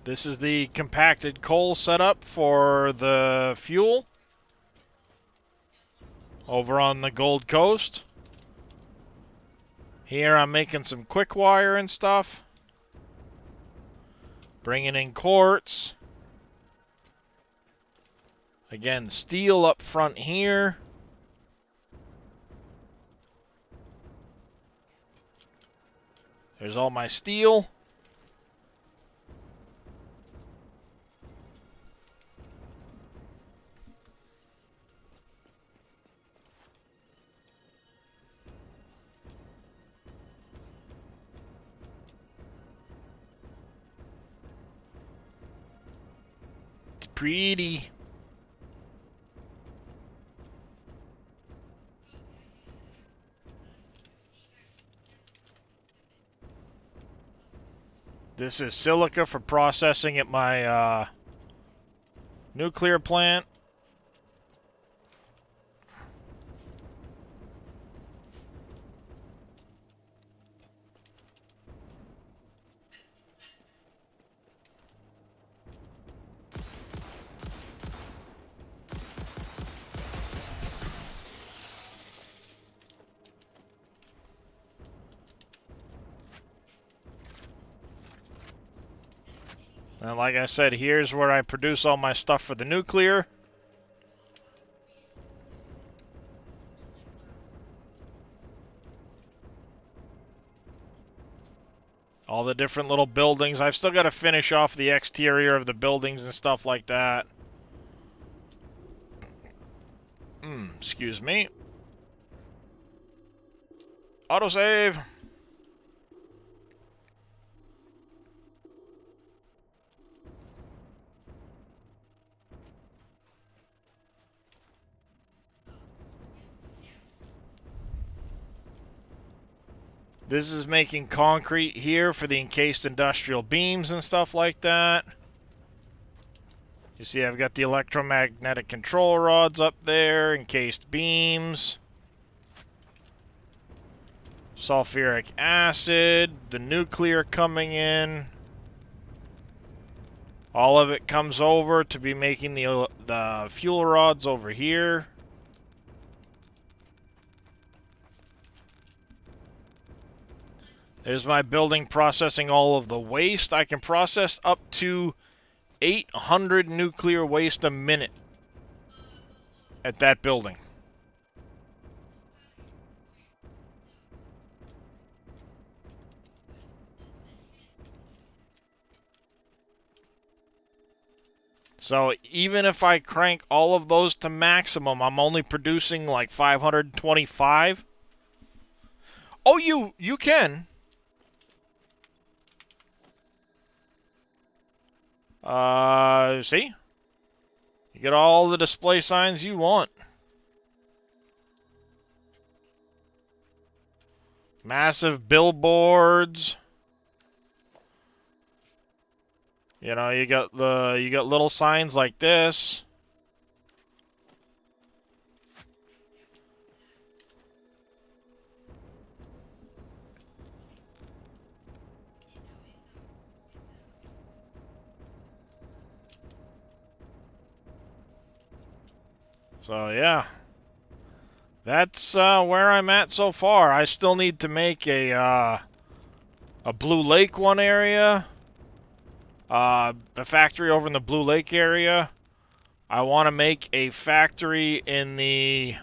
This is the compacted coal setup for the fuel over on the Gold Coast. Here I'm making some quick wire and stuff. Bringing in quartz. Again, steel up front here. There's all my steel. It's pretty. This is silica for processing at my nuclear plant. And like I said, here's where I produce all my stuff for the nuclear. All the different little buildings. I've still got to finish off the exterior of the buildings and stuff like that. Excuse me. Autosave. This is making concrete here for the encased industrial beams and stuff like that. You see I've got the electromagnetic control rods up there, encased beams. Sulfuric acid, the nuclear coming in. All of it comes over to be making the fuel rods over here. There's my building processing all of the waste. I can process up to 800 nuclear waste a minute at that building. So even if I crank all of those to maximum, I'm only producing like 525. Oh, you can. See? You get all the display signs you want. Massive billboards. You know, you got little signs like this. So yeah, that's where I'm at so far. I still need to make a Blue Lake one area, a factory over in the Blue Lake area. I want to make a factory in the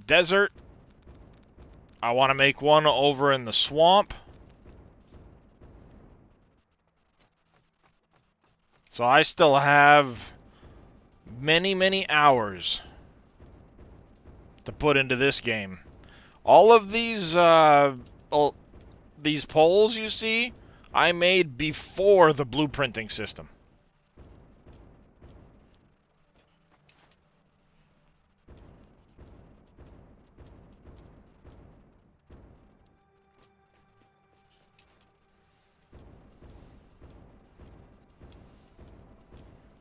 desert. I want to make one over in the swamp. So I still have many hours to put into this game. All of these poles you see, I made before the blueprinting system.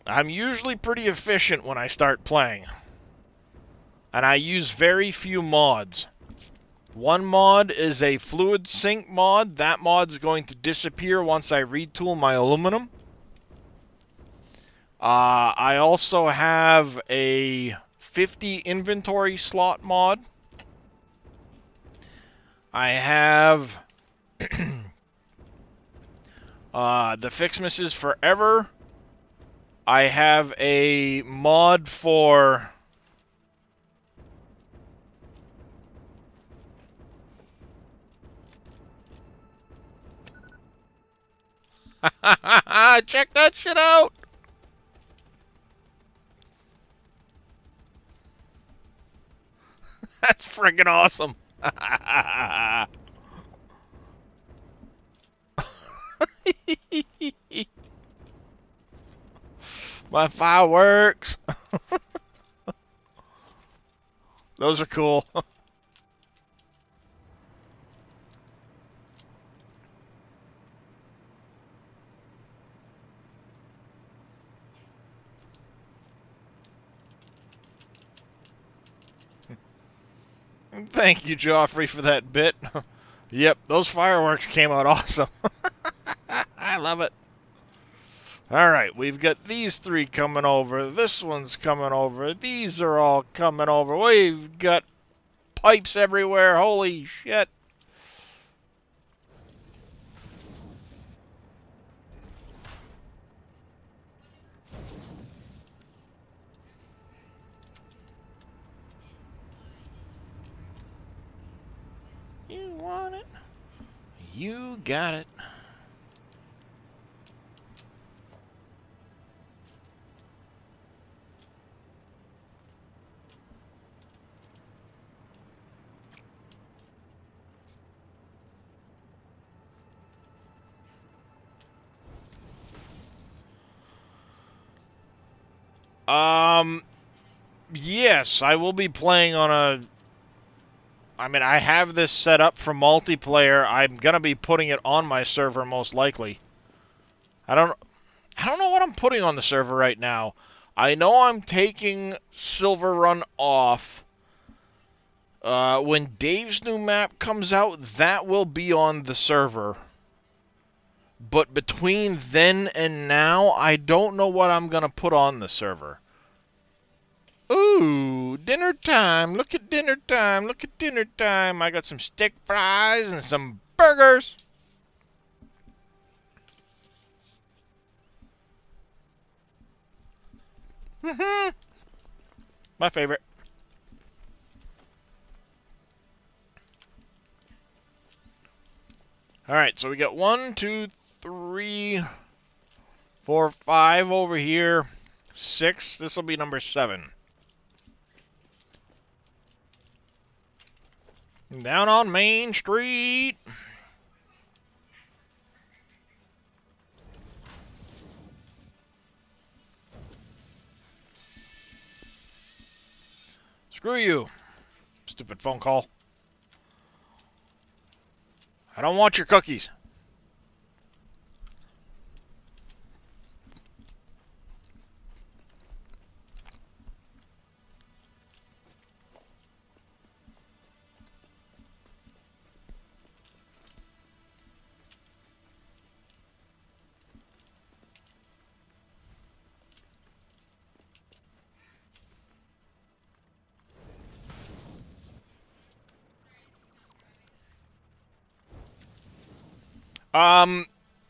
I'm usually pretty efficient when I start playing. And I use very few mods. One mod is a fluid sink mod. That mod's going to disappear once I retool my aluminum. I also have a 50 inventory slot mod. I have the Fixmas Forever. I have a mod for check that shit out. That's friggin' awesome. My fireworks. Those are cool. Thank you, Joffrey, for that bit. Yep, those fireworks came out awesome. I love it. Alright, we've got these three coming over. This one's coming over. These are all coming over. We've got pipes everywhere. Holy shit. You want it? You got it. Yes, I will be playing on a... I mean, I have this set up for multiplayer. I'm gonna be putting it on my server most likely. I don't know what I'm putting on the server right now. I know I'm taking Silver Run off. When Dave's new map comes out, that will be on the server. But between then and now, I don't know what I'm gonna put on the server. Ooh, dinner time. Look at dinner time. Look at dinner time. I got some steak fries and some burgers. My favorite. Alright, so we got 1, 2, 3, 4, 5 over here. 6. This will be number 7. Down on Main Street. Screw you. Stupid phone call. I don't want your cookies.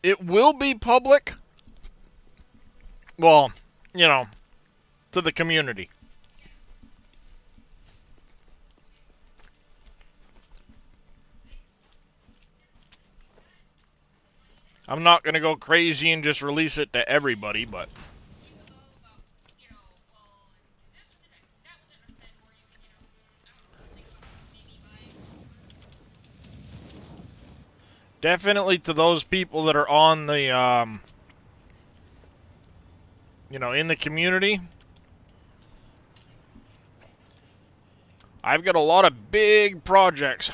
It will be public. Well, you know, to the community. I'm not going to go crazy and just release it to everybody, but... definitely to those people that are on the, you know, in the community. I've got a lot of big projects.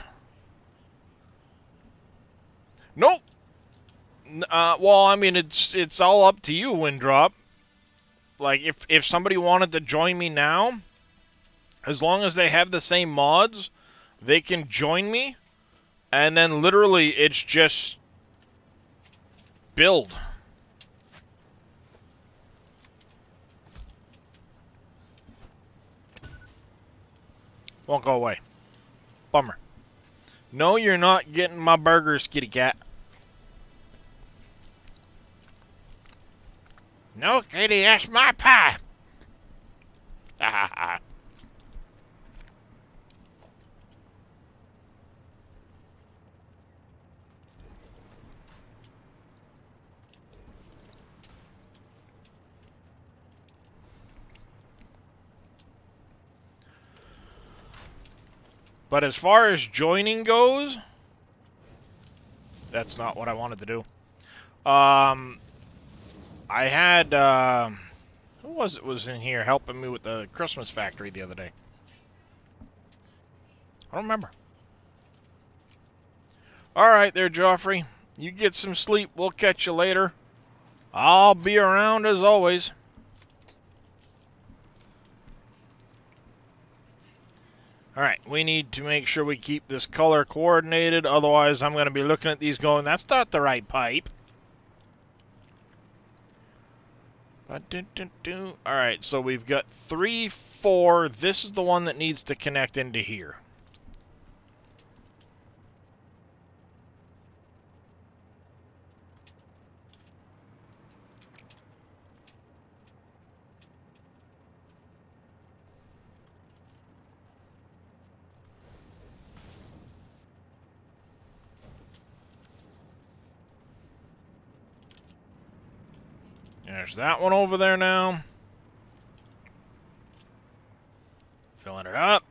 Nope. Well, I mean, it's all up to you, Windrop. Like, if somebody wanted to join me now, as long as they have the same mods, they can join me, and then literally it's just build. Won't go away. Bummer. No, you're not getting my burgers, kitty cat. No, kitty, that's my pie. Ha ha ha. But as far as joining goes, that's not what I wanted to do. I had, who was in here helping me with the Christmas factory the other day? I don't remember. Alright there, Joffrey. You get some sleep. We'll catch you later. I'll be around as always. Alright, we need to make sure we keep this color coordinated. Otherwise, I'm going to be looking at these going, that's not the right pipe. Alright, so we've got 3, 4. This is the one that needs to connect into here. There's that one over there now. Filling it up.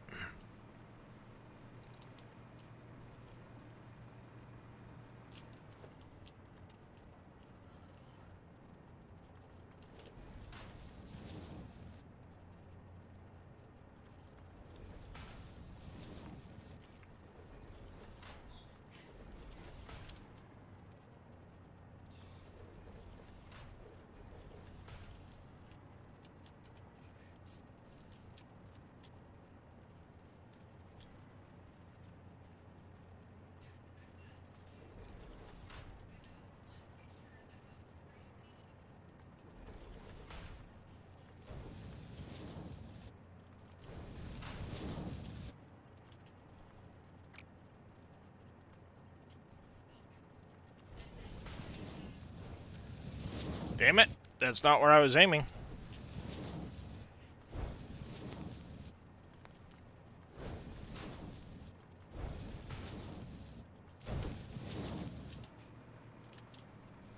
Damn it, that's not where I was aiming.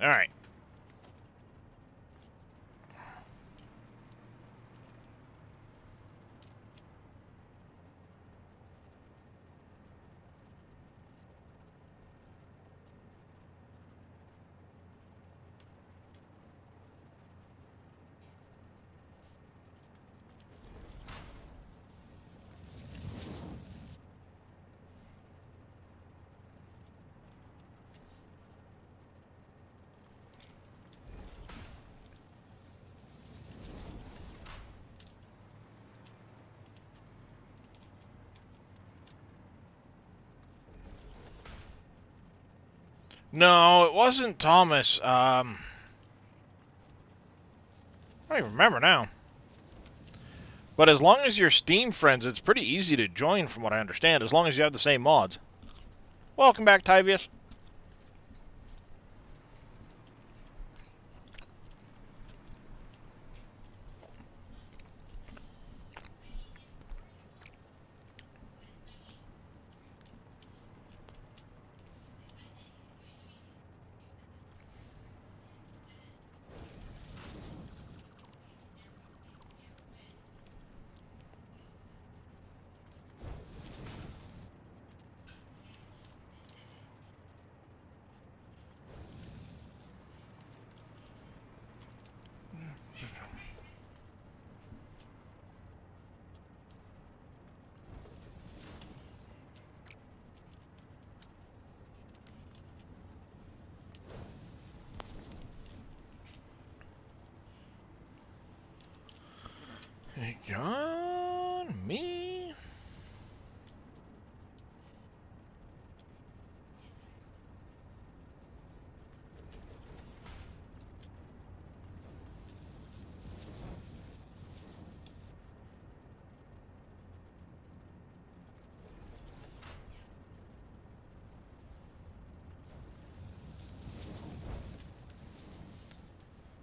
Alright. No, it wasn't Thomas. I don't even remember now. But as long as you're Steam friends, it's pretty easy to join from what I understand, as long as you have the same mods. Welcome back, Tyvius. Gone me.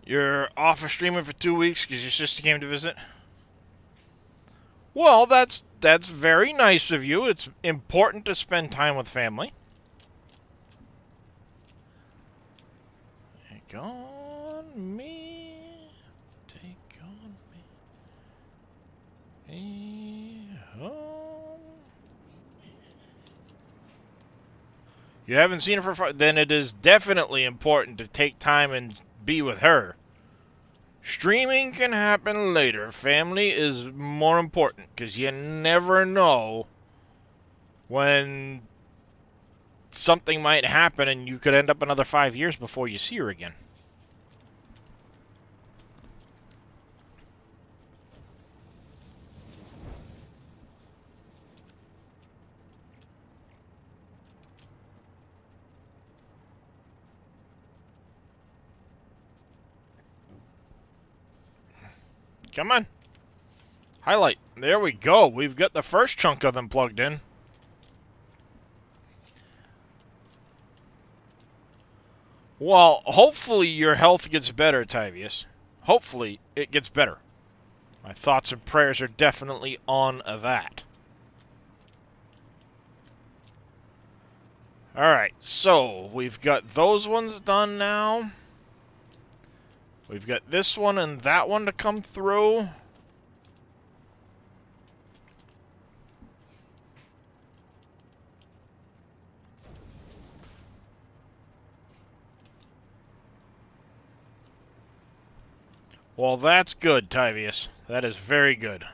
You're off of streaming for 2 weeks because your sister came to visit? Well, that's very nice of you. It's important to spend time with family. Take on me. Take on me. Home. You haven't seen her for then it is definitely important to take time and be with her. Streaming can happen later. Family is more important because you never know when something might happen and you could end up another 5 years before you see her again. Come on. Highlight. There we go. We've got the first chunk of them plugged in. Well, hopefully your health gets better, Tyvius. Hopefully it gets better. My thoughts and prayers are definitely on that. Alright, so we've got those ones done now. We've got this one and that one to come through. Well, that's good, Tyvius. That is very good.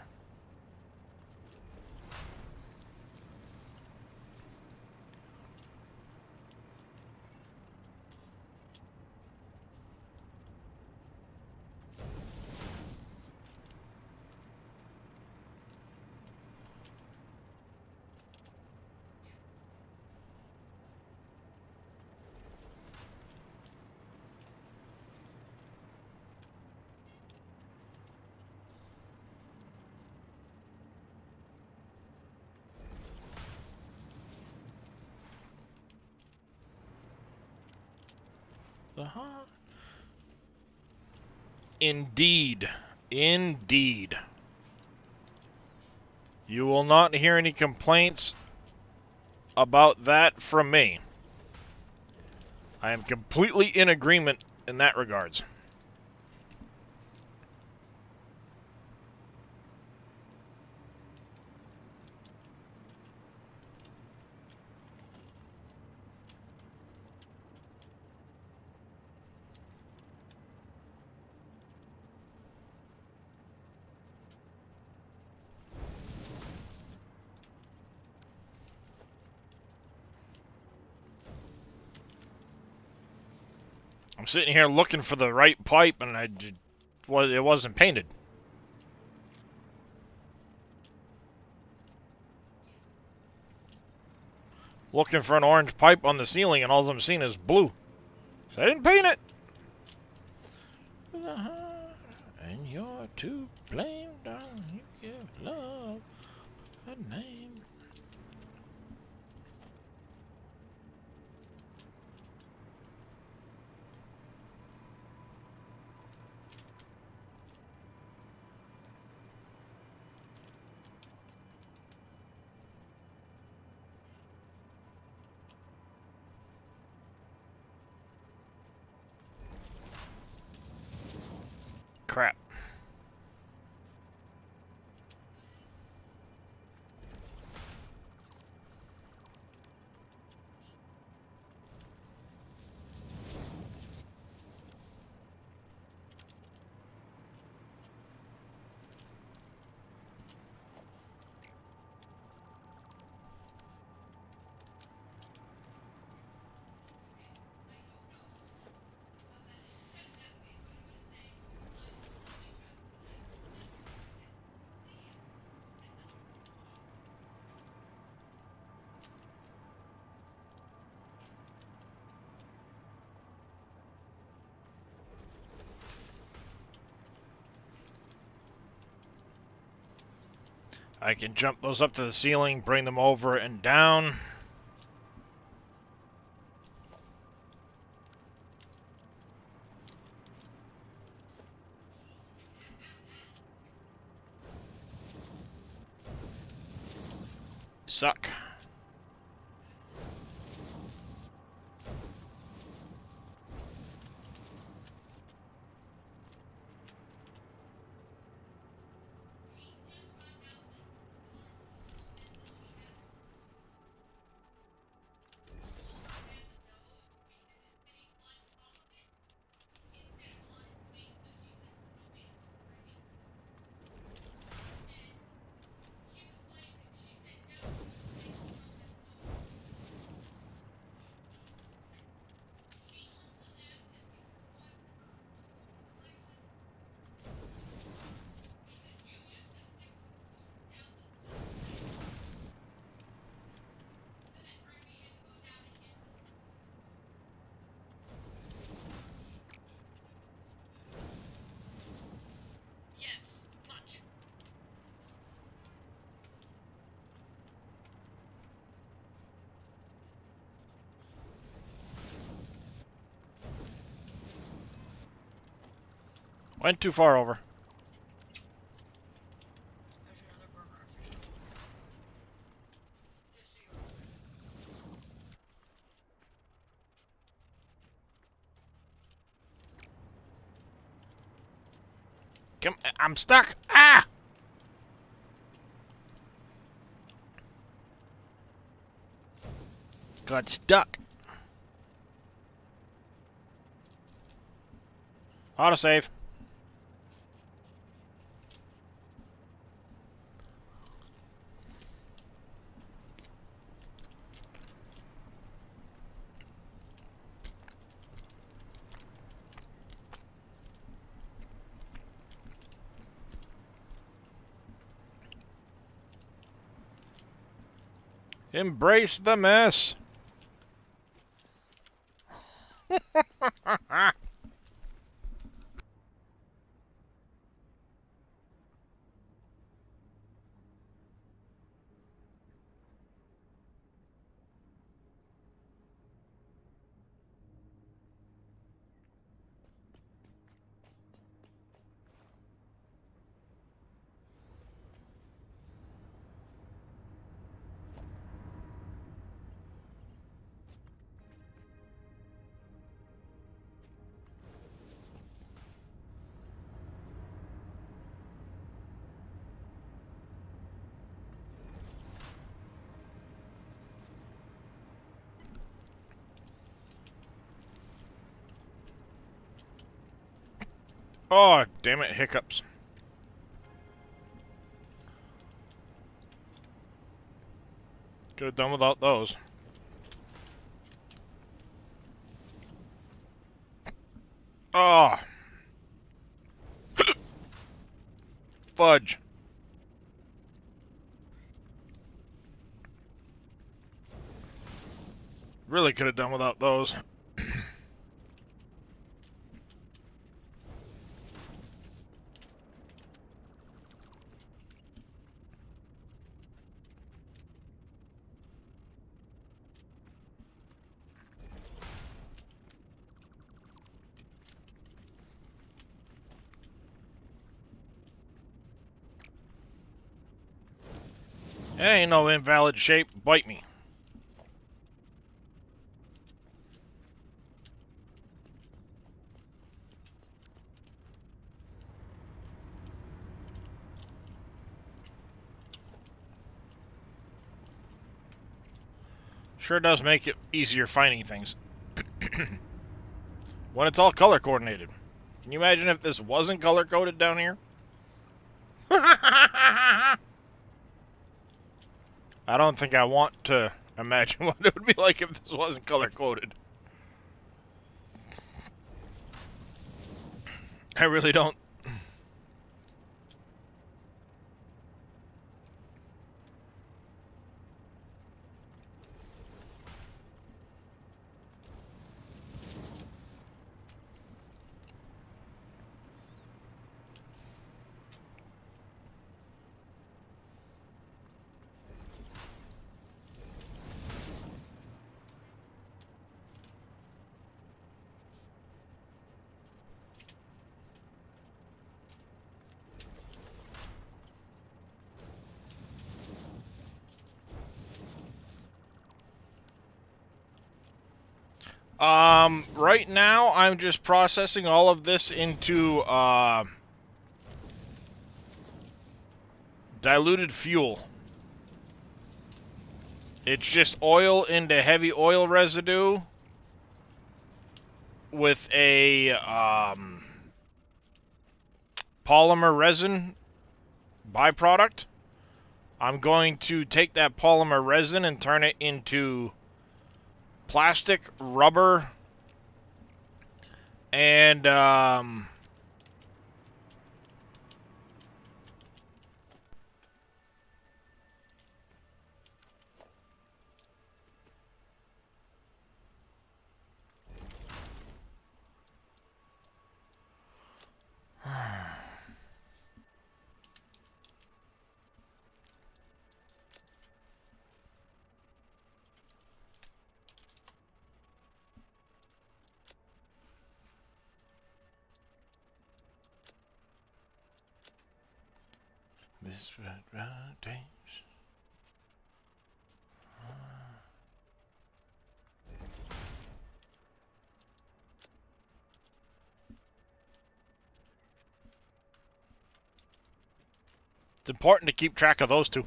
Indeed. Indeed. You will not hear any complaints about that from me. I am completely in agreement in that regards. I'm sitting here looking for the right pipe, and it wasn't painted. looking for an orange pipe on the ceiling, and all I'm seeing is blue. So I didn't paint it. And you're to blame, darling. You give love a name. Crap. I can jump those up to the ceiling, bring them over and down. Suck. Went too far over. Come, I'm stuck. Ah! Got stuck. Autosave. Embrace the mess. Oh, damn it, hiccups. Could have done without those. Oh. Fudge. Really could have done without those. It ain't no invalid shape. Bite me. Sure does make it easier finding things. When it's all color coordinated. Can you imagine if this wasn't color coded down here? I don't think I want to imagine what it would be like if this wasn't color coded. I really don't. Right now I'm just processing all of this into, diluted fuel. It's just oil into heavy oil residue with a, polymer resin byproduct. I'm going to take that polymer resin and turn it into plastic, rubber, and this rotates. It's important to keep track of those two.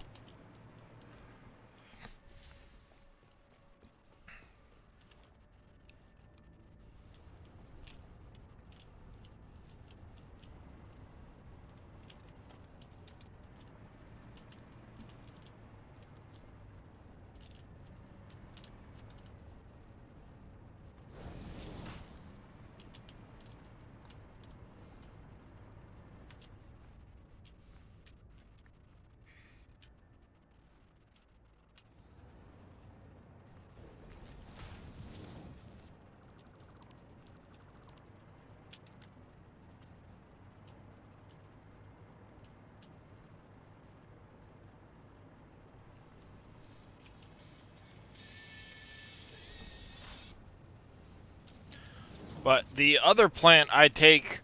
But the other plant, I take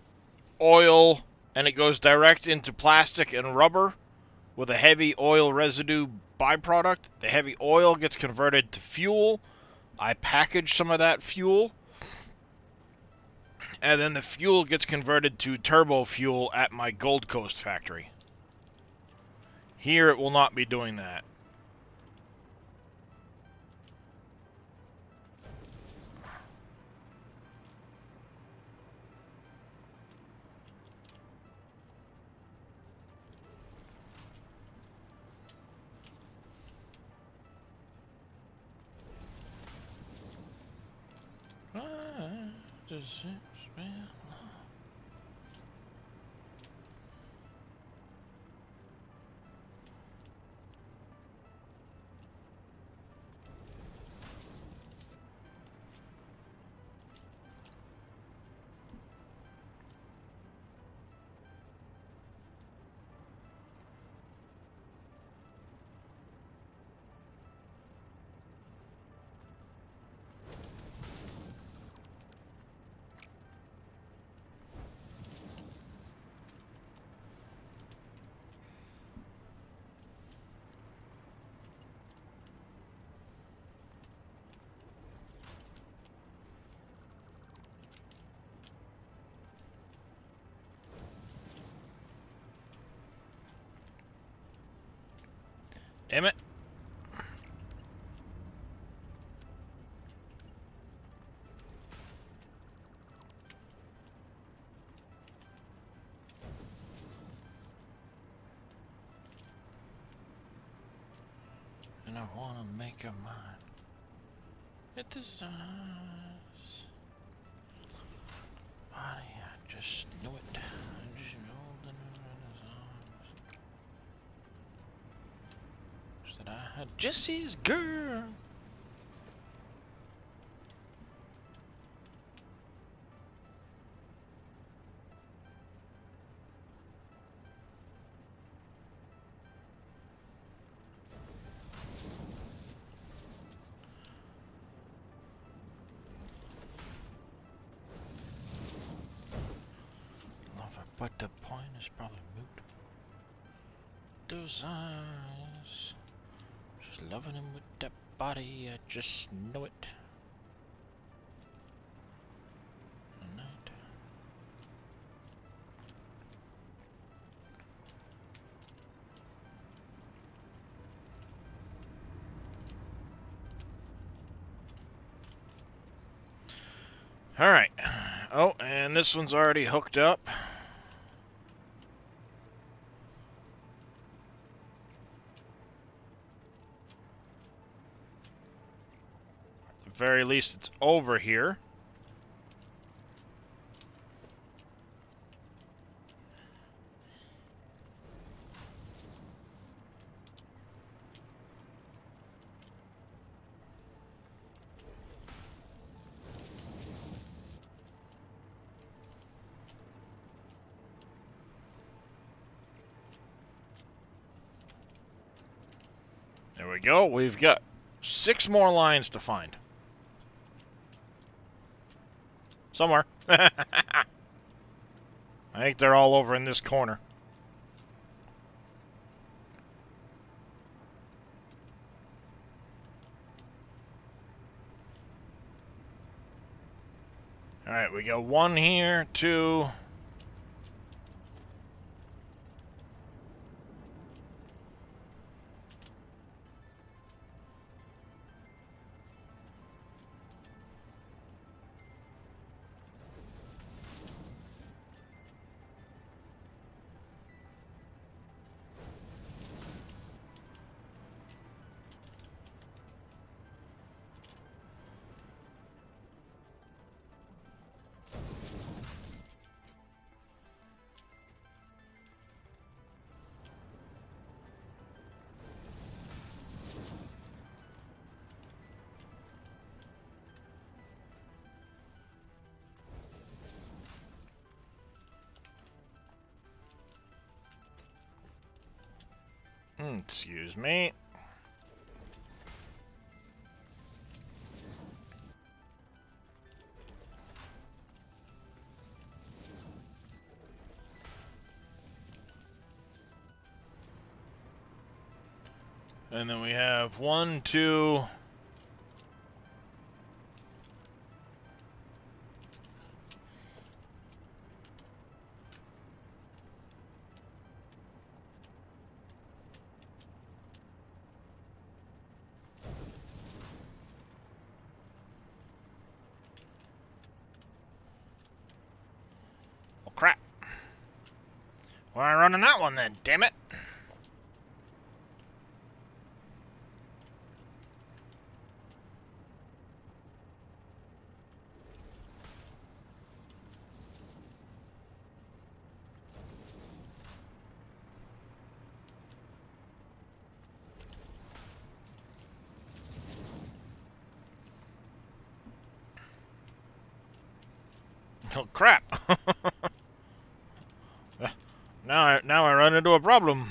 oil and it goes direct into plastic and rubber with a heavy oil residue byproduct. The heavy oil gets converted to fuel. I package some of that fuel, and then the fuel gets converted to turbo fuel at my Gold Coast factory. Here it will not be doing that. wanna make her mine. It is us. Body, I just knew it. I just know the Renaissance. Said I had Jesse's girl. But the point is probably moot. Those eyes. Just loving him with that body, I just know it. Tonight. Alright. Oh, and this one's already hooked up. Very least it's over here. There we go. We've got 6 more lines to find. Somewhere. I think they're all over in this corner. Alright, we got 1 here, 2. Excuse me. And then we have 1, 2. Crap. Why am I running that one then? Damn it. Oh crap. Now I run into a problem.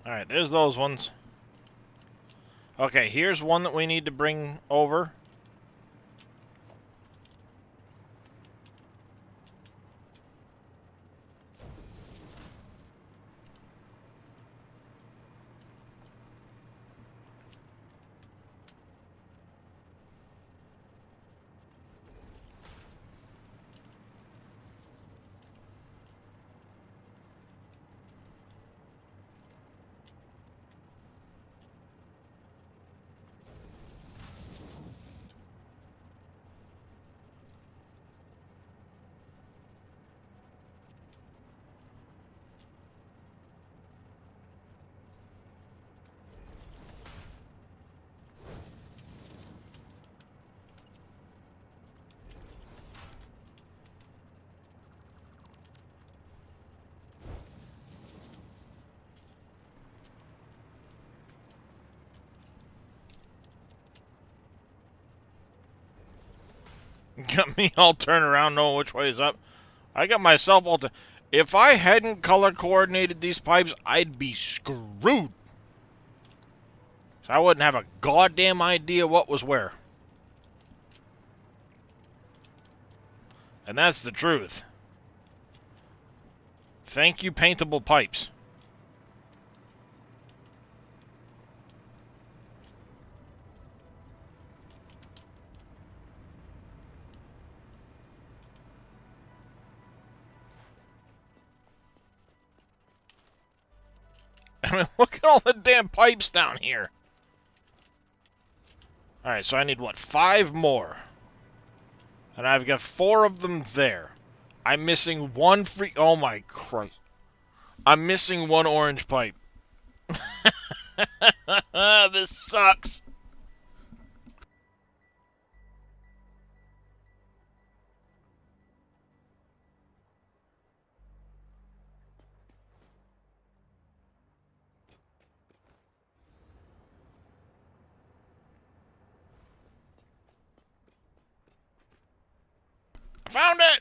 Alright, there's those ones. Okay, here's one that we need to bring over. Got me all turned around knowing which way is up. I got myself all... If I hadn't color coordinated these pipes, I'd be screwed. So I wouldn't have a goddamn idea what was where. And that's the truth. Thank you, paintable pipes. I mean, look at all the damn pipes down here. Alright, so I need, what, 5 more? And I've got 4 of them there. I'm missing 1 free... Oh my Christ. I'm missing 1 orange pipe. This sucks. I found it!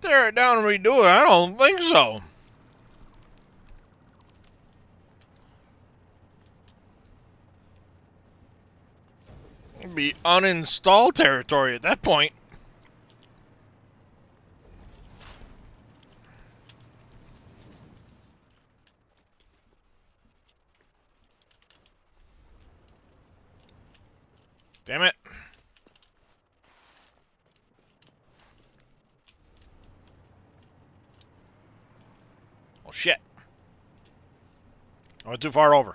Tear it down and redo it? I don't think so. It'd be uninstall territory at that point. Damn it. Oh shit. I went too far over.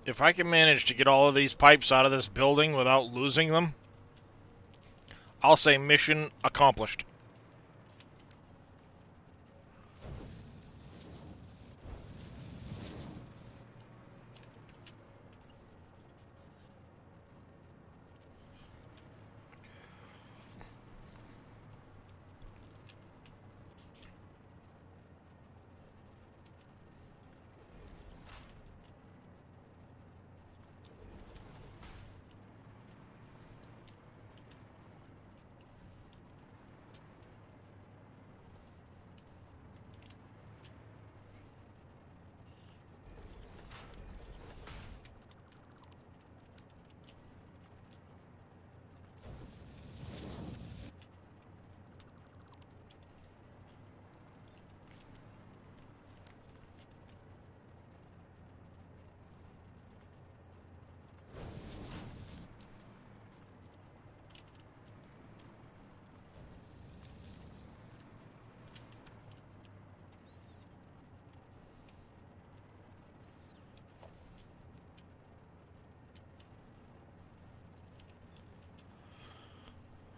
If I can manage to get all of these pipes out of this building without losing them, I'll say mission accomplished.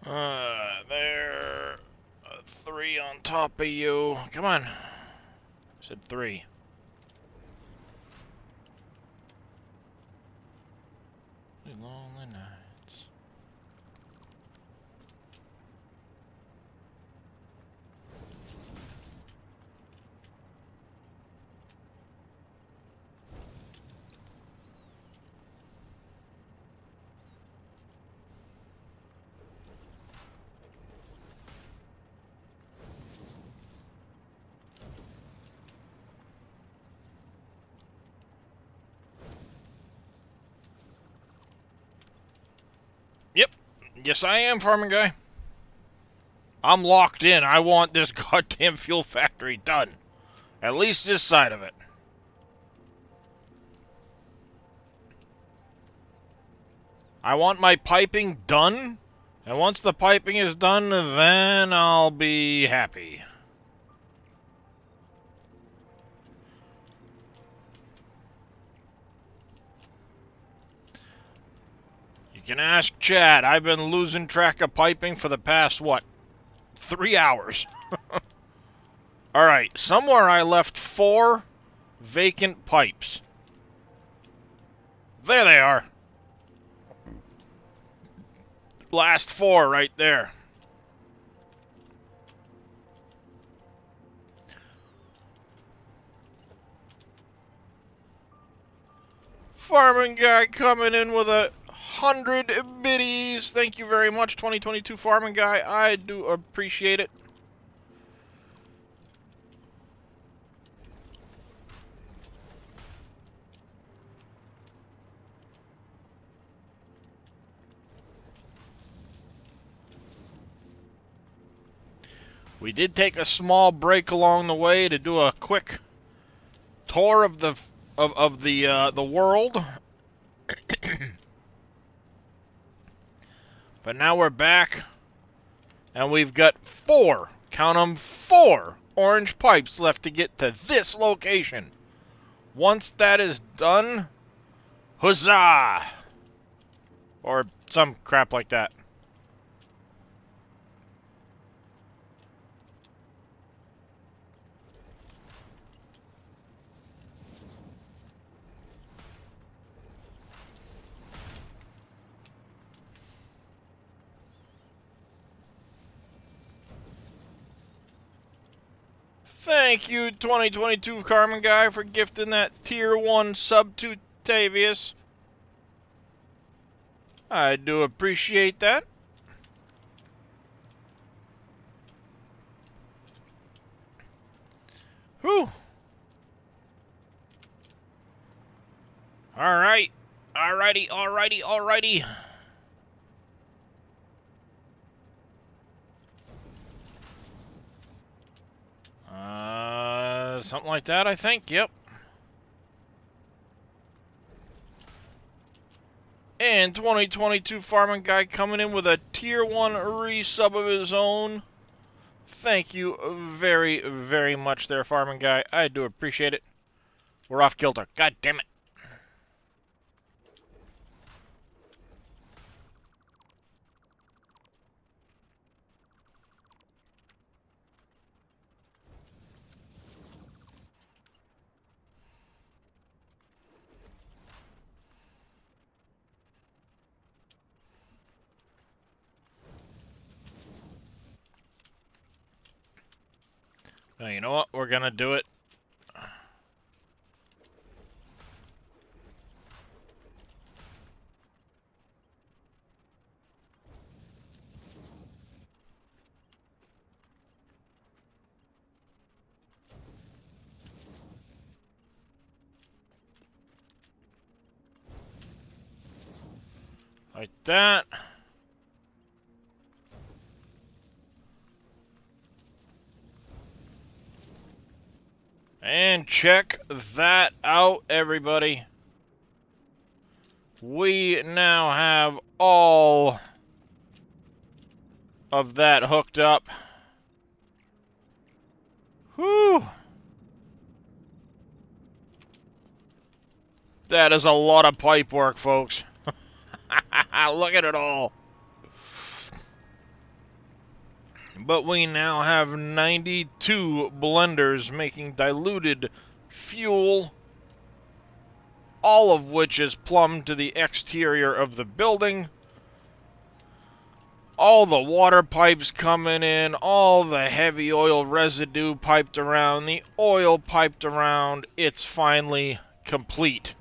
There. 3 on top of you. Come on. I said 3. Lonely nights. Yep. Yes, I am, farming guy. I'm locked in. I want this goddamn fuel factory done. At least this side of it. I want my piping done. And once the piping is done, then I'll be happy. You can ask Chad. I've been losing track of piping for the past, what, 3 hours. Alright, somewhere I left 4 vacant pipes. There they are. Last 4 right there. Farming guy coming in with 100 biddies. Thank you very much, 2022 farming guy. I do appreciate it. We did take a small break along the way to do a quick tour of the world. But now we're back, and we've got 4, count them, 4 orange pipes left to get to this location. Once that is done, huzzah! Or some crap like that. Thank you, 2022 Carmen Guy, for gifting that Tier 1 sub to Tavius. I do appreciate that. Whew. Alright. Alrighty. Something like that, I think. Yep. And 2022 farming guy coming in with a Tier 1 resub of his own. Thank you very, very much there, farming guy. I do appreciate it. We're off kilter. God damn it. Now, you know what? We're gonna do it. Like that. And check that out, everybody. We now have all of that hooked up. Whew. That is a lot of pipe work, folks. Look at it all. But we now have 92 blenders making diluted fuel, all of which is plumbed to the exterior of the building. All the water pipes coming in, all the heavy oil residue piped around, the oil piped around. It's finally complete.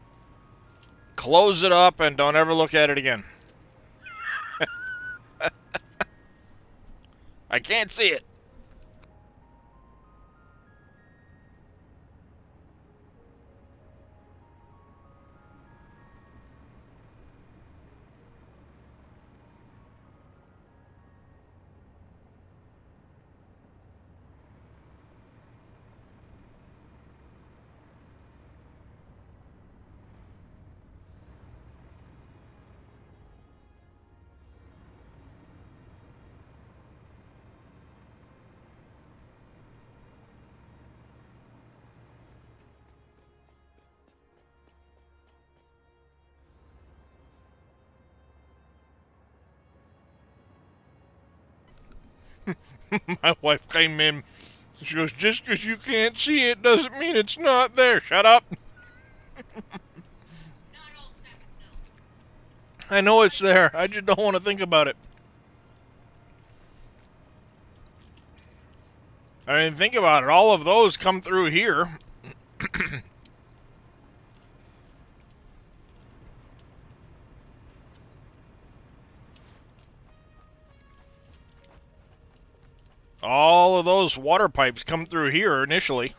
Close it up and don't ever look at it again. I can't see it. My wife came in. She goes, just because you can't see it doesn't mean it's not there. Shut up. I know it's there. I just don't want to think about it. I mean, think about it. All of those come through here. All of those water pipes come through here initially.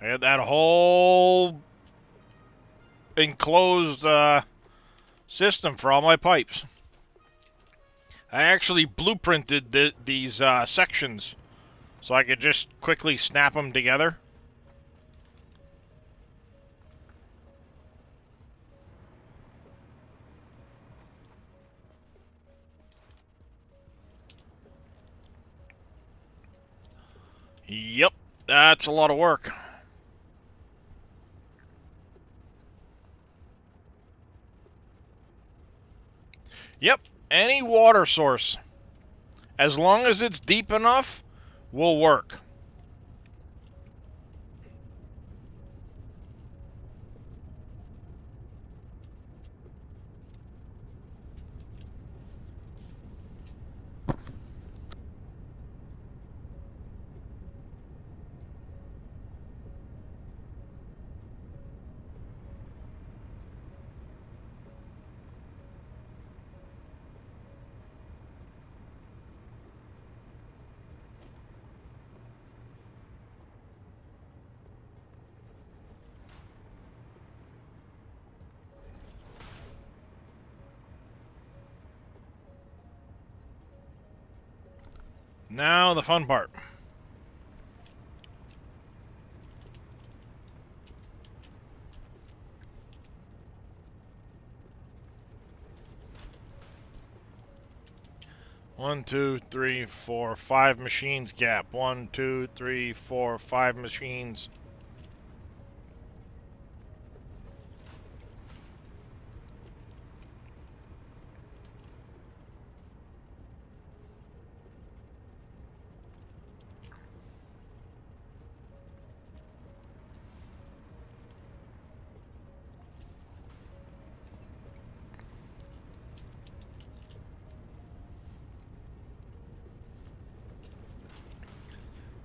I had that whole enclosed system for all my pipes. I actually blueprinted these sections so I could just quickly snap them together. Yep, that's a lot of work. Yep, any water source, as long as it's deep enough, will work. Now the fun part. One, two, three, four, 5 machines gap. 1, 2, 3, 4, 5 machines.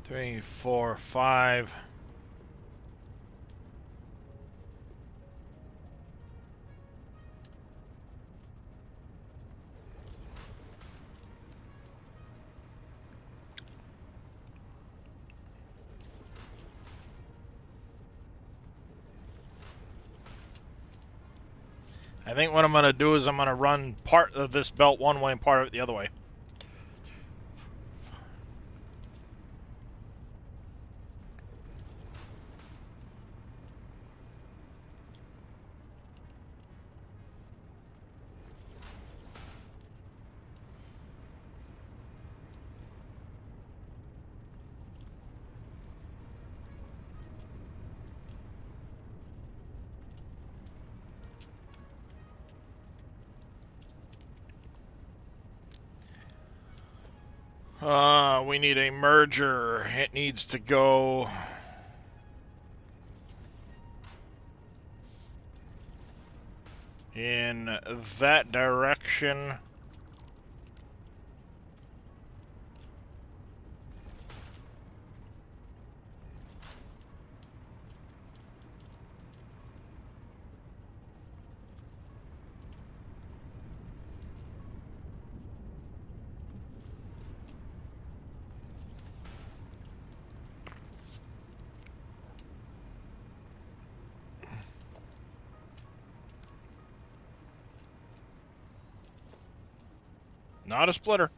Three, 4, 5. I think what I'm going to do is I'm going to run part of this belt one way and part of it the other way. We need a merger. It needs to go in that direction. Not a splitter.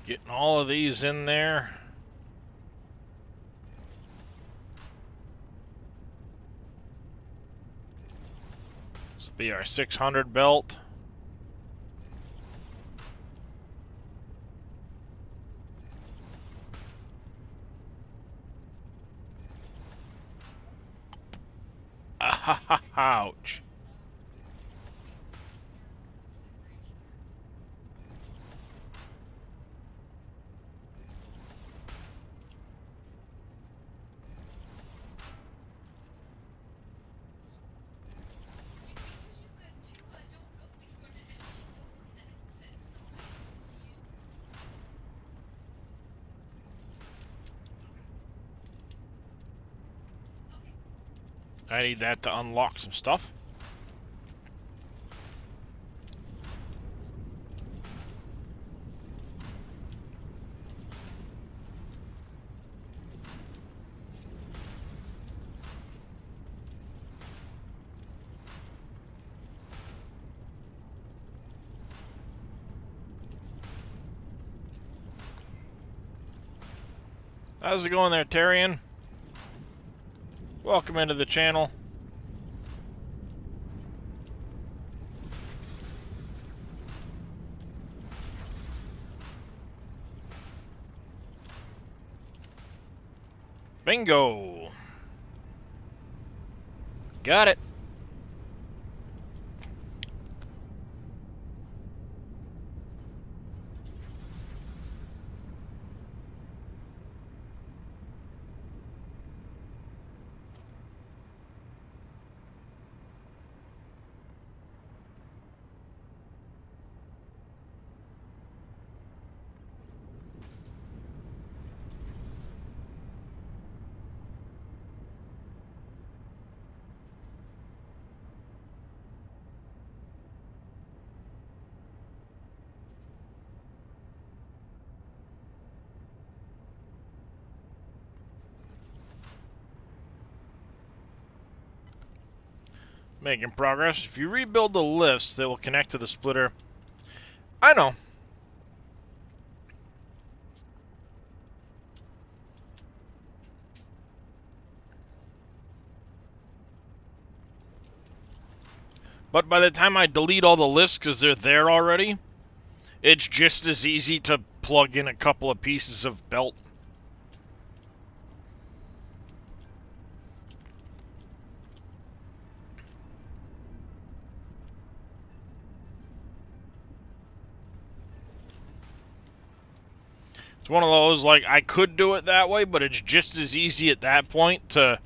Getting all of these in there. This will be our 600 belt. Ouch. I need that to unlock some stuff. How's it going there, Tarian? Welcome into the channel. Bingo! Got it. Making progress. If you rebuild the lifts, they will connect to the splitter. I know. But by the time I delete all the lifts because they're there already, it's just as easy to plug in a couple of pieces of belt. one of those, like, I could do it that way, but it's just as easy at that point to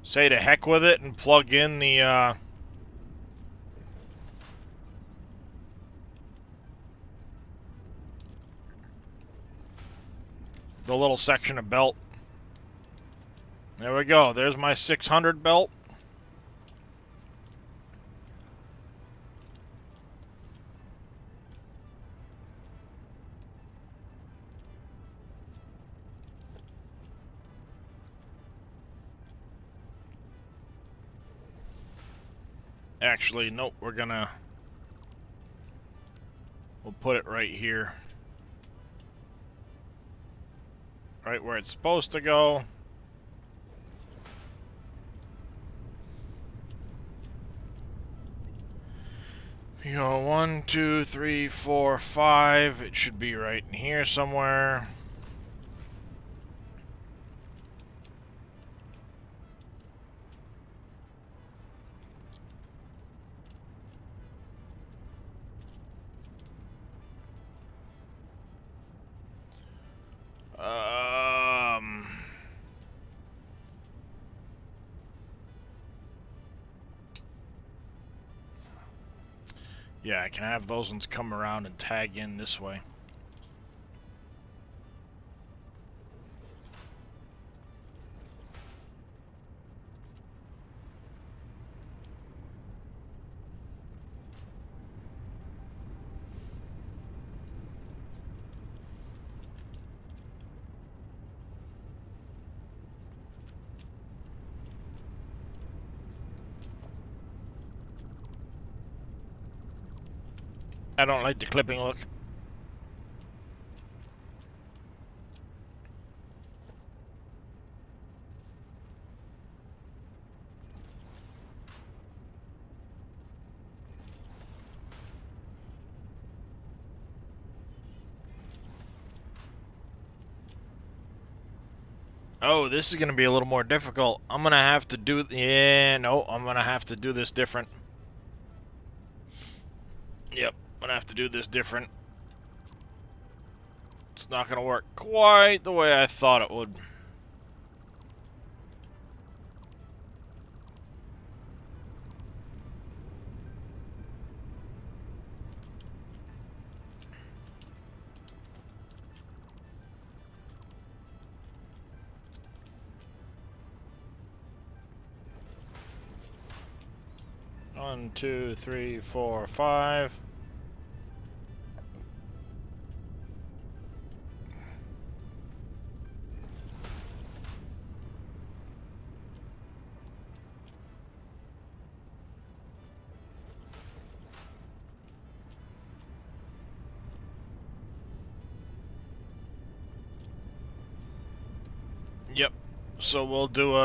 say to heck with it and plug in the little section of belt. There we go. There's my 600 belt. Actually, nope, we'll put it right here. Right where it's supposed to go. You go 1, 2, 3, 4, 5. It should be right in here somewhere. Yeah, I can have those ones come around and tag in this way. I don't like the clipping look. Oh, this is going to be a little more difficult. I'm going to have to do... Yeah, no, I'm going to have to do this different. Yep, I'm going to have to do this different. It's not going to work quite the way I thought it would. One, 2, 3, 4, 5. Yep. So we'll do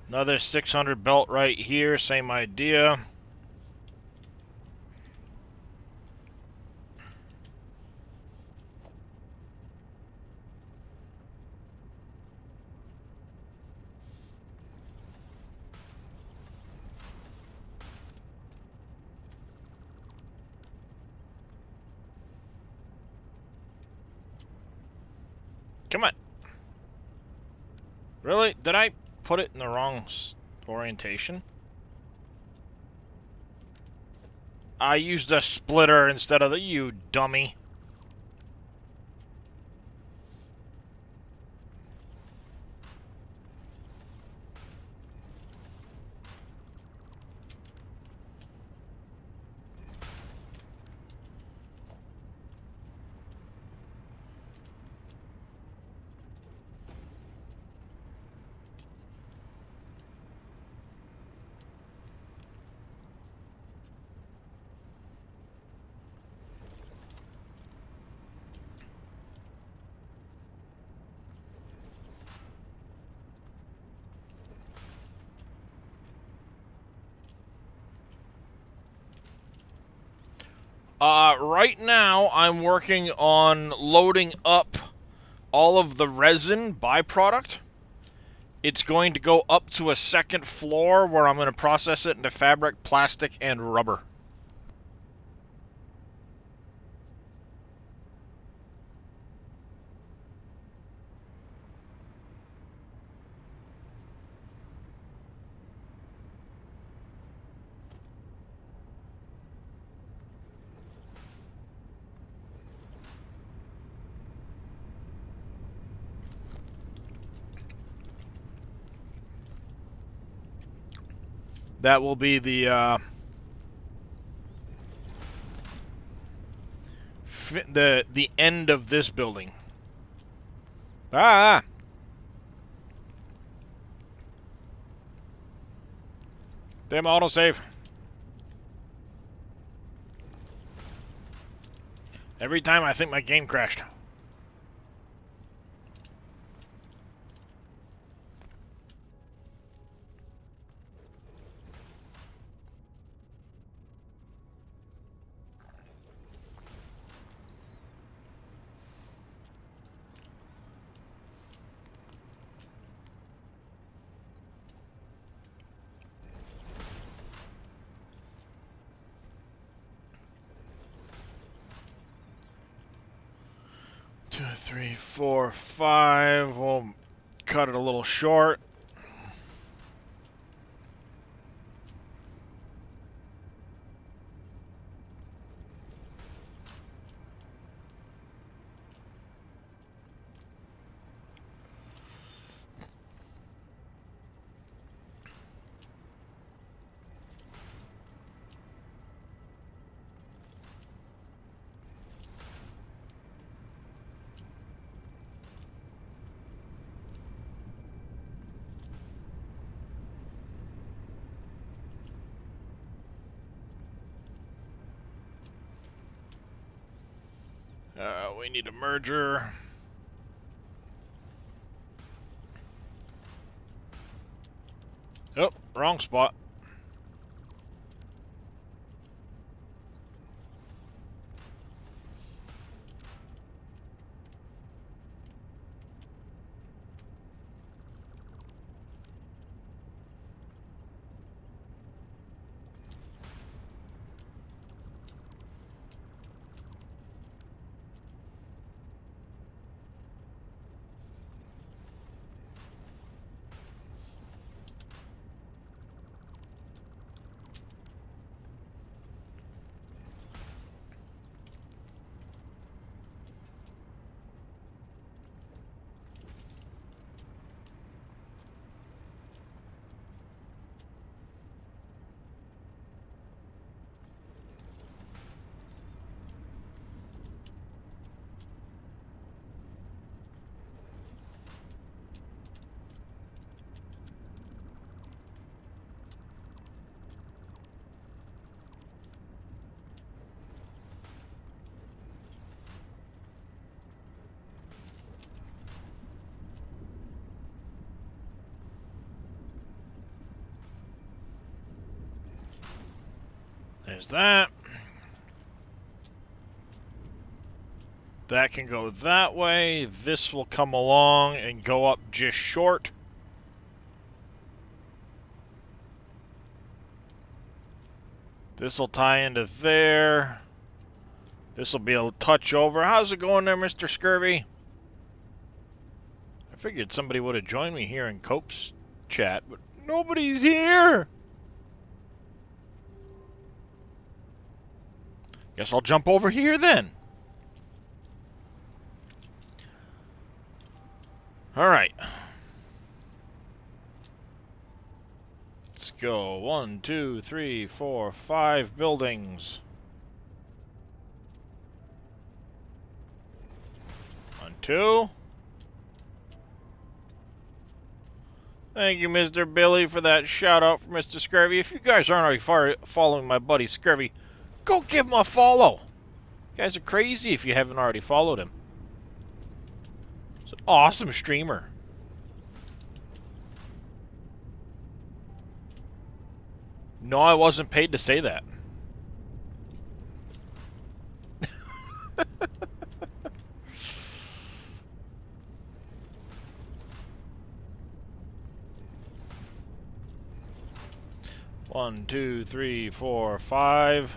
another 600 belt right here, same idea. Come on. Really? Did I put it in the wrong orientation? I used a splitter instead of the... You dummy. Right now, I'm working on loading up all of the resin byproduct. It's going to go up to a second floor where I'm going to process it into fabric, plastic, and rubber. That will be the the end of this building. Ah! Damn autosave. Every time I think my game crashed. Two, three, four, five. We'll cut it a little short. We need a merger. Oh, wrong spot. There's that. That can go that way. This will come along and go up just short. This will tie into there. This will be a touch over. How's it going there, Mr. Scurvy? I figured somebody would have joined me here in Cope's chat, but nobody's here. Guess I'll jump over here then. Alright. Let's go. 1, 2, 3, 4, 5 buildings. 1, 2. Thank you, Mr. Billy, for that shout out for Mr. Scurvy. If you guys aren't already following my buddy Scurvy, go give him a follow. You guys are crazy if you haven't already followed him. He's an awesome streamer. No, I wasn't paid to say that. One, 2, 3, 4, 5.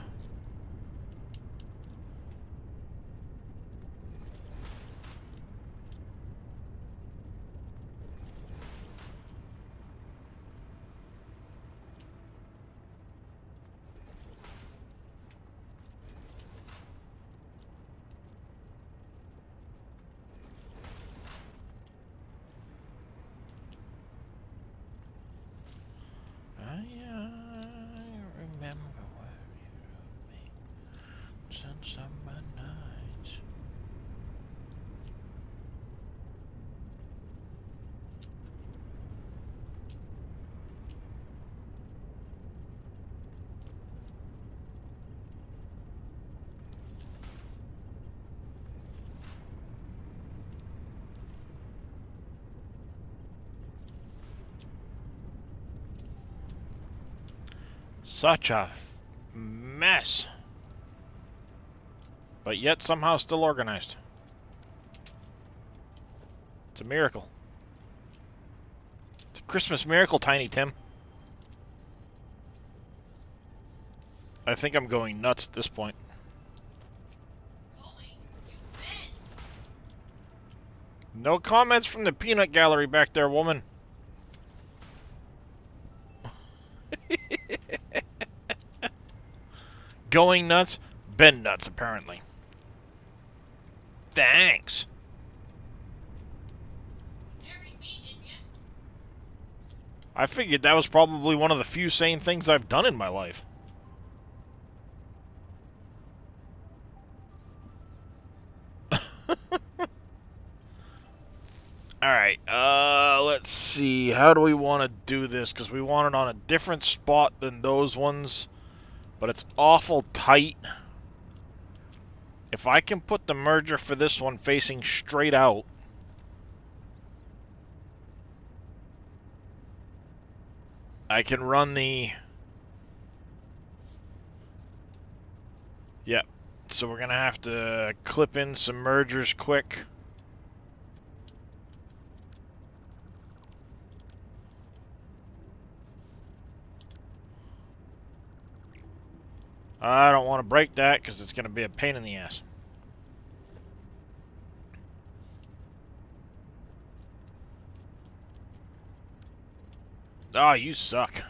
Such a mess. But yet somehow still organized. It's a miracle. It's a Christmas miracle, Tiny Tim. I think I'm going nuts at this point. No comments from the peanut gallery back there, woman. Going nuts? Been nuts, apparently. Thanks. I figured that was probably one of the few sane things I've done in my life. Alright, let's see. How do we want to do this? Because we want it on a different spot than those ones. But it's awful tight. If I can put the merger for this one facing straight out. I can run the... Yep. So we're going to have to clip in some mergers quick. I don't want to break that because it's going to be a pain in the ass. Ah, you suck.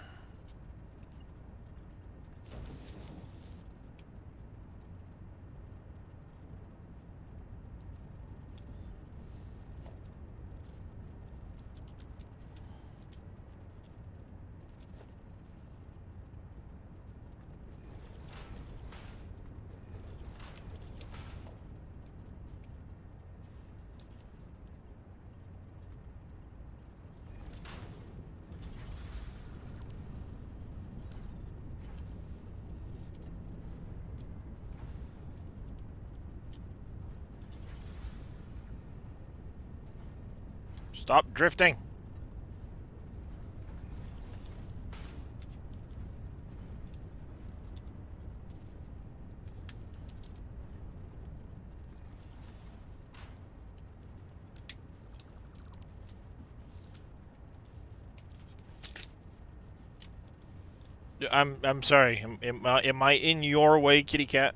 Stop drifting. I'm sorry. Am I in your way, kitty cat?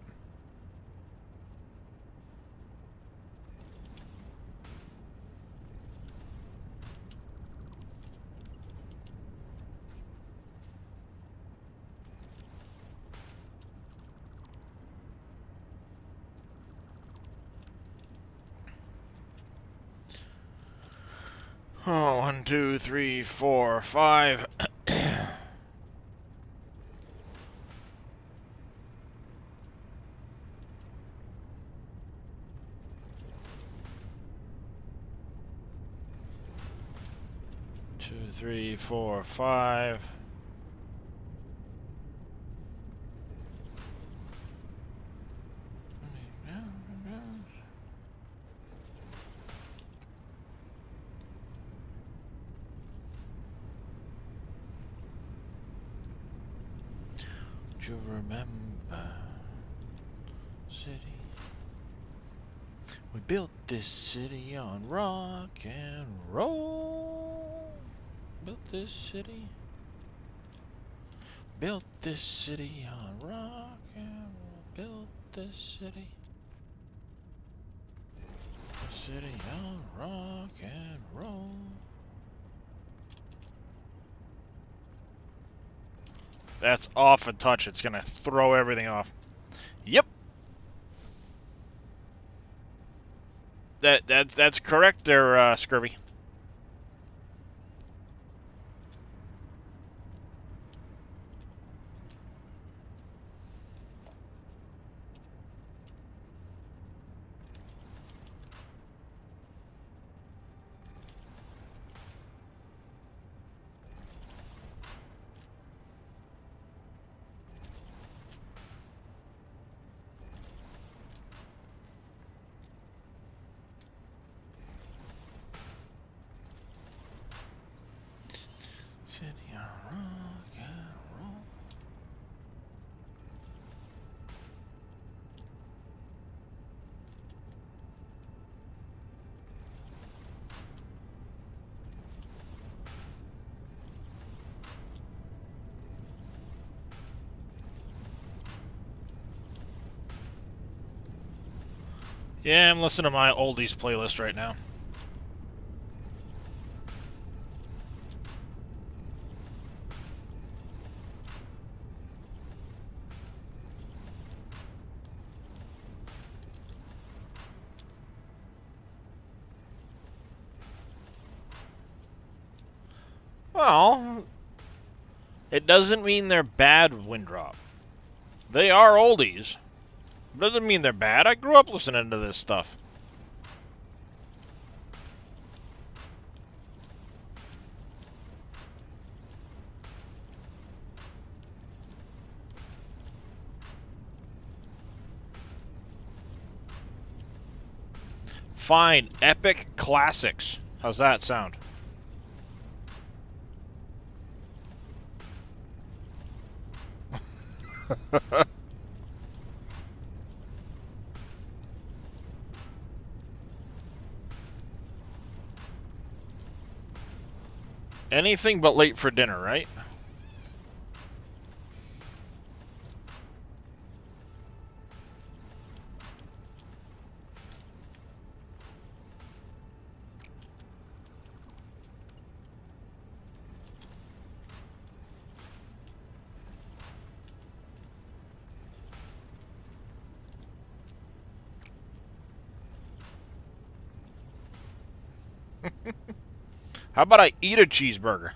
Oh, 1, 2, 3, 4, 5. 2, 3, 4, 5. Do you remember, city? We built this city on rock and roll. Built this city. Built this city on rock and roll. Built this city. City on rock and roll. That's off a touch. It's gonna throw everything off. Yep. That's correct there, Scurvy. Yeah, I'm listening to my oldies playlist right now. Well, it doesn't mean they're bad, Windrop. They are oldies. Doesn't mean they're bad. I grew up listening to this stuff. Fine, epic classics. How's that sound? Anything but late for dinner, right? How about I eat a cheeseburger?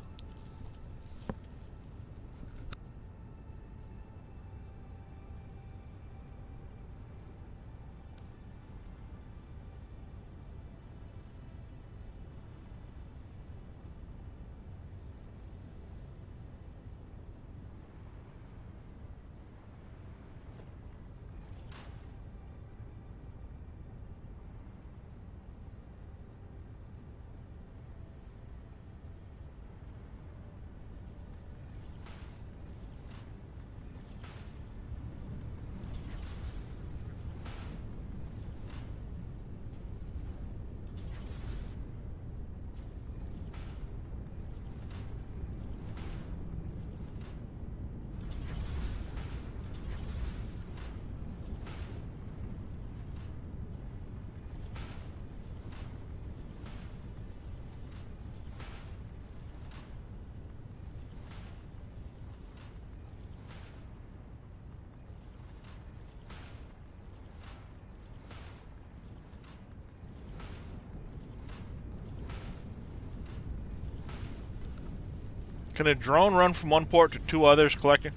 Can a drone run from one port to two others collecting?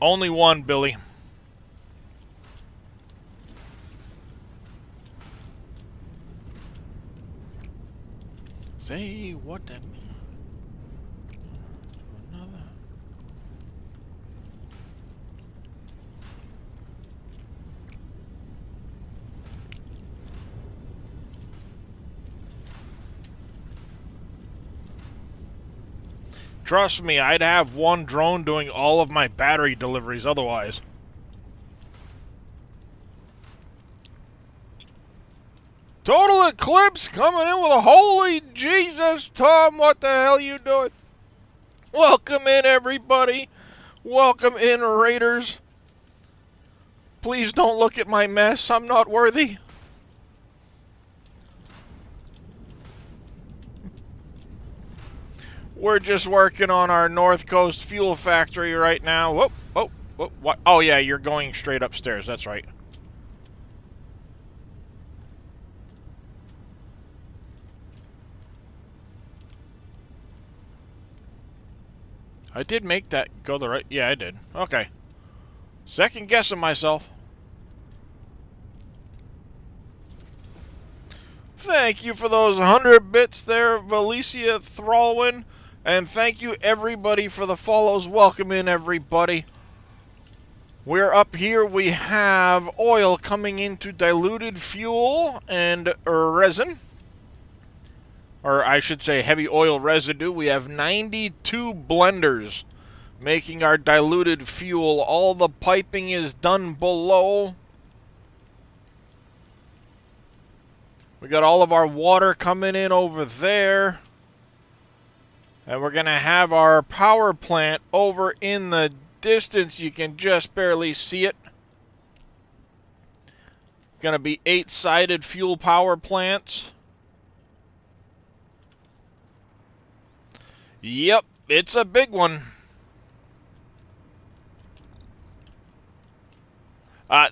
Only one, Billy. Say what that means. Another. Trust me, I'd have one drone doing all of my battery deliveries otherwise. Total Eclipse coming in with a holy Jesus, Tom, what the hell you doing? Welcome in, everybody. Welcome in, Raiders. Please don't look at my mess. I'm not worthy. We're just working on our North Coast fuel factory right now. Whoop, whoop, whoop, what? Oh, yeah, you're going straight upstairs. That's right. I did make that go the right... Yeah, I did. Okay. Second guessing myself. Thank you for those 100 bits there, Valicia Thrallwin. And thank you, everybody, for the follows. Welcome in, everybody. We're up here. We have oil coming into diluted fuel and resin. Or I should say heavy oil residue. We have 92 blenders making our diluted fuel. All the piping is done below. We got all of our water coming in over there. And we're going to have our power plant over in the distance. You can just barely see it. Gonna be 8-sided fuel power plants. Yep, it's a big one.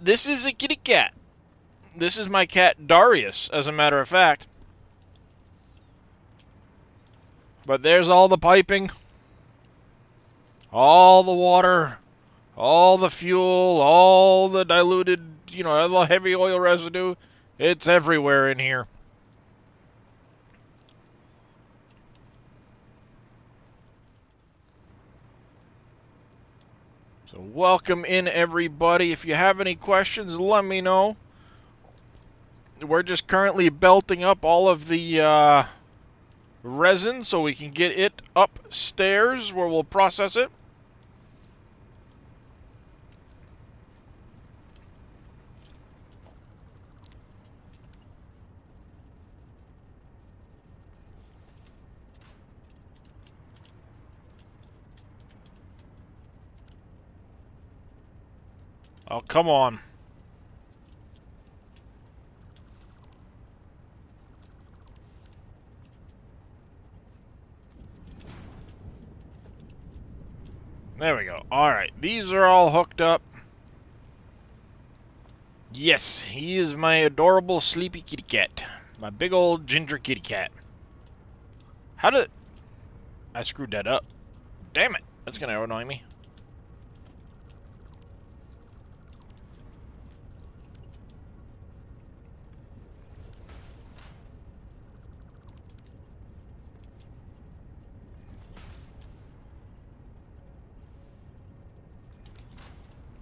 This is a kitty cat. This is my cat Darius, as a matter of fact. But there's all the piping, all the water, all the fuel, all the diluted, you know, the heavy oil residue. It's everywhere in here. So welcome in, everybody. If you have any questions, let me know. We're just currently belting up all of the resin so we can get it upstairs where we'll process it. Oh, come on. There we go. Alright, these are all hooked up. Yes, he is my adorable sleepy kitty cat. My big old ginger kitty cat. How did... I screwed that up. Damn it, that's gonna annoy me.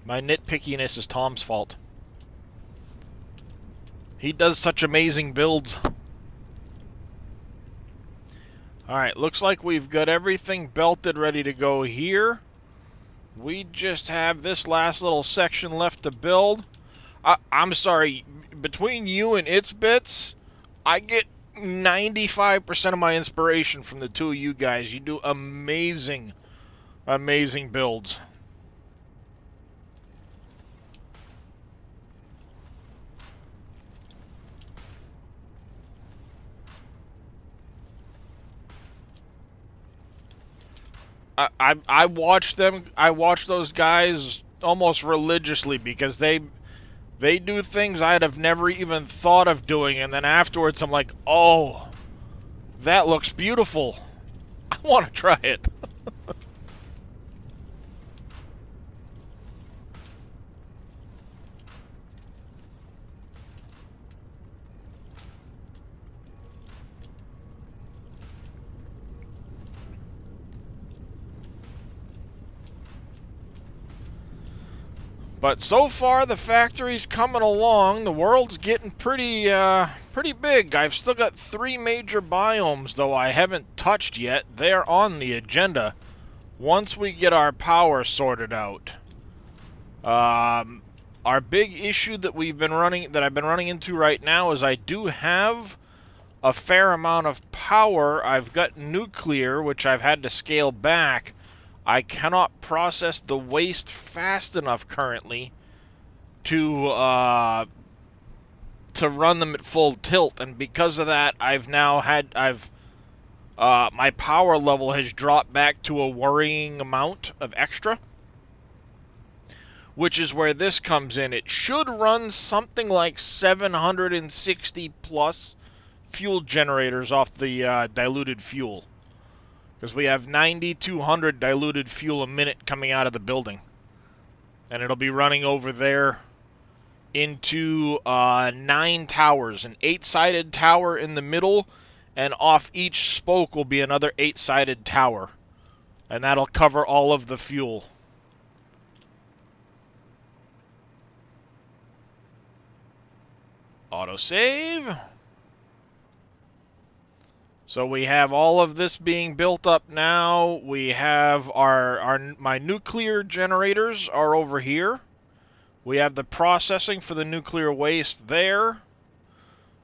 My nitpickiness is Tom's fault. He does such amazing builds. Alright, looks like we've got everything belted ready to go here. We just have this last little section left to build. I'm sorry, between you and Its Bits, I get 95% of my inspiration from the two of you guys. You do amazing, amazing builds. I watch them. I watch those guys almost religiously because they do things I'd have never even thought of doing, and then afterwards I'm like, oh, that looks beautiful. I want to try it. But so far, the factory's coming along. The world's getting pretty big. I've still got 3 major biomes, though I haven't touched yet. They're on the agenda once we get our power sorted out. Our big issue that I've been running into right now is I do have a fair amount of power. I've got nuclear, which I've had to scale back. I cannot process the waste fast enough currently to run them at full tilt, and because of that, my power level has dropped back to a worrying amount of extra, which is where this comes in. It should run something like 760 plus fuel generators off the diluted fuel. Because we have 9,200 diluted fuel a minute coming out of the building. And it'll be running over there into 9 towers. An 8-sided tower in the middle, and off each spoke will be another 8-sided tower. And that'll cover all of the fuel. Autosave. So we have all of this being built up now. We have my nuclear generators are over here. We have the processing for the nuclear waste there.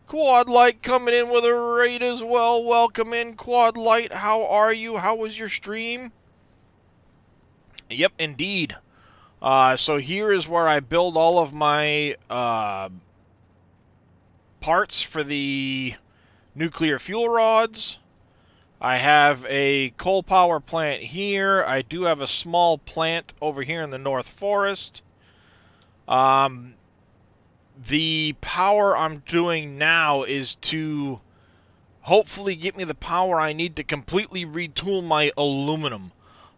Quad Light coming in with a raid as well. Welcome in, Quad Light. How are you? How was your stream? Yep, indeed. So here is where I build all of my parts for the nuclear fuel rods. I have a coal power plant here. I do have a small plant over here in the North Forest. The power I'm doing now is to hopefully get me the power I need to completely retool my aluminum.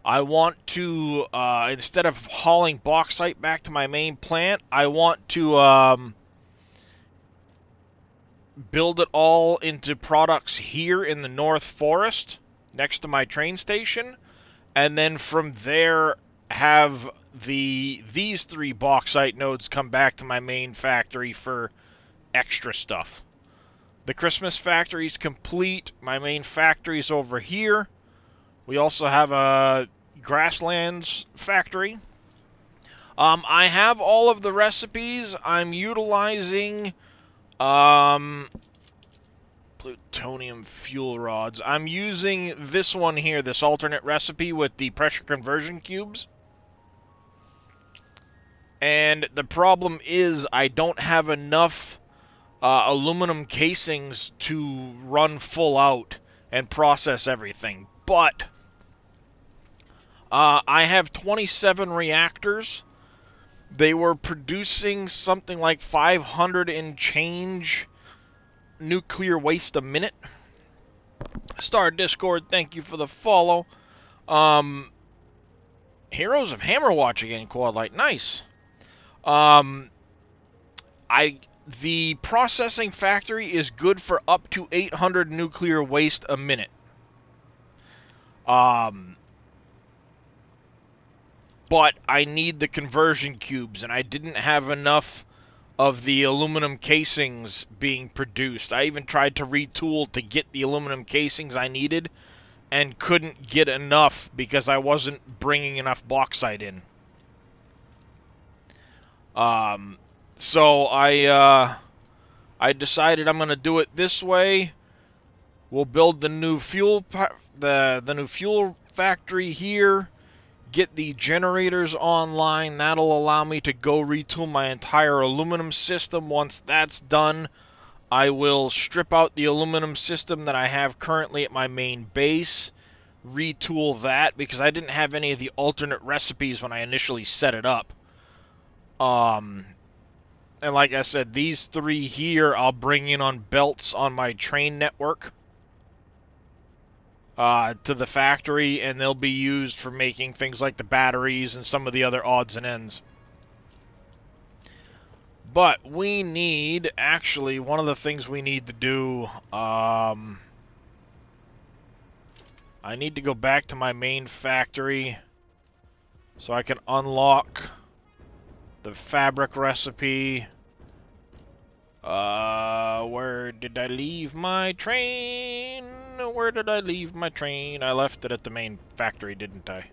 I want to, instead of hauling bauxite back to my main plant, I want to build it all into products here in the North Forest next to my train station, and then from there have these 3 bauxite nodes come back to my main factory for extra stuff. The Christmas factory's complete. My main factory's over here. We also have a grasslands factory. I have all of the recipes. I'm utilizing plutonium fuel rods. I'm using this one here, this alternate recipe with the pressure conversion cubes. And the problem is I don't have enough aluminum casings to run full out and process everything. But I have 27 reactors. They were producing something like 500 and change nuclear waste a minute. Star Discord, thank you for the follow. Heroes of Hammerwatch again, Quad Light, nice. The processing factory is good for up to 800 nuclear waste a minute. But I need the conversion cubes, and I didn't have enough of the aluminum casings being produced. I even tried to retool to get the aluminum casings I needed, and couldn't get enough because I wasn't bringing enough bauxite in. So I decided I'm going to do it this way. We'll build the new fuel the new fuel factory here. Get the generators online. That'll allow me to go retool my entire aluminum system. Once that's done, I will strip out the aluminum system that I have currently at my main base, retool that, because I didn't have any of the alternate recipes when I initially set it up. And like I said, these 3 here I'll bring in on belts on my train network to the factory, and they'll be used for making things like the batteries and some of the other odds and ends. But we need, actually, one of the things we need to do, I need to go back to my main factory so I can unlock the fabric recipe. Where did I leave my train? Where did I leave my train? I left it at the main factory, didn't I?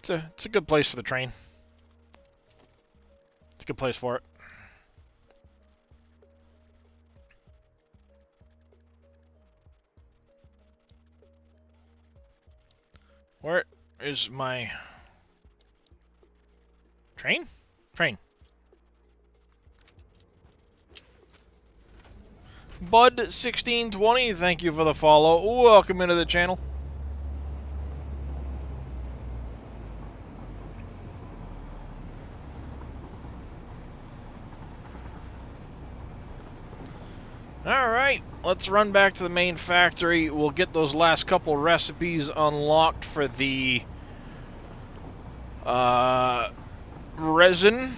It's a good place for the train. It's a good place for it. Where is my train? Train. Bud1620, thank you for the follow. Welcome into the channel. Alright, let's run back to the main factory. We'll get those last couple recipes unlocked for the resin,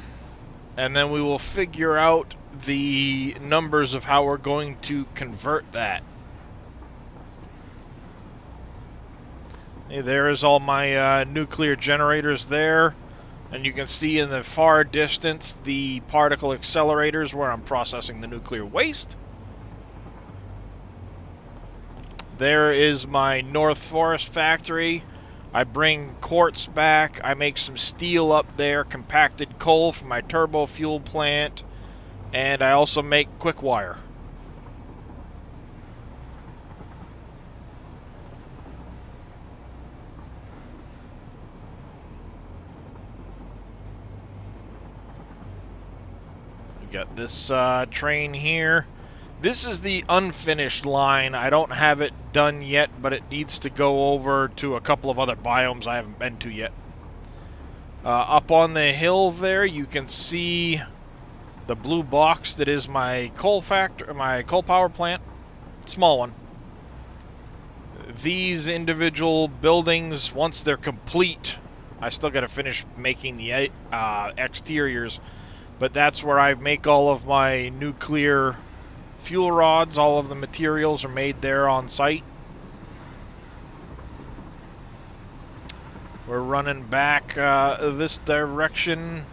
and then we will figure out the numbers of how we're going to convert that. Hey, there is all my nuclear generators there, and you can see in the far distance the particle accelerators where I'm processing the nuclear waste. There is my North Forest factory. I bring quartz back. I make some steel up there, compacted coal for my turbo fuel plant, and I also make quick wire. got this train here. This is the unfinished line. I don't have it done yet, but it needs to go over to a couple of other biomes I haven't been to yet. Up on the hill there, you can see the blue box that is my coal power plant. Small one. These individual buildings, once they're complete, I still got to finish making the exteriors, but that's where I make all of my nuclear fuel rods. All of the materials are made there on site. We're running back this direction.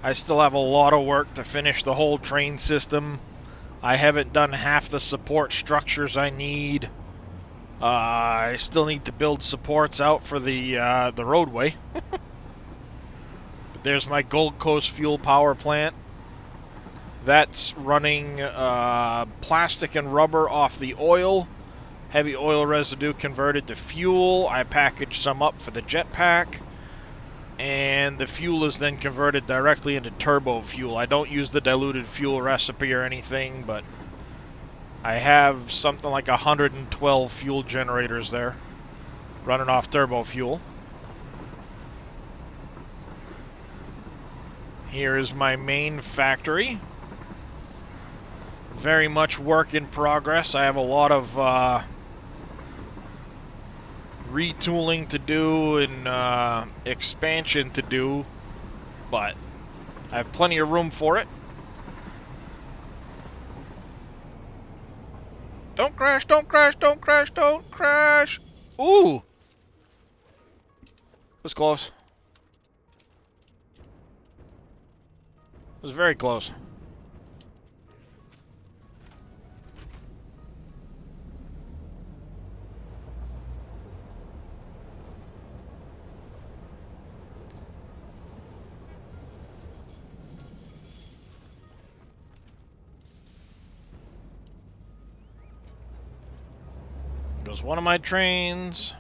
I still have a lot of work to finish the whole train system. I haven't done half the support structures I need. I still need to build supports out for the roadway. But there's my Gold Coast fuel power plant. That's running plastic and rubber off the oil. Heavy oil residue converted to fuel. I package some up for the jetpack. And the fuel is then converted directly into turbo fuel. I don't use the diluted fuel recipe or anything, but I have something like 112 fuel generators there running off turbo fuel. Here is my main factory. Very much work in progress. I have a lot of retooling to do and expansion to do, but I have plenty of room for it. Don't crash, don't crash, don't crash, don't crash! Ooh! It was close. It was very close. Goes one of my trains.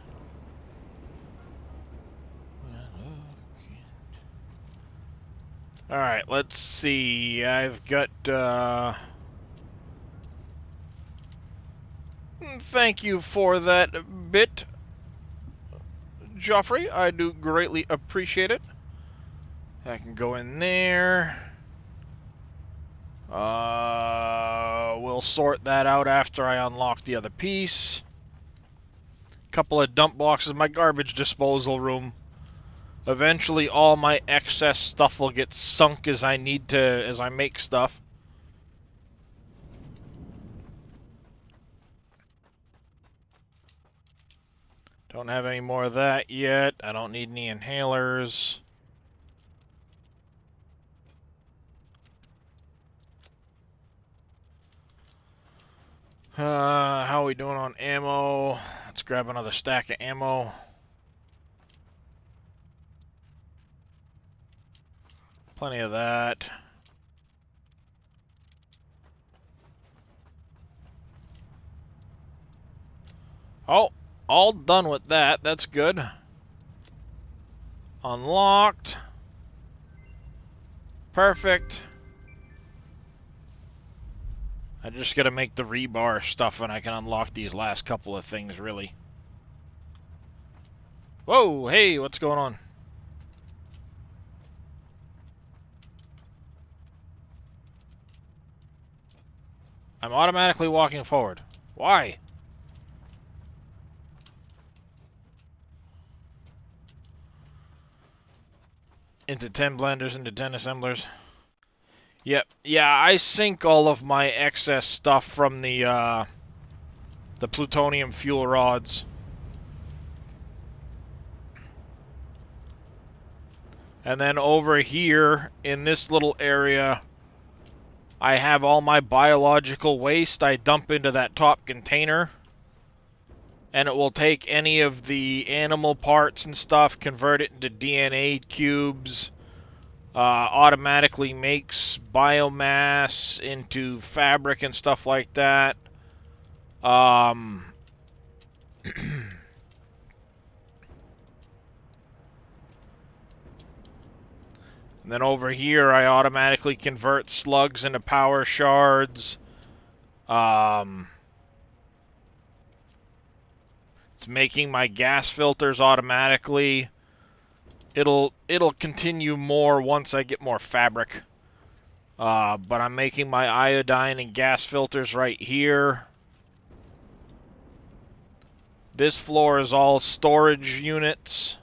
Alright, let's see. I've got, thank you for that bit, Joffrey. I do greatly appreciate it. I can go in there. We'll sort that out after I unlock the other piece. Couple of dump boxes, my garbage disposal room. Eventually all my excess stuff will get sunk as I need to, as I make stuff. Don't have any more of that yet. I don't need any inhalers. How are we doing on ammo? Let's grab another stack of ammo. Plenty of that. Oh, all done with that. That's good. Unlocked. Perfect. I just gotta make the rebar stuff and I can unlock these last couple of things, really. Whoa, hey, what's going on? I'm automatically walking forward. Why? Into 10 blenders, into 10 assemblers. Yep. Yeah, I sink all of my excess stuff from the plutonium fuel rods. And then over here, in this little area, I have all my biological waste. I dump into that top container. And it will take any of the animal parts and stuff, convert it into DNA cubes. Automatically makes biomass into fabric and stuff like that. And then over here, I automatically convert slugs into power shards. It's making my gas filters automatically. It'll continue more once I get more fabric. But I'm making my iodine and gas filters right here. This floor is all storage units.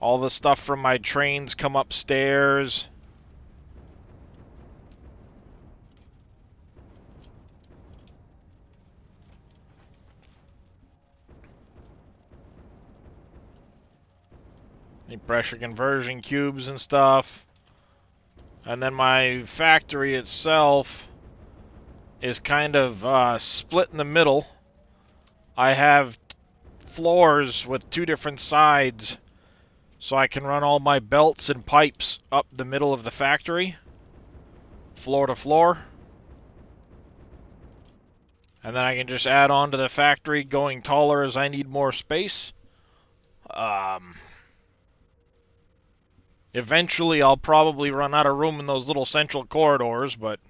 All the stuff from my trains come upstairs. The pressure conversion cubes and stuff. And then my factory itself is kind of split in the middle. I have floors with two different sides, so I can run all my belts and pipes up the middle of the factory, floor to floor. And then I can just add on to the factory, going taller as I need more space. Eventually, I'll probably run out of room in those little central corridors, but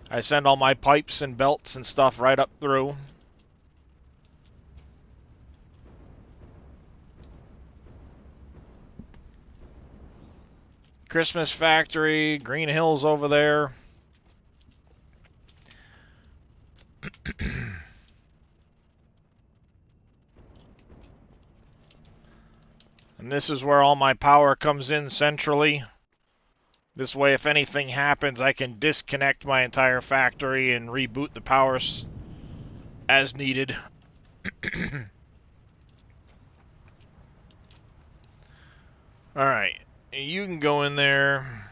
I send all my pipes and belts and stuff right up through. Christmas factory, Green Hills over there. And this is where all my power comes in centrally. This way, if anything happens, I can disconnect my entire factory and reboot the power as needed. Alright, you can go in there.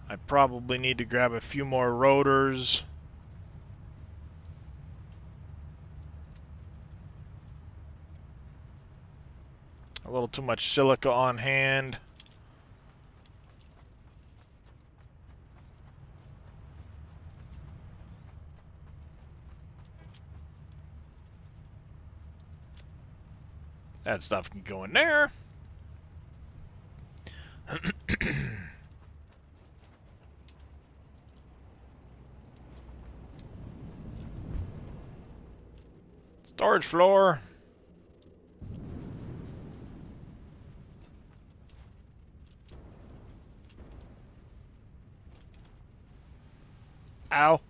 I probably need to grab a few more rotors. A little too much silica on hand. That stuff can go in there. Storage floor. Ow.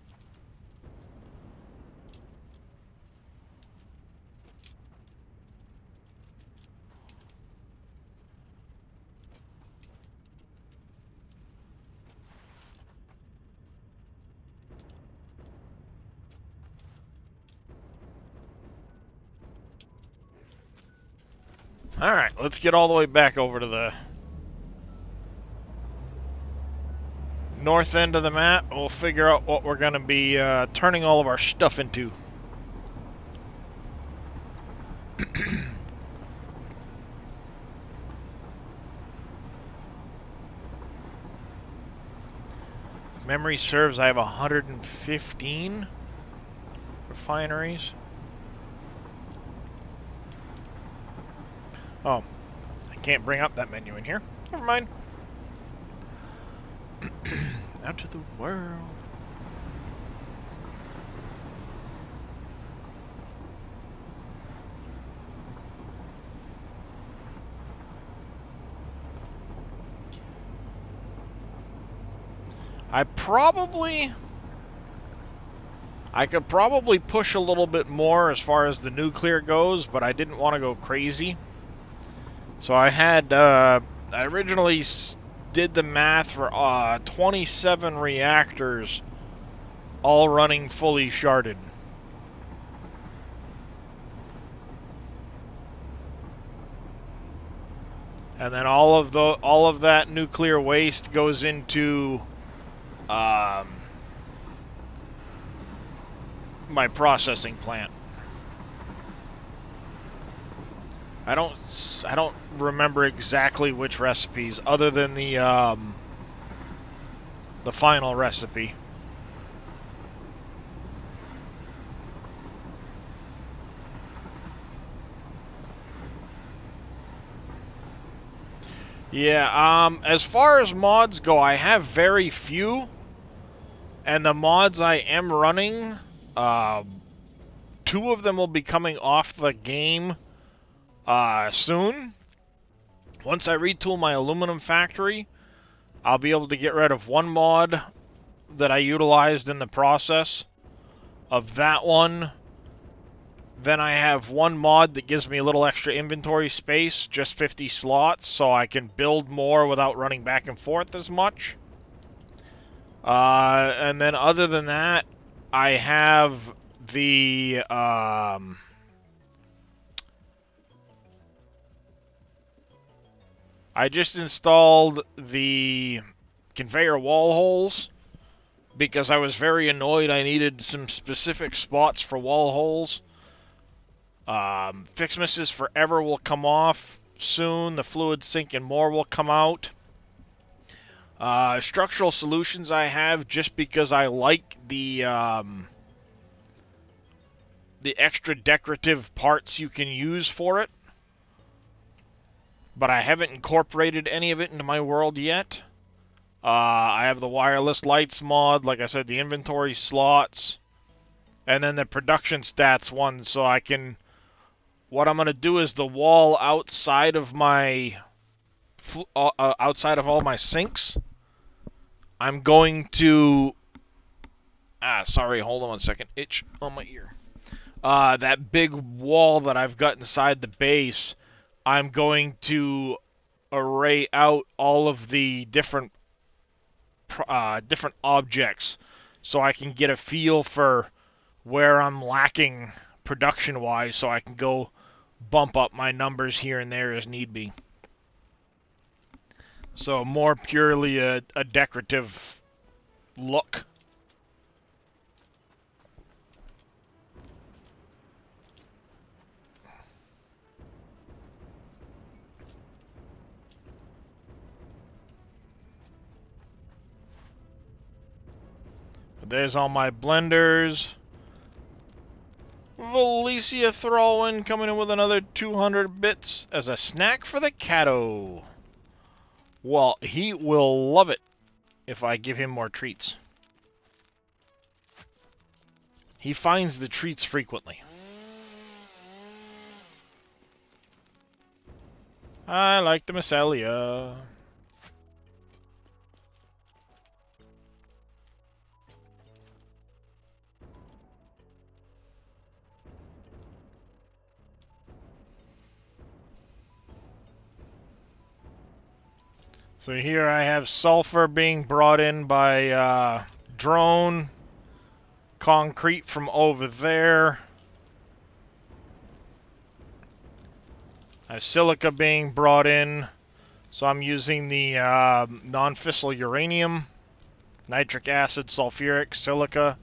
Alright, let's get all the way back over to the north end of the map. We'll figure out what we're going to be turning all of our stuff into. If memory serves, I have 115 refineries. Oh, I can't bring up that menu in here. Never mind. Out to the world. I could probably push a little bit more as far as the nuclear goes, but I didn't want to go crazy. So I had, I originally did the math for 27 reactors, all running fully sharded. And then all of that nuclear waste goes into my processing plant. I don't remember exactly which recipes, other than the final recipe. Yeah, as far as mods go, I have very few. And the mods I am running, 2 of them will be coming off the game soon. Once I retool my aluminum factory, I'll be able to get rid of 1 mod that I utilized in the process of that one. Then I have 1 mod that gives me a little extra inventory space, just 50 slots, so I can build more without running back and forth as much. And then other than that, I have the I just installed the conveyor wall holes because I was very annoyed I needed some specific spots for wall holes. Fixmas's Forever will come off soon. The Fluid Sink and more will come out. Structural Solutions I have just because I like the extra decorative parts you can use for it. But I haven't incorporated any of it into my world yet. I have the wireless lights mod, like I said, the inventory slots, and then the production stats one, so I can... What I'm going to do is the wall outside of my... outside of all my sinks, I'm going to... sorry, hold on one second. Itch on my ear. That big wall that I've got inside the base, I'm going to array out all of the different objects so I can get a feel for where I'm lacking production-wise, so I can go bump up my numbers here and there as need be. So more purely a decorative look. There's all my blenders. Valencia Thrallwin coming in with another 200 bits as a snack for the Cato. Well, he will love it if I give him more treats. He finds the treats frequently. I like the Missalia. So here I have sulfur being brought in by drone, concrete from over there. I have silica being brought in, so I'm using the non-fissile uranium, nitric acid, sulfuric, silica.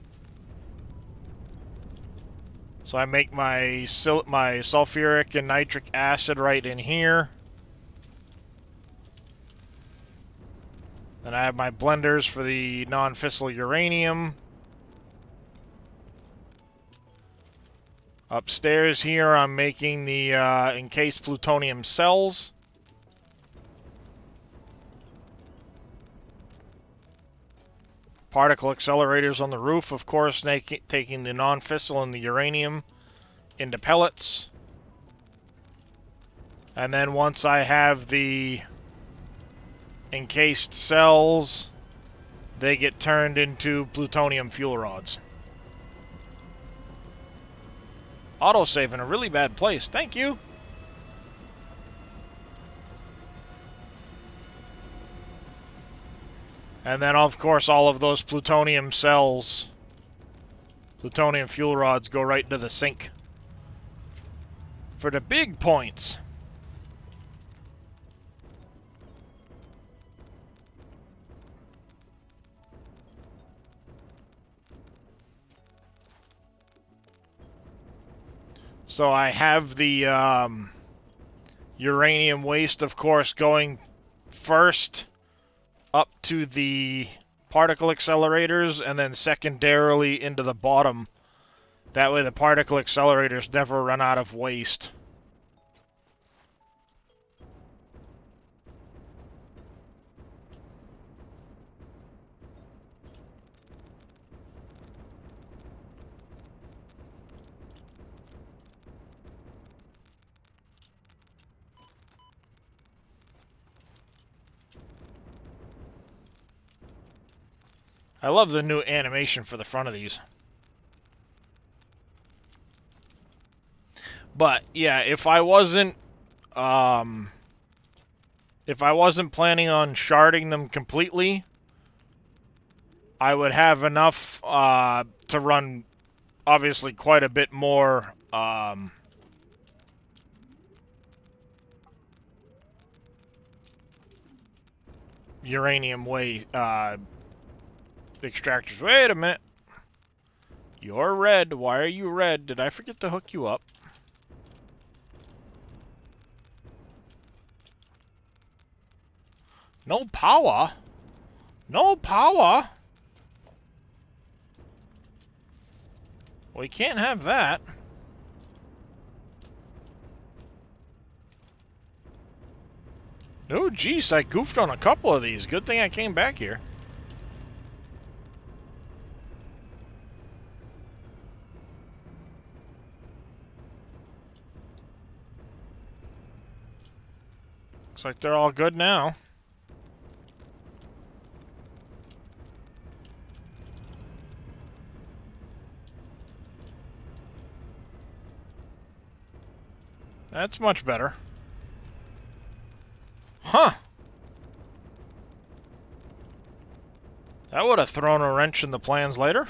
So I make my sulfuric and nitric acid right in here. Then I have my blenders for the non-fissile uranium. Upstairs here, I'm making the encased plutonium cells. Particle accelerators on the roof, of course, taking the non-fissile and the uranium into pellets. And then once I have the encased cells, they get turned into plutonium fuel rods. Autosave in a really bad place. Thank you. And then, of course, all of those plutonium cells, plutonium fuel rods, go right into the sink for the big points. So I have the uranium waste, of course, going first up to the particle accelerators and then secondarily into the bottom. That way the particle accelerators never run out of waste. I love the new animation for the front of these. But yeah, if I wasn't planning on sharding them completely, I would have enough to run obviously quite a bit more uranium extractors. Wait a minute. You're red. Why are you red? Did I forget to hook you up? No power? No power? We can't have that. Oh, jeez, I goofed on a couple of these. Good thing I came back here. Looks like they're all good now. That's much better. Huh. That would have thrown a wrench in the plans later.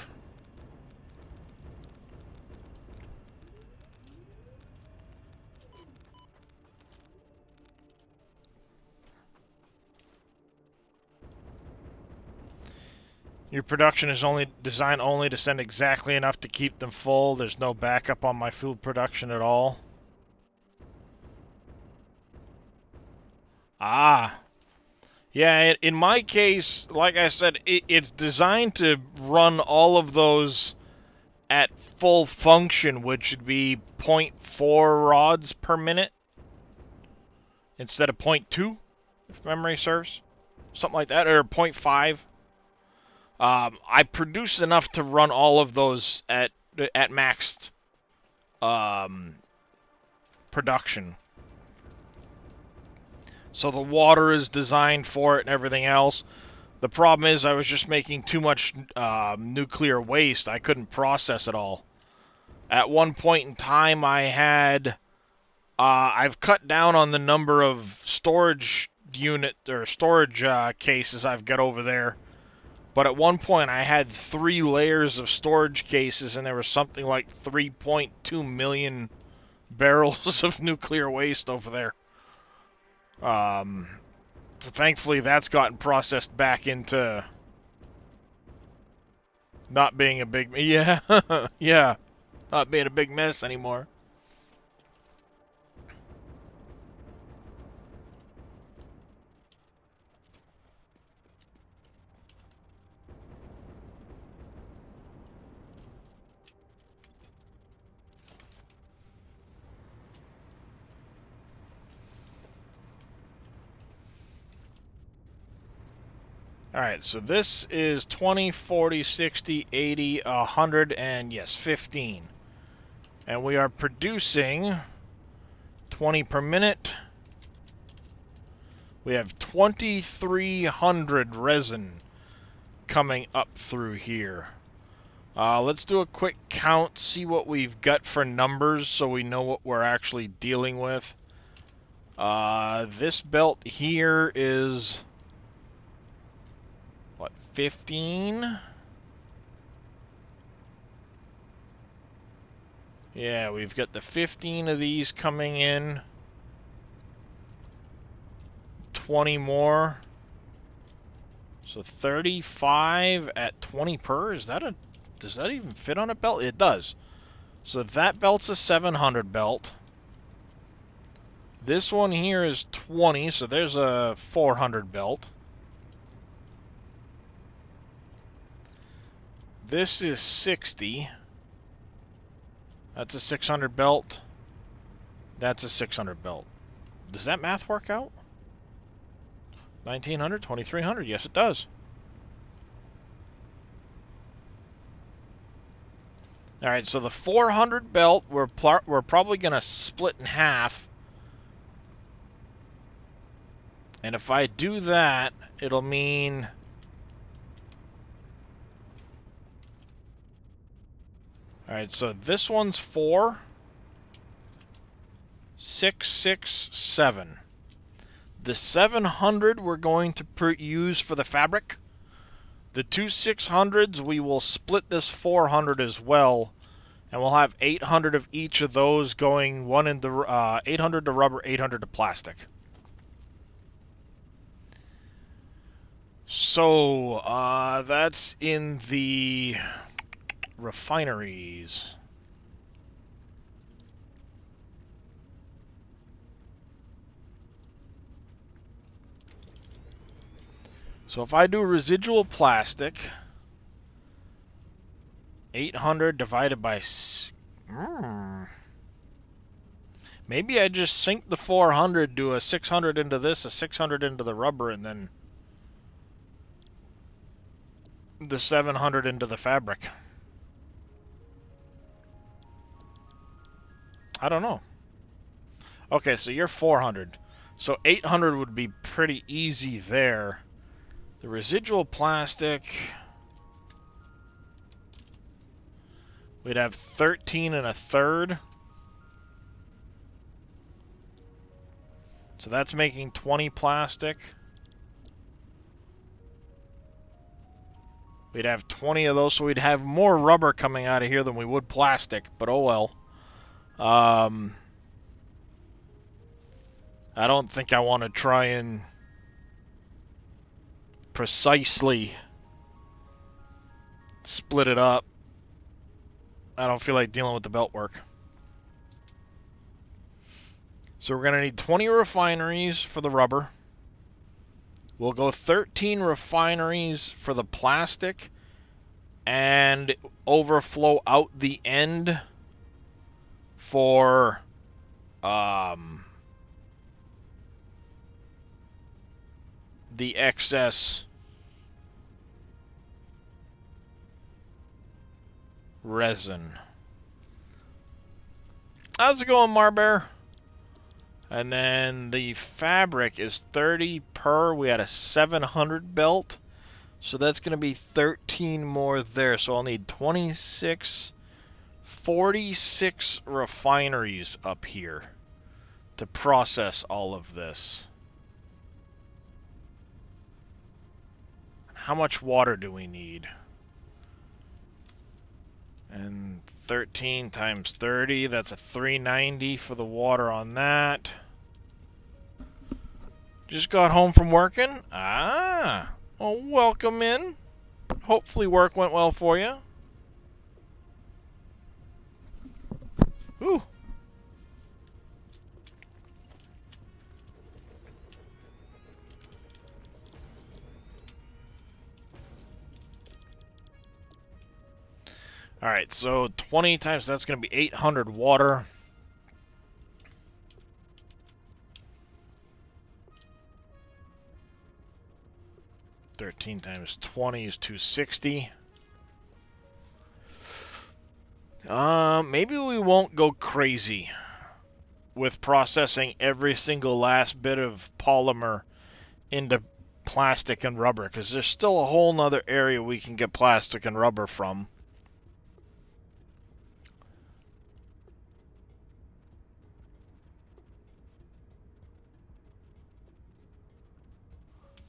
Your production is designed only to send exactly enough to keep them full. There's no backup on my food production at all. Ah. Yeah, in my case, like I said, it's designed to run all of those at full function, which would be 0.4 rods per minute instead of 0.2, if memory serves. Something like that, or 0.5. I produce enough to run all of those at maxed production. So the water is designed for it and everything else. The problem is I was just making too much nuclear waste. I couldn't process it all. At one point in time, I had... I've cut down on the number of storage cases I've got over there. But at one point, I had 3 layers of storage cases, and there was something like 3.2 million barrels of nuclear waste over there. So thankfully that's gotten processed back into not being a big... Yeah, yeah, not being a big mess anymore. Alright, so this is 20, 40, 60, 80, 100, and yes, 15. And we are producing 20 per minute. We have 2,300 resin coming up through here. Let's do a quick count, see what we've got for numbers so we know what we're actually dealing with. This belt here is... what, 15? Yeah, we've got the 15 of these coming in. 20 more. So 35 at 20 per. Is that does that even fit on a belt? It does. So that belt's a 700 belt. This one here is 20, so there's a 400 belt. This is 60. That's a 600 belt. That's a 600 belt. Does that math work out? 1900, 2300. Yes, it does. All right, so the 400 belt, we're probably going to split in half. And if I do that, it'll mean... Alright, so this one's 4, 6, 6, 7. The 700 we're going to use for the fabric. The two 600s, we will split this 400 as well. And we'll have 800 of each of those going, one into 800 to rubber, 800 to plastic. So, that's in the refineries. So if I do residual plastic, 800 divided by... Maybe I just sink the 400, do a 600 into this, a 600 into the rubber, and then the 700 into the fabric. I don't know. Okay, so you're 400. So 800 would be pretty easy there. The residual plastic... We'd have 13 1/3. So that's making 20 plastic. We'd have 20 of those, so we'd have more rubber coming out of here than we would plastic, but oh well. I don't think I want to try and precisely split it up. I don't feel like dealing with the belt work. So we're going to need 20 refineries for the rubber. We'll go 13 refineries for the plastic and overflow out the end for the excess resin. How's it going, Marbear? And then the fabric is 30 per. We had a 700 belt. So that's going to be 13 more there. So I'll need 26, 46 refineries up here to process all of this. How much water do we need? And 13 times 30, that's a 390 for the water on that. Just got home from working. Ah, well, welcome in. Hopefully work went well for you. Ooh. Alright, so 20 times, that's going to be 800 water. $13 times 20 is 260. Maybe we won't go crazy with processing every single last bit of polymer into plastic and rubber, because there's still a whole nother area we can get plastic and rubber from.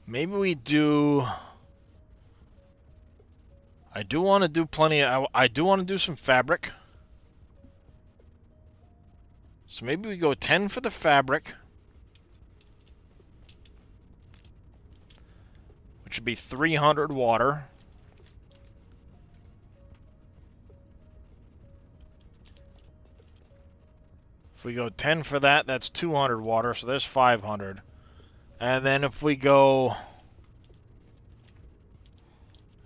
Maybe we do... I do want to do plenty of... I do want to do some fabric. So maybe we go 10 for the fabric. Which would be 300 water. If we go 10 for that, that's 200 water, so there's 500. And then if we go...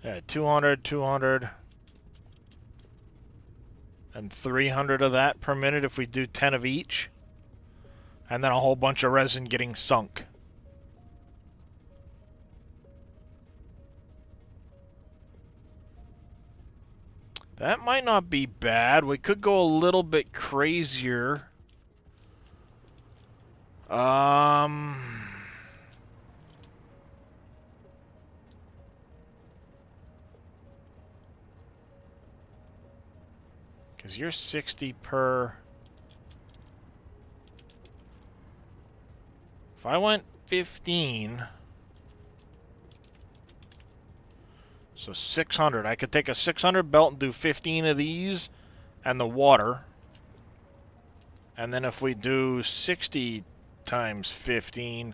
Yeah, 200, 200, and 300 of that per minute if we do 10 of each. And then a whole bunch of resin getting sunk. That might not be bad. We could go a little bit crazier. Because you're 60 per... If I went 15... So 600. I could take a 600 belt and do 15 of these and the water. And then if we do 60 times 15,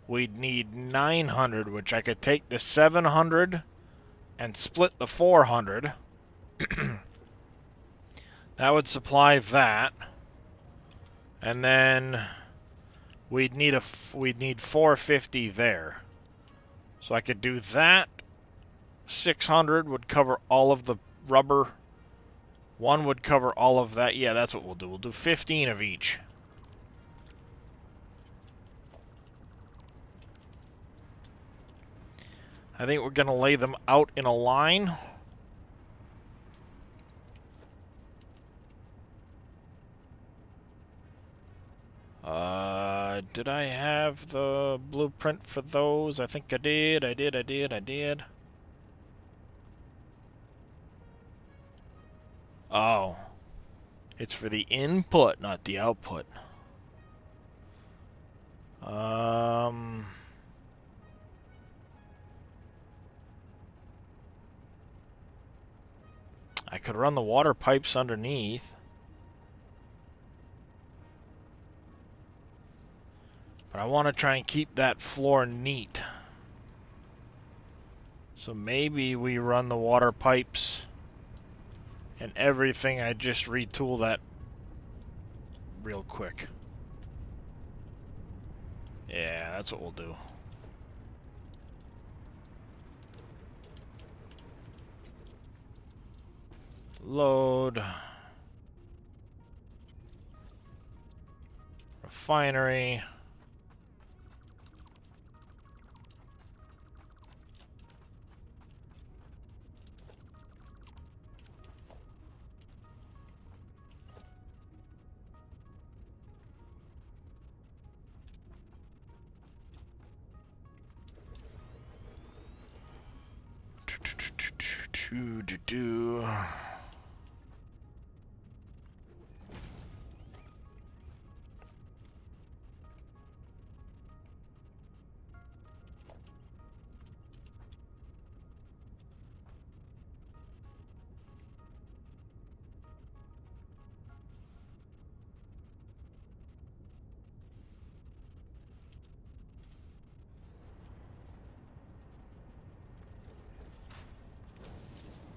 we'd need 900, which I could take the 700 and split the 400. That would supply that. And then we'd need 450 there. So I could do that. 600 would cover all of the rubber. One would cover all of that. Yeah, that's what we'll do. We'll do 15 of each. I think we're going to lay them out in a line. Did I have the blueprint for those? I think I did. I did. Oh. It's for the input, not the output. I could run the water pipes underneath. But I want to try and keep that floor neat. So maybe we run the water pipes and everything. I just retool that real quick. Yeah, that's what we'll do. Load. Refinery. Do.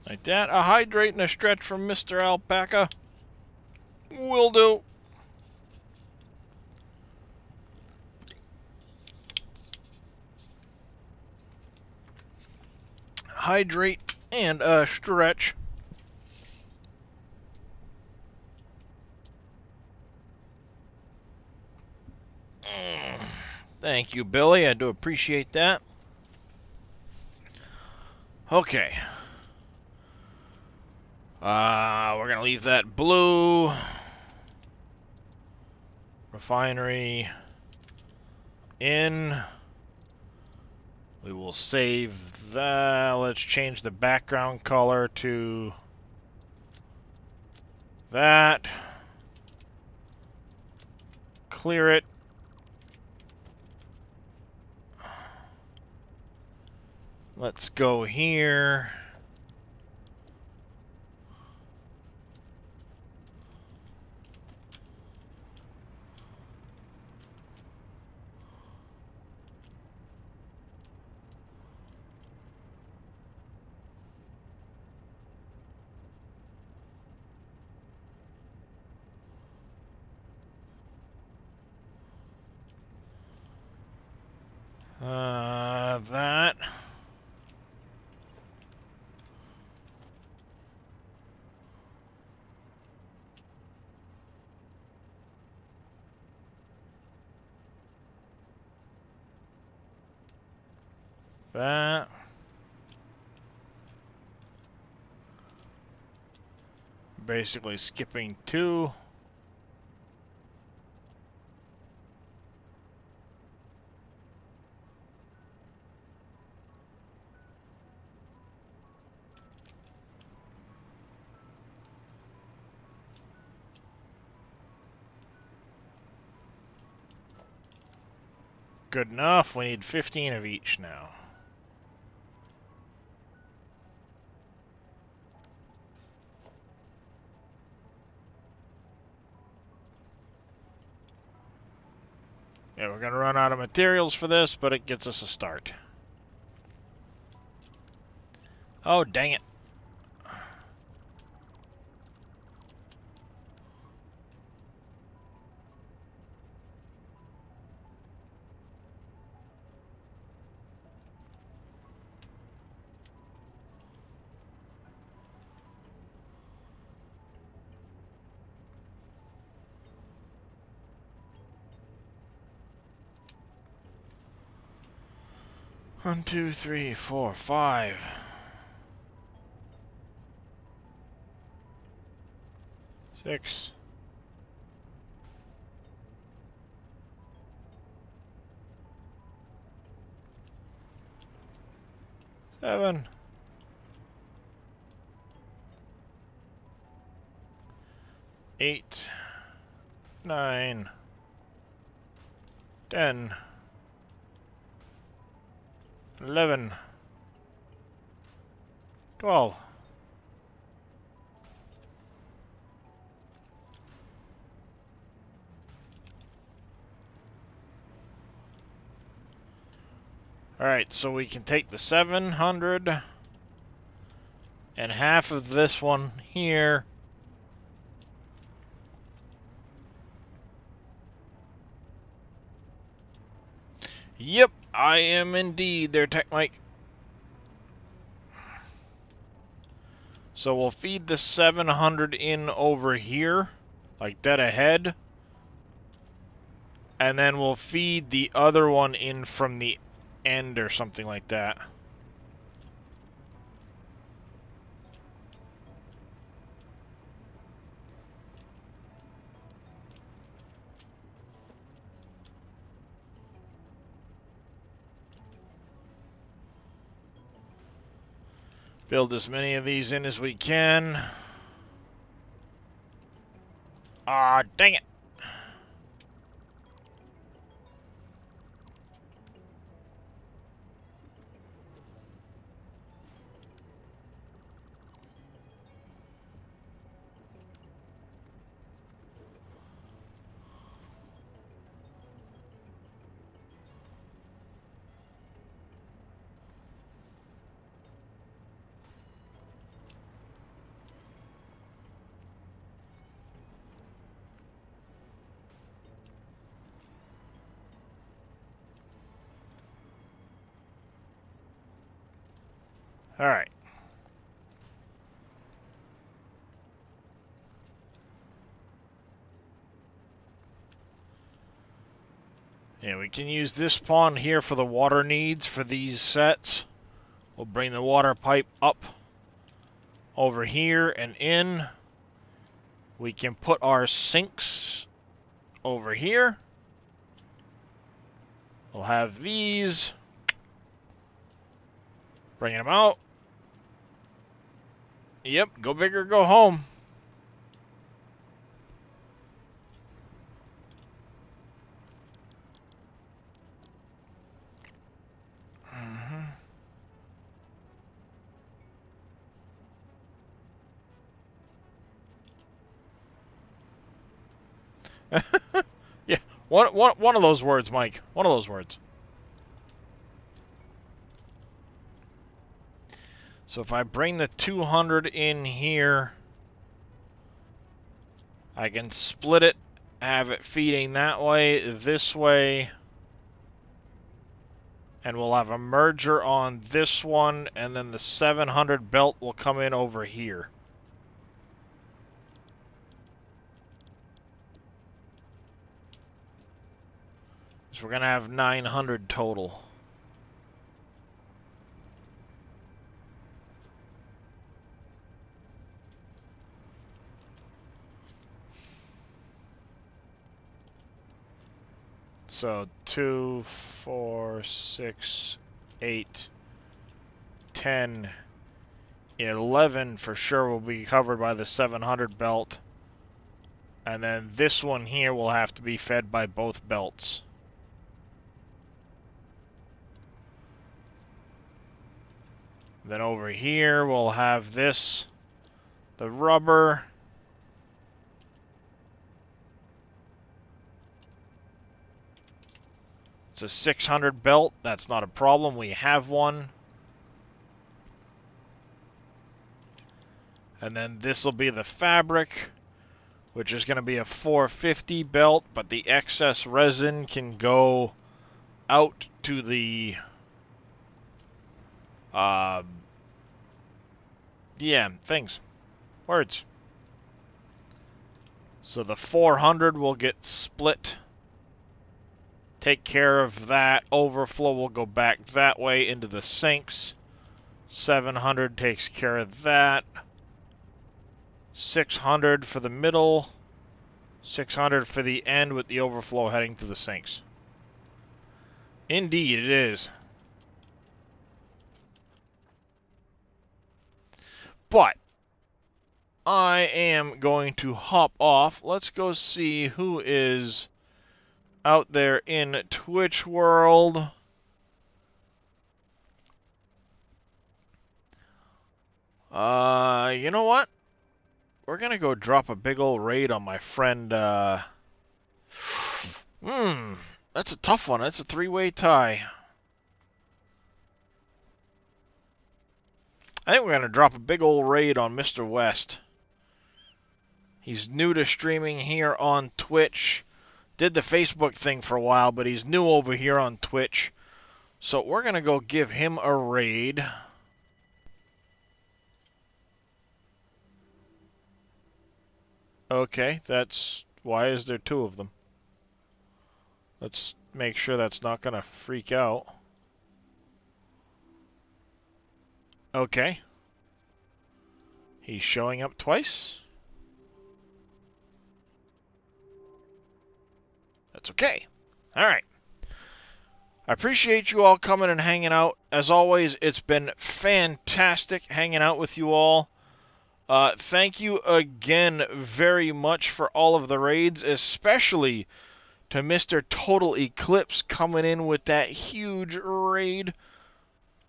Like that. A hydrate and a stretch from Mr. Alpaca. Will do. Hydrate and a stretch. Thank you, Billy. I do appreciate that. Okay. We're going to leave that blue. Refinery in. We will save that. Let's change the background color to that. Clear it. Let's go here. that. Basically skipping 2. Good enough. We need 15 of each now. Yeah, we're gonna run out of materials for this, but it gets us a start. Oh, dang it. One, two, three, four, 5. 6. 7. 8. 9. 10. 11. 12. Alright, so we can take the 700 and half of this one here. Yep, I am indeed there, Tech Mike. So we'll feed the 700 in over here, like dead ahead. And then we'll feed the other one in from the end or something like that. Build as many of these in as we can. Ah, dang it. Alright. Yeah, we can use this pond here for the water needs for these sets. We'll bring the water pipe up over here and in. We can put our sinks over here. We'll have these. Bring them out. Yep, go big or go home. Yeah, one of those words, Mike. One of those words. So if I bring the 200 in here, I can split it, have it feeding that way, this way, and we'll have a merger on this one, and then the 700 belt will come in over here. So we're going to have 900 total. So 2, 4, 6, 8, 10, 11 for sure will be covered by the 700 belt. And then this one here will have to be fed by both belts. Then over here we'll have this, the rubber. It's a 600 belt, that's not a problem, we have one. And then this will be the fabric, which is going to be a 450 belt, but the excess resin can go out to the words. So the 400 will get split. Take care of that. Overflow will go back that way into the sinks. 700 takes care of that. 600 for the middle. 600 for the end with the overflow heading to the sinks. Indeed, it is. But I am going to hop off. Let's go see who is out there in Twitch world. You know what? We're gonna go drop a big old raid on my friend, that's a tough one. That's a three-way tie. I think we're gonna drop a big old raid on Mr. West. He's new to streaming here on Twitch. Did the Facebook thing for a while, but he's new over here on Twitch. So we're gonna go give him a raid. Okay, why is there two of them? Let's make sure that's not gonna freak out. Okay. He's showing up twice. That's okay. Alright. I appreciate you all coming and hanging out. As always, it's been fantastic hanging out with you all. Thank you again very much for all of the raids, especially to Mr. Total Eclipse coming in with that huge raid.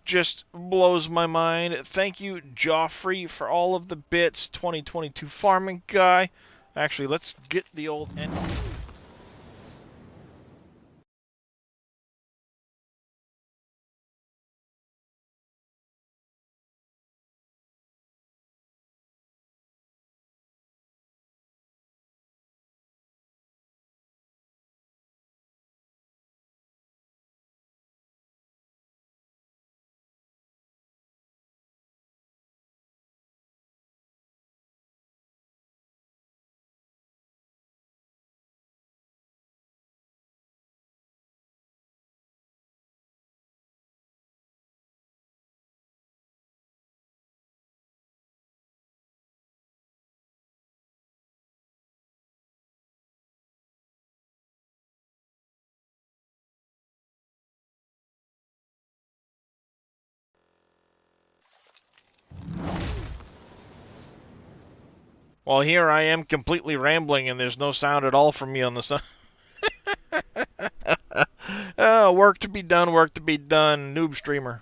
Just blows my mind. Thank you, Joffrey, for all of the bits. 2022 Farming Guy. Actually, let's get the old end. Well, here I am completely rambling and there's no sound at all from me on the side. Oh, work to be done, noob streamer.